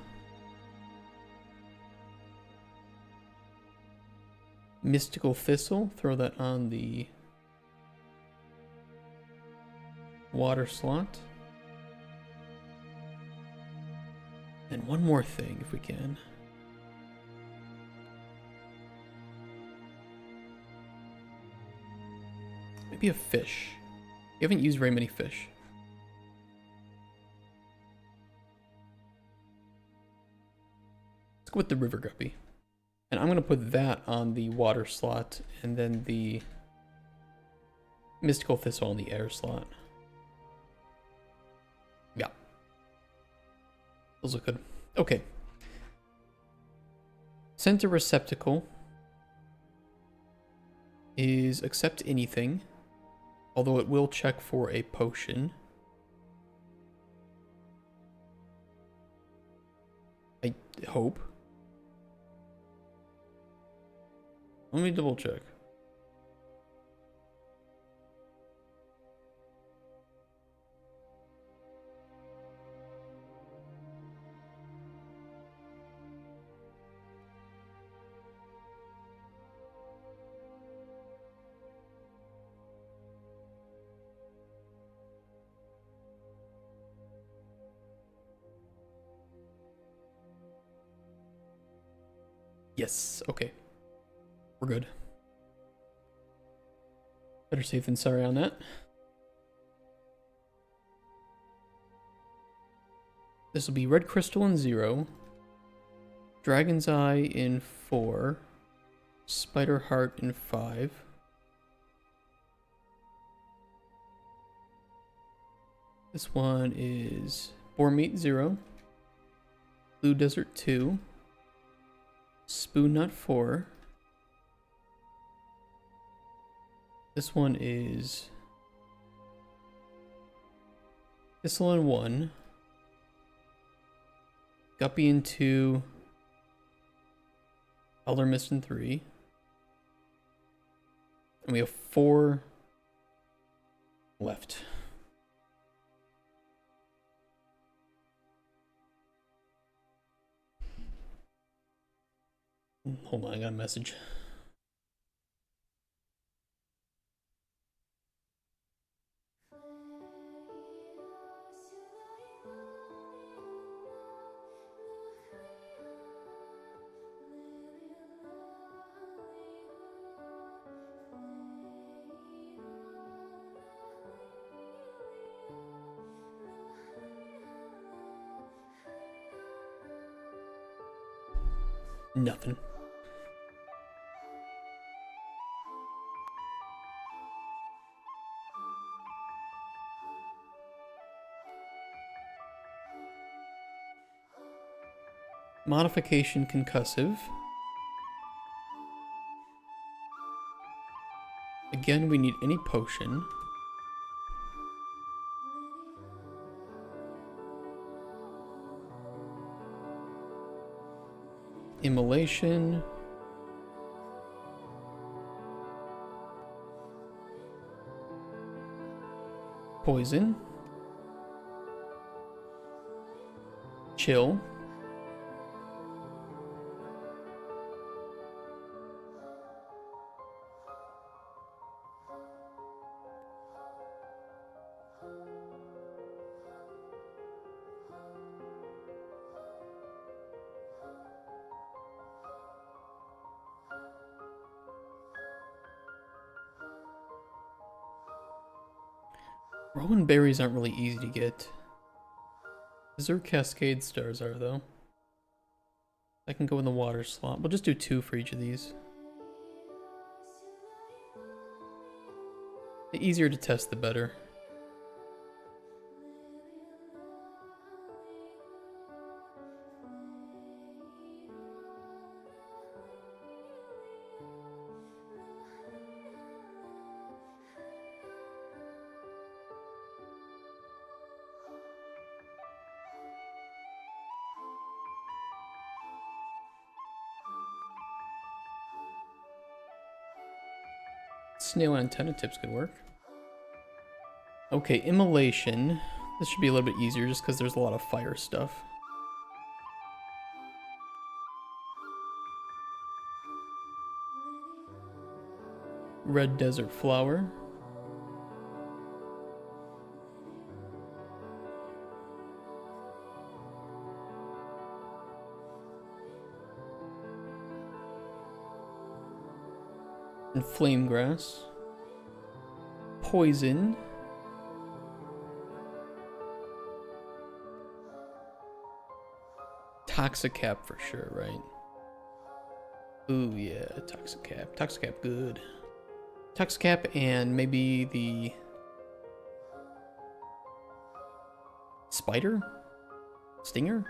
Mystical Thistle. Throw that on the water slot. And one more thing, if we can. Maybe a fish. We haven't used very many fish. Let's go with the river guppy. And I'm going to put that on the water slot, and then the mystical thistle on the air slot. Yeah. Those look good. Okay. Center receptacle is accept anything, although it will check for a potion. I hope. Let me double check. Yes, okay. We're good. Better safe than sorry on that. This will be red crystal in 0, dragon's eye in 4, spider heart in 5. This one is boar meat 0, blue desert 2, spoon nut 4. This one is thistle in 1, guppy in 2, elder mist in 3, and we have 4 left. Hold on, I got a message. Nothing. Modification concussive. Again, we need any potion. Immolation. Poison. Chill. Rowan berries aren't really easy to get. Desert Cascade stars are, though. I can go in the water slot. We'll just do 2 for each of these. The easier to test, the better. Snail antenna tips could work. Okay, immolation. This should be a little bit easier just because there's a lot of fire stuff. Red desert flower. And flame grass. Poison. Toxicap for sure, right? Ooh, yeah, Toxicap. Toxicap, good. Toxicap and maybe the spider? Stinger?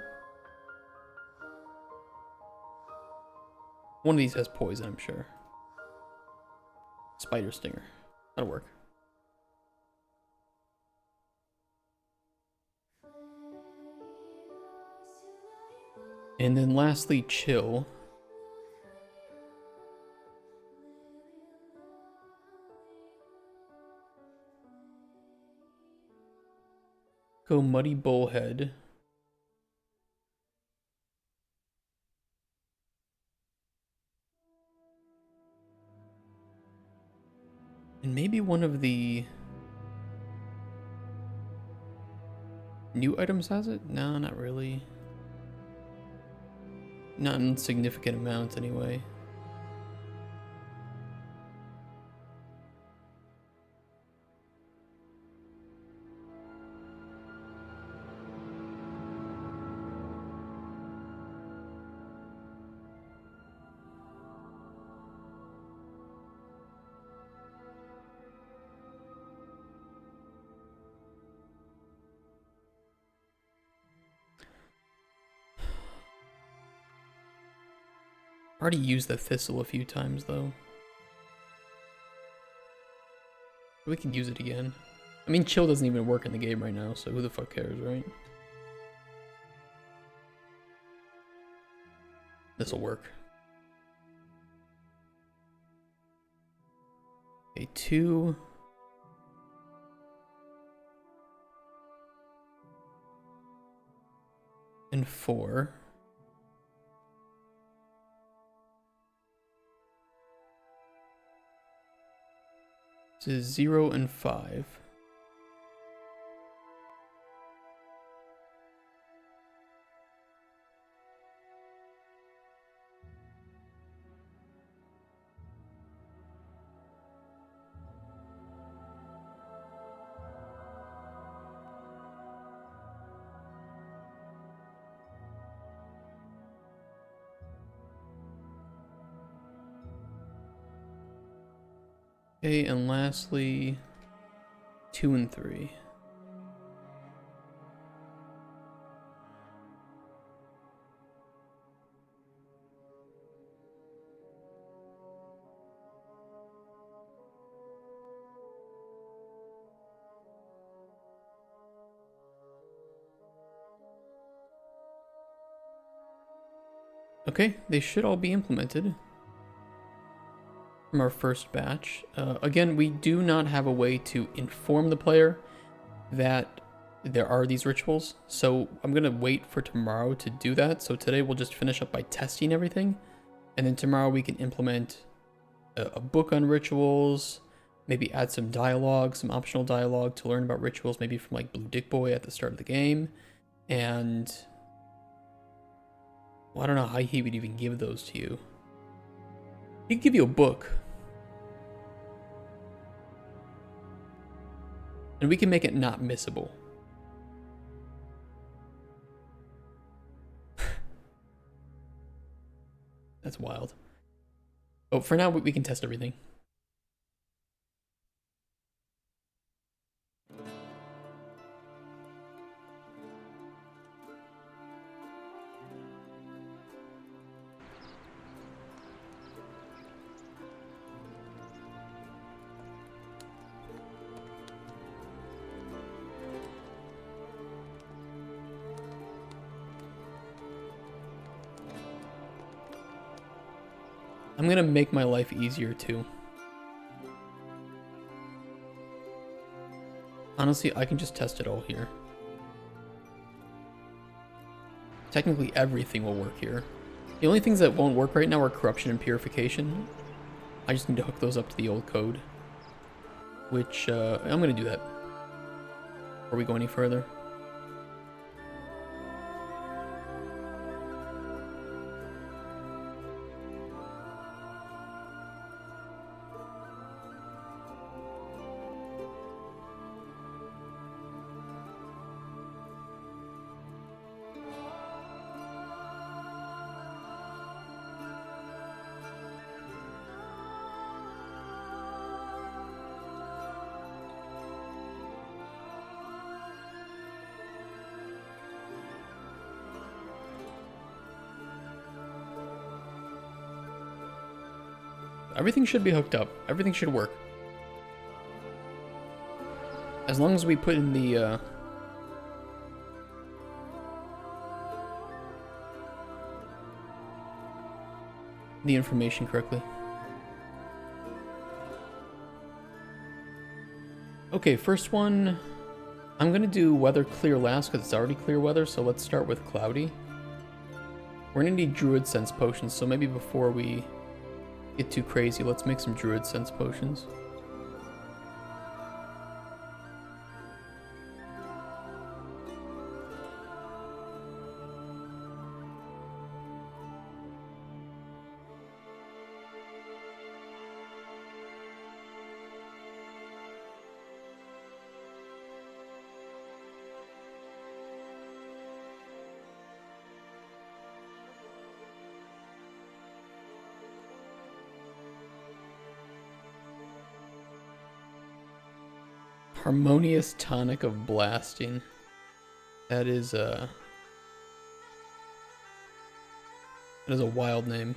One of these has poison, I'm sure. Spider stinger. That'll work. And then lastly, chill. Go muddy bullhead. And maybe one of the new items has it? No, not really. Not in significant amounts anyway. Already used the thistle a few times though. We could use it again. I mean, chill doesn't even work in the game right now, so who the fuck cares, right? This'll work. Okay, 2. And 4. This is 0 and 5. Okay, and lastly, 2 and 3. Okay, they should all be implemented from our first batch. Again, we do not have a way to inform the player that there are these rituals, so I'm gonna wait for tomorrow to do that. So today we'll just finish up by testing everything, and then tomorrow we can implement a book on rituals, maybe add some dialogue, some optional dialogue to learn about rituals, maybe from like Blue Dick Boy at the start of the game. And well, I don't know how he would even give those to you. He'd give you a book. And we can make it not missable. That's wild. Oh, for now, we can test everything. I'm gonna make my life easier too. Honestly, I can just test it all here. Technically, everything will work here. The only things that won't work right now are corruption and purification. I just need to hook those up to the old code. Which, I'm gonna do that. Before we go any further. everything should be hooked up. Everything should work. As long as we put in the information correctly. Okay, first one, I'm gonna do weather clear last because it's already clear weather, so let's start with cloudy. We're gonna need druid sense potions, so maybe before we get too crazy, let's make some druid sense potions. Harmonious tonic of blasting. That is a wild name.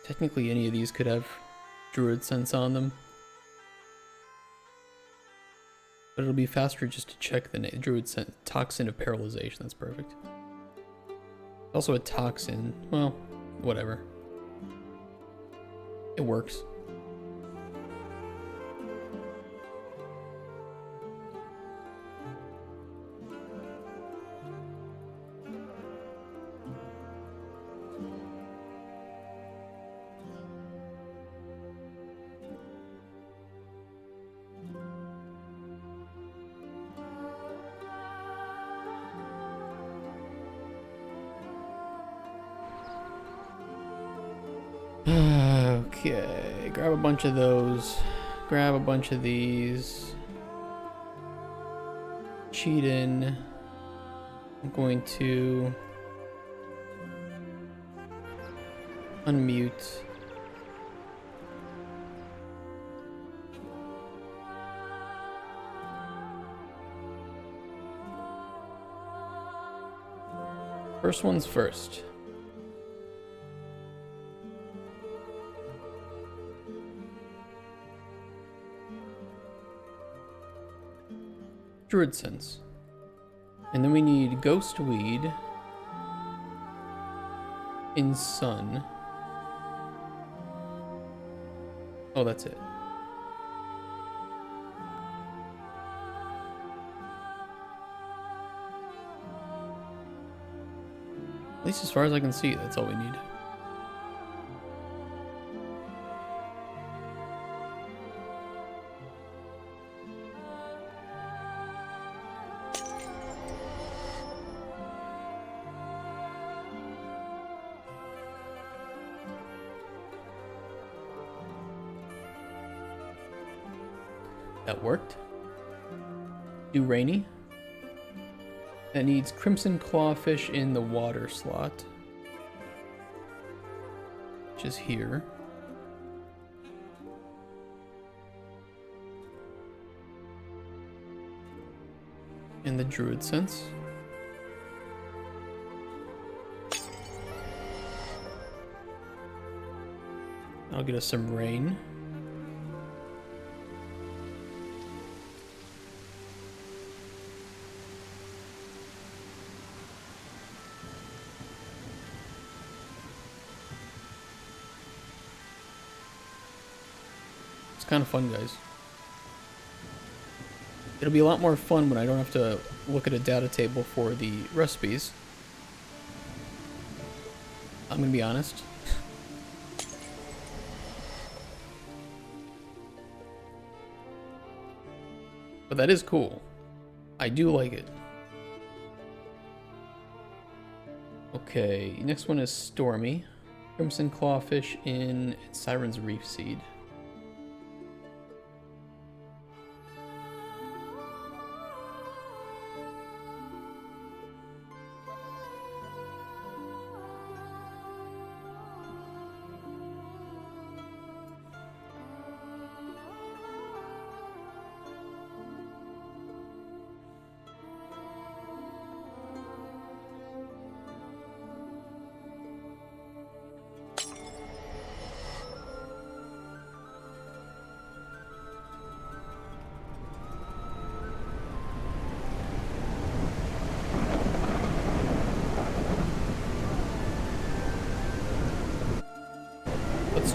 Technically any of these could have druid sense on them. But it'll be faster just to check the name. Druid sense. Toxin of paralyzation, that's perfect. Also a toxin. Well, whatever. It works. Okay, grab a bunch of those. Grab a bunch of these. Cheat in. I'm going to unmute. First one's first. Druid sense. And then we need ghost weed in sun. Oh, that's it. At least as far as I can see, that's all we need. That worked. Do rainy. That needs crimson clawfish in the water slot, which is here. And the druid sense. I'll get us some rain. It's kind of fun, guys. It'll be a lot more fun when I don't have to look at a data table for the recipes. I'm gonna be honest. But that is cool. I do like it. Okay, next one is Stormy. Crimson Clawfish in Siren's Reef Seed.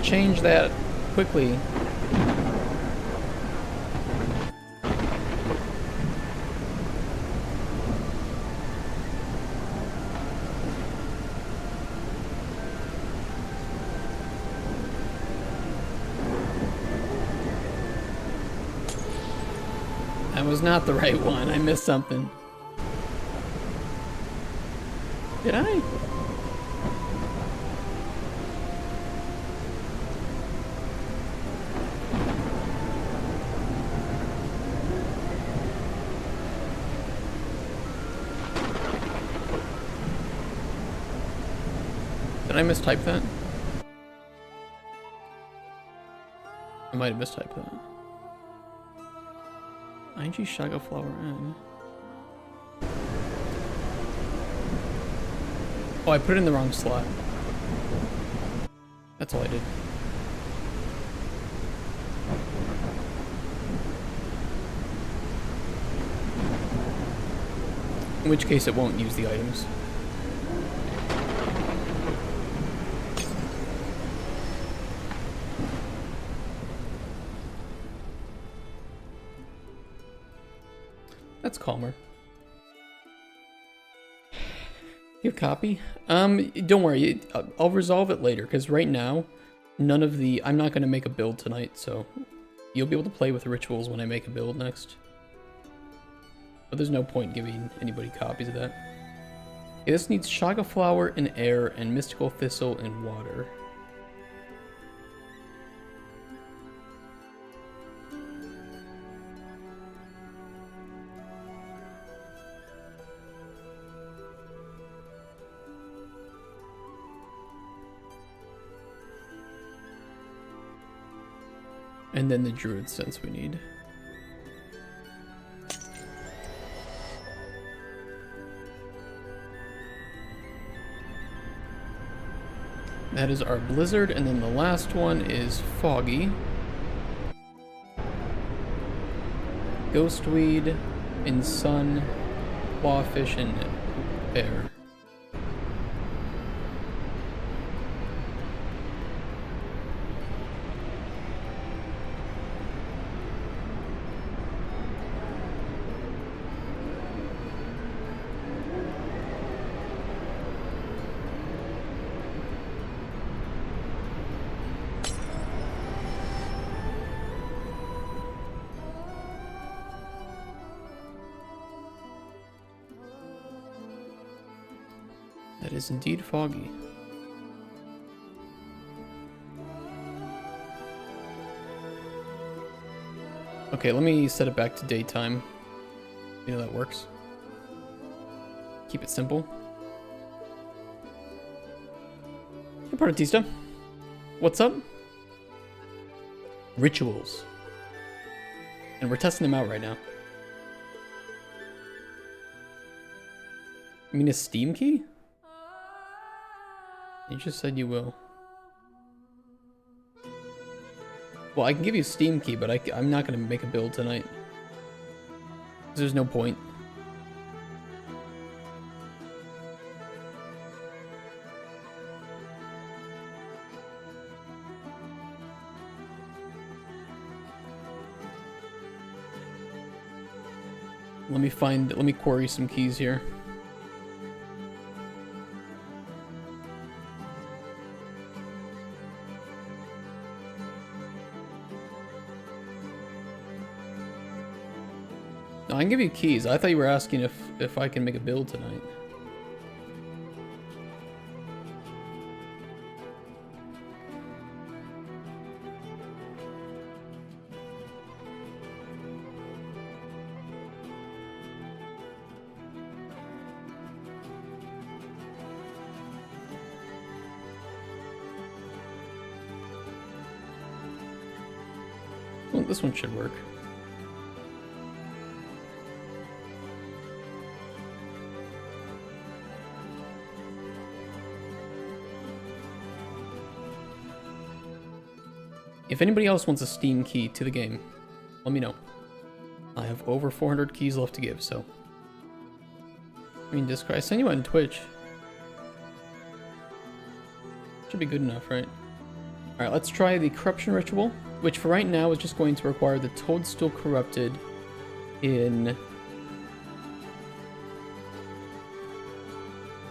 change that quickly. That was not the right one. I missed something. Did I? Did I mistype that? I might have mistyped that. ING Shaga Flower N. Oh, I put it in the wrong slot. That's all I did. In which case it won't use the items. That's calmer. You copy? Don't worry. I'll resolve it later, because right now, none of the... I'm not going to make a build tonight, so you'll be able to play with rituals when I make a build next. But there's no point giving anybody copies of that. Okay, this needs Shaga Flower in air and Mystical Thistle in water. And then the Druid Sense we need. That is our Blizzard, and then the last one is Foggy. Ghostweed in Sun, Clawfish in Air. That is indeed Foggy. Okay, let me set it back to daytime. You know that works. Keep it simple. Hey, Partitista. What's up? Rituals. And we're testing them out right now. You mean a Steam key? You just said you will. Well, I can give you a Steam key, but I'm not going to make a build tonight. There's no point. Let me query some keys here. No, I can give you keys. I thought you were asking if I can make a build tonight. Well, this one should work. If anybody else wants a Steam key to the game, let me know. I have over 400 keys left to give, so... I mean, Discord, I sent you on Twitch. Should be good enough, right? Alright, let's try the corruption ritual, which for right now is just going to require the toadstool corrupted in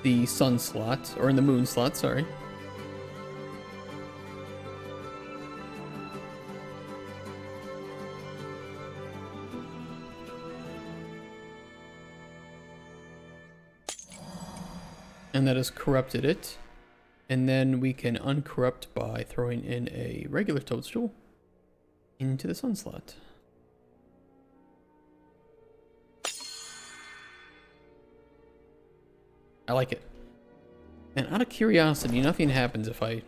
the sun slot, or in the moon slot, sorry. And that has corrupted it. And then we can uncorrupt by throwing in a regular toadstool into the sun slot. I like it. And out of curiosity, nothing happens if I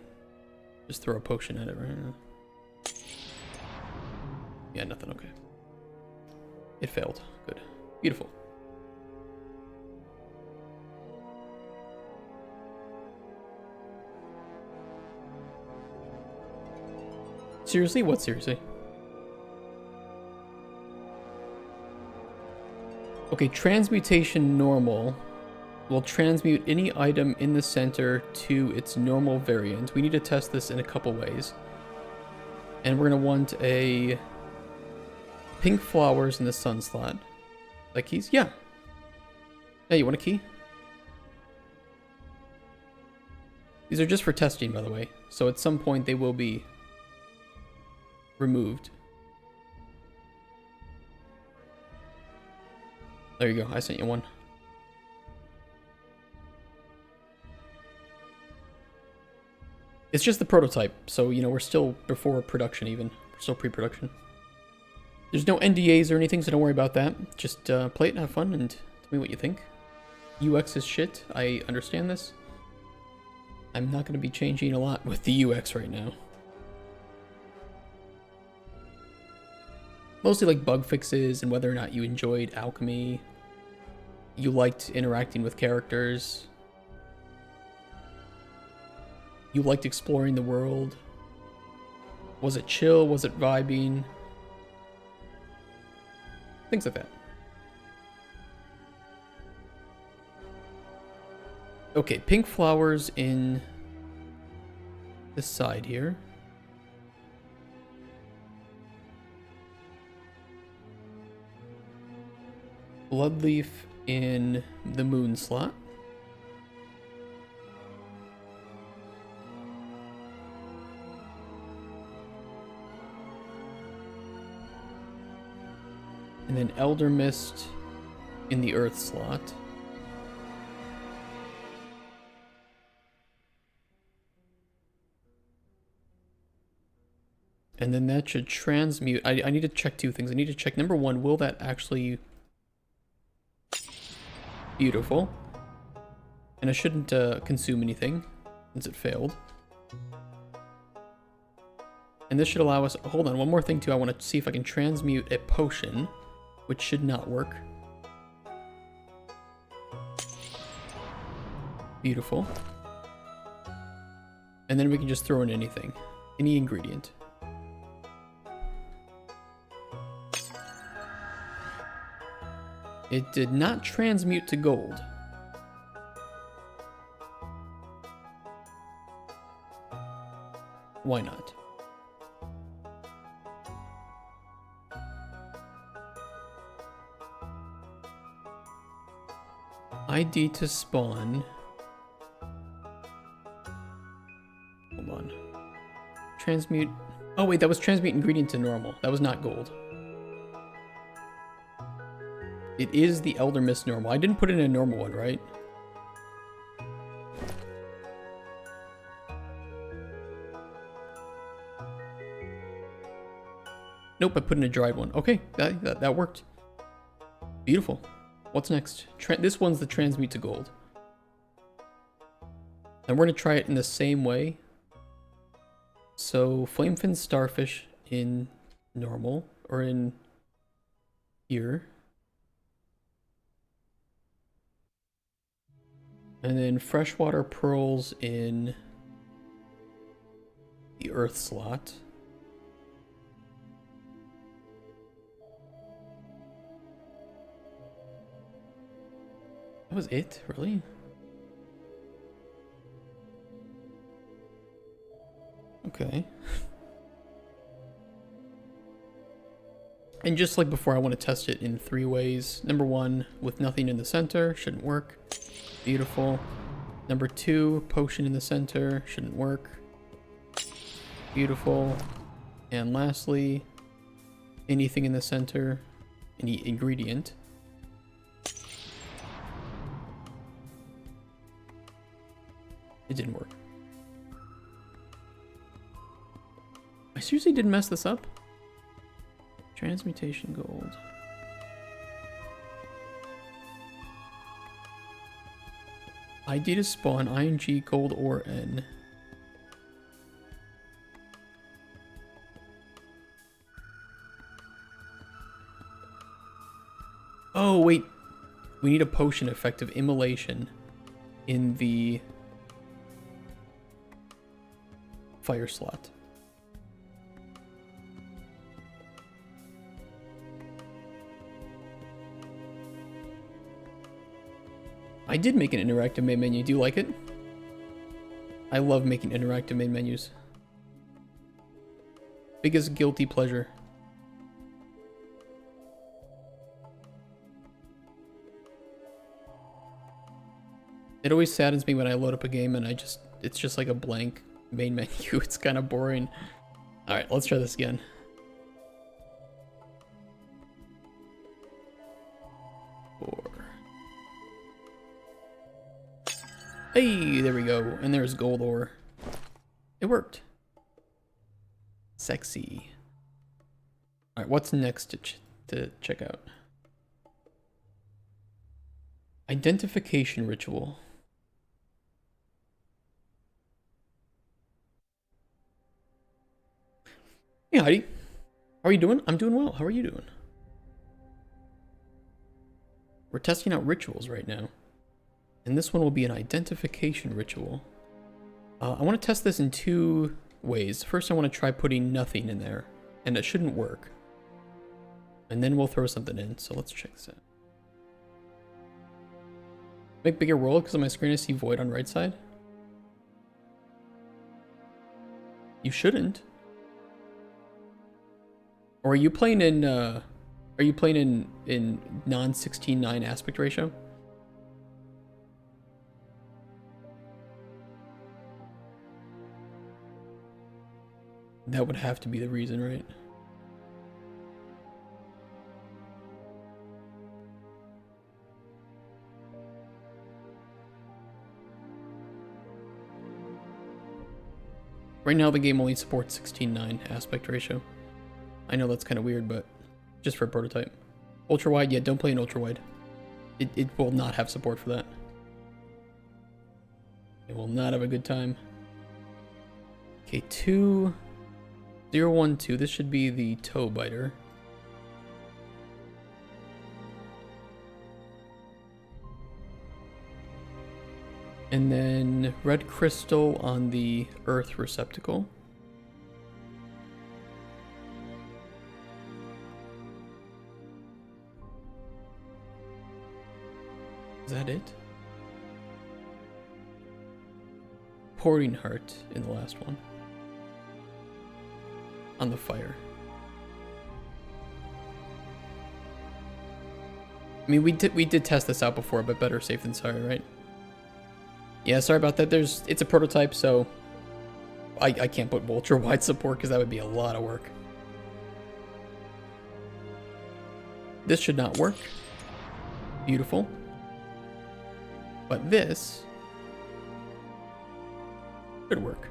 just throw a potion at it right now. Yeah, nothing, okay. It failed. Good. Beautiful. Seriously? What seriously? Okay, transmutation normal will transmute any item in the center to its normal variant. We need to test this in a couple ways. And we're going to want a pink flowers in the sun slot. Like keys? Yeah. Yeah, you want a key? These are just for testing, by the way. So at some point they will be removed. There you go. I sent you one. It's just the prototype, so, you know, we're still before production even. We're still pre-production. There's no NDAs or anything, so don't worry about that. Just play it and have fun and tell me what you think. UX is shit. I understand this. I'm not going to be changing a lot with the UX right now. Mostly like bug fixes and whether or not you enjoyed alchemy. You liked interacting with characters. You liked exploring the world. Was it chill? Was it vibing? Things like that. Okay, pink flowers in the side here. Bloodleaf in the moon slot. And then Elder Mist in the earth slot. And then that should transmute. I need to check two things. I need to check, number one, will that actually... Beautiful. And I shouldn't consume anything, since it failed. And this should allow us... Hold on, one more thing too. I want to see if I can transmute a potion, which should not work. Beautiful. And then we can just throw in anything. Any ingredient. It did not transmute to gold. Why not? ID to spawn. Hold on. Transmute. Oh wait, that was transmute ingredient to normal. That was not gold. It is the Elder Mist normal. I didn't put in a normal one, right? Nope, I put in a dried one. Okay, that worked. Beautiful. What's next? This one's the transmute to gold. And we're going to try it in the same way. So, Flamefin Starfish in normal, or in here. And then freshwater pearls in the earth slot. That was it? Really? Okay. Okay. And just like before, I want to test it in 3 ways. Number 1, with nothing in the center, shouldn't work. Beautiful. Number 2, potion in the center, shouldn't work. Beautiful. And lastly, anything in the center, any ingredient. It didn't work. I seriously didn't mess this up? Transmutation gold. ID to spawn ING gold or N. Oh, wait. We need a potion effect of immolation in the fire slot. I did make an interactive main menu. Do you like it? I love making interactive main menus. Biggest guilty pleasure. It always saddens me when I load up a game and it's just like a blank main menu. It's kind of boring. All right, let's try this again. Hey, there we go. And there's gold ore. It worked. Sexy. All right, what's next to check out? Identification ritual. Hey, Heidi. How are you doing? I'm doing well. How are you doing? We're testing out rituals right now. And this one will be an identification ritual. I want to test this in 2 ways. First, I want to try putting nothing in there. And it shouldn't work. And then we'll throw something in. So let's check this out. Make bigger world because on my screen I see void on right side. You shouldn't. Or are you playing in non 16:9 aspect ratio? That would have to be the reason, right? Right now the game only supports 16:9 aspect ratio. I know that's kind of weird, but just for a prototype. Ultra wide, yeah, don't play in ultra wide. It will not have support for that. It will not have a good time. Okay, 2012. This should be the toe biter. And then red crystal on the earth receptacle. Is that it? Porting heart in the last one. On the fire. I mean, we did test this out before, but better safe than sorry, right? Yeah, sorry about that. It's a prototype, so I can't put ultra wide support because that would be a lot of work. This should not work. Beautiful. But this should work.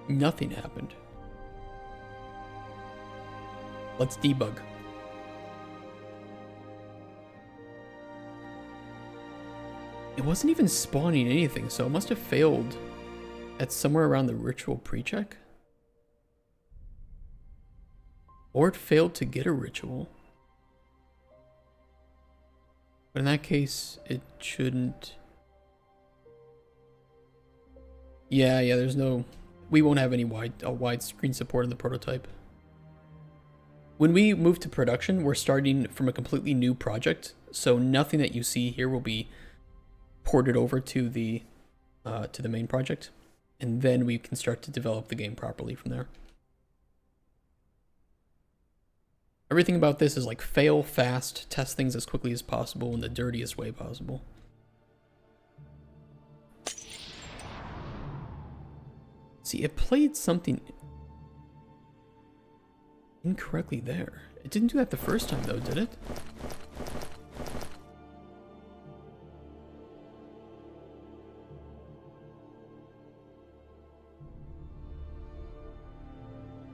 Nothing happened. Let's debug. It wasn't even spawning anything, so it must have failed at somewhere around the ritual pre-check. Or it failed to get a ritual. But in that case, it shouldn't. Yeah, there's no... We won't have any wide screen support in the prototype. When we move to production, we're starting from a completely new project, so nothing that you see here will be ported over to the main project, and then we can start to develop the game properly from there. Everything about this is like fail fast, test things as quickly as possible in the dirtiest way possible. See, it played something incorrectly there. It didn't do that the first time though, did it?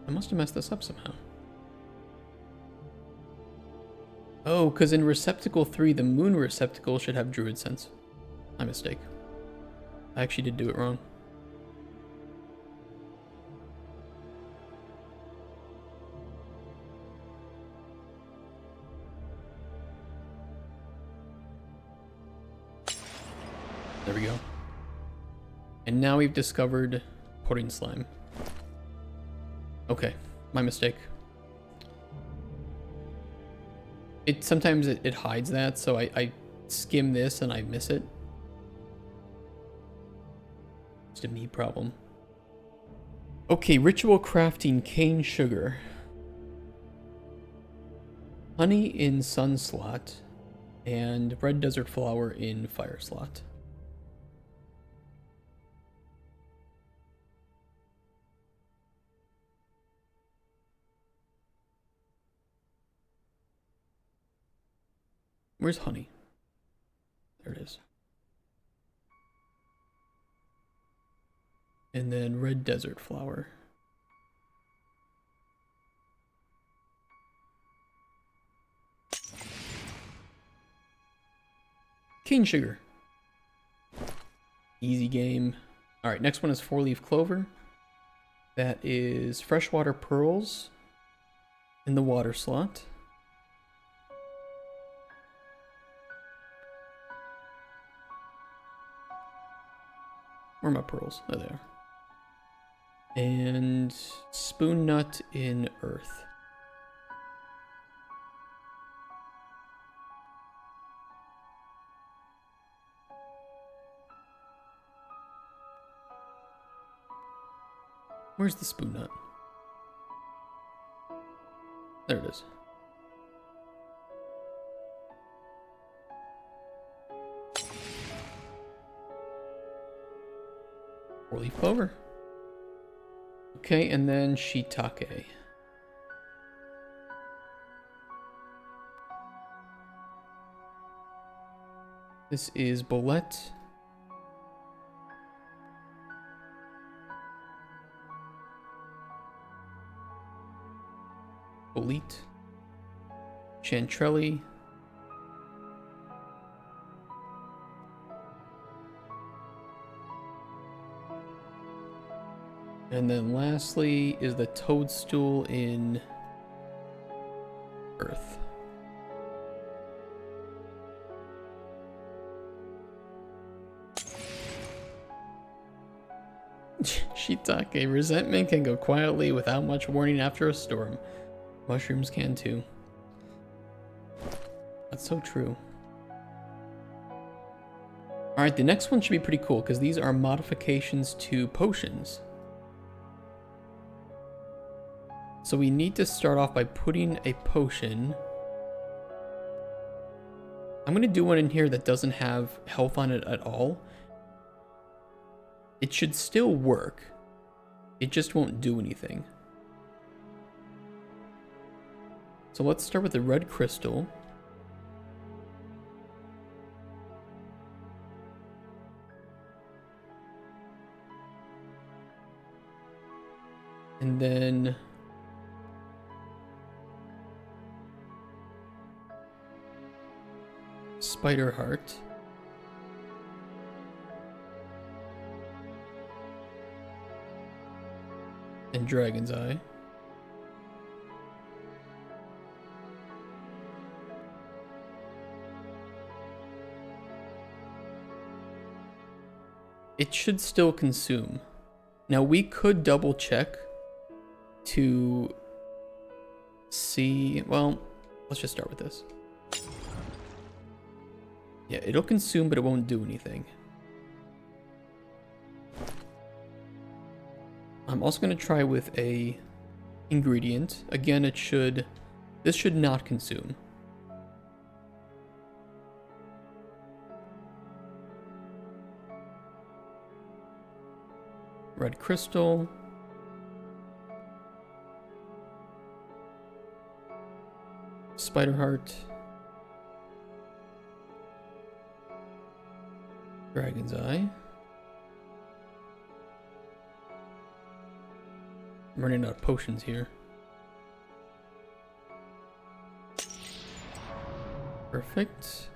I must have messed this up somehow. Oh, because in Receptacle 3, the moon receptacle should have Druid Sense. My mistake. I actually did do it wrong. There we go. And now we've discovered pudding slime. Okay, my mistake. Sometimes it hides that, so I skim this and I miss it. Just a me problem. Okay, ritual crafting cane sugar. Honey in sun slot. And red desert flower in fire slot. Where's honey? There it is. And then red desert flower. Cane sugar. Easy game. Alright, next one is 4-leaf clover. That is freshwater pearls in the water slot. Where are my pearls? Oh, there. And spoon nut in earth. Where's the spoon nut? There it is. Four-leaf clover. Okay, and then shiitake. This is bolete. Bolete. Chantrelli. And then lastly is the toadstool in earth. Shiitake. Resentment can go quietly without much warning after a storm. Mushrooms can too. That's so true. Alright, the next one should be pretty cool because these are modifications to potions. So we need to start off by putting a potion. I'm going to do one in here that doesn't have health on it at all. It should still work. It just won't do anything. So let's start with the red crystal. And then Spider Heart. And Dragon's Eye. It should still consume. Now we could double check to see. Well, let's just start with this. Yeah, it'll consume, but it won't do anything. I'm also going to try with a ingredient. Again, this should not consume. Red crystal. Spider heart. Dragon's eye. I'm running out of potions here. Perfect.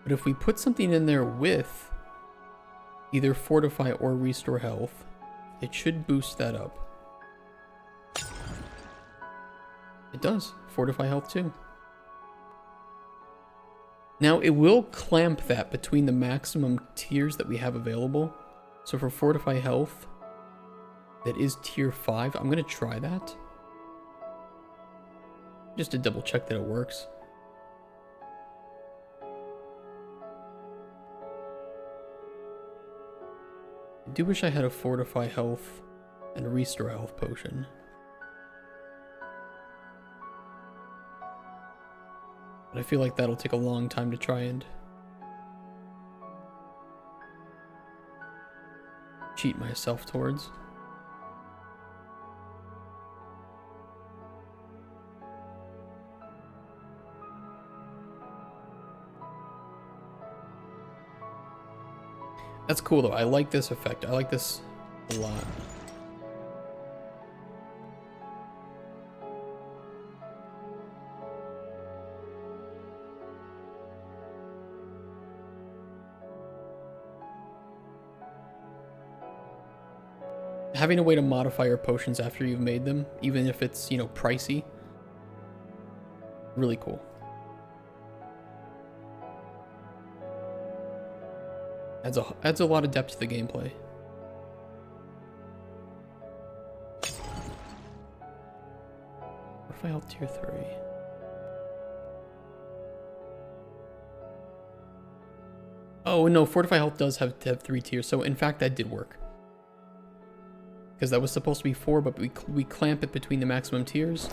But if we put something in there with either fortify or restore health, it should boost that up. It does. Fortify health too. Now it will clamp that between the maximum tiers that we have available. So for fortify health, that is tier 5. I'm going to try that. Just to double check that it works. I do wish I had a fortify health and a restore health potion. But I feel like that'll take a long time to try and cheat myself towards. That's cool though. I like this effect. I like this a lot. Having a way to modify your potions after you've made them, even if it's, you know, pricey, really cool. Adds a lot of depth to the gameplay. What if I held tier 3? Oh no, fortify health does have to have 3 tiers, so in fact that did work. Because that was supposed to be 4, but we clamp it between the maximum tiers.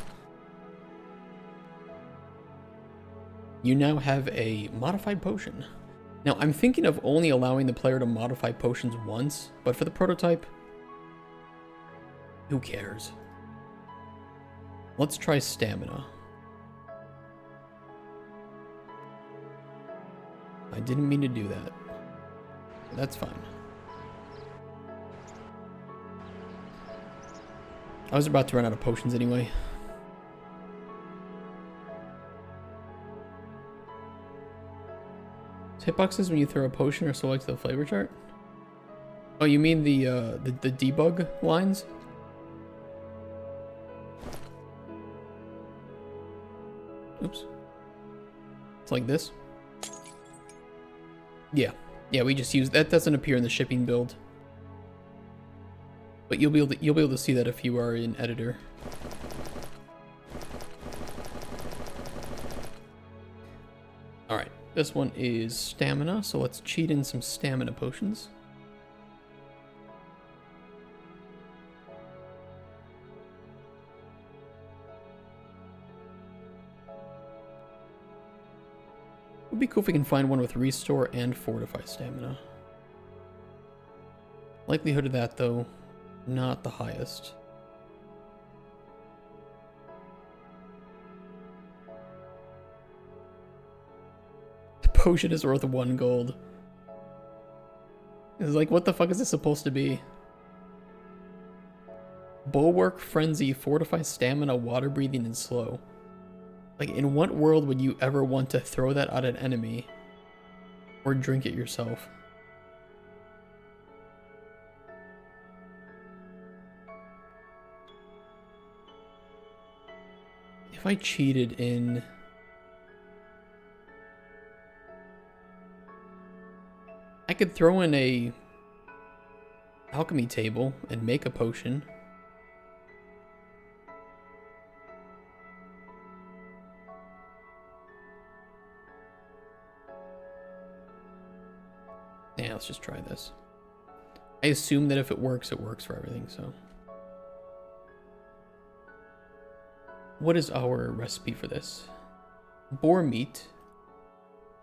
You now have a modified potion. Now, I'm thinking of only allowing the player to modify potions once, but for the prototype, who cares? Let's try stamina. I didn't mean to do that. That's fine. I was about to run out of potions anyway. Hitboxes when you throw a potion are selected to the flavor chart? Oh, you mean the debug lines? Oops. It's like this? Yeah. Yeah, we just use that. Doesn't appear in the shipping build. But you'll be able to see that if you are in editor. Alright. This one is stamina, so let's cheat in some stamina potions. Would be cool if we can find one with restore and fortify stamina. Likelihood of that, though, not the highest. Potion is worth 1 gold. It's like, what the fuck is this supposed to be? Bulwark, Frenzy, Fortify, Stamina, Water Breathing, and Slow. Like, in what world would you ever want to throw that at an enemy? Or drink it yourself? If I cheated in... I could throw in a alchemy table and make a potion. let's just try this. I assume that if it works for everything, so. What is our recipe for this? Boar meat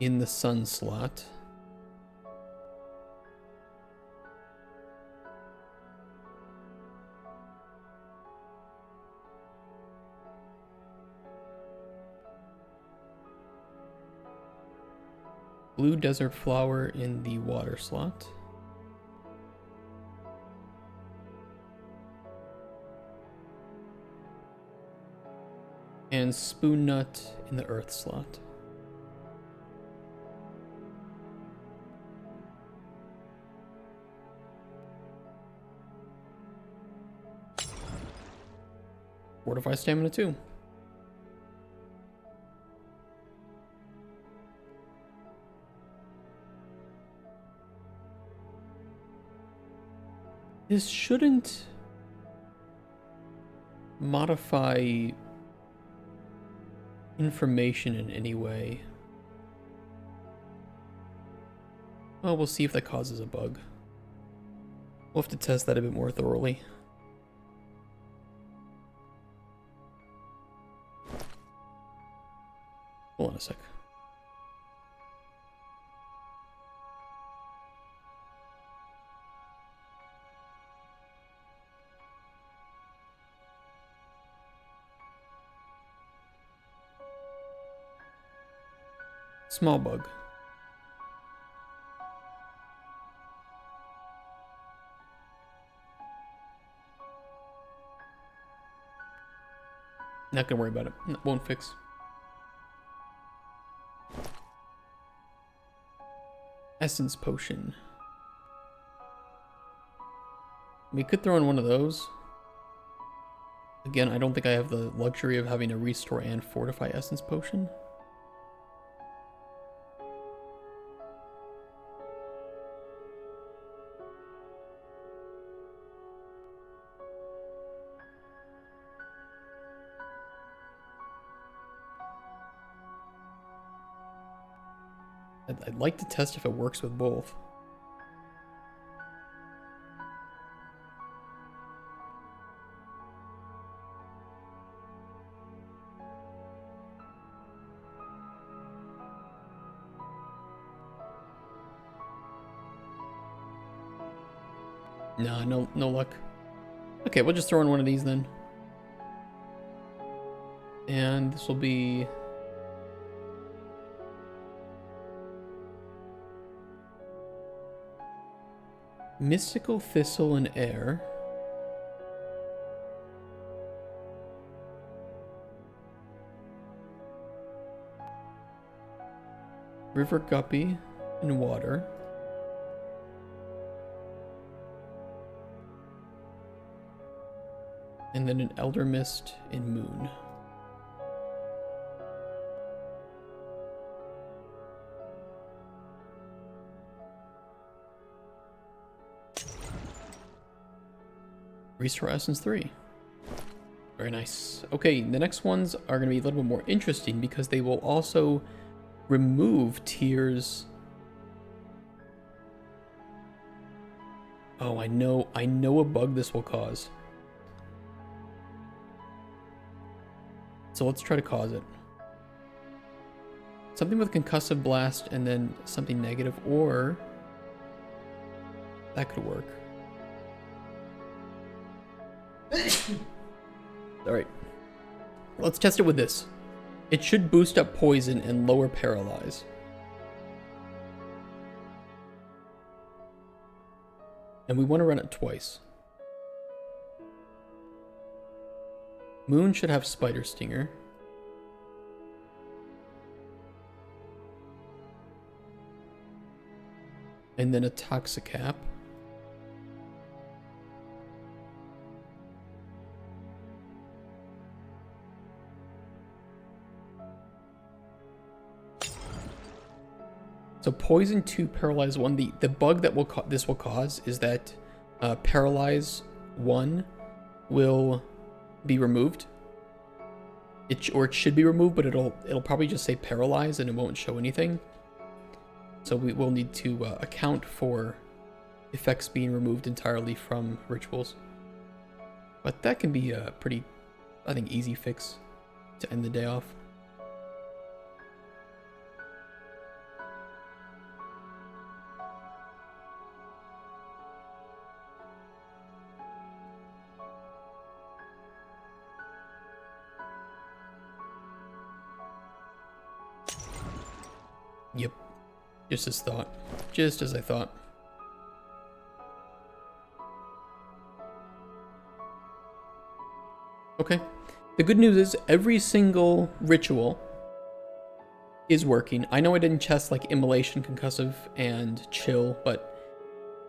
in the sun slot. Blue desert flower in the water slot. And spoon nut in the earth slot. Fortify stamina 2. This shouldn't modify information in any way. Well, we'll see if that causes a bug. We'll have to test that a bit more thoroughly. Hold on a sec. Small bug. Not gonna worry about it. Won't fix. Essence potion. We could throw in one of those. Again, I don't think I have the luxury of having to restore and fortify essence potion. I'd like to test if it works with both. No luck. Okay, we'll just throw in one of these then. And this will be... Mystical Thistle and Air. River Guppy and Water. And then an Elder Mist in Moon. Restore Essence 3. Very nice. Okay, the next ones are going to be a little bit more interesting because they will also remove tiers. Oh, I know a bug this will cause. So let's try to cause it. Something with Concussive Blast and then something negative, or that could work. Alright. Let's test it with this. It should boost up poison and lower paralyze. And we want to run it twice. Moon should have Spider Stinger. And then a Toxicap. So Poison 2, Paralyze 1. The bug that this will cause is that Paralyze 1 will be removed. It should be removed, but it'll probably just say Paralyze and it won't show anything. So we will need to account for effects being removed entirely from rituals. But that can be a pretty, I think, easy fix to end the day off. Yep, just as thought. Just as I thought. Okay. The good news is every single ritual is working. I know I didn't test like immolation, concussive, and chill, but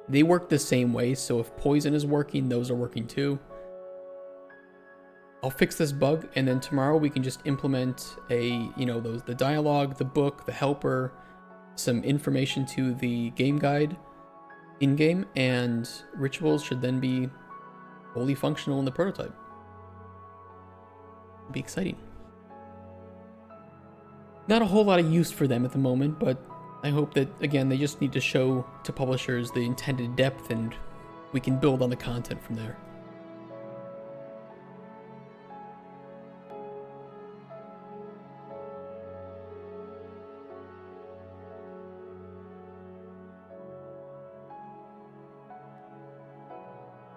they work the same way. So if poison is working, those are working too. I'll fix this bug, and then tomorrow we can just implement the dialogue, the book, the helper, some information to the game guide in-game, and rituals should then be fully functional in the prototype. It'll be exciting. Not a whole lot of use for them at the moment, but I hope that, again, they just need to show to publishers the intended depth, and we can build on the content from there.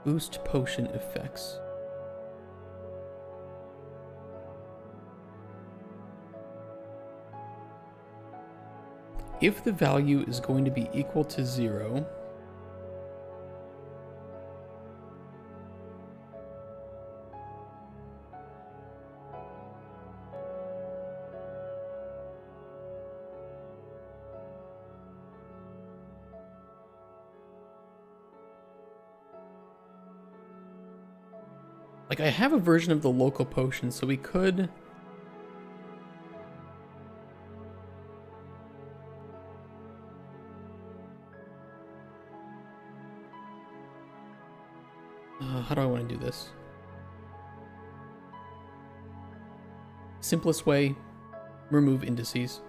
Boost potion effects. If the value is going to be equal to 0, like I have a version of the local potion, so we could how do I want to do this? Simplest way, remove indices.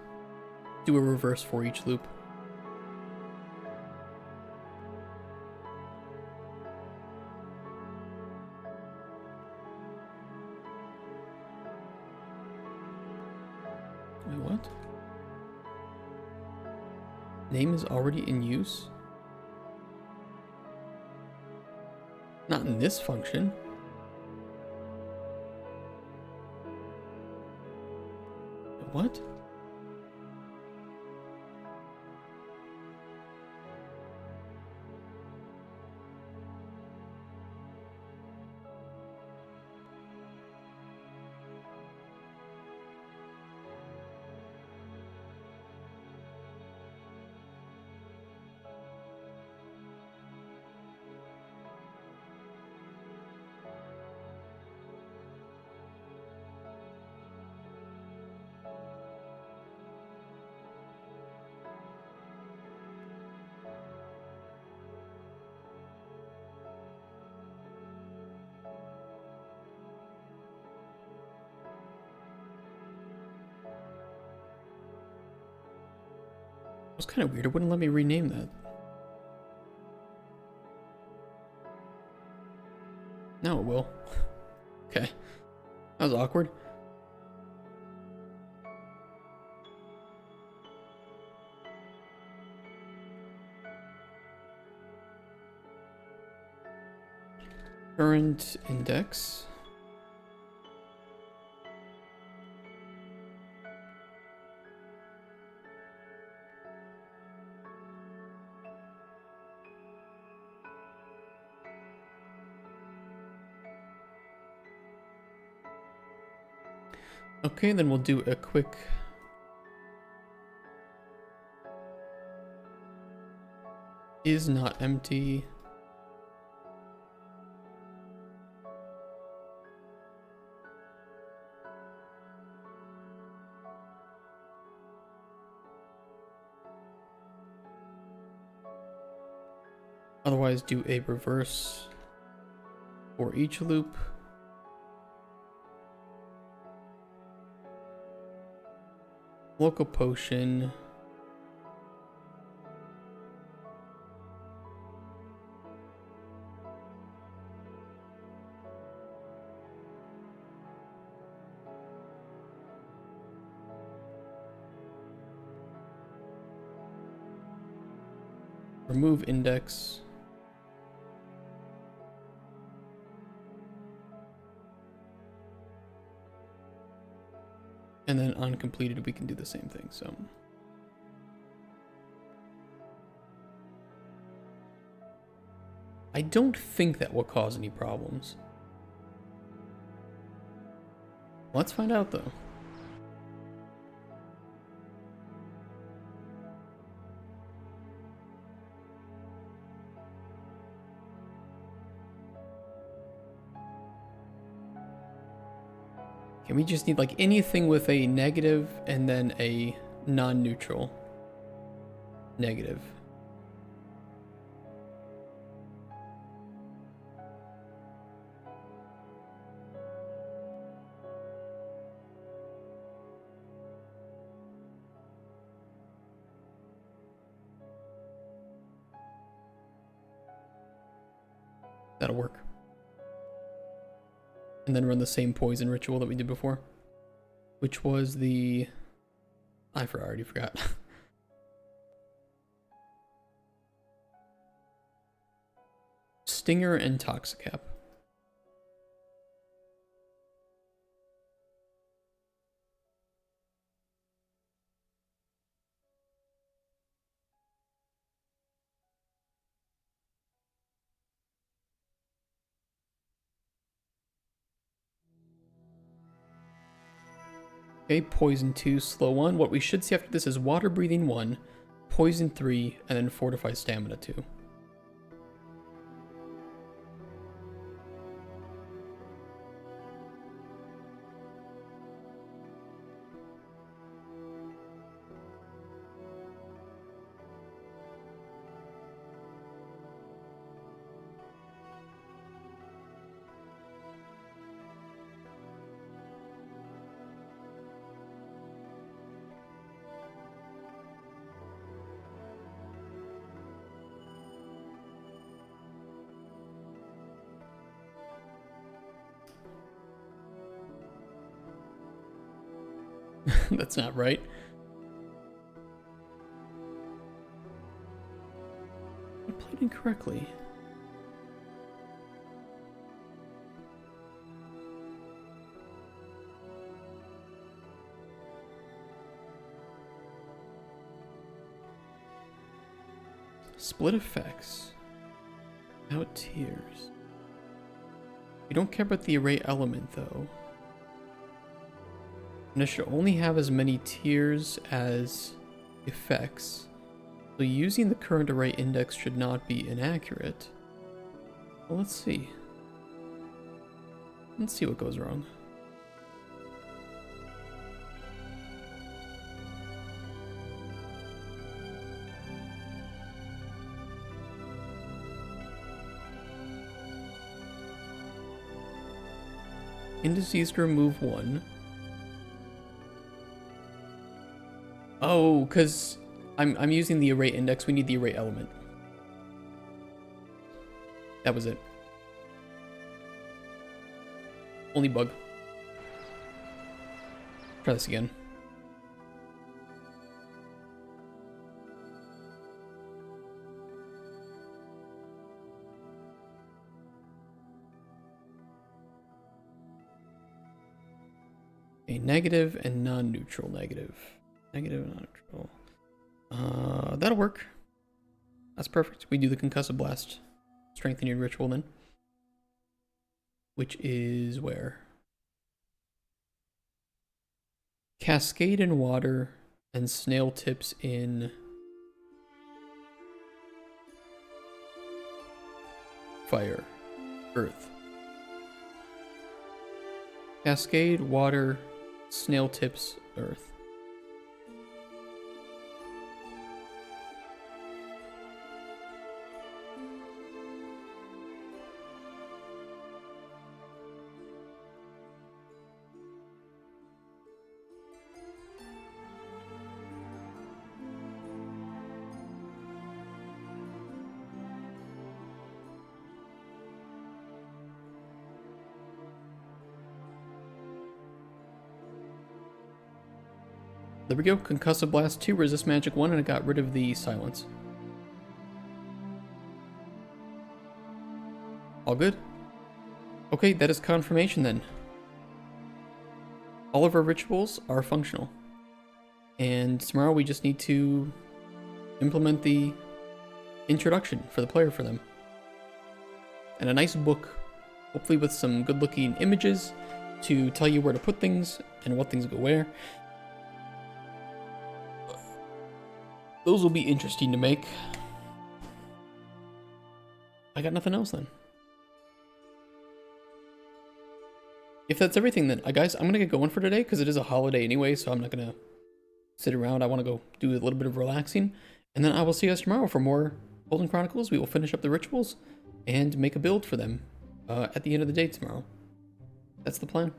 Do a reverse for each loop. Wait, what? Name is already in use? Not in this function. What? It was kind of weird. It wouldn't let me rename that. Now it will. Okay. That was awkward. Current index. Okay, then we'll do a quick is not empty. Otherwise, do a reverse for each loop. Local potion. remove index. And then on completed, we can do the same thing, so. I don't think that will cause any problems. Let's find out, though. Okay, we just need like anything with a negative and then a non-neutral negative. That'll work. And then run the same poison ritual that we did before, which was the... I already forgot. Stinger and Toxicap. Okay, poison 2, slow 1. What we should see after this is water breathing 1, poison 3, and then fortify stamina 2. That's not right. I played incorrectly. Split effects. Out tiers. We don't care about the array element though. And it should only have as many tiers as effects. So using the current array index should not be inaccurate. Well, let's see. Let's see what goes wrong. Indices to remove 1. Oh, because I'm using the array index. We need the array element. That was it. Only bug. Try this again. A negative and non-neutral negative. Negative and non-neutral. That'll work. That's perfect. We do the concussive blast. Strengthen your ritual then. Which is where? Cascade in water and snail tips in fire. Earth. Cascade, water, snail tips, earth. There we go. Concussive Blast 2, Resist Magic 1, and it got rid of the silence. All good? Okay, that is confirmation then. All of our rituals are functional. And tomorrow we just need to implement the introduction for the player for them. And a nice book, hopefully with some good looking images to tell you where to put things and what things go where. Those will be interesting to make. I got nothing else then. If that's everything then, guys, I'm gonna get going for today because it is a holiday anyway, so I'm not gonna sit around. I want to go do a little bit of relaxing, and then I will see you guys tomorrow for more Cauldron Chronicles. We will finish up the rituals and make a build for them at the end of the day tomorrow. That's the plan.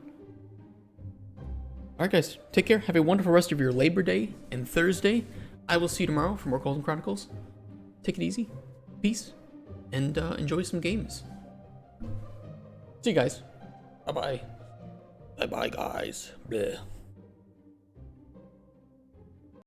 Alright guys, take care. Have a wonderful rest of your Labor Day and Thursday. I will see you tomorrow for more Cauldron Chronicles. Take it easy. Peace. And enjoy some games. See you guys. Bye-bye. Bye-bye, guys. Bleh.